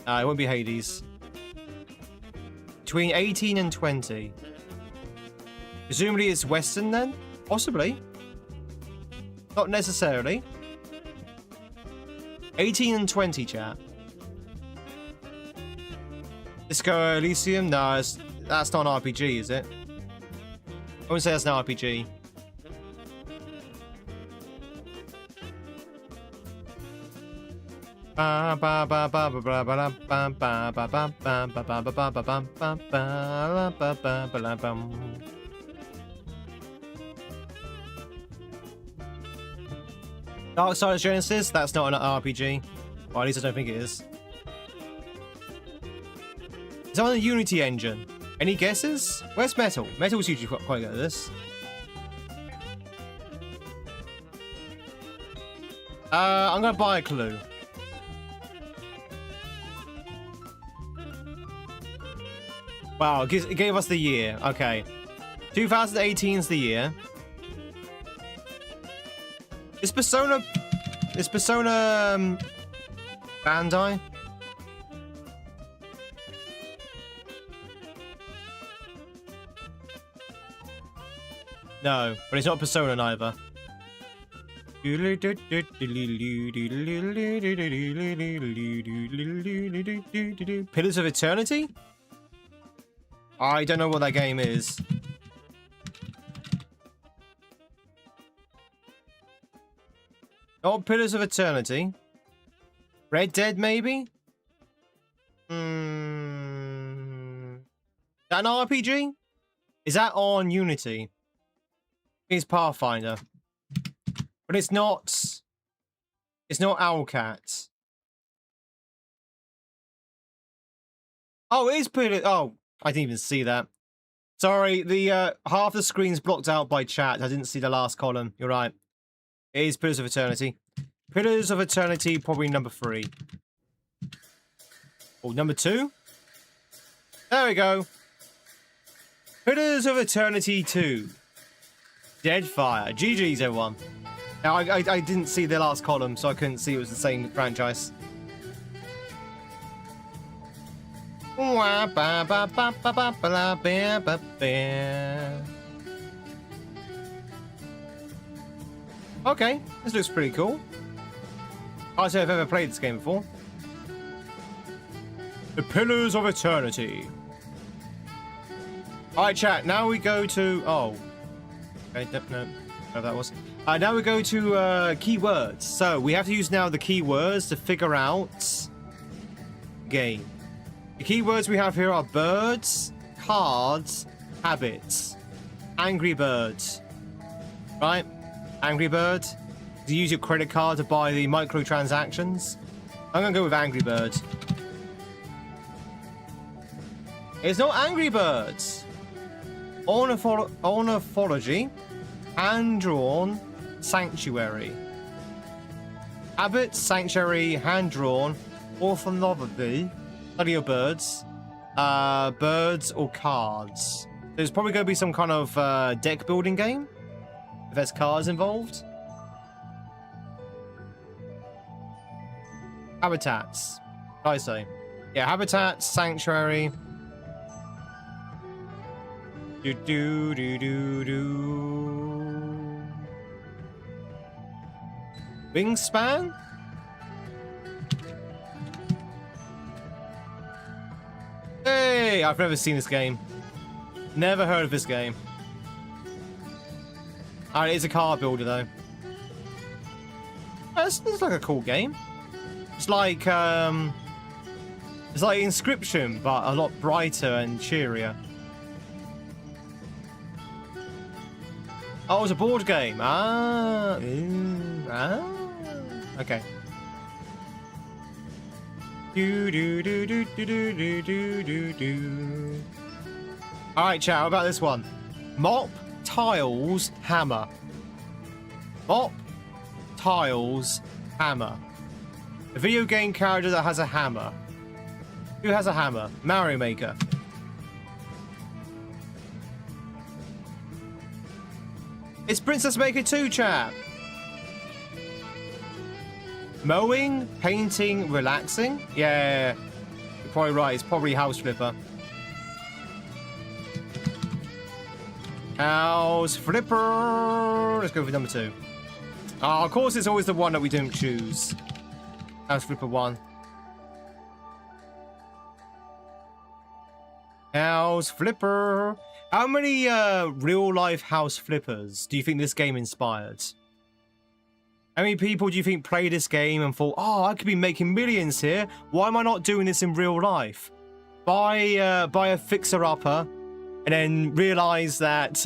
It won't be Hades. Between 18 and 20. Presumably it's Western then? Possibly. Not necessarily. 18 and 20, chat. Disco Elysium? No, that's not an RPG, is it? wouldn't say that's an RPG. Darksiders Genesis? That's not an RPG. Well, at least I don't think it is. It's on the Unity engine. Any guesses? Where's Metal? Metal's usually quite good at this. I'm gonna buy a clue. Wow, it gave us the year. Okay. 2018 is the year. Is Persona Bandai? No, but it's not Persona neither. Pillars of Eternity? I don't know what that game is. Oh, Pillars of Eternity. Red Dead, maybe? Is that an RPG? Is that on Unity? It's Pathfinder. But it's not... It's not Owlcat. Oh, it is Pillars... Oh, I didn't even see that. Sorry, the half the screen's blocked out by chat. I didn't see the last column. You're right. It is Pillars of Eternity. Pillars of Eternity, probably number 3. Oh, number 2? There we go. Pillars of Eternity 2. Deadfire. GG's, everyone. Now, I didn't see the last column, so I couldn't see it was the same franchise. Okay, this looks pretty cool. I don't know if I've ever played this game before. The Pillars of Eternity. Alright, chat, now we go to... Oh. Okay, no, whatever that was. Now we go to keywords. So, we have to use now the keywords to figure out... game. The keywords we have here are birds, cards, habits. Angry Birds. Right? Angry Bird. You use your credit card to buy the microtransactions. I'm gonna go with Angry Birds. It's not Angry Birds. Ornithology. Hand-drawn. Sanctuary. Habits, sanctuary, hand-drawn. Ornithology. Study of birds. Birds or cards. There's probably going to be some kind of deck building game. If there's cards involved. Habitats. What did I say? Yeah, habitats, sanctuary. Wingspan? Hey, I've never seen this game. Never heard of this game. Alright, it's a car builder though. It's like a cool game. It's like Inscription, but a lot brighter and cheerier. Oh, it's a board game. Okay. Alright, chat, how about this one? Mop, tiles, hammer. Mop, tiles, hammer. A video game character that has a hammer. Who has a hammer? Mario Maker. It's Princess Maker 2, chat. Mowing, painting, relaxing. Yeah, you're probably right. It's probably House Flipper. House Flipper. Let's go for number 2. Oh, of course, it's always the one that we don't choose. House Flipper 1. House flipper. How many real-life house flippers do you think this game inspired? How many people do you think play this game and thought, oh, I could be making millions here. Why am I not doing this in real life? Buy a fixer-upper and then realize that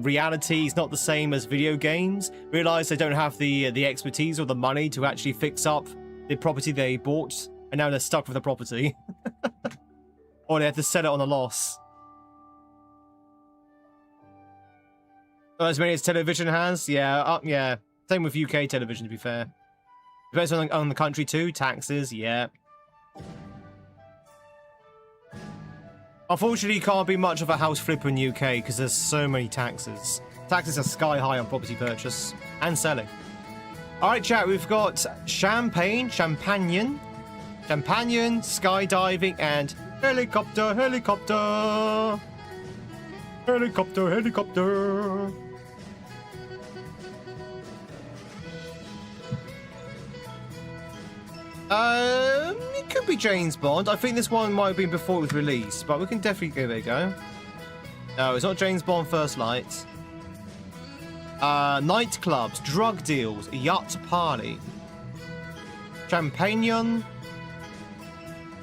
reality is not the same as video games. Realize they don't have the expertise or the money to actually fix up the property they bought. And now they're stuck with the property. Or they have to sell it on a loss. Not as many as television has? Yeah, yeah. Same with UK television, to be fair. Depends on the country too. Taxes, yeah. Unfortunately, can't be much of a house flipper in UK because there's so many taxes. Taxes are sky high on property purchase and selling. All right, chat. We've got champagne, skydiving, and helicopter. It could be James Bond. I think this one might have been before it was released, but we can definitely give it a go. No, it's not James Bond First Light. Nightclubs, drug deals, yacht party, champagne,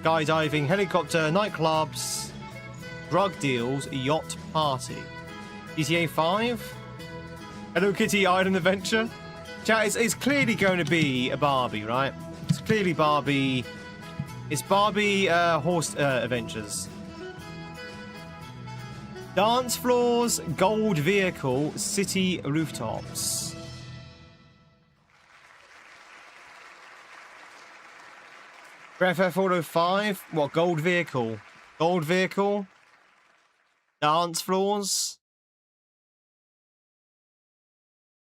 skydiving, helicopter, nightclubs, drug deals, yacht party. GTA 5? Hello Kitty Island Adventure? Chat, it's clearly going to be a Barbie, right? It's clearly Barbie. It's Barbie Horse Adventures. Dance floors, gold vehicle, city rooftops. Grand Theft Auto 5. What, gold vehicle? Gold vehicle? Dance floors?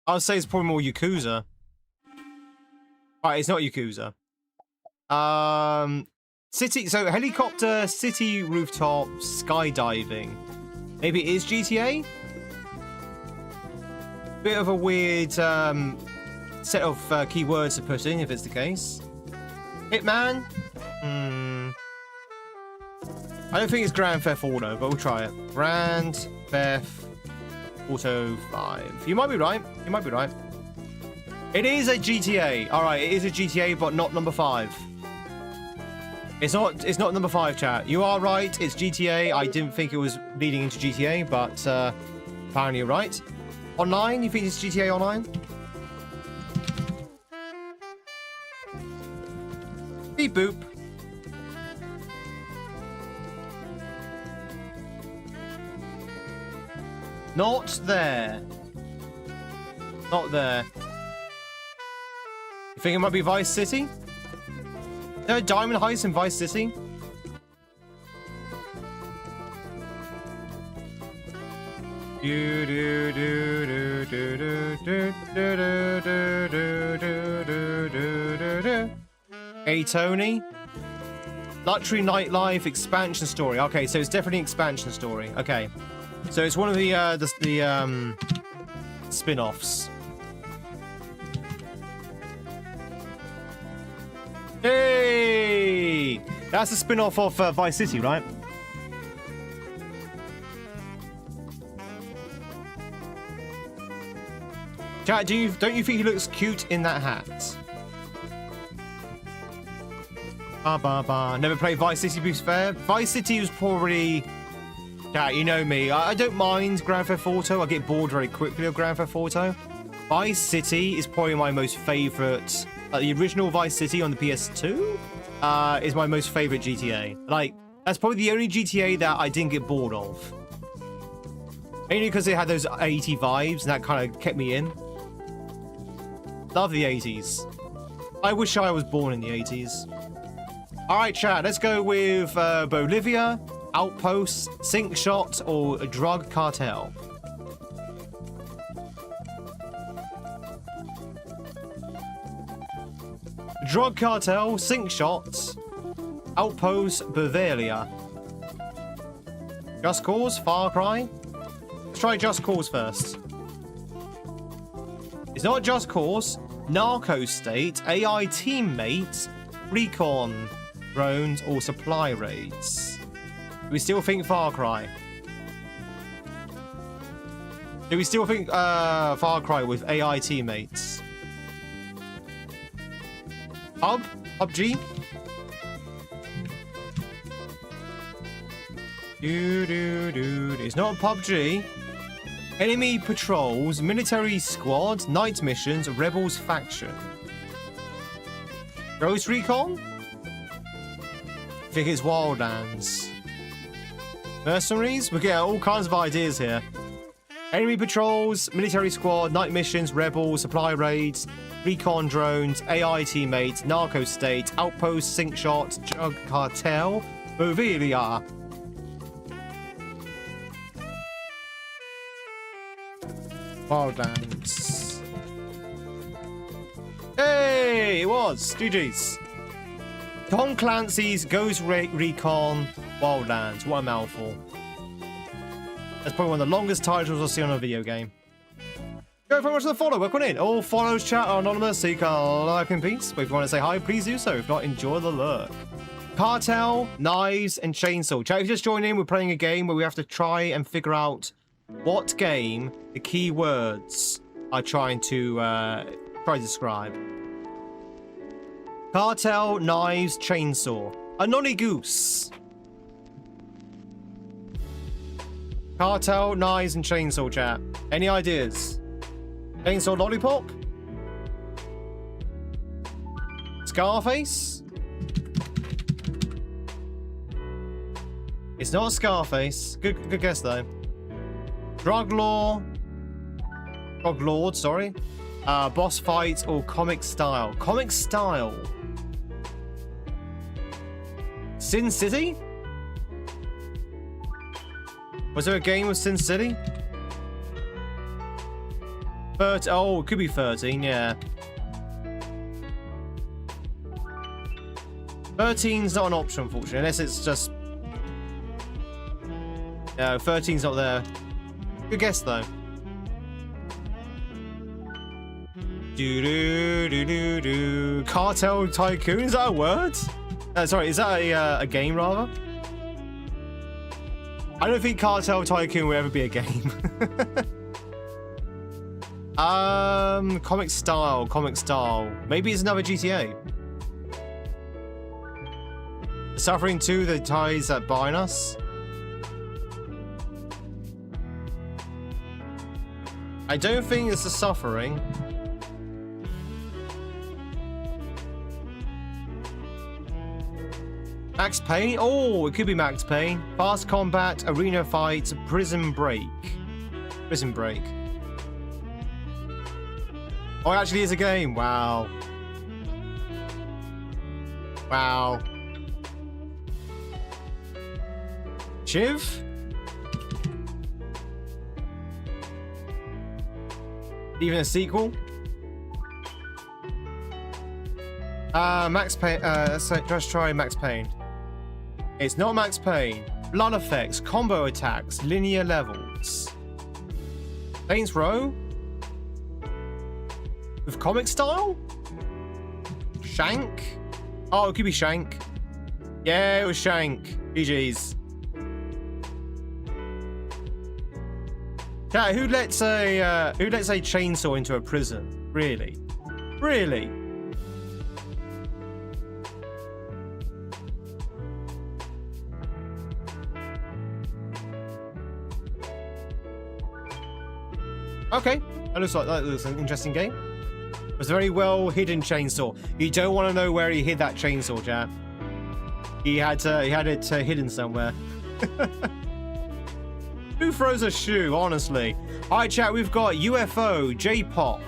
I would say it's probably more Yakuza. Right, it's not Yakuza. City, so helicopter, city rooftops, skydiving. Maybe it is GTA? Bit of a weird set of keywords to put in if it's the case. Hitman? I don't think it's Grand Theft Auto, but we'll try it. Grand Theft Auto 5. You might be right. You might be right. It is a GTA. All right, it is a GTA, but not number 5. It's not number 5, chat. You are right. It's GTA. I didn't think it was leading into GTA, but apparently you're right. Online? You think it's GTA Online? Beep boop. Not there. Not there. You think it might be Vice City? No, Diamond Heist in Vice City? Hey Tony. Luxury Nightlife expansion story. Okay, so it's definitely expansion story. Okay. So it's one of the spin-offs. Hey! That's a spin-off of Vice City, right? Chat, don't you think he looks cute in that hat? Never played Vice City, Boost Fair. Vice City was probably... Chat, you know me. I don't mind Grand Theft Auto. I get bored very quickly of Grand Theft Auto. Vice City is probably my most favourite... the original Vice City on the PS2 is my most favorite GTA. Like, that's probably the only GTA that I didn't get bored of. Mainly because it had those 80 vibes and that kind of kept me in. Love the 80s. I wish I was born in the 80s. Alright, chat, let's go with Bolivia, Outposts, Sink Shot, or Drug Cartel. Drug Cartel, Sink Shot, Outpost, Bavaria. Just Cause, Far Cry. Let's try Just Cause first. It's not Just Cause, Narco State, AI Teammates, Recon, Drones, or Supply Raids. Do we still think Far Cry? Do we still think Far Cry with AI teammates? PUBG? It's not PUBG. Enemy patrols, military squad, night missions, rebels faction. Ghost Recon? I think it's Wildlands. Mercenaries? We get all kinds of ideas here. Enemy patrols, military squad, night missions, rebels, supply raids, recon drones, AI teammates, narco state, outpost, sink shot, drug cartel, Movilia. Wildlands. Hey, it was. GG's. Tom Clancy's Ghost Recon Wildlands. What a mouthful. That's probably one of the longest titles I'll see on a video game. Go very much for the follow. Welcome in. All follows chat are anonymous, so you can like in peace. But if you want to say hi, please do so. If not, enjoy the lurk. Cartel, knives, and chainsaw. Chat, if you just join in, we're playing a game where we have to try and figure out what game the key words are trying to describe. Cartel, knives, chainsaw. A nonny goose. Cartel, knives, and chainsaw, chat. Any ideas? Chainsaw lollipop? Scarface? It's not Scarface. Good guess though. Drug lord, sorry. Boss fight or comic style. Comic style. Sin City? Was there a game with Sin City? Oh, it could be 13, yeah. 13's not an option, unfortunately, unless it's just... No, 13's not there. Good guess, though. Do-do-do-do-do. Cartel Tycoon? Is that a word? Sorry, is that a game, rather? I don't think Cartel Tycoon will ever be a game. Comic style. Maybe it's another GTA. Suffering 2, the ties that bind us. I don't think it's the Suffering. Max Payne? Oh, it could be Max Payne. Fast Combat, Arena Fight, Prison Break. Prison Break. Oh, it actually is a game. Wow. Wow. Chiv? Even a sequel? Max Payne. Let's try Max Payne. It's not Max Payne. Blood effects, combo attacks, linear levels. Saints Row? With comic style? Shank? Oh, it could be Shank. Yeah, it was Shank. GG's. Yeah, who lets a chainsaw into a prison? Really? Really? Okay, that looks an interesting game. It was a very well hidden chainsaw. You don't want to know where he hid that chainsaw, chat. He had it hidden somewhere. Who throws a shoe, honestly? Alright, chat, we've got UFO, J-pop,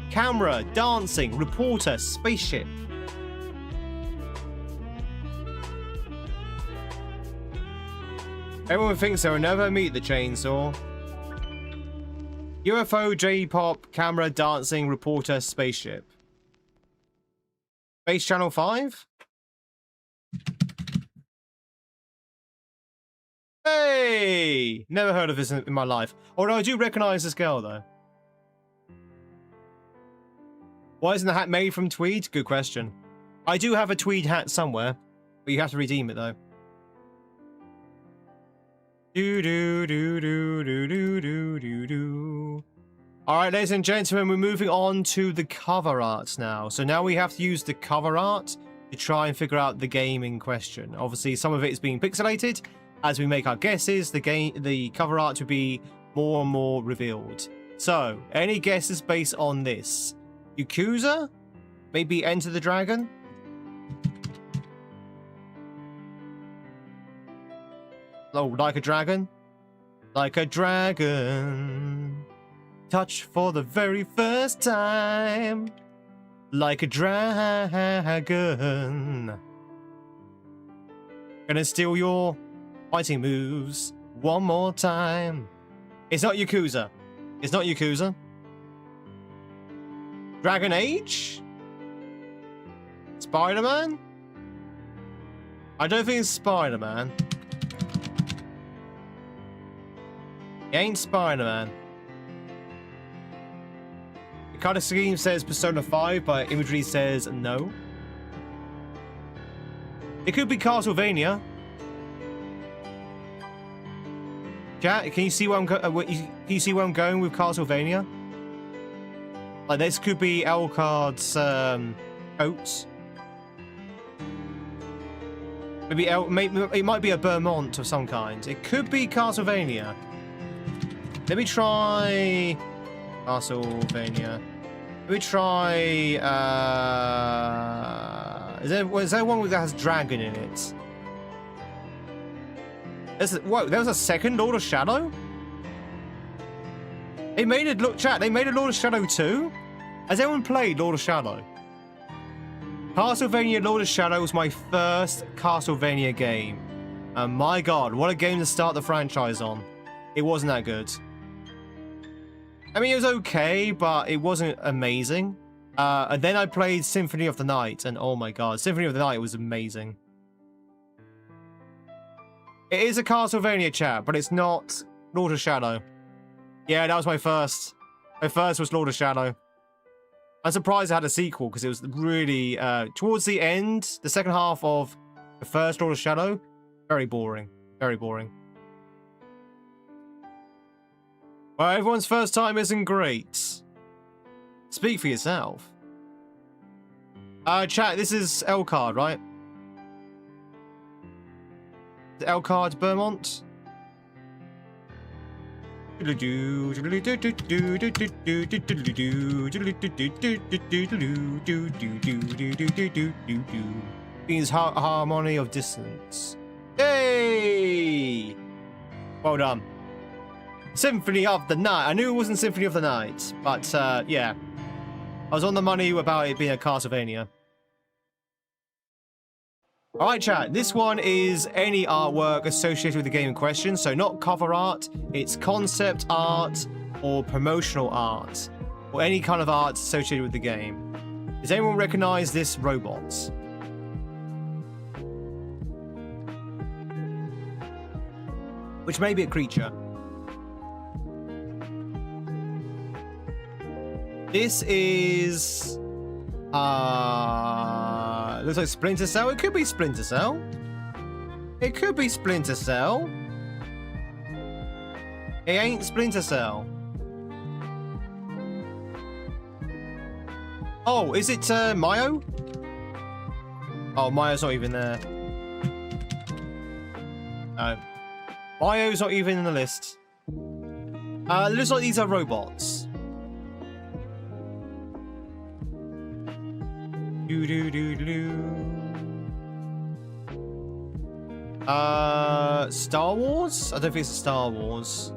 camera, dancing, reporter, spaceship. Everyone thinks they'll never meet the chainsaw. UFO, J-pop, camera, dancing, reporter, spaceship. Space Channel 5? Hey! Never heard of this in my life. Although I do recognize this girl, though. Why isn't the hat made from tweed? Good question. I do have a tweed hat somewhere, but you have to redeem it, though. Do do do do do do do do do. All right, ladies and gentlemen, we're moving on to the cover art now. So now we have to use the cover art to try and figure out the game in question. Obviously, some of it is being pixelated. As we make our guesses, the cover art will be more and more revealed. So, any guesses based on this? Yakuza? Maybe Enter the Dragon? Oh, Like a Dragon? Like a dragon. Touch for the very first time. Like a dragon. Gonna steal your fighting moves one more time. It's not Yakuza. It's not Yakuza. Dragon Age? Spider-Man? I don't think it's Spider-Man. It ain't Spider-Man. The card scheme says Persona 5, but imagery says no. It could be Castlevania. Chat, can you see where I'm going with Castlevania? Like this could be Elcard's coats. Maybe it might be a Vermont of some kind. It could be Castlevania. Let me try Castlevania. Let me try. Is there one that has dragon in it? Whoa, there was a second Lord of Shadow? They made it look, chat, they made a Lord of Shadow 2? Has anyone played Lord of Shadow? Castlevania Lord of Shadow was my first Castlevania game. And my god, what a game to start the franchise on. It wasn't that good. I mean, it was okay, but it wasn't amazing. And then I played Symphony of the Night, and oh my god, Symphony of the Night was amazing. It is a Castlevania, chat, but it's not Lord of Shadow. Yeah, that was my first. My first was Lord of Shadow. I'm surprised it had a sequel, because it was really, towards the end, the second half of the first Lord of Shadow, very boring. Very boring. Well, everyone's first time isn't great. Speak for yourself. Chat, this is Elcard, right? Elcard Vermont? Means harmony of distance. Yay! Well done. Symphony of the Night. I knew it wasn't Symphony of the Night, but yeah. I was on the money about it being a Castlevania. Alright chat, this one is any artwork associated with the game in question, so not cover art, it's concept art or promotional art, or any kind of art associated with the game. Does anyone recognize this robot? Which may be a creature. This is... looks like Splinter Cell. It could be Splinter Cell. It could be Splinter Cell. It ain't Splinter Cell. Oh, is it Mayo? Oh, Mayo's not even there. No. Mayo's not even in the list. Looks like these are robots. Star Wars? I don't think it's Star Wars.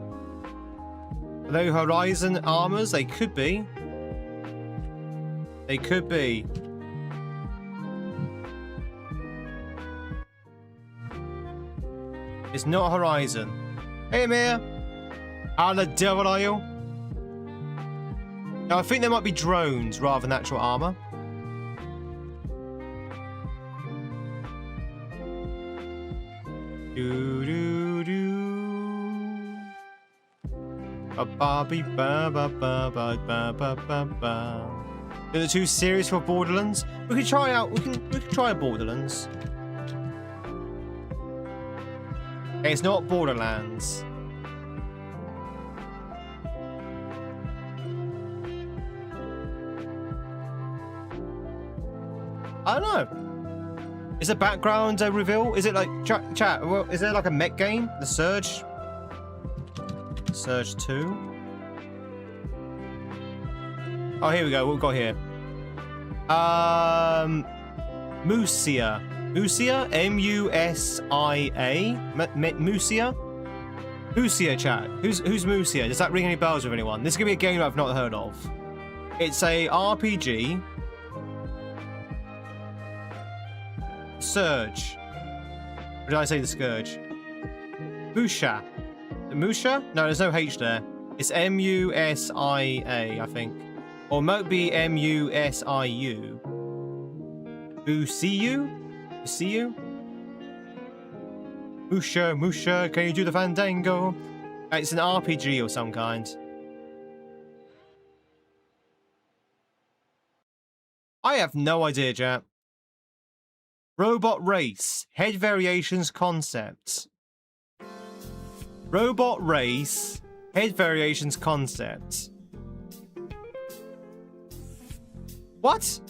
Are they Horizon armors? They could be. They could be. It's not Horizon. Hey, Amir. How the devil are you? No, I think they might be drones rather than actual armor. Do do do. Ba ba ba ba ba ba ba ba ba. They're the two series for Borderlands. We could try out. We can try Borderlands. It's not Borderlands. I don't know. Is a background reveal? Is it like chat? Well, is there like a mech game? The Surge? Surge 2? Oh, here we go. What we've got here? Musia. Musia? M-U-S-I-A? Musia? Musia, chat. Who's Musia? Does that ring any bells with anyone? This is going to be a game I've not heard of. It's a RPG. Surge. Or did I say the Scourge? Musha. Musha? No, there's no H there. It's M-U-S-I-A, I think. Or it might be M-U-S-I-U. Musiu? Musiu? Musha, Musha, can you do the fandango? It's an RPG of some kind. I have no idea, chat. Robot Race. Head Variations Concept. Robot Race. Head Variations Concept. What?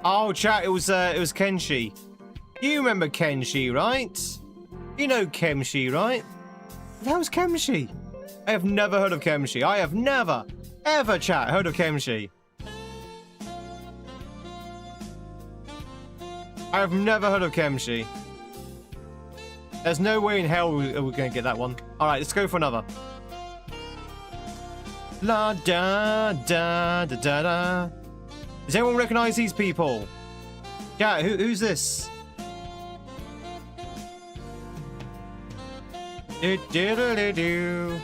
Oh, chat, it was Kenshi. You remember Kenshi, right? You know Kenshi, right? That was Kenshi. I have never heard of Kenshi. I have never, ever, chat, heard of Kenshi. I have never heard of Kenshi. There's no way in hell we're going to get that one. All right, let's go for another. La da da da da da. Does anyone recognize these people? Yeah, who's this? Do do do do do.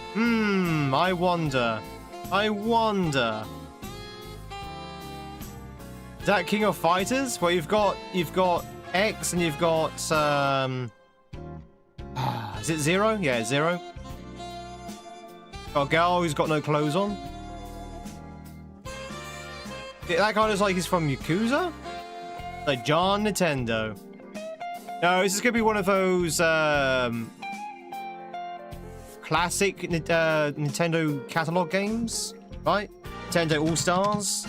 I wonder. I wonder. Is that King of Fighters? Well, you've got X and you've got is it Zero? Yeah, Zero. Got a girl who's got no clothes on. That guy looks like he's from Yakuza? Like John Nintendo. No, this is gonna be one of those classic Nintendo catalog games, right? Nintendo All Stars.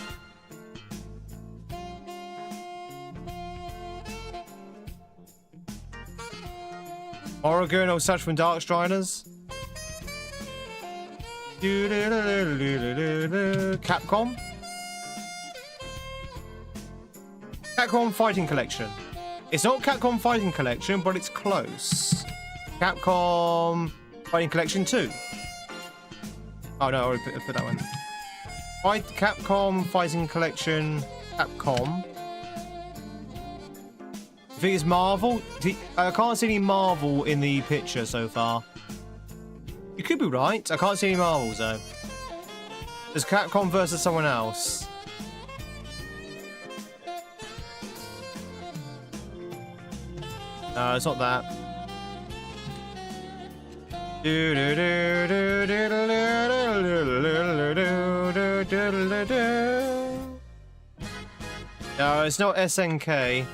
Oregon or such from Darkstriders. Capcom. Capcom Fighting Collection. It's not Capcom Fighting Collection, but it's close. Capcom Fighting Collection 2. Oh no, I already put that one. Capcom Fighting Collection. Capcom. I think it's Marvel. I can't see any Marvel in the picture so far. You could be right. I can't see any Marvels though. There's Capcom versus someone else. No, it's not that. No, it's not SNK.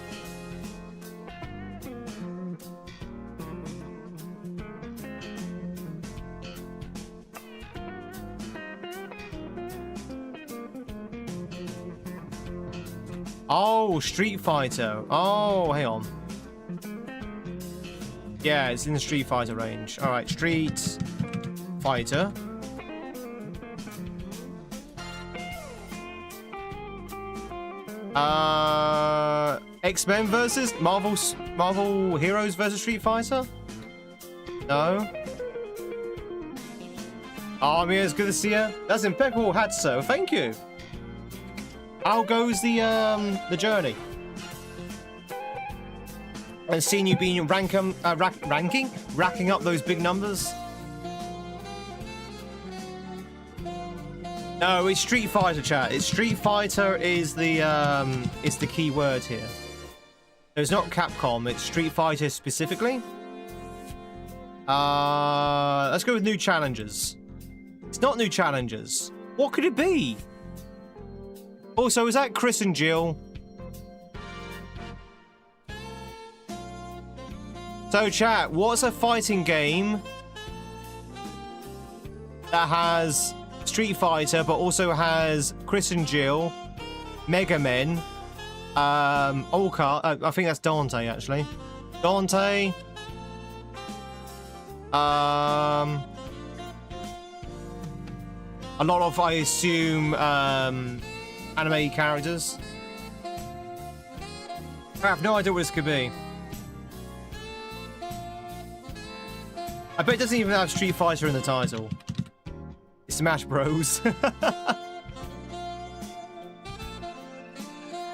Oh, Street Fighter. Oh, hang on. Yeah, it's in the Street Fighter range. All right, Street Fighter. X-Men versus Marvel Heroes versus Street Fighter? No. Oh, Mia, it's good to see you. That's impeccable hat, sir. Thank you. How goes the journey? And seeing you being racking up those big numbers. No, it's Street Fighter, chat. It's Street Fighter is the key word here. It's not Capcom. It's Street Fighter specifically. Let's go with new challenges. It's not new challenges. What could it be? Also, is that Chris and Jill? So, chat, what's a fighting game that has Street Fighter, but also has Chris and Jill, Mega Men, Olka, I think that's Dante, actually. Dante. A lot of, I assume, anime characters. I have no idea what this could be. I bet it doesn't even have Street Fighter in the title. It's Smash Bros.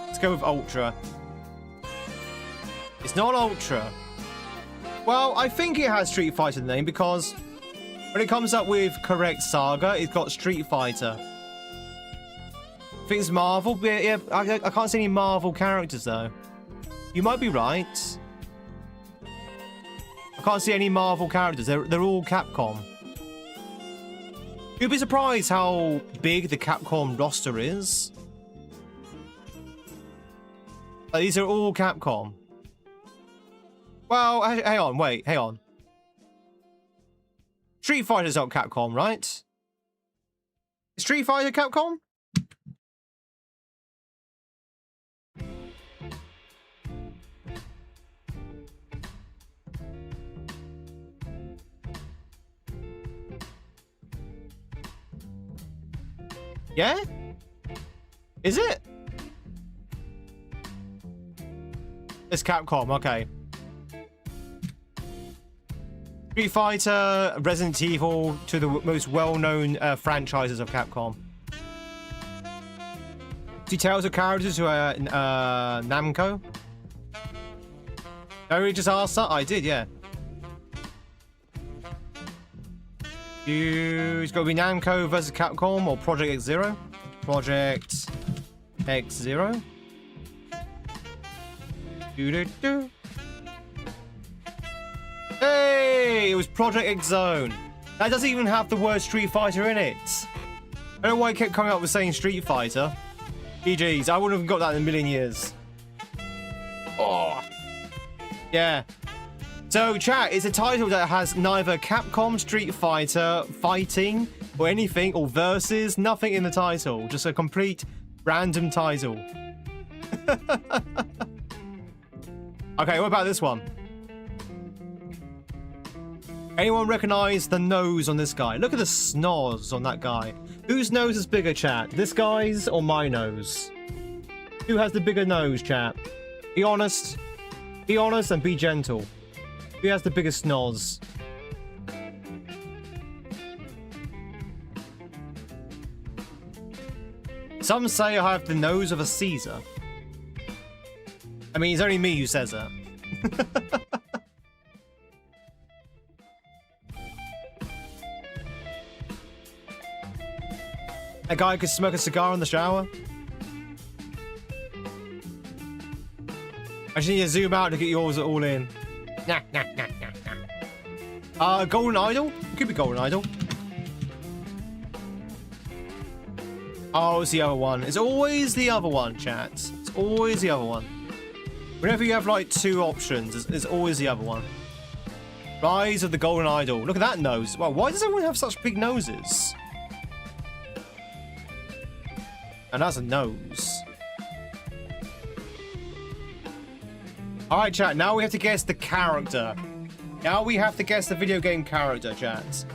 Let's go with Ultra. It's not Ultra. Well, I think it has Street Fighter in the name because when it comes up with correct saga, it's got Street Fighter. I think it's Marvel. Yeah, I can't see any Marvel characters though. You might be right. I can't see any Marvel characters. They're all Capcom. You'd be surprised how big the Capcom roster is. Like, these are all Capcom. Well, hang on, wait, hang on. Street Fighter's not Capcom, right? Is Street Fighter Capcom? Yeah? Is it? It's Capcom, okay. Street Fighter, Resident Evil, to the most well-known franchises of Capcom. Details of characters who are Namco. No, we just asked that? I did, yeah. It's got to be Namco versus Capcom or Project X Zero. Project X Zero. Do-do-do. Hey! It was Project X Zone. That doesn't even have the word Street Fighter in it. I don't know why it kept coming up with saying Street Fighter. GG's, I wouldn't have got that in a million years. Oh. Yeah. So, chat, it's a title that has neither Capcom, Street Fighter, fighting, or anything, or versus, nothing in the title. Just a complete random title. Okay, what about this one? Anyone recognize the nose on this guy? Look at the snoz on that guy. Whose nose is bigger, chat? This guy's or my nose? Who has the bigger nose, chat? Be honest. Be honest and be gentle. Who has the biggest snoz? Some say I have the nose of a Caesar. I mean, it's only me who says that. A guy could smoke a cigar in the shower. I just need to zoom out to get yours all in. Golden Idol? Could be Golden Idol. Oh, it's the other one. It's always the other one, chat. It's always the other one. Whenever you have, like, two options, it's always the other one. Rise of the Golden Idol. Look at that nose. Wow, why does everyone have such big noses? And that's a nose. Alright, chat, now we have to guess the character. Now we have to guess the video game character, chat.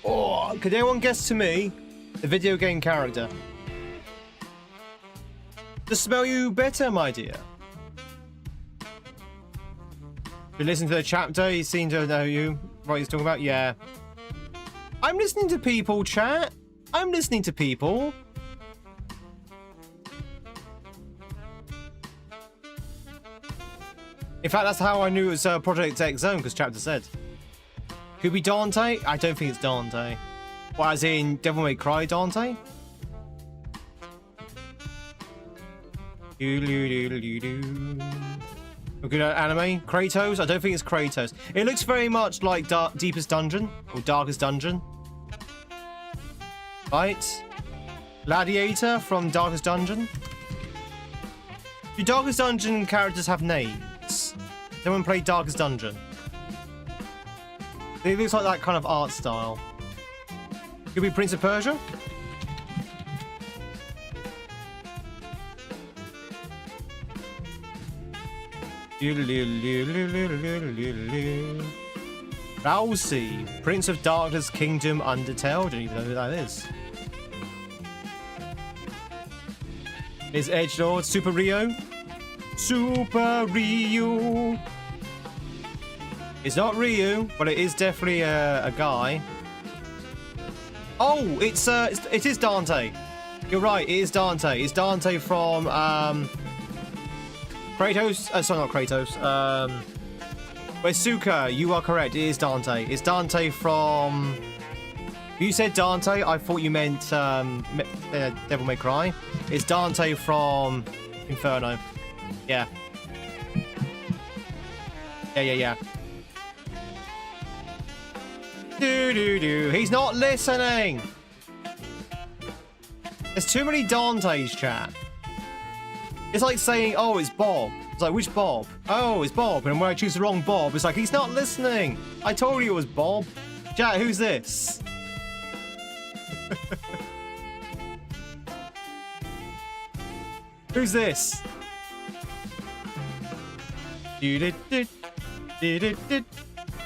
Oh, could anyone guess to me the video game character? To smell you better, my dear. You listen to the chapter, you seem to know you. What he's talking about? Yeah. I'm listening to people, chat. I'm listening to people. In fact, that's how I knew it was Project X Zone, because chapter said. Could be Dante? I don't think it's Dante. Well, as in Devil May Cry Dante? Look at anime. Kratos? I don't think it's Kratos. It looks very much like Deepest Dungeon, or Darkest Dungeon. Right? Gladiator from Darkest Dungeon. Do Darkest Dungeon characters have names? Someone played Darkest Dungeon. It looks like that kind of art style. Could be Prince of Persia? Rousey, Prince of Darkness, Kingdom, Undertale. Don't even know who that is. Is Edgelord Super Rio? Super Ryu. It's not Ryu, but it is definitely a guy. Oh, it is Dante. You're right, it is Dante. It's Dante from Kratos. Sorry, not Kratos. Suka, you are correct. It is Dante. It's Dante from. You said Dante. I thought you meant Devil May Cry. It's Dante from Inferno. Yeah. Yeah. Do. He's not listening. There's too many Dantes, chat. It's like saying, oh, it's Bob. It's like, which Bob? Oh, it's Bob. And when I choose the wrong Bob, it's like, he's not listening. I told you it was Bob. Chat, who's this? Who's this?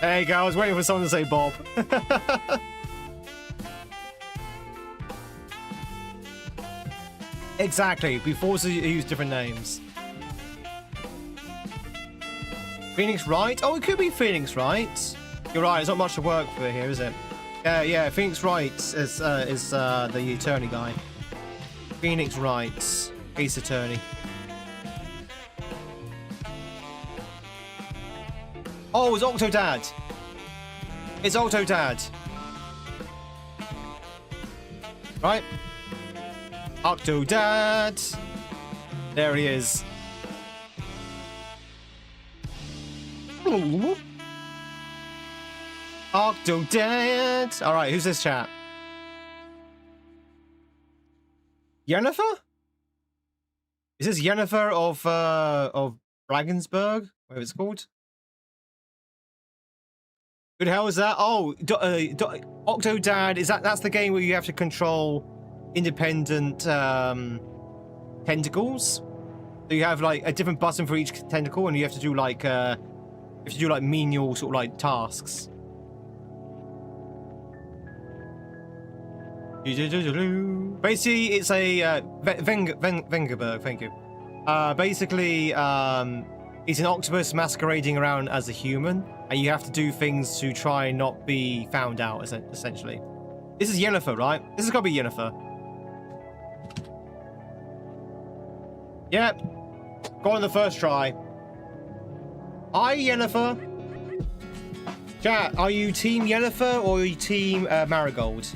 There you go, I was waiting for someone to say Bob. Exactly, be forced to use different names. Phoenix Wright? Oh, it could be Phoenix Wright. You're right, it's not much to work for here, is it? Yeah, Phoenix Wright is the attorney guy. Phoenix Wright, Ace Attorney. Oh, it's Octodad. It's Octodad. Right? Octodad. There he is. Octodad. All right, who's this chat? Yennefer? Is this Yennefer of Dragonsburg? Whatever it's called. Who the hell is that? Oh, Octodad. Is that's the game where you have to control independent tentacles? So you have like a different button for each tentacle, and you have to do like menial sort of like tasks. Basically, it's a Vengerberg. Thank you. Basically, it's an octopus masquerading around as a human, and you have to do things to try and not be found out. Essentially, this is Yennefer, right? This has got to be Yennefer. Yep. Got on the first try. Hi, Yennefer. Chat, are you Team Yennefer or are you Team Marigold?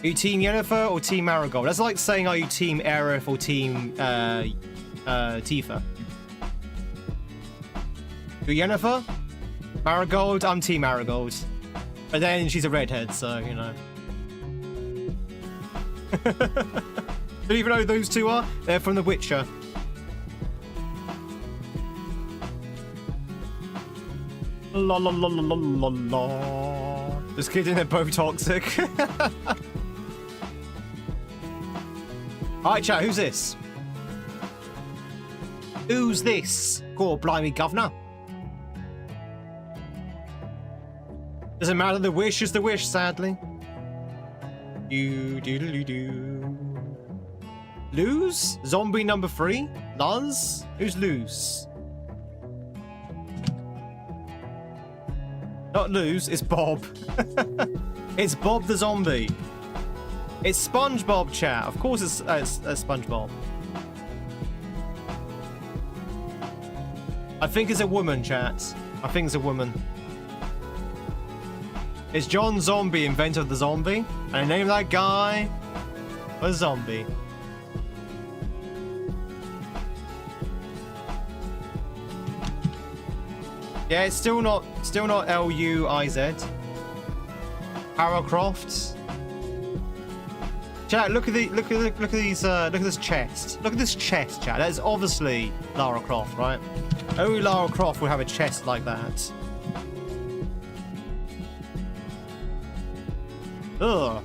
Are you Team Yennefer or Team Marigold? That's like saying, are you Team Aerith or Team Tifa? You Yennefer? Marigold? I'm Team Marigold. But then she's a redhead, so, you know. Don't even know who those two are? They're from The Witcher. La la la la la la. Just kidding, they're both toxic. Alright, chat, who's this? Who's this? God blimey, governor. Doesn't matter, the wish is the wish, sadly. Do. Luz? Zombie number 3? Luz? Who's Luz? Not Luz, it's Bob. It's Bob the zombie. It's SpongeBob, chat. Of course it's SpongeBob. I think it's a woman, chat. I think it's a woman. It's John Zombie, inventor of the zombie. And I named that guy a zombie. Yeah, it's still not L-U-I-Z. Lara Croft. Chat, look at this chest. Look at this chest, chat. That is obviously Lara Croft, right? Only Lara Croft would have a chest like that. Ugh.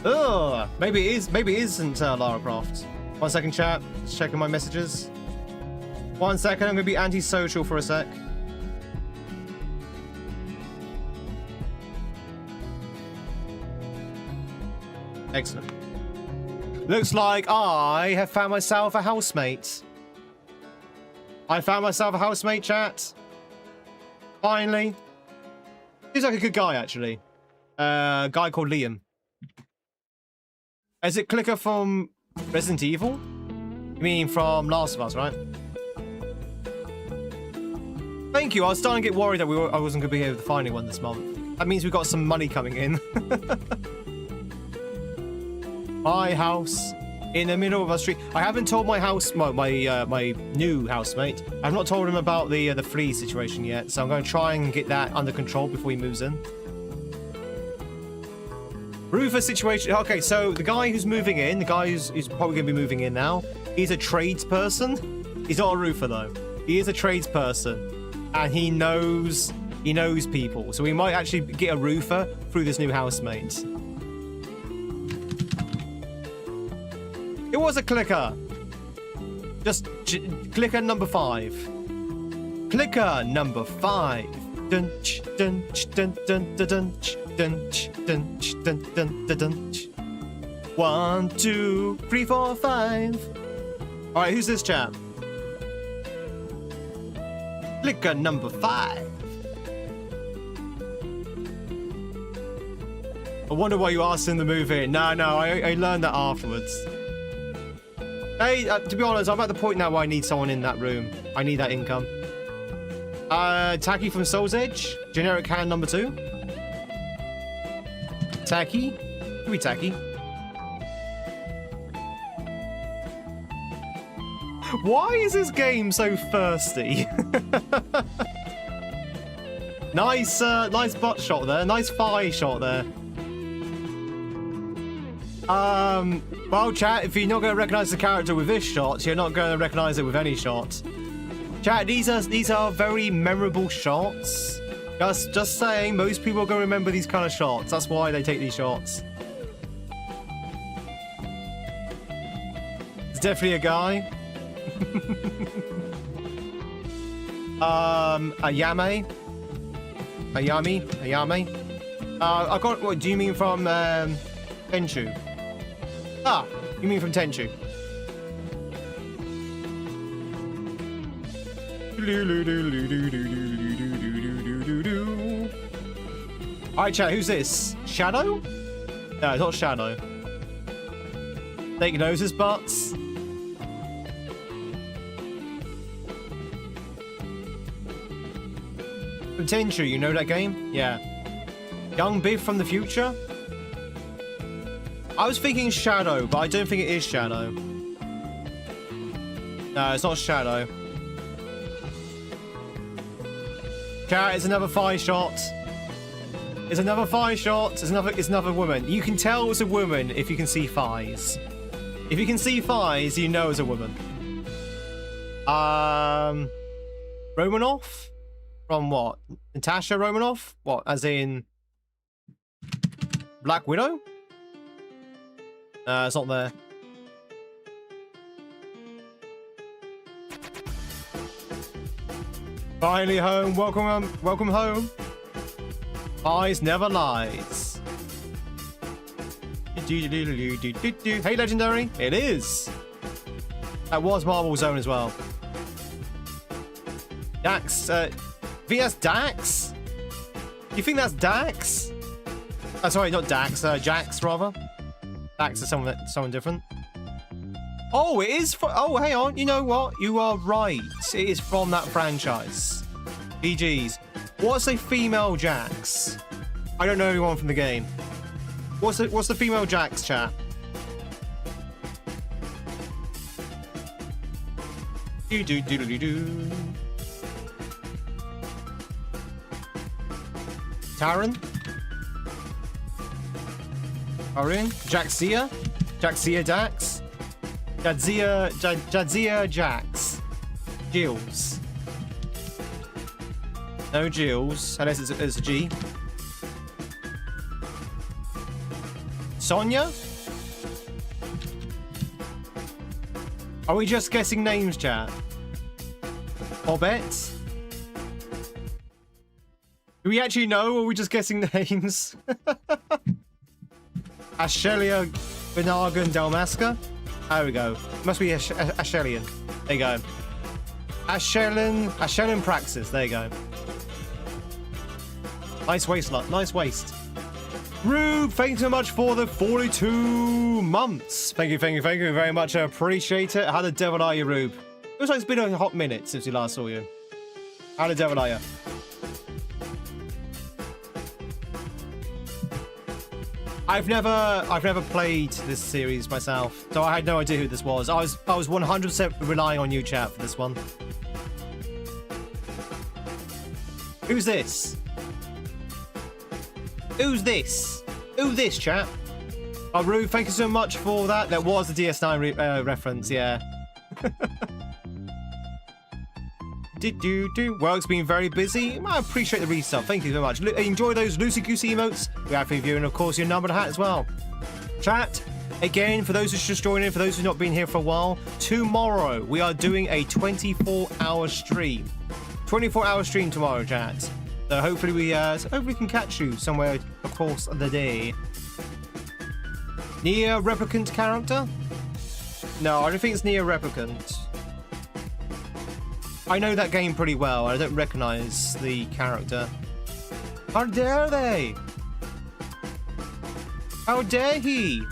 Ugh. Maybe it is. Maybe it isn't Lara Croft. 1 second, chat. Just checking my messages. 1 second. I'm gonna be antisocial for a sec. Excellent. Looks like I have found myself a housemate. I found myself a housemate, chat. Finally. He's like a good guy, actually. A guy called Liam. Is it Clicker from Resident Evil? You mean from Last of Us, right? Thank you. I was starting to get worried that I wasn't going to be able to find anyone this month. That means we've got some money coming in. My house in the middle of a street. I haven't told my my new housemate. I've not told him about the flea situation yet, so I'm going to try and get that under control before he moves in. Roofer situation. Okay, so the guy who's moving in, the guy who's probably going to be moving in now, he's a tradesperson. He's not a roofer though. He is a tradesperson, and he knows people. So we might actually get a roofer through this new housemate. It was a clicker. Just clicker number 5. Clicker number 5. Dunch, dunch, dun, dun, dun, dunch, dunch, dunch, dun, dun, dun, dunch. 1, 2, 3, 4, 5. All right, who's this chap? Clicker number 5. I wonder why you asked him to move in. No, I learned that afterwards. Hey, to be honest, I'm at the point now where I need someone in that room. I need that income. Tacky from Soul's Edge. Generic hand number 2. Tacky. Who we Tacky? Why is this game so thirsty? Nice butt shot there. Nice thigh shot there. Well, chat, if you're not going to recognize the character with this shot, you're not going to recognize it with any shot. Chat, these are very memorable shots. Just saying, most people are going to remember these kind of shots. That's why they take these shots. It's definitely a guy. Ayame. I got. What do you mean from Tenchu? Ah, you mean from Tenchu? Alright, chat, who's this? Shadow? No, it's not Shadow. Snake noses butts. From Tenchu, you know that game? Yeah. Young Biff from the future? I was thinking Shadow, but I don't think it is Shadow. No, it's not Shadow. Chat, it's another thigh shot. It's another thigh shot. It's another woman. You can tell it's a woman if you can see thighs. If you can see thighs, you know it's a woman. Romanoff? From what? Natasha Romanoff? What, as in Black Widow? It's not there. Finally home. Welcome home. Eyes never lies. Hey, Legendary. It is. That was Marble Zone as well. Dax. I think that's Dax? You think that's Dax? Oh, sorry, not Dax. Jax, rather. Dax is someone different. Oh, it is. Oh, hang on. You know what? You are right. It is from that franchise. GG's. What's a female Jax? I don't know anyone from the game. What's the female Jax, chat? Do. Taran? Taran? Jaxia? Jaxia Dax? Jadzia Jax. Jills. No Jills, unless it's a G. Sonia? Are we just guessing names, chat? Bobette? Do we actually know, or are we just guessing names? Ashelia Benagan Dalmasca? There we go. Must be Ashelian. There you go. Ashelian Praxis. There you go. Nice waist, nice waist. Rube, thank you so much for the 42 months. Thank you very much. I appreciate it. How the devil are you, Rube? Looks like it's been a hot minute since we last saw you. How the devil are you? I've never played this series myself, so I had no idea who this was. I was 100% relying on you, chat, for this one. Who's this? Who's this? Who's this, chat? Oh, Rube, thank you so much for that. That was the DS9 reference, yeah. Work's been very busy. I appreciate the resub. Thank you so much. Enjoy those loosey-goosey emotes we have for you, and of course your numbered hat as well. Chat, again, for those who's just joining in, for those who've not been here for a while, tomorrow we are doing a 24-hour stream. 24-hour stream tomorrow, chat. So hopefully we can catch you somewhere across the day. Near replicant character? No, I don't think it's near replicant. I know that game pretty well. I don't recognize the character. How dare they? How dare he?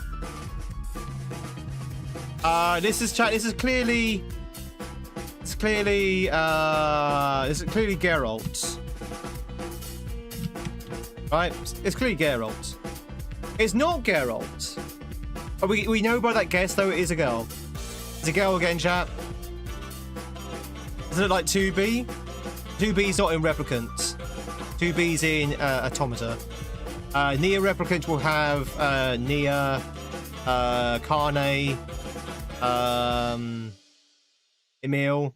This is clearly Geralt. Right? It's clearly Geralt. It's not Geralt. But we know by that guess, though, it is a girl. It's a girl again, chat. Doesn't it like 2B? 2B's not in Replicant. 2B's in Automata. Nia Replicant will have Nia, Carne, Emil.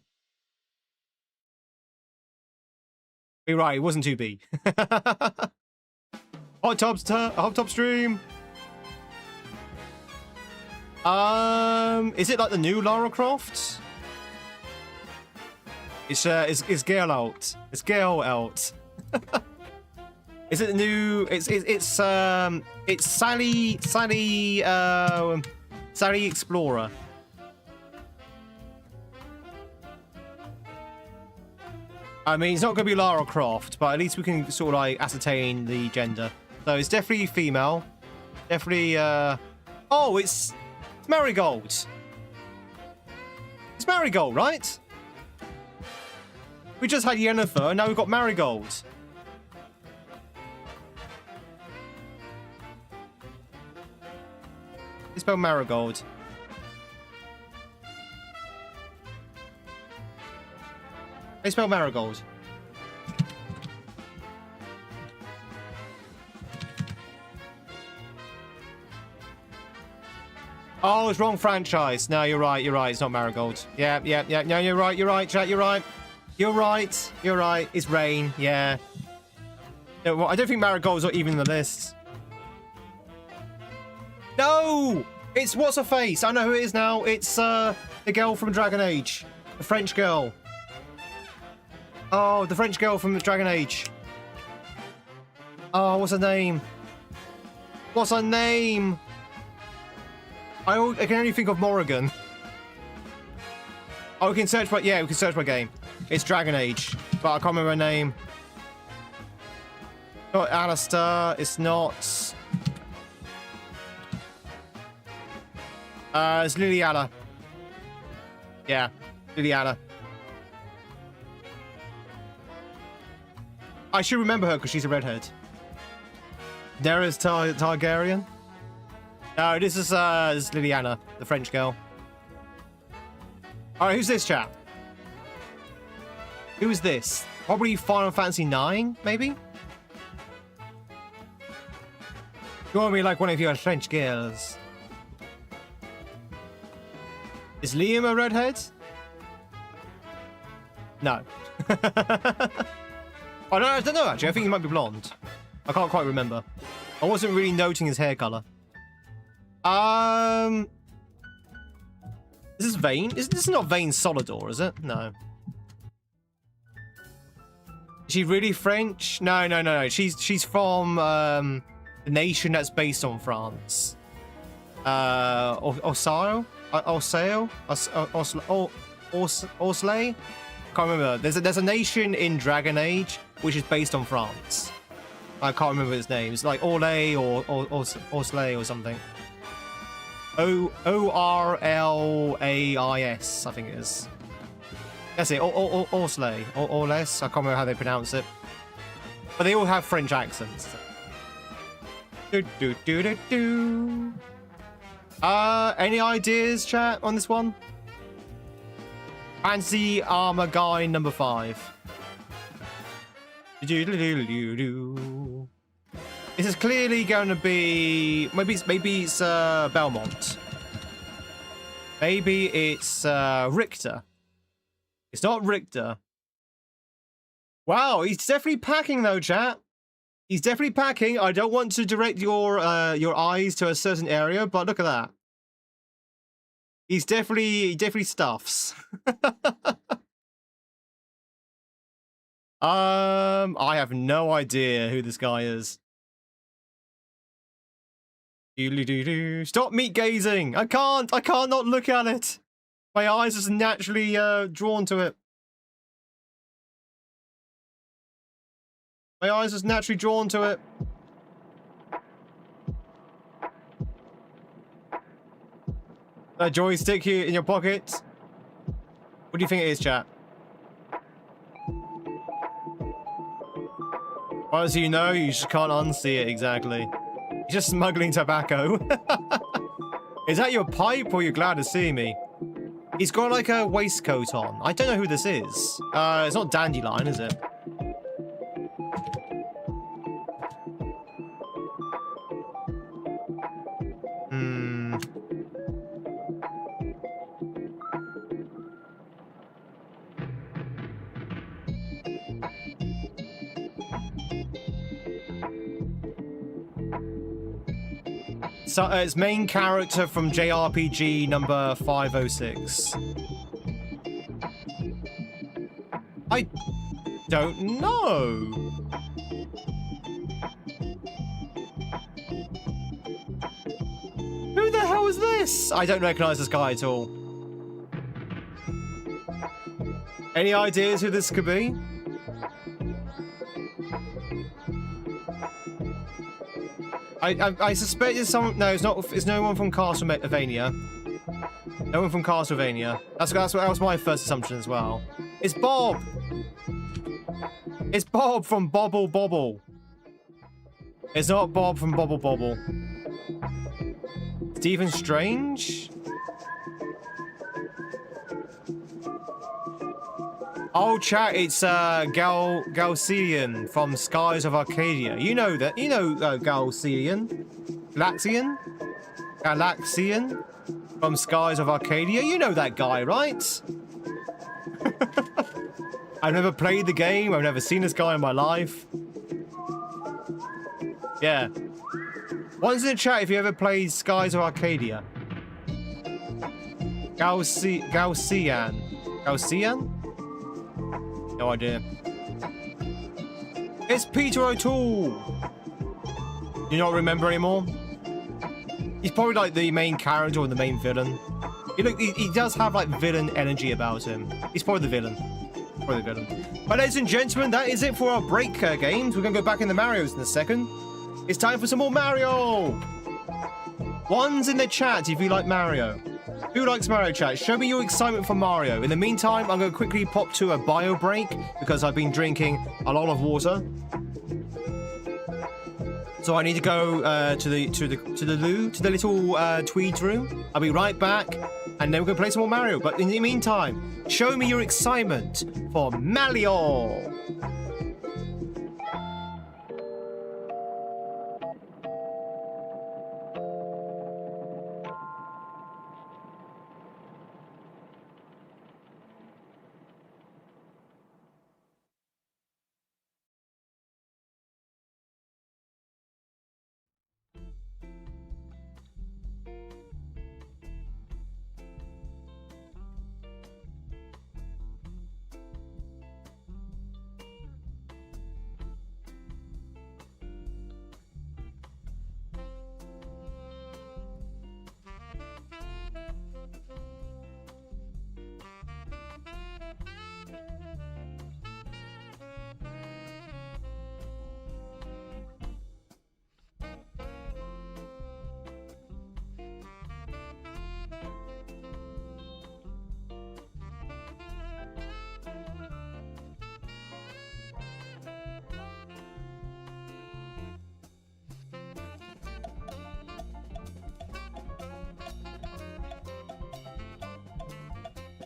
You're right, it wasn't 2B. Hot top stream. Is it like the new Lara Croft? It's Geralt. It's Geralt. Is it the new? It's Sally Explorer. I mean, it's not going to be Lara Croft, but at least we can sort of like ascertain the gender. So it's definitely female. Definitely. Oh, it's Marigold. It's Marigold, right? We just had Yennefer, and now we've got Marigold. It's spelled Marigold. They spell Marigold. Oh, it's wrong franchise. No, you're right. You're right. It's not Marigold. Yeah. No, you're right. You're right, chat. You're right. You're right. You're right. It's Rain. Yeah. No, well, I don't think Marigold's not even in the list. No! It's what's her face? I know who it is now. It's the girl from Dragon Age. The French girl. Oh, the French girl from Dragon Age. Oh, what's her name? What's her name? I can only think of Morrigan. Oh, we can search by... Yeah, we can search by game. It's Dragon Age, but I can't remember her name. Not Alistair. It's not... it's Liliana. Yeah, Liliana. I should remember her because she's a redhead. Daenerys Targaryen. No, this is Liliana, the French girl. All right, who's this chap? Who is this? Probably Final Fantasy IX, maybe? You want to be like one of your French girls. Is Liam a redhead? No. I don't know, actually. I think he might be blonde. I can't quite remember. I wasn't really noting his hair colour. Is this Vayne? This is not Vayne Solidor, is it? No. Is she really French? No. She's from the nation that's based on France. Orsale? Orsley? Can't remember. There's a nation in Dragon Age which is based on France. I can't remember its name. It's like Orlais or Orsley or something. Orlais, I think it is. That's it. Orsley. Orlais. I can't remember how they pronounce it. But they all have French accents. Any ideas, chat, on this one? Fancy armor guy number 5. This is clearly going to be maybe it's Belmont. Maybe it's Richter. It's not Richter. Wow, he's definitely packing though, chat. He's definitely packing. I don't want to direct your eyes to a certain area, but look at that. He definitely stuffs. I have no idea who this guy is. Stop meat gazing! I can't not look at it. My eyes are just naturally drawn to it. My eyes are just naturally drawn to it. A joystick here in your pocket. What do you think it is, chat? Well, as you know, you just can't unsee it exactly. You're just smuggling tobacco. Is that your pipe, or you're glad to see me? He's got like a waistcoat on. I don't know who this is. It's not Dandelion, is it? So it's main character from JRPG number 506. I don't know. Who the hell is this? I don't recognize this guy at all. Any ideas who this could be? I suspect it's someone. No, it's not. It's no one from Castlevania. No one from Castlevania. That was my first assumption as well. It's Bob. It's Bob from Bobble Bobble. It's not Bob from Bobble Bobble. Stephen Strange. Oh, chat, it's Galcian from Skies of Arcadia. You know that. You know Galcian. Galaxian from Skies of Arcadia. You know that guy, right? I've never played the game. I've never seen this guy in my life. Yeah. One's in the chat if you ever played Skies of Arcadia. Galcian? No idea. It's Peter O'Toole. You not remember anymore? He's probably like the main character or the main villain. He does have like villain energy about him. He's probably the villain. But ladies and gentlemen, that is it for our break games. We're gonna go back in the Marios in a second. It's time for some more Mario. One's in the chat if you like Mario. Who likes Mario, chat? Show me your excitement for Mario. In the meantime, I'm going to quickly pop to a bio break because I've been drinking a lot of water. So I need to go to the little Tweed's room. I'll be right back, and then we're going to play some more Mario. But in the meantime, show me your excitement for Mario.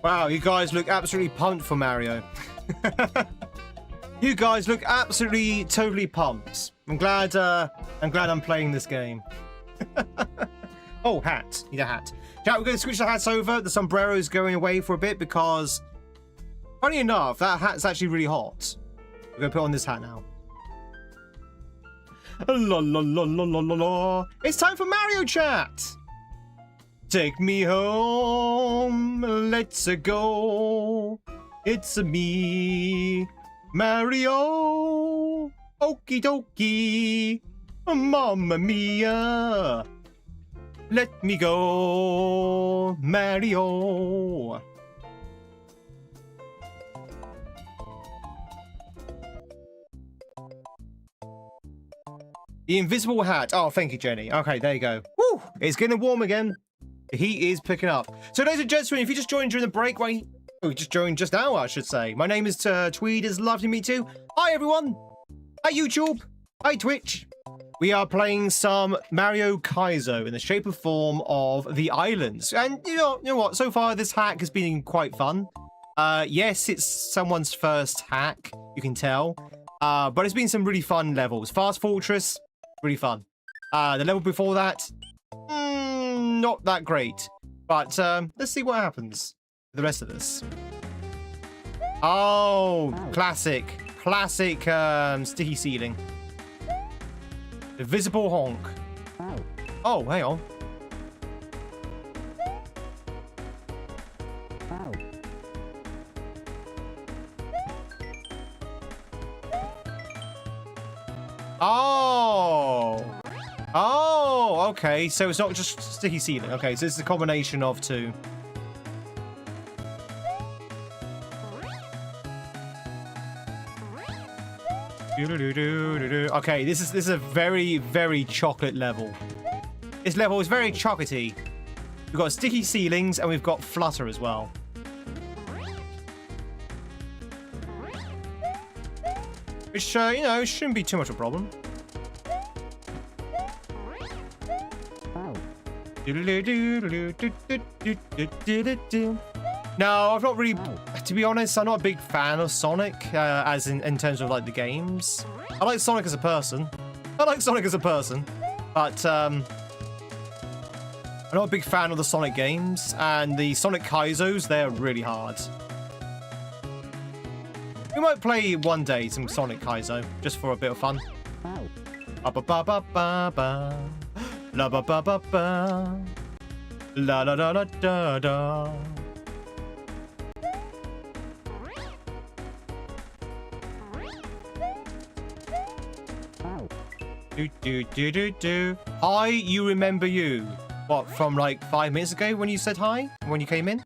Wow, you guys look absolutely pumped for Mario. You guys look absolutely, totally pumped. I'm glad I'm playing this game. Oh, hat. Need a hat. Chat, we're going to switch the hats over. The sombrero's going away for a bit because, funny enough, that hat's actually really hot. We're going to put on this hat now. La, la, la, la, la, la, la. It's time for Mario Chat. Take me home, let's go. It's me, Mario. Okie dokie, mamma mia. Let me go, Mario. The invisible hat. Oh, thank you, Jenny. Okay, there you go. Woo! It's getting warm again. The heat is picking up. So, ladies and gentlemen, if you just joined during the break, just joined just now, I should say. My name is Tweed. It's lovely to meet you. Hi, everyone. Hi, YouTube. Hi, Twitch. We are playing some Mario Kaizo in the shape and form of the islands. And you know what? So far, this hack has been quite fun. Yes, it's someone's first hack, you can tell. But it's been some really fun levels. Fast Fortress, really fun. The level before that, not that great. But let's see what happens with the rest of this. Oh, classic sticky ceiling. The visible honk. Oh, hang on. Oh, okay. So it's not just sticky ceiling. Okay, so it's a combination of two. Okay, this is a very, very chocolate level. This level is very chocolatey. We've got sticky ceilings and we've got flutter as well. Which, you know, shouldn't be too much of a problem. No, I've not really, to be honest, I'm not a big fan of Sonic, as in terms of, like, the games. I like Sonic as a person. But, I'm not a big fan of the Sonic games, and the Sonic Kaizos, they're really hard. We might play one day some Sonic Kaizo, just for a bit of fun. Ba-ba-ba-ba-ba. La-ba-ba-ba-ba. La-da-da-da-da-da. Do. Hi, you remember you. What, from like 5 minutes ago when you said hi? When you came in?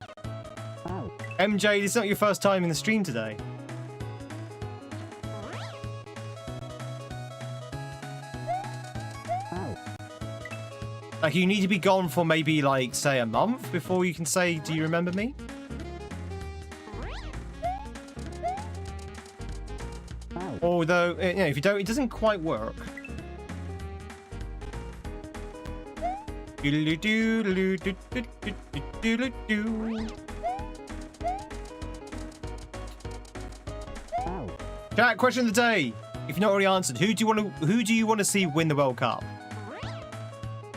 MJ, this is not your first time in the stream today. Like, you need to be gone for maybe, like, say, a month before you can say, do you remember me? Although, you know, if you don't, it doesn't quite work. Chat, question of the day. If you're not already answered, who do you want to see win the World Cup?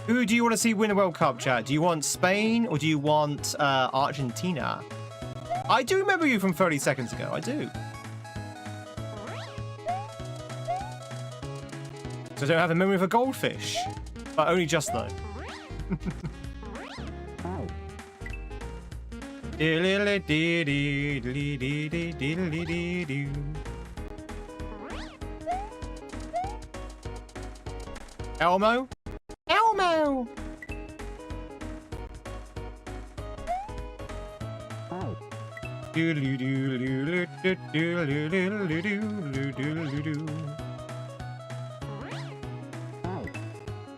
Who do you want to see win the World Cup, chat? Do you want Spain or do you want Argentina? I do remember you from 30 seconds ago. I do. So I don't have a memory of a goldfish. But only just, though. Elmo? Elmo!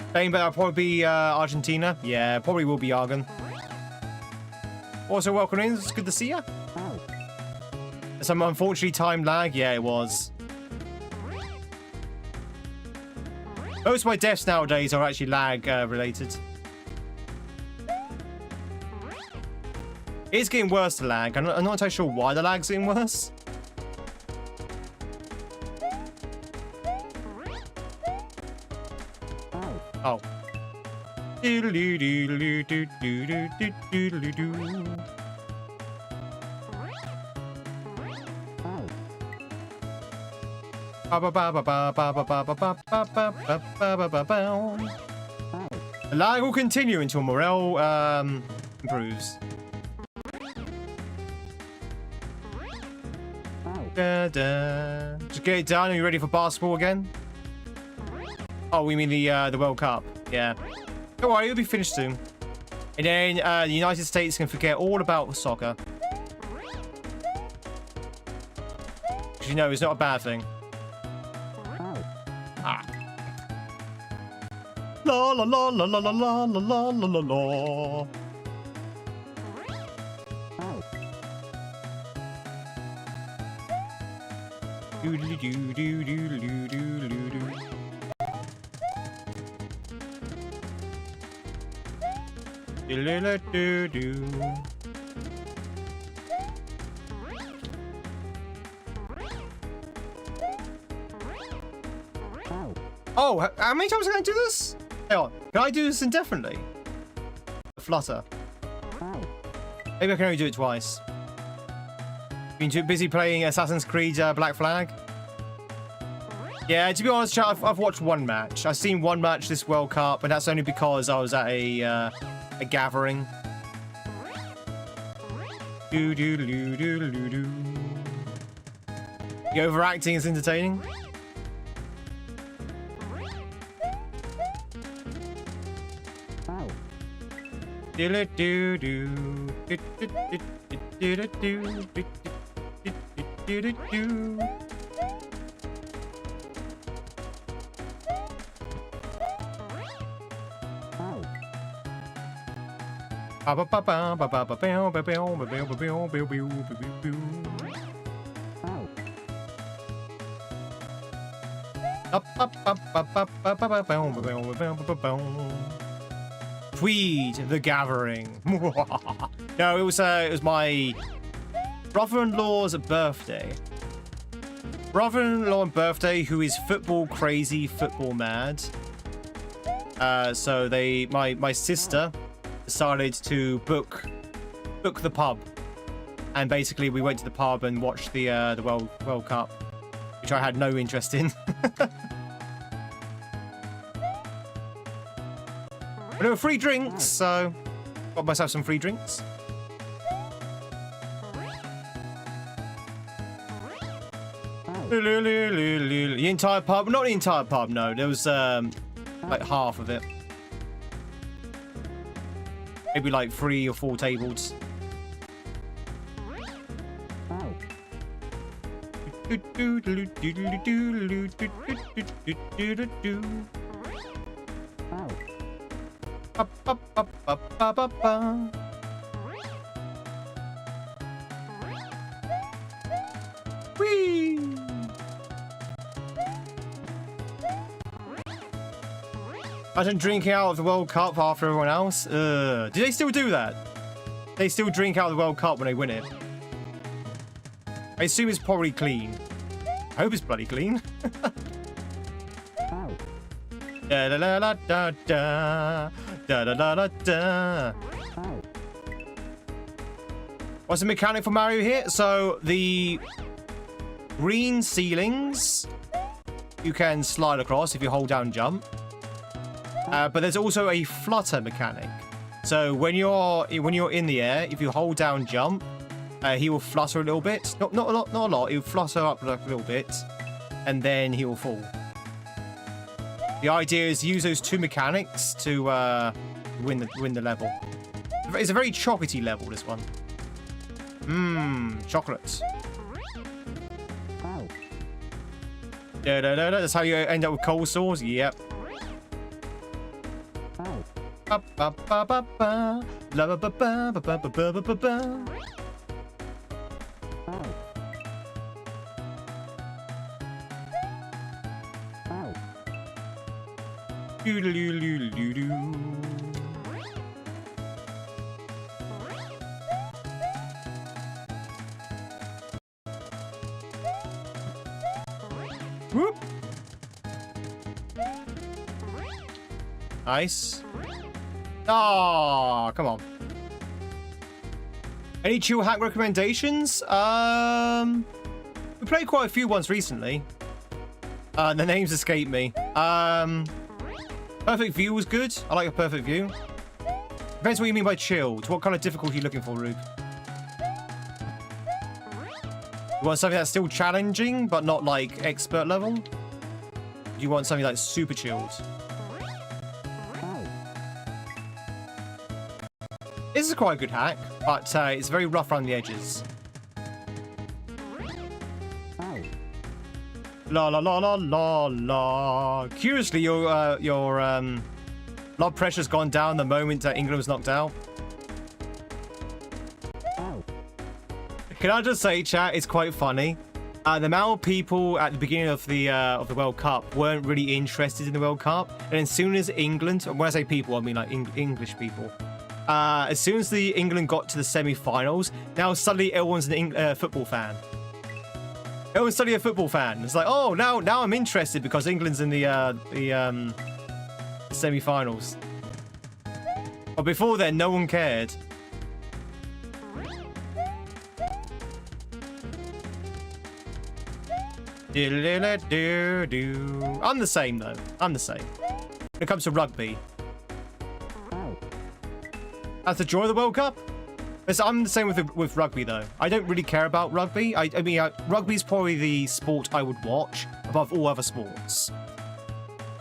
Spain, but that'll probably be Argentina. Yeah, probably will be Argon. Also, welcome in. It's good to see you. Some unfortunately time lag. Yeah, it was. Most of my deaths nowadays are actually lag related. It's getting worse, the lag. I'm not entirely sure why the lag's getting worse. Oh. The lag will continue until morale improves. Just get it done. Are you ready for basketball again? Oh, we mean the World Cup. Yeah. Don't worry, it'll be finished soon. And then the United States can forget all about soccer. Because you know, it's not a bad thing. Ah. La la la la la la la la la la la. Do do do do do do do do. Do do do. Oh, how many times can I do this? Hang on, can I do this indefinitely? Flutter. Maybe I can only do it twice. Been too busy playing Assassin's Creed Black Flag? Yeah, to be honest, chat, I've watched one match. I've seen one match this World Cup, and that's only because I was at a gathering. Do do do do do do. The overacting is entertaining. Do do do do do do do do do do. Tweed, the gathering. No, it was my brother-in-law's birthday. Brother-in-law and birthday, who is football crazy, football mad. So my sister decided to book the pub, and basically we went to the pub and watched the World Cup, which I had no interest in. But there were free drinks, so got myself some free drinks. The entire pub? Not the entire pub, no. There was like half of it. Maybe like 3 or 4 tables. Whee! Imagine drinking out of the World Cup after everyone else. Do they still do that? They still drink out of the World Cup when they win it. I assume it's probably clean. I hope it's bloody clean. Da da da da da da da da da da. What's the mechanic for Mario here? So the green ceilings you can slide across if you hold down jump. But there's also a flutter mechanic. So when you're in the air, if you hold down jump, he will flutter a little bit. Not a lot. He'll flutter up a little bit, and then he will fall. The idea is use those 2 mechanics to win the level. It's a very chocolatey level, this one. Chocolate. Da da da da. That's how you end up with cold sores. Yep. Ba ba ba ba ba. La ba ba ba ba ba ba ba ba ba. Do do do do do do. Whoop. Nice. Oh, come on. Any chill hack recommendations? We played quite a few ones recently. The names escape me. Perfect view was good. I like a perfect view. Depends what you mean by chilled. What kind of difficulty are you looking for, Rube? You want something that's still challenging, but not like expert level? Do you want something like super chilled? This is quite a good hack, but it's very rough around the edges. La la la la la la. Curiously, your blood pressure's gone down the moment that England was knocked out. Can I just say, chat, it's quite funny. The amount of people at the beginning of the World Cup weren't really interested in the World Cup, and as soon as England, and when I say people, I mean like English people. As soon as the England got to the semi-finals, now suddenly everyone's a football fan. Everyone's suddenly a football fan. It's like, oh, now I'm interested because England's in the semi-finals. But before then, no one cared. I'm the same though. I'm the same. When it comes to rugby. That's the joy of the World Cup. I'm the same with rugby though. I don't really care about rugby. I mean, rugby's probably the sport I would watch above all other sports.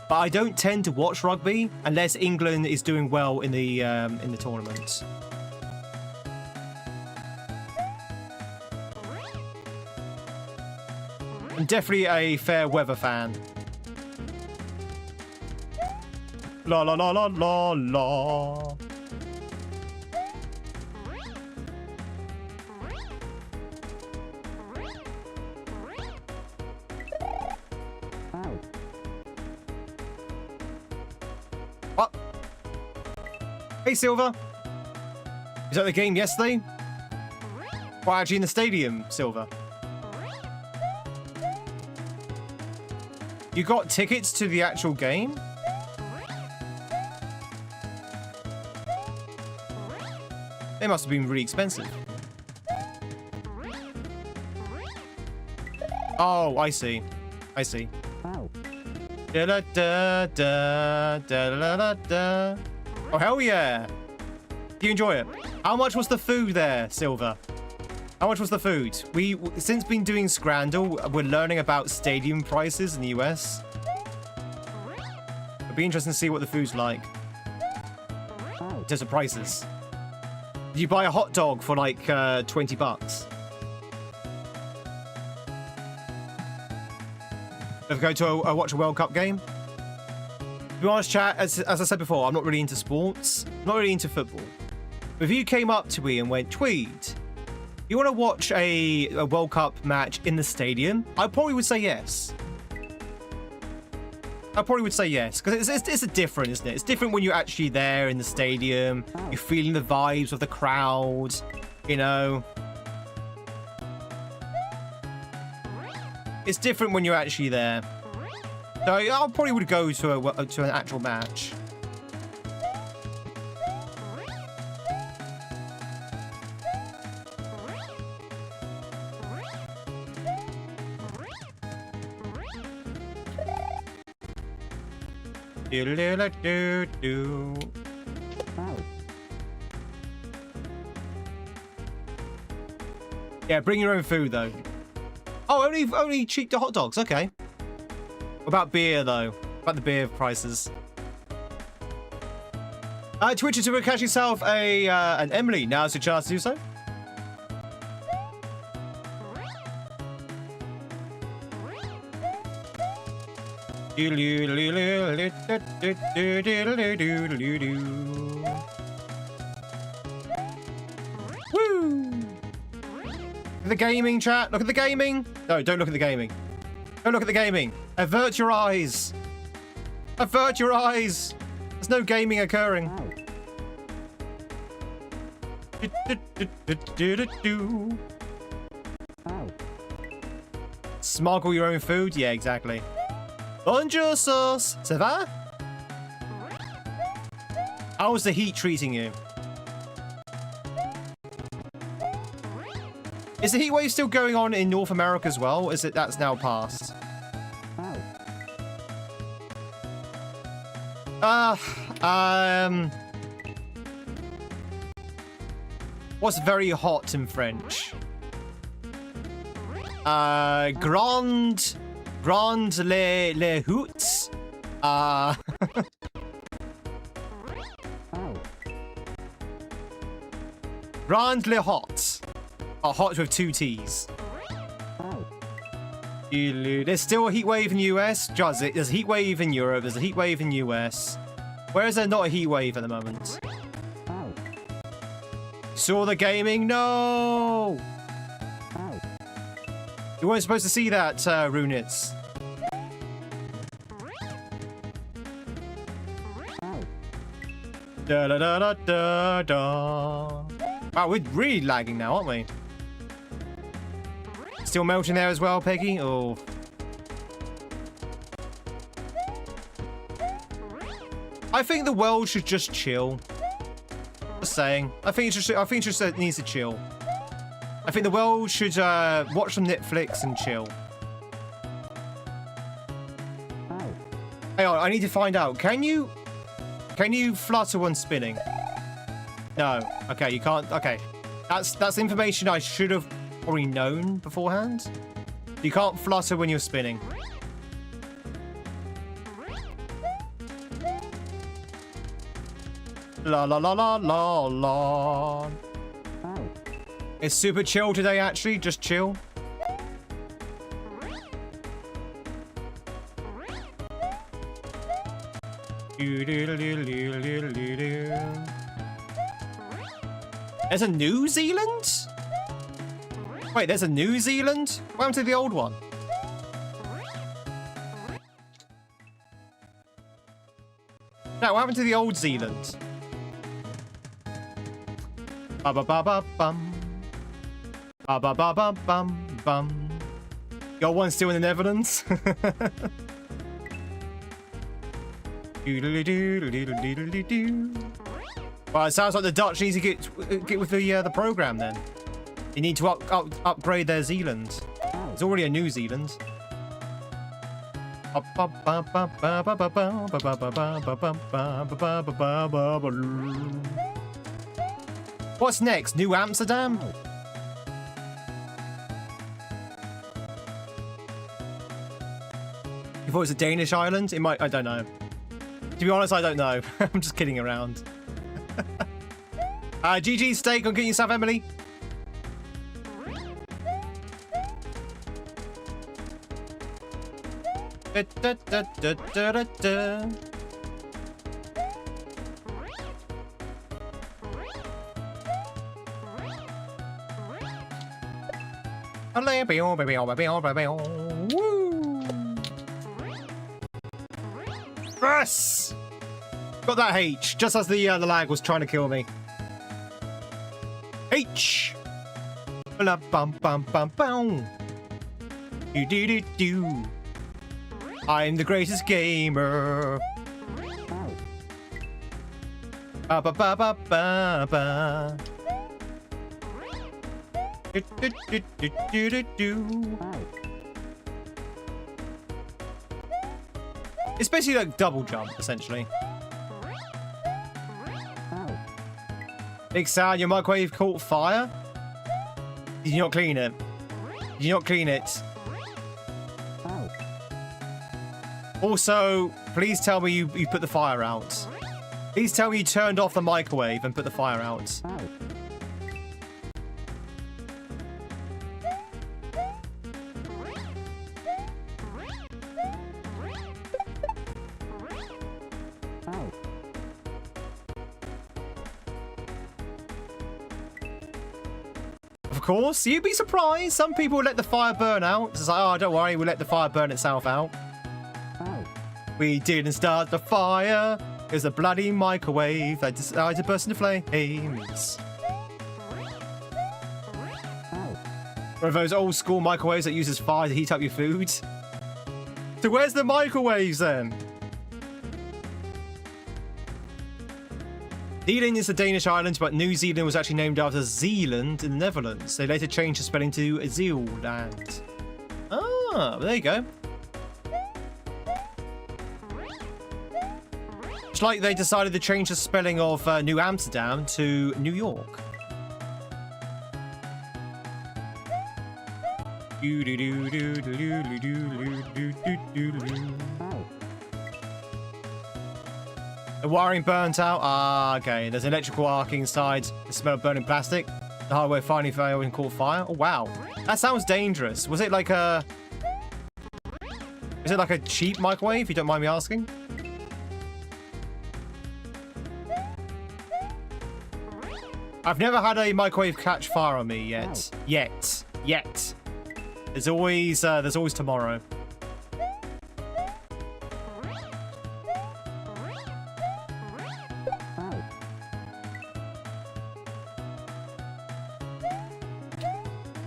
But I don't tend to watch rugby unless England is doing well in the tournament. I'm definitely a fair weather fan. La la la la la la. What? Hey, Silver. Is that the game yesterday? Or actually in the stadium, Silver? You got tickets to the actual game? They must have been really expensive. Oh, I see. I see. Da da da da da da da. Oh, hell yeah. Do you enjoy it? How much was the food there, Silver? How much was the food? Since been doing Scrandle, we're learning about stadium prices in the US. It'd be interesting to see what the food's like. In terms of prices. Did you buy a hot dog for like 20 bucks? Ever go to watch a World Cup game? To be honest, chat, as I said before, I'm not really into sports. I'm not really into football. But if you came up to me and went, Tweed, you want to watch a World Cup match in the stadium? I probably would say yes. I probably would say yes, because it's different, isn't it? It's different when you're actually there in the stadium. You're feeling the vibes of the crowd, you know. It's different when you're actually there. So I probably would go to an actual match. Yeah, bring your own food though. Oh, only cheap to hot dogs. Okay. What about beer though? What about the beer prices? Twitch to catch yourself an Emily. Now's your chance to do so. Woo! Look at the gaming, chat. Look at the gaming. No, don't look at the gaming. Don't look at the gaming. Avert your eyes. Avert your eyes. There's no gaming occurring. Smuggle your own food? Yeah, exactly. Bonjour, sauce. Ça va? How's the heat treating you? Is the heat wave still going on in North America as well? Or is it that's now passed? What's very hot in French? Grand les hoots. Grand les hots. Hot with 2 T's. There's still a heat wave in the US. There's a heat wave in Europe. There's a heat wave in the US. Where is there not a heat wave at the moment? Saw the gaming? No! You weren't supposed to see that, Runitz. Da da da da da da. Wow, we're really lagging now, aren't we? Still melting there as well, Peggy? Oh. I think the world should just chill. Just saying. I think it just needs to chill. I think the world should watch some Netflix and chill. Hang on, I need to find out. Can you flutter when spinning? No. Okay, you can't. Okay, that's information I should have already known beforehand. You can't flutter when you're spinning. La la la la la la. It's super chill today, actually. Just chill. There's a New Zealand? Wait, there's a New Zealand? What happened to the old one? No, what happened to the old Zealand? Ba ba ba ba bum. Ba ba ba ba bum bum. Got one still in the Netherlands. Well, it sounds like the Dutch need to get with the program then. They need to upgrade their Zealand. It's already a New Zealand. What's next? New Amsterdam? You thought it was a Danish island? It might. I don't know. To be honest, I don't know. I'm just kidding around. GG steak on getting yourself, Emily. Da, da, da, da, da, da. Yes! Got that H, just as the lag was trying to kill me. H! Bum bum bum bum. Do do do do. I'm the greatest gamer. Ba ba ba ba ba ba. Do do do do do do do. It's basically like double jump, essentially. Big Sal, your microwave caught fire? Did you not clean it? Did you not clean it? Also, please tell me you put the fire out. Please tell me you turned off the microwave and put the fire out. Of course, you'd be surprised. Some people let the fire burn out. It's like, oh, don't worry, we'll let the fire burn itself out. We didn't start the fire. It was a bloody microwave that decided to burst into flames. One of those old school microwaves that uses fire to heat up your food. So where's the microwaves then? Zealand is a Danish island, but New Zealand was actually named after Zealand in the Netherlands. They later changed the spelling to Zealand. Ah, there you go. It's like they decided to change the spelling of New Amsterdam to New York. The wiring burnt out. Ah, okay. There's electrical arcing inside. The smell of burning plastic. The hardware finally failed and caught fire. Oh, wow. That sounds dangerous. Was it like a... Is it like a cheap microwave, if you don't mind me asking? I've never had a microwave catch fire on me yet. Yet. There's always tomorrow.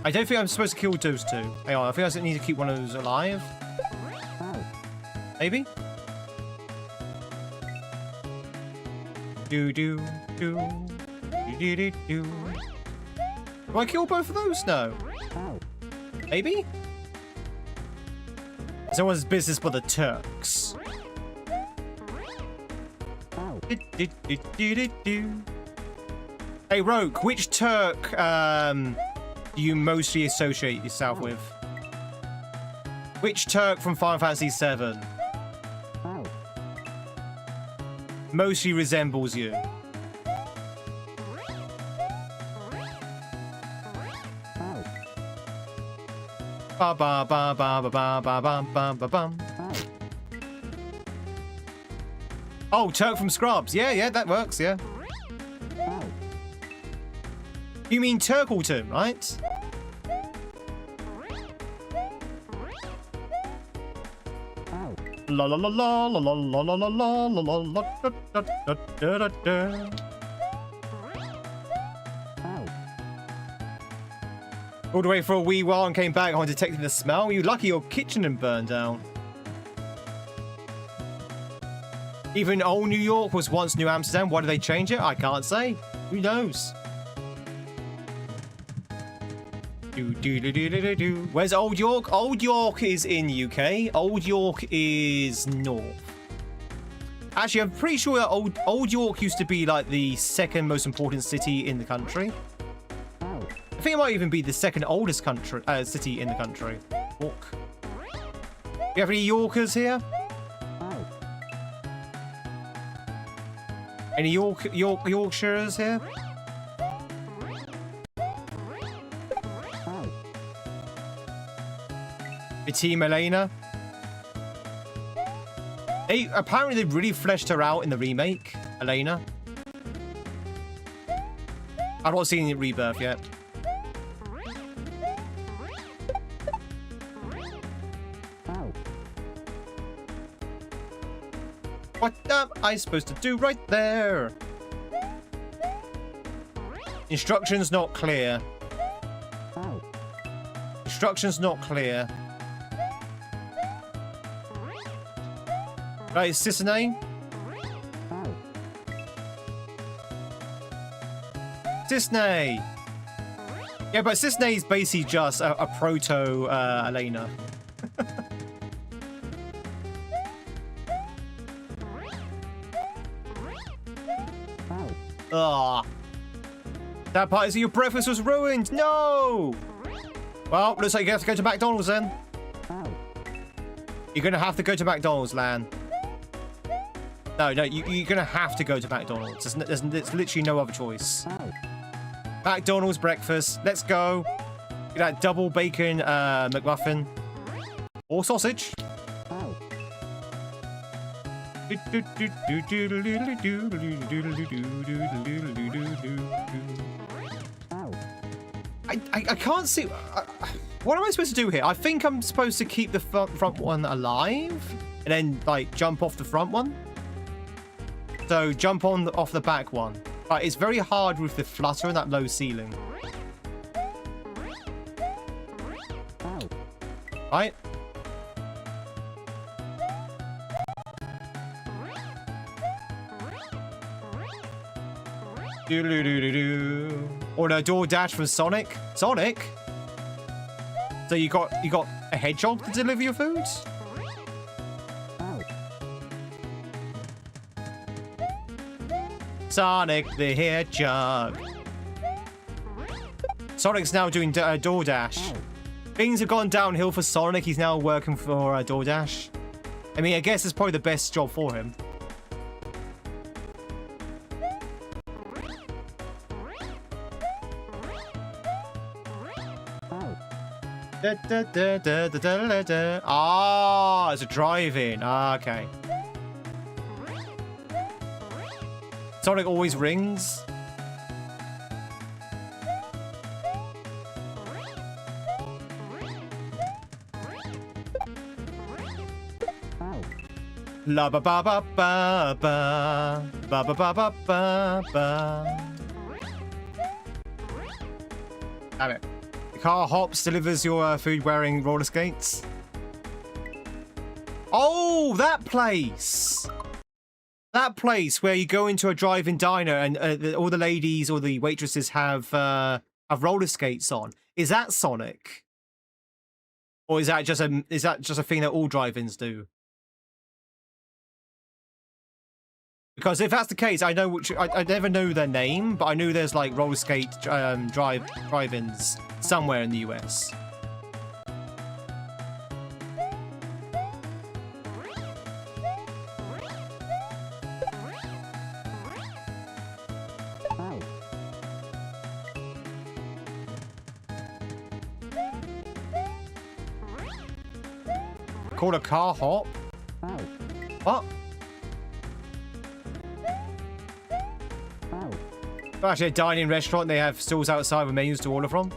I don't think I'm supposed to kill those two. Hang on, I think I need to keep one of those alive. Maybe? Do. Do I kill both of those? No. Maybe? It's always business for the Turks. Hey, Rogue, which Turk do you mostly associate yourself with? Which Turk from Final Fantasy VII mostly resembles you? Ba ba ba ba ba ba ba ba ba ba bum. Oh, Turk from Scrubs. Yeah, that works, yeah. You mean Turkleton, right? La la la la la la la la la la la la da da da da da. All the way for a wee while and came back on detecting the smell. You're lucky your kitchen didn't burn down. Even old New York was once New Amsterdam. Why did they change it? I can't say. Who knows? Where's Old York? Old York is in UK. Old York is north. Actually, I'm pretty sure that Old York used to be like the second most important city in the country. I think it might even be the second oldest city in the country. York. You have any Yorkers here? Any Yorkshires here? The team Elena. Apparently they really fleshed her out in the remake, Elena. I've not seen it Rebirth yet. What am I supposed to do right there? Instructions not clear. Instructions not clear. Right, is this a name? Cisne! Yeah, but Cisne is basically just a proto Elena. Ah. That part is your breakfast was ruined. No! Well, looks like you have to go to McDonald's then. You're gonna have to go to McDonald's, Lan. No, you're gonna have to go to McDonald's. There's literally no other choice. McDonald's breakfast. Let's go. Get that double bacon McMuffin. Or sausage. I can't see... what am I supposed to do here? I think I'm supposed to keep the front one alive and then, like, jump off the front one. So, jump off the back one. But it's very hard with the flutter and that low ceiling. Right? Or a door dash from Sonic. Sonic? So you got a hedgehog to deliver your food? Sonic the Hedgehog. Sonic's now doing DoorDash. Things have gone downhill for Sonic. He's now working for DoorDash. I mean, I guess it's probably the best job for him. Ah, it's a drive-in. Ah, okay. Sonic always rings. La ba ba ba ba ba ba ba ba ba ba ba. Damn it. The car hops, delivers your food wearing roller skates. Oh, that place! That place where you go into a drive-in diner and all the ladies or the waitresses have roller skates on. Is that Sonic? Or is that just a thing that all drive-ins do? Because if that's the case, I know which I never know their name, but I knew there's like roller skate drive-ins somewhere in the US. Called a car hop? What? Actually, a dining restaurant. They have stalls outside with menus to order from.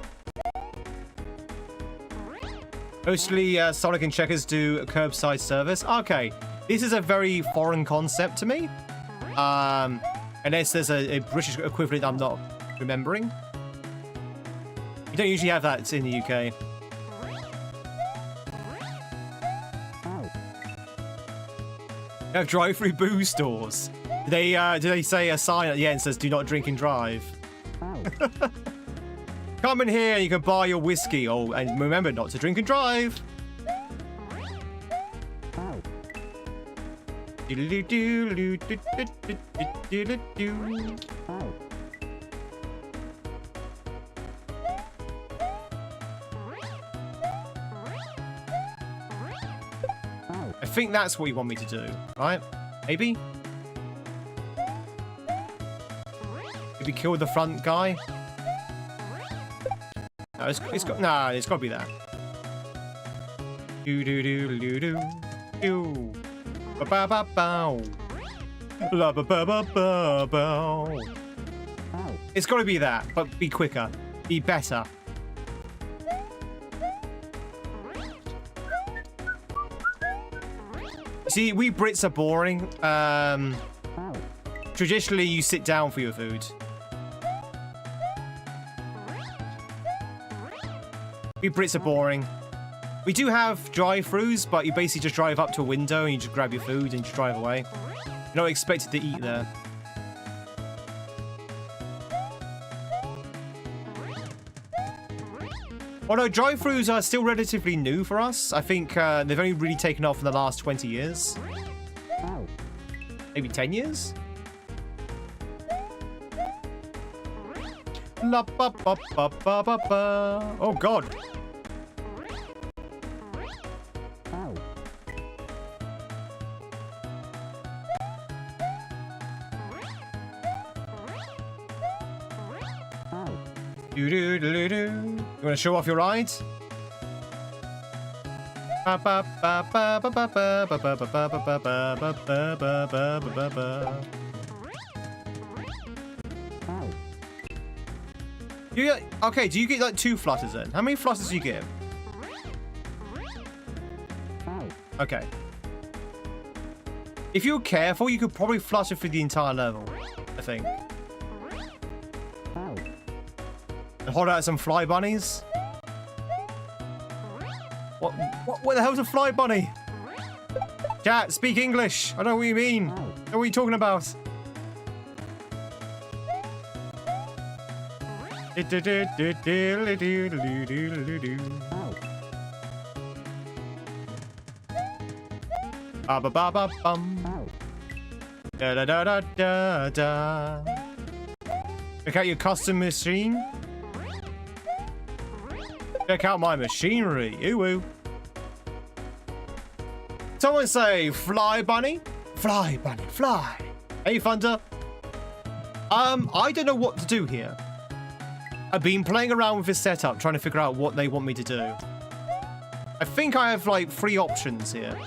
Mostly Sonic and Checkers do curbside service. Okay, this is a very foreign concept to me. Unless there's a British equivalent I'm not remembering. You don't usually have that in the UK. You have drive-through booze stores. Do they say a sign at the end that says "Do not drink and drive"? Come in here and you can buy your whiskey. Oh, and remember not to drink and drive. I think that's what you want me to do, right? Maybe? Maybe kill the front guy? No, it's got to be that. Do do do do do do. Ba ba ba bow. La ba ba ba ba bow. It's got to be that, but be quicker, be better. See, we Brits are boring. Traditionally, you sit down for your food. We Brits are boring. We do have drive-thrus, but you basically just drive up to a window and you just grab your food and just drive away. You're not expected to eat there. Although drive-thrus are still relatively new for us. I think they've only really taken off in the last 20 years. Maybe 10 years? La ba ba ba ba ba ba. Oh god. Do do do do. You want to show off your ride? Ba ba ba ba ba ba ba ba ba ba ba ba ba ba ba ba. You get, okay, do you get like 2 flutters then? How many flutters do you get? Okay. If you're careful, you could probably flutter through the entire level, I think. And hold out some fly bunnies. What the hell's a fly bunny? Chat, speak English. I don't know what you mean. I don't know what you're talking about. Ba ba ba ba bum. Da da da da da da. Check out your custom machine. Check out my machinery. Ooh ooh. Someone say fly bunny. Fly bunny, fly. Hey Thunder. I don't know what to do here. I've been playing around with this setup, trying to figure out what they want me to do. I think I have like 3 options here.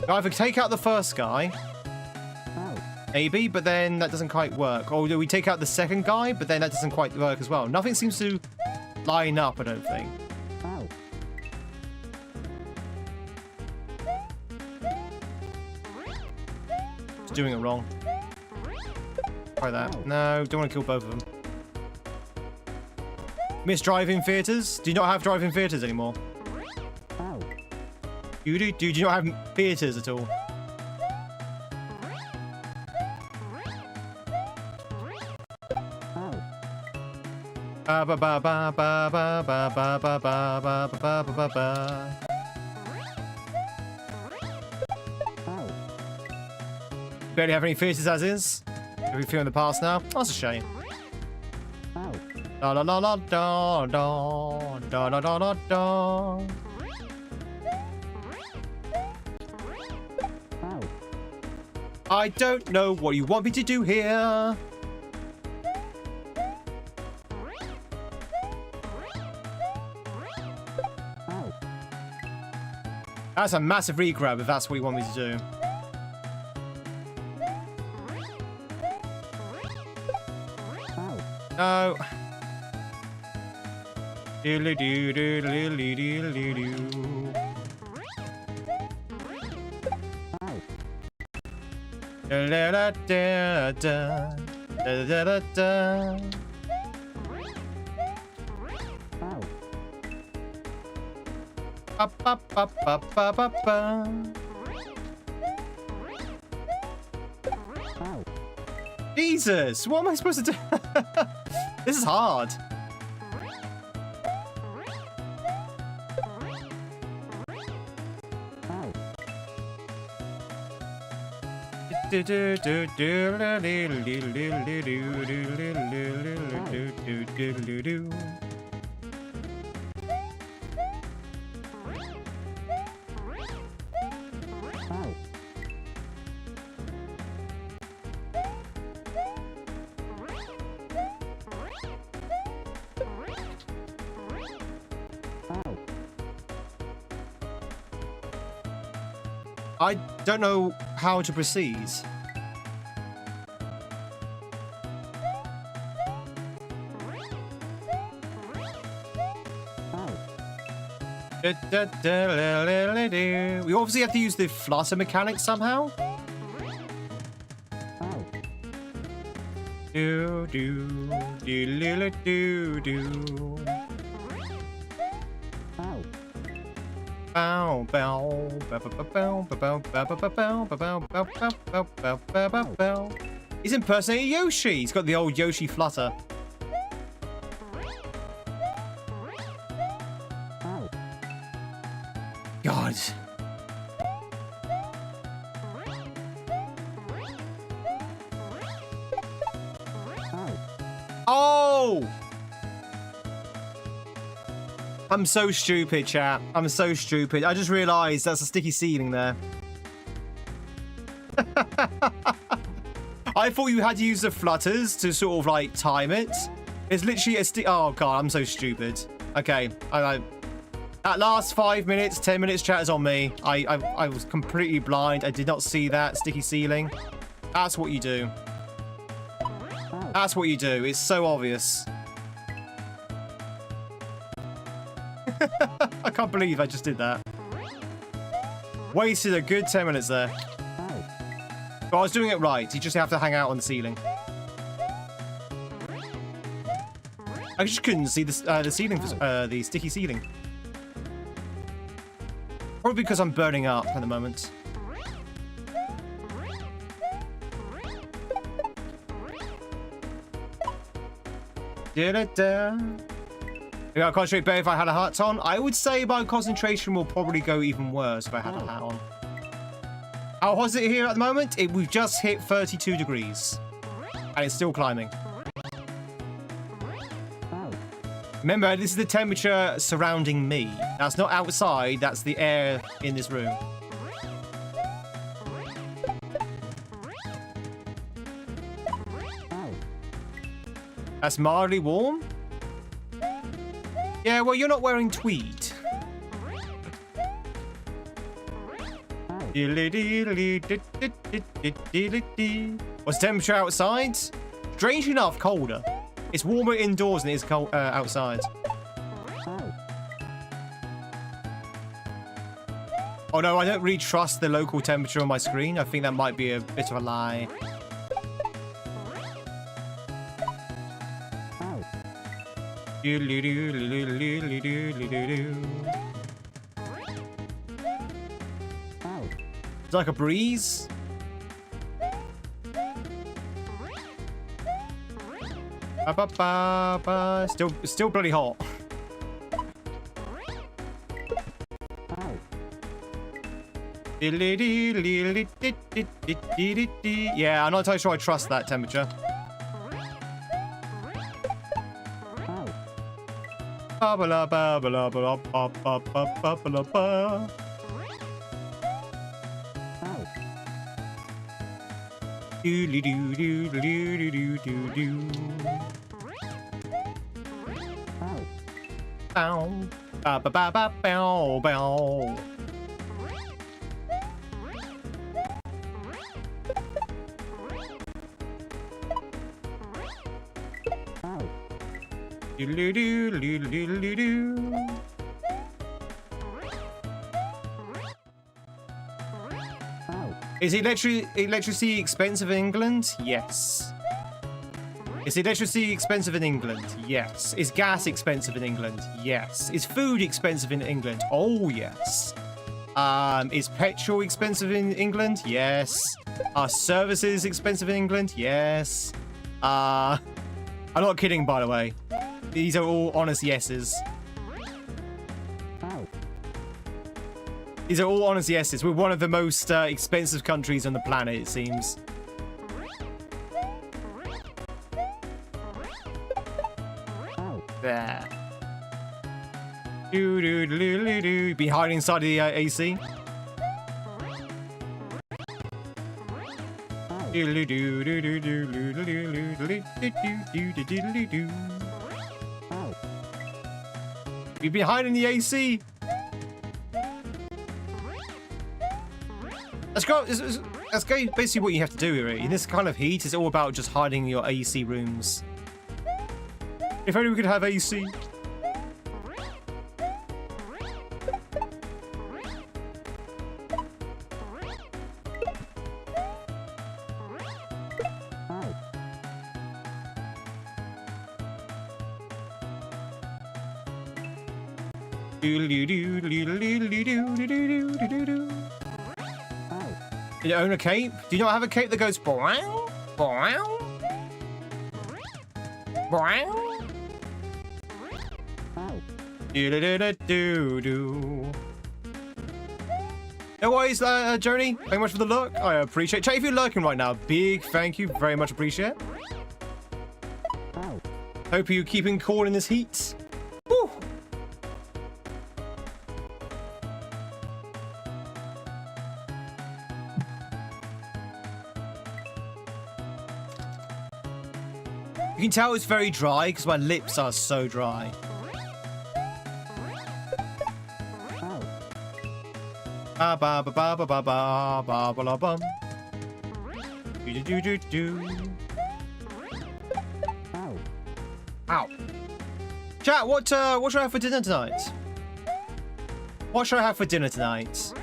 I either take out the first guy, maybe, but then that doesn't quite work. Or do we take out the second guy, but then that doesn't quite work as well. Nothing seems to line up, I don't think. Just doing it wrong. Try that. No, don't want to kill both of them. Miss drive-in theaters? Do you not have drive-in theaters anymore? You do? Do you not have theaters at all? Ba ba ba ba ba ba ba ba ba ba ba ba ba. Barely have any theaters as is. Have we feel in the past now? That's a shame. Da la la la da da da da da da da. I don't know what you want me to do here. That's a massive regrab if that's what you want me to do. No. Doodly doo doodly doodly doo. Da da da da da da da da. Ba ba ba ba ba ba ba. Jesus, what am I supposed to do? This is hard. I don't know how to proceed. We obviously have to use the flutter mechanic somehow. Do do do do do. Bow bow bow bow bow bow bow bow bow bow bow bow bow. He's impersonating Yoshi. He's got the old Yoshi flutter. God. Oh! I'm so stupid, chat. I'm so stupid. I just realised that's a sticky ceiling there. I thought you had to use the flutters to sort of like time it. It's literally a stick. Oh god, I'm so stupid. Okay, that last 5 minutes, 10 minutes chat is on me. I was completely blind. I did not see that sticky ceiling. That's what you do. That's what you do. It's so obvious. I can't believe I just did that. Wasted a good 10 minutes there. But I was doing it right. You just have to hang out on the ceiling. I just couldn't see the ceiling, the sticky ceiling. Probably because I'm burning up at the moment. Da-da-da. Yeah, I concentrate better if I had a hat on. I would say my concentration will probably go even worse if I had a hat on. How hot is it here at the moment? We've just hit 32 degrees. And it's still climbing. Remember, this is the temperature surrounding me. That's not outside, that's the air in this room. That's mildly warm? Yeah, well, you're not wearing tweed. What's the temperature outside? Strangely enough, colder. It's warmer indoors than it is cold, outside. Oh no, I don't really trust the local temperature on my screen. I think that might be a bit of a lie. It's like a breeze. Still bloody hot. Yeah, I'm not entirely sure I trust that temperature. Bow, ba ba ba ba bow bow. Is electricity expensive in England? Yes. Is electricity expensive in England? Yes. Is gas expensive in England? Yes. Is food expensive in England? Oh, yes. Is petrol expensive in England? Yes. Are services expensive in England? Yes. I'm not kidding, by the way. These are all honest yeses. These are all honest yeses. We're one of the most expensive countries on the planet, it seems. There. Be hiding inside the AC. You've been hiding in the AC. That's basically what you have to do, really. In this kind of heat, it's all about just hiding in your AC rooms. If only we could have AC. Do you own a cape? Do you not have a cape that goes brown? Brown? Brown? Do-do-do-do-do-do. No worries, Joni. Thank you much for the look. I appreciate it. Chat, if you're lurking right now, big thank you. Very much appreciate it. Hope you're keeping cool in this heat. Woo. You can tell it's very dry because my lips are so dry. Ba ba ba ba ba ba ba ba ba bum. Do do do do. Ow. Chat, what should I have for dinner tonight? What should I have for dinner tonight?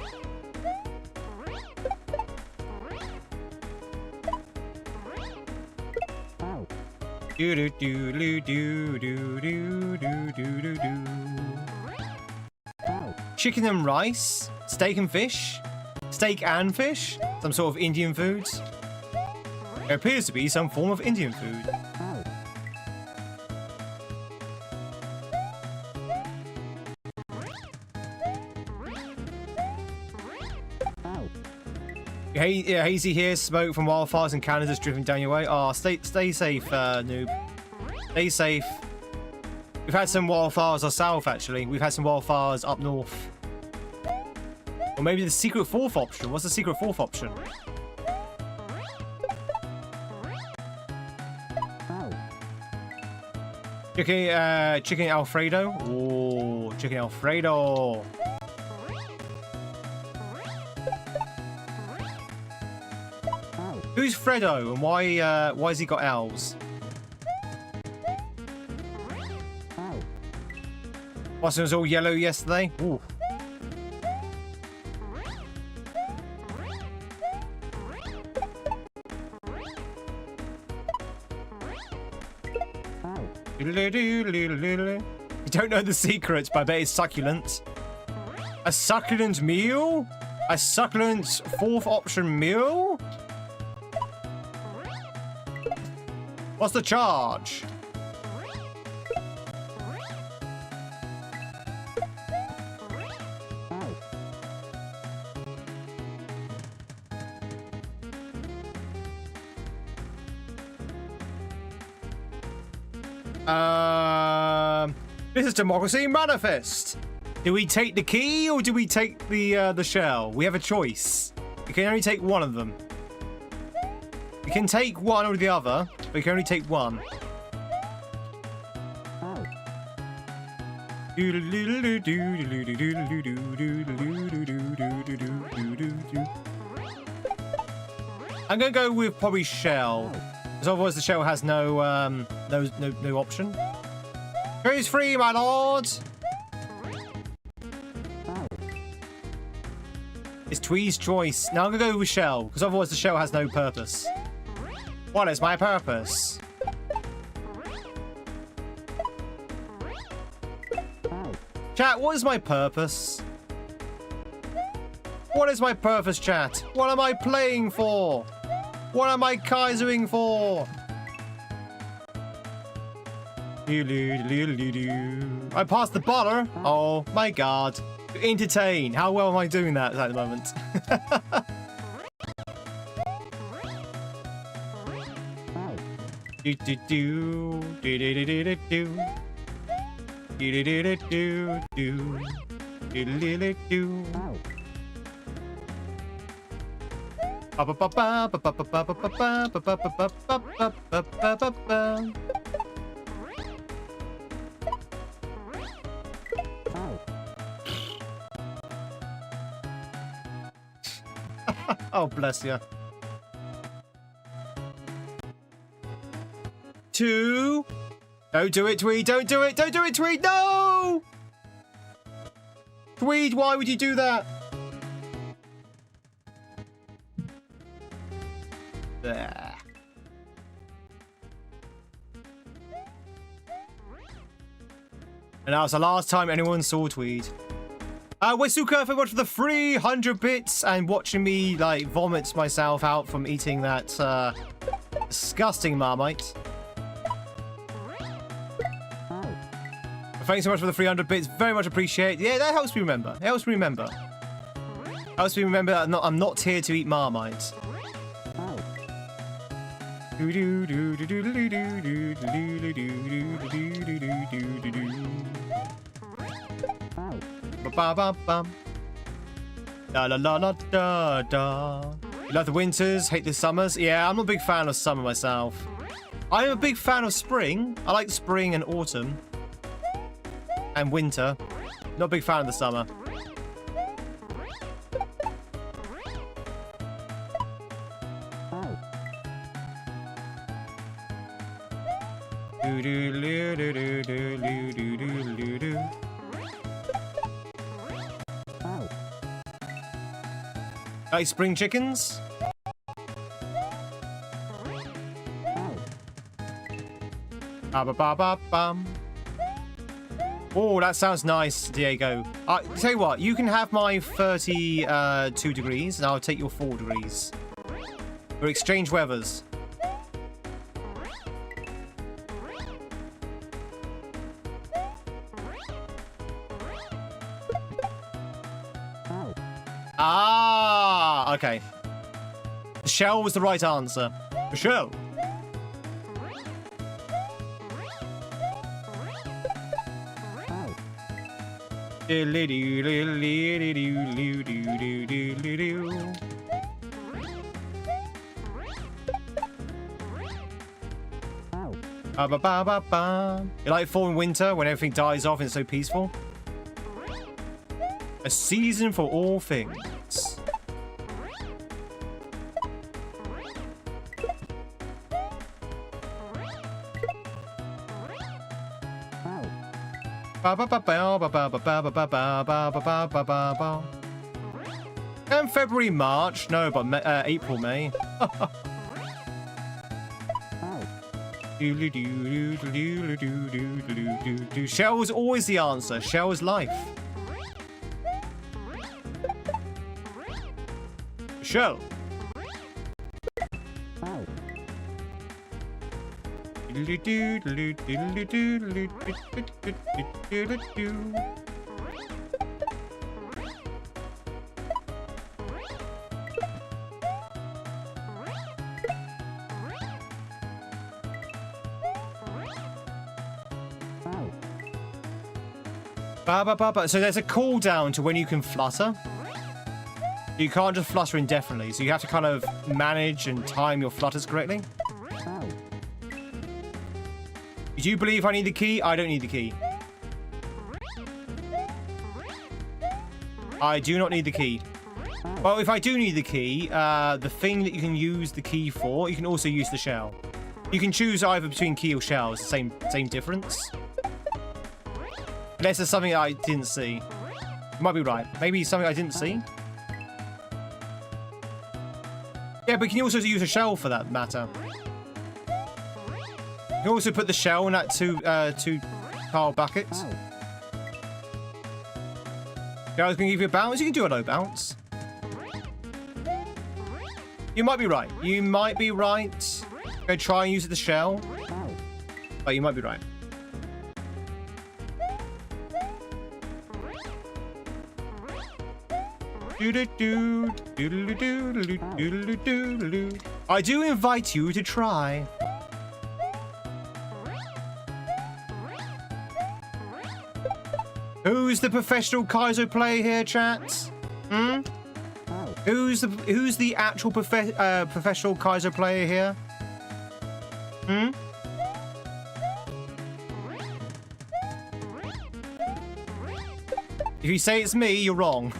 Do do do do do do do do do do. chicken and rice, steak and fish, steak and fish, some sort of Indian foods. There appears to be some form of Indian food. Hey, yeah, hazy here. Smoke from wildfires in Canada's drifting down your way. Oh, stay safe, noob. Stay safe. We've had some wildfires ourselves, actually. We've had some wildfires up north. Or maybe the secret fourth option. What's the secret fourth option? Chicken Alfredo. Oh, chicken Alfredo. Who's Fredo and why has he got L's? Boston was all yellow yesterday. Ooh. You don't know the secrets, but I bet it's succulent. A succulent meal? A succulent fourth option meal? What's the charge? This is Democracy Manifest. Do we take the key or do we take the shell? We have a choice. We can only take one of them. We can take one or the other, but we can only take one. I'm gonna go with probably shell, because otherwise the shell has no option. Who's free, my lord? It's Tweed's choice. Now I'm gonna go with shell, because otherwise the shell has no purpose. What is my purpose? Chat, what is my purpose? What is my purpose, chat? What am I playing for? What am I Kaizoing for? I passed the baller. Oh my god. Entertain. How well am I doing that at the moment? Oh, bless you. 2. Don't do it, Tweed. Don't do it. Don't do it, Tweed. No! Tweed, why would you do that? There. And that was the last time anyone saw Tweed. Wisuka, thank you much for the 300 bits and watching me like vomit myself out from eating that disgusting Marmite. Thanks so much for the 300 bits. Very much appreciate it. Yeah, that helps me remember. It helps me remember. Helps me remember that I'm not here to eat Marmite. La la la la da da. You love the winters, hate the summers. Yeah, I'm not a big fan of summer myself. I'm a big fan of spring. I like spring and autumn. And winter. Not a big fan of the summer. Like spring chickens? Ba ba ba ba bum. Oh, that sounds nice, Diego. Tell you what, you can have my 32 degrees, and I'll take your 4 degrees. We'll exchange weathers. Ah, okay. The shell was the right answer. The shell. You like fall and winter when everything dies off and it's so peaceful? A season for all things. And February, March. No, but April, May. Shell is always the answer. Shell is life. Shell. So there's a cooldown to when you can flutter. You can't just flutter indefinitely, so you have to kind of manage and time your flutters correctly. Do you believe I need the key? I don't need the key. I do not need the key. Well, if I do need the key, the thing that you can use the key for, you can also use the shell. You can choose either between key or shell. It's the same difference. Unless there's something I didn't see. You might be right. Maybe something I didn't see. Yeah, but you can also use a shell for that matter. You can also put the shell in that two tile buckets. Yeah, I was going to give you a bounce. You can do a low bounce. You might be right. You might be right. Go try and use the shell. But you might be right. I do invite you to try. Who's the professional Kaizo player here, chat? Hmm? Who's the actual professional Kaizo player here? Hmm? If you say it's me, you're wrong.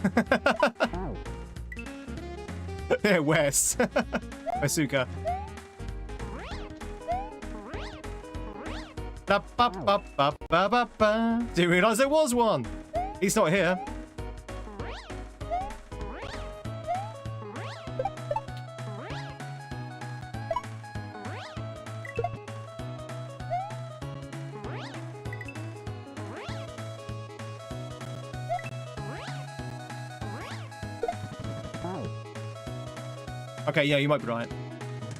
Yeah, Wes. Asuka. Didn't realise there was one. He's not here. Okay, yeah, you might be right.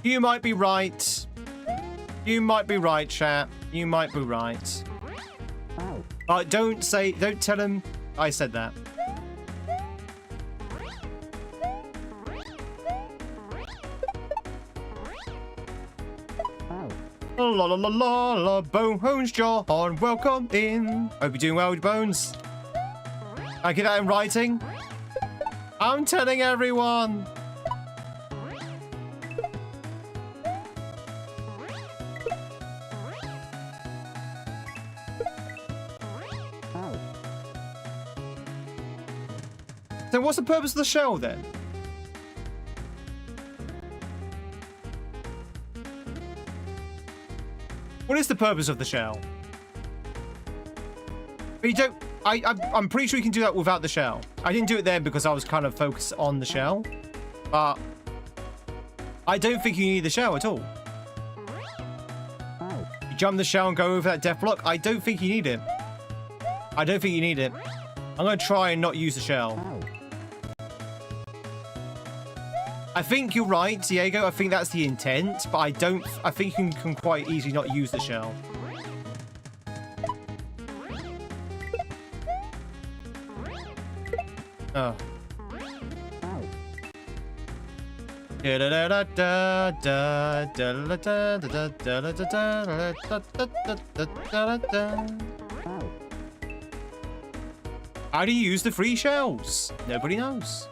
You might be right. You might be right, chat. You might be right. Don't tell him I said that. La la la la la, Bones John, welcome in. Hope you're doing well with Bones. I get that in writing. I'm telling everyone. So what's the purpose of the shell then? What is the purpose of the shell? But you don't. I'm pretty sure you can do that without the shell. I didn't do it there because I was kind of focused on the shell, but I don't think you need the shell at all. You jump the shell and go over that death block. I don't think you need it. I don't think you need it. I'm going to try and not use the shell. I think you're right, Diego. I think that's the intent, but I think you can quite easily not use the shell. Oh. How do you use the free shells? Nobody knows.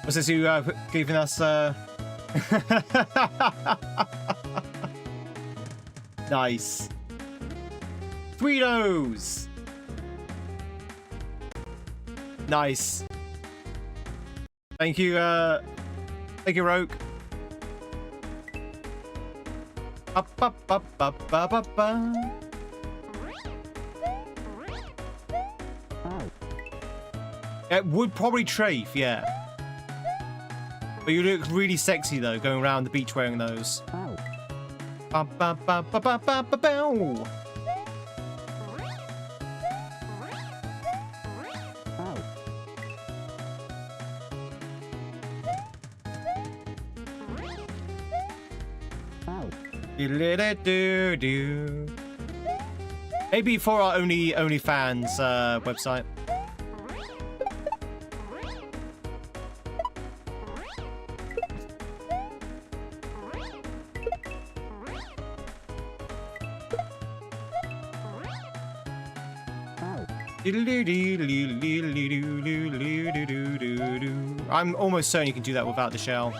Was this you giving us nice. Tweedos! Nice. Thank you, Roke. It would probably trafe, yeah. But you look really sexy though, going around the beach wearing those. Maybe for our OnlyFans website. I'm almost certain you can do that without the shell.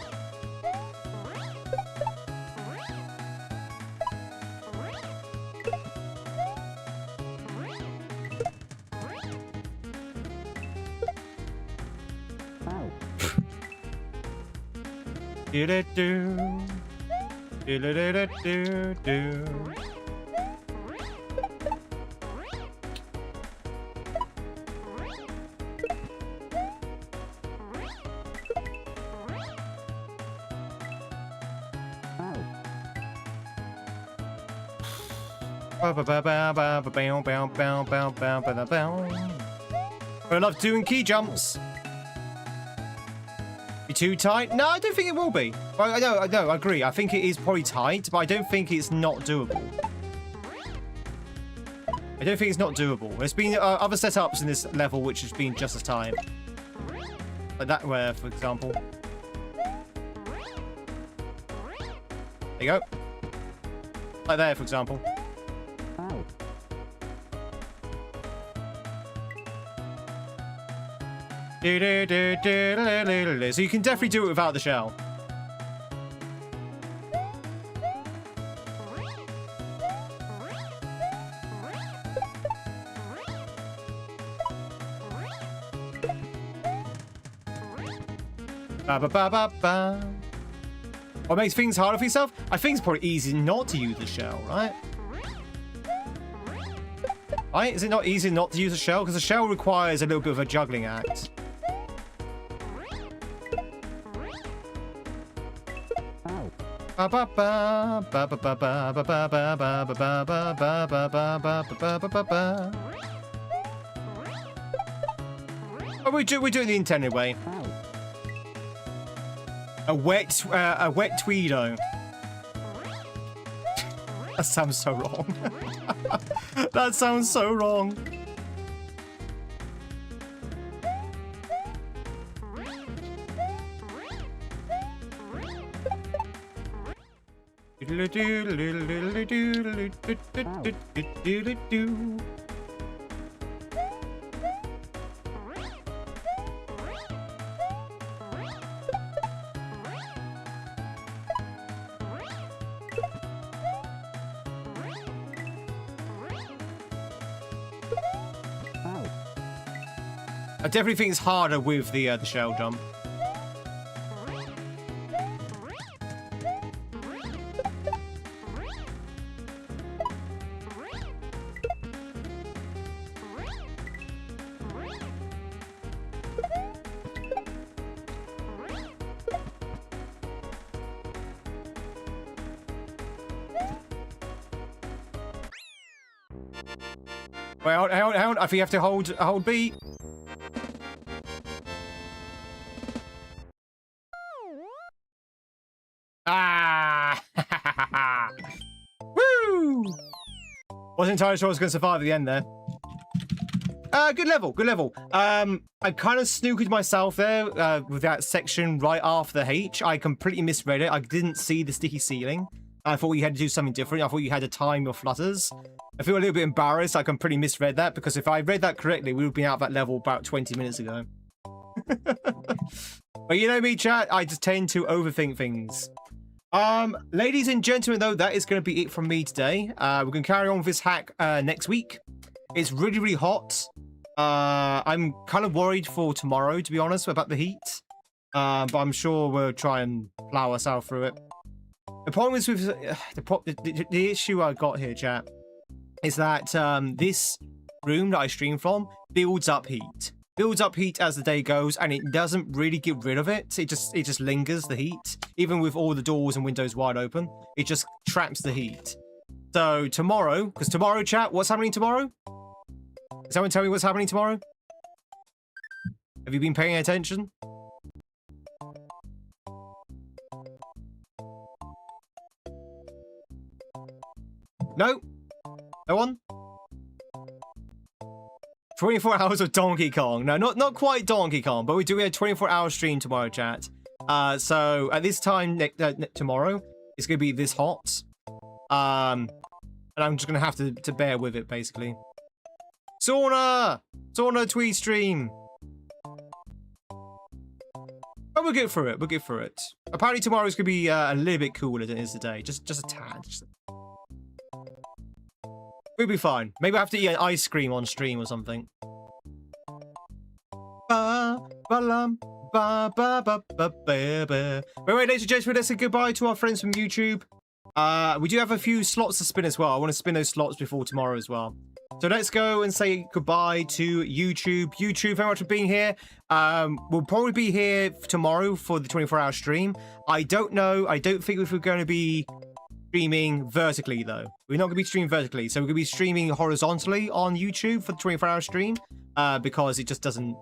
I love doing key jumps. Be too tight? No, I don't think it will be. I know, I agree. I think it is probably tight, but I don't think it's not doable. I don't think it's not doable. There's been other setups in this level which has been just as tight. Like that, where, for example. There you go. Like there, for example. So you can definitely do it without the shell. What makes things harder for yourself? I think it's probably easy not to use the shell, right? Right? Is it not easy not to use a shell? Because the shell requires a little bit of a juggling act. Oh, we're doing the intended way. A wet Tweedo. That sounds so wrong. That sounds so wrong. I definitely think it's harder with the shell jump. Wait, hang on. I think you have to hold B. Ah! Woo! Wasn't entirely sure I was going to survive at the end there. Good level. I kind of snooked myself there with that section right after the H. I completely misread it. I didn't see the sticky ceiling. I thought you had to do something different. I thought you had to time your flutters. I feel a little bit embarrassed. I completely misread that because if I read that correctly, we would have been out of that level about 20 minutes ago. But you know me, chat. I just tend to overthink things. Ladies and gentlemen, though, that is going to be it from me today. We're going to carry on with this hack next week. It's really, really hot. I'm kind of worried for tomorrow, to be honest, about the heat. But I'm sure we'll try and plow ourselves through it. The problem is with the issue I got here, chat, is that this room that I stream from builds up heat. Builds up heat as the day goes, and it doesn't really get rid of it. It just lingers, the heat. Even with all the doors and windows wide open, it just traps the heat. So tomorrow, because tomorrow, chat, what's happening tomorrow? Can someone tell me what's happening tomorrow? Have you been paying attention? No? No one? 24 hours of Donkey Kong. No, not quite Donkey Kong, but we do a 24-hour stream tomorrow, chat. So at this time tomorrow, it's going to be this hot. And I'm just going to have to bear with it, basically. Sauna Tweed stream. But we'll get through it. Apparently tomorrow's going to be a little bit cooler than it is today. Just a tad. We'll be fine. Maybe I have to eat an ice cream on stream or something. Wait, ladies and gentlemen, let's say goodbye to our friends from YouTube. We do have a few slots to spin as well. I want to spin those slots before tomorrow as well. So let's go and say goodbye to YouTube. YouTube, very much for being here. We'll probably be here tomorrow for the 24-hour stream. I don't know. I don't think if we're going to be streaming vertically, though. We're not going to be streaming vertically. So we're going to be streaming horizontally on YouTube for the 24-hour stream because it just doesn't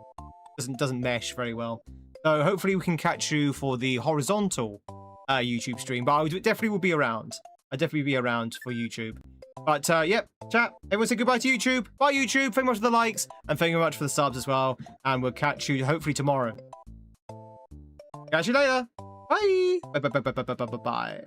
mesh very well. So hopefully we can catch you for the horizontal YouTube stream. But I definitely will be around. I'll definitely be around for YouTube. But, yep, chat. Everyone say goodbye to YouTube. Bye, YouTube. Thank you much for the likes. And thank you very much for the subs as well. And we'll catch you hopefully tomorrow. Catch you later. Bye. Bye.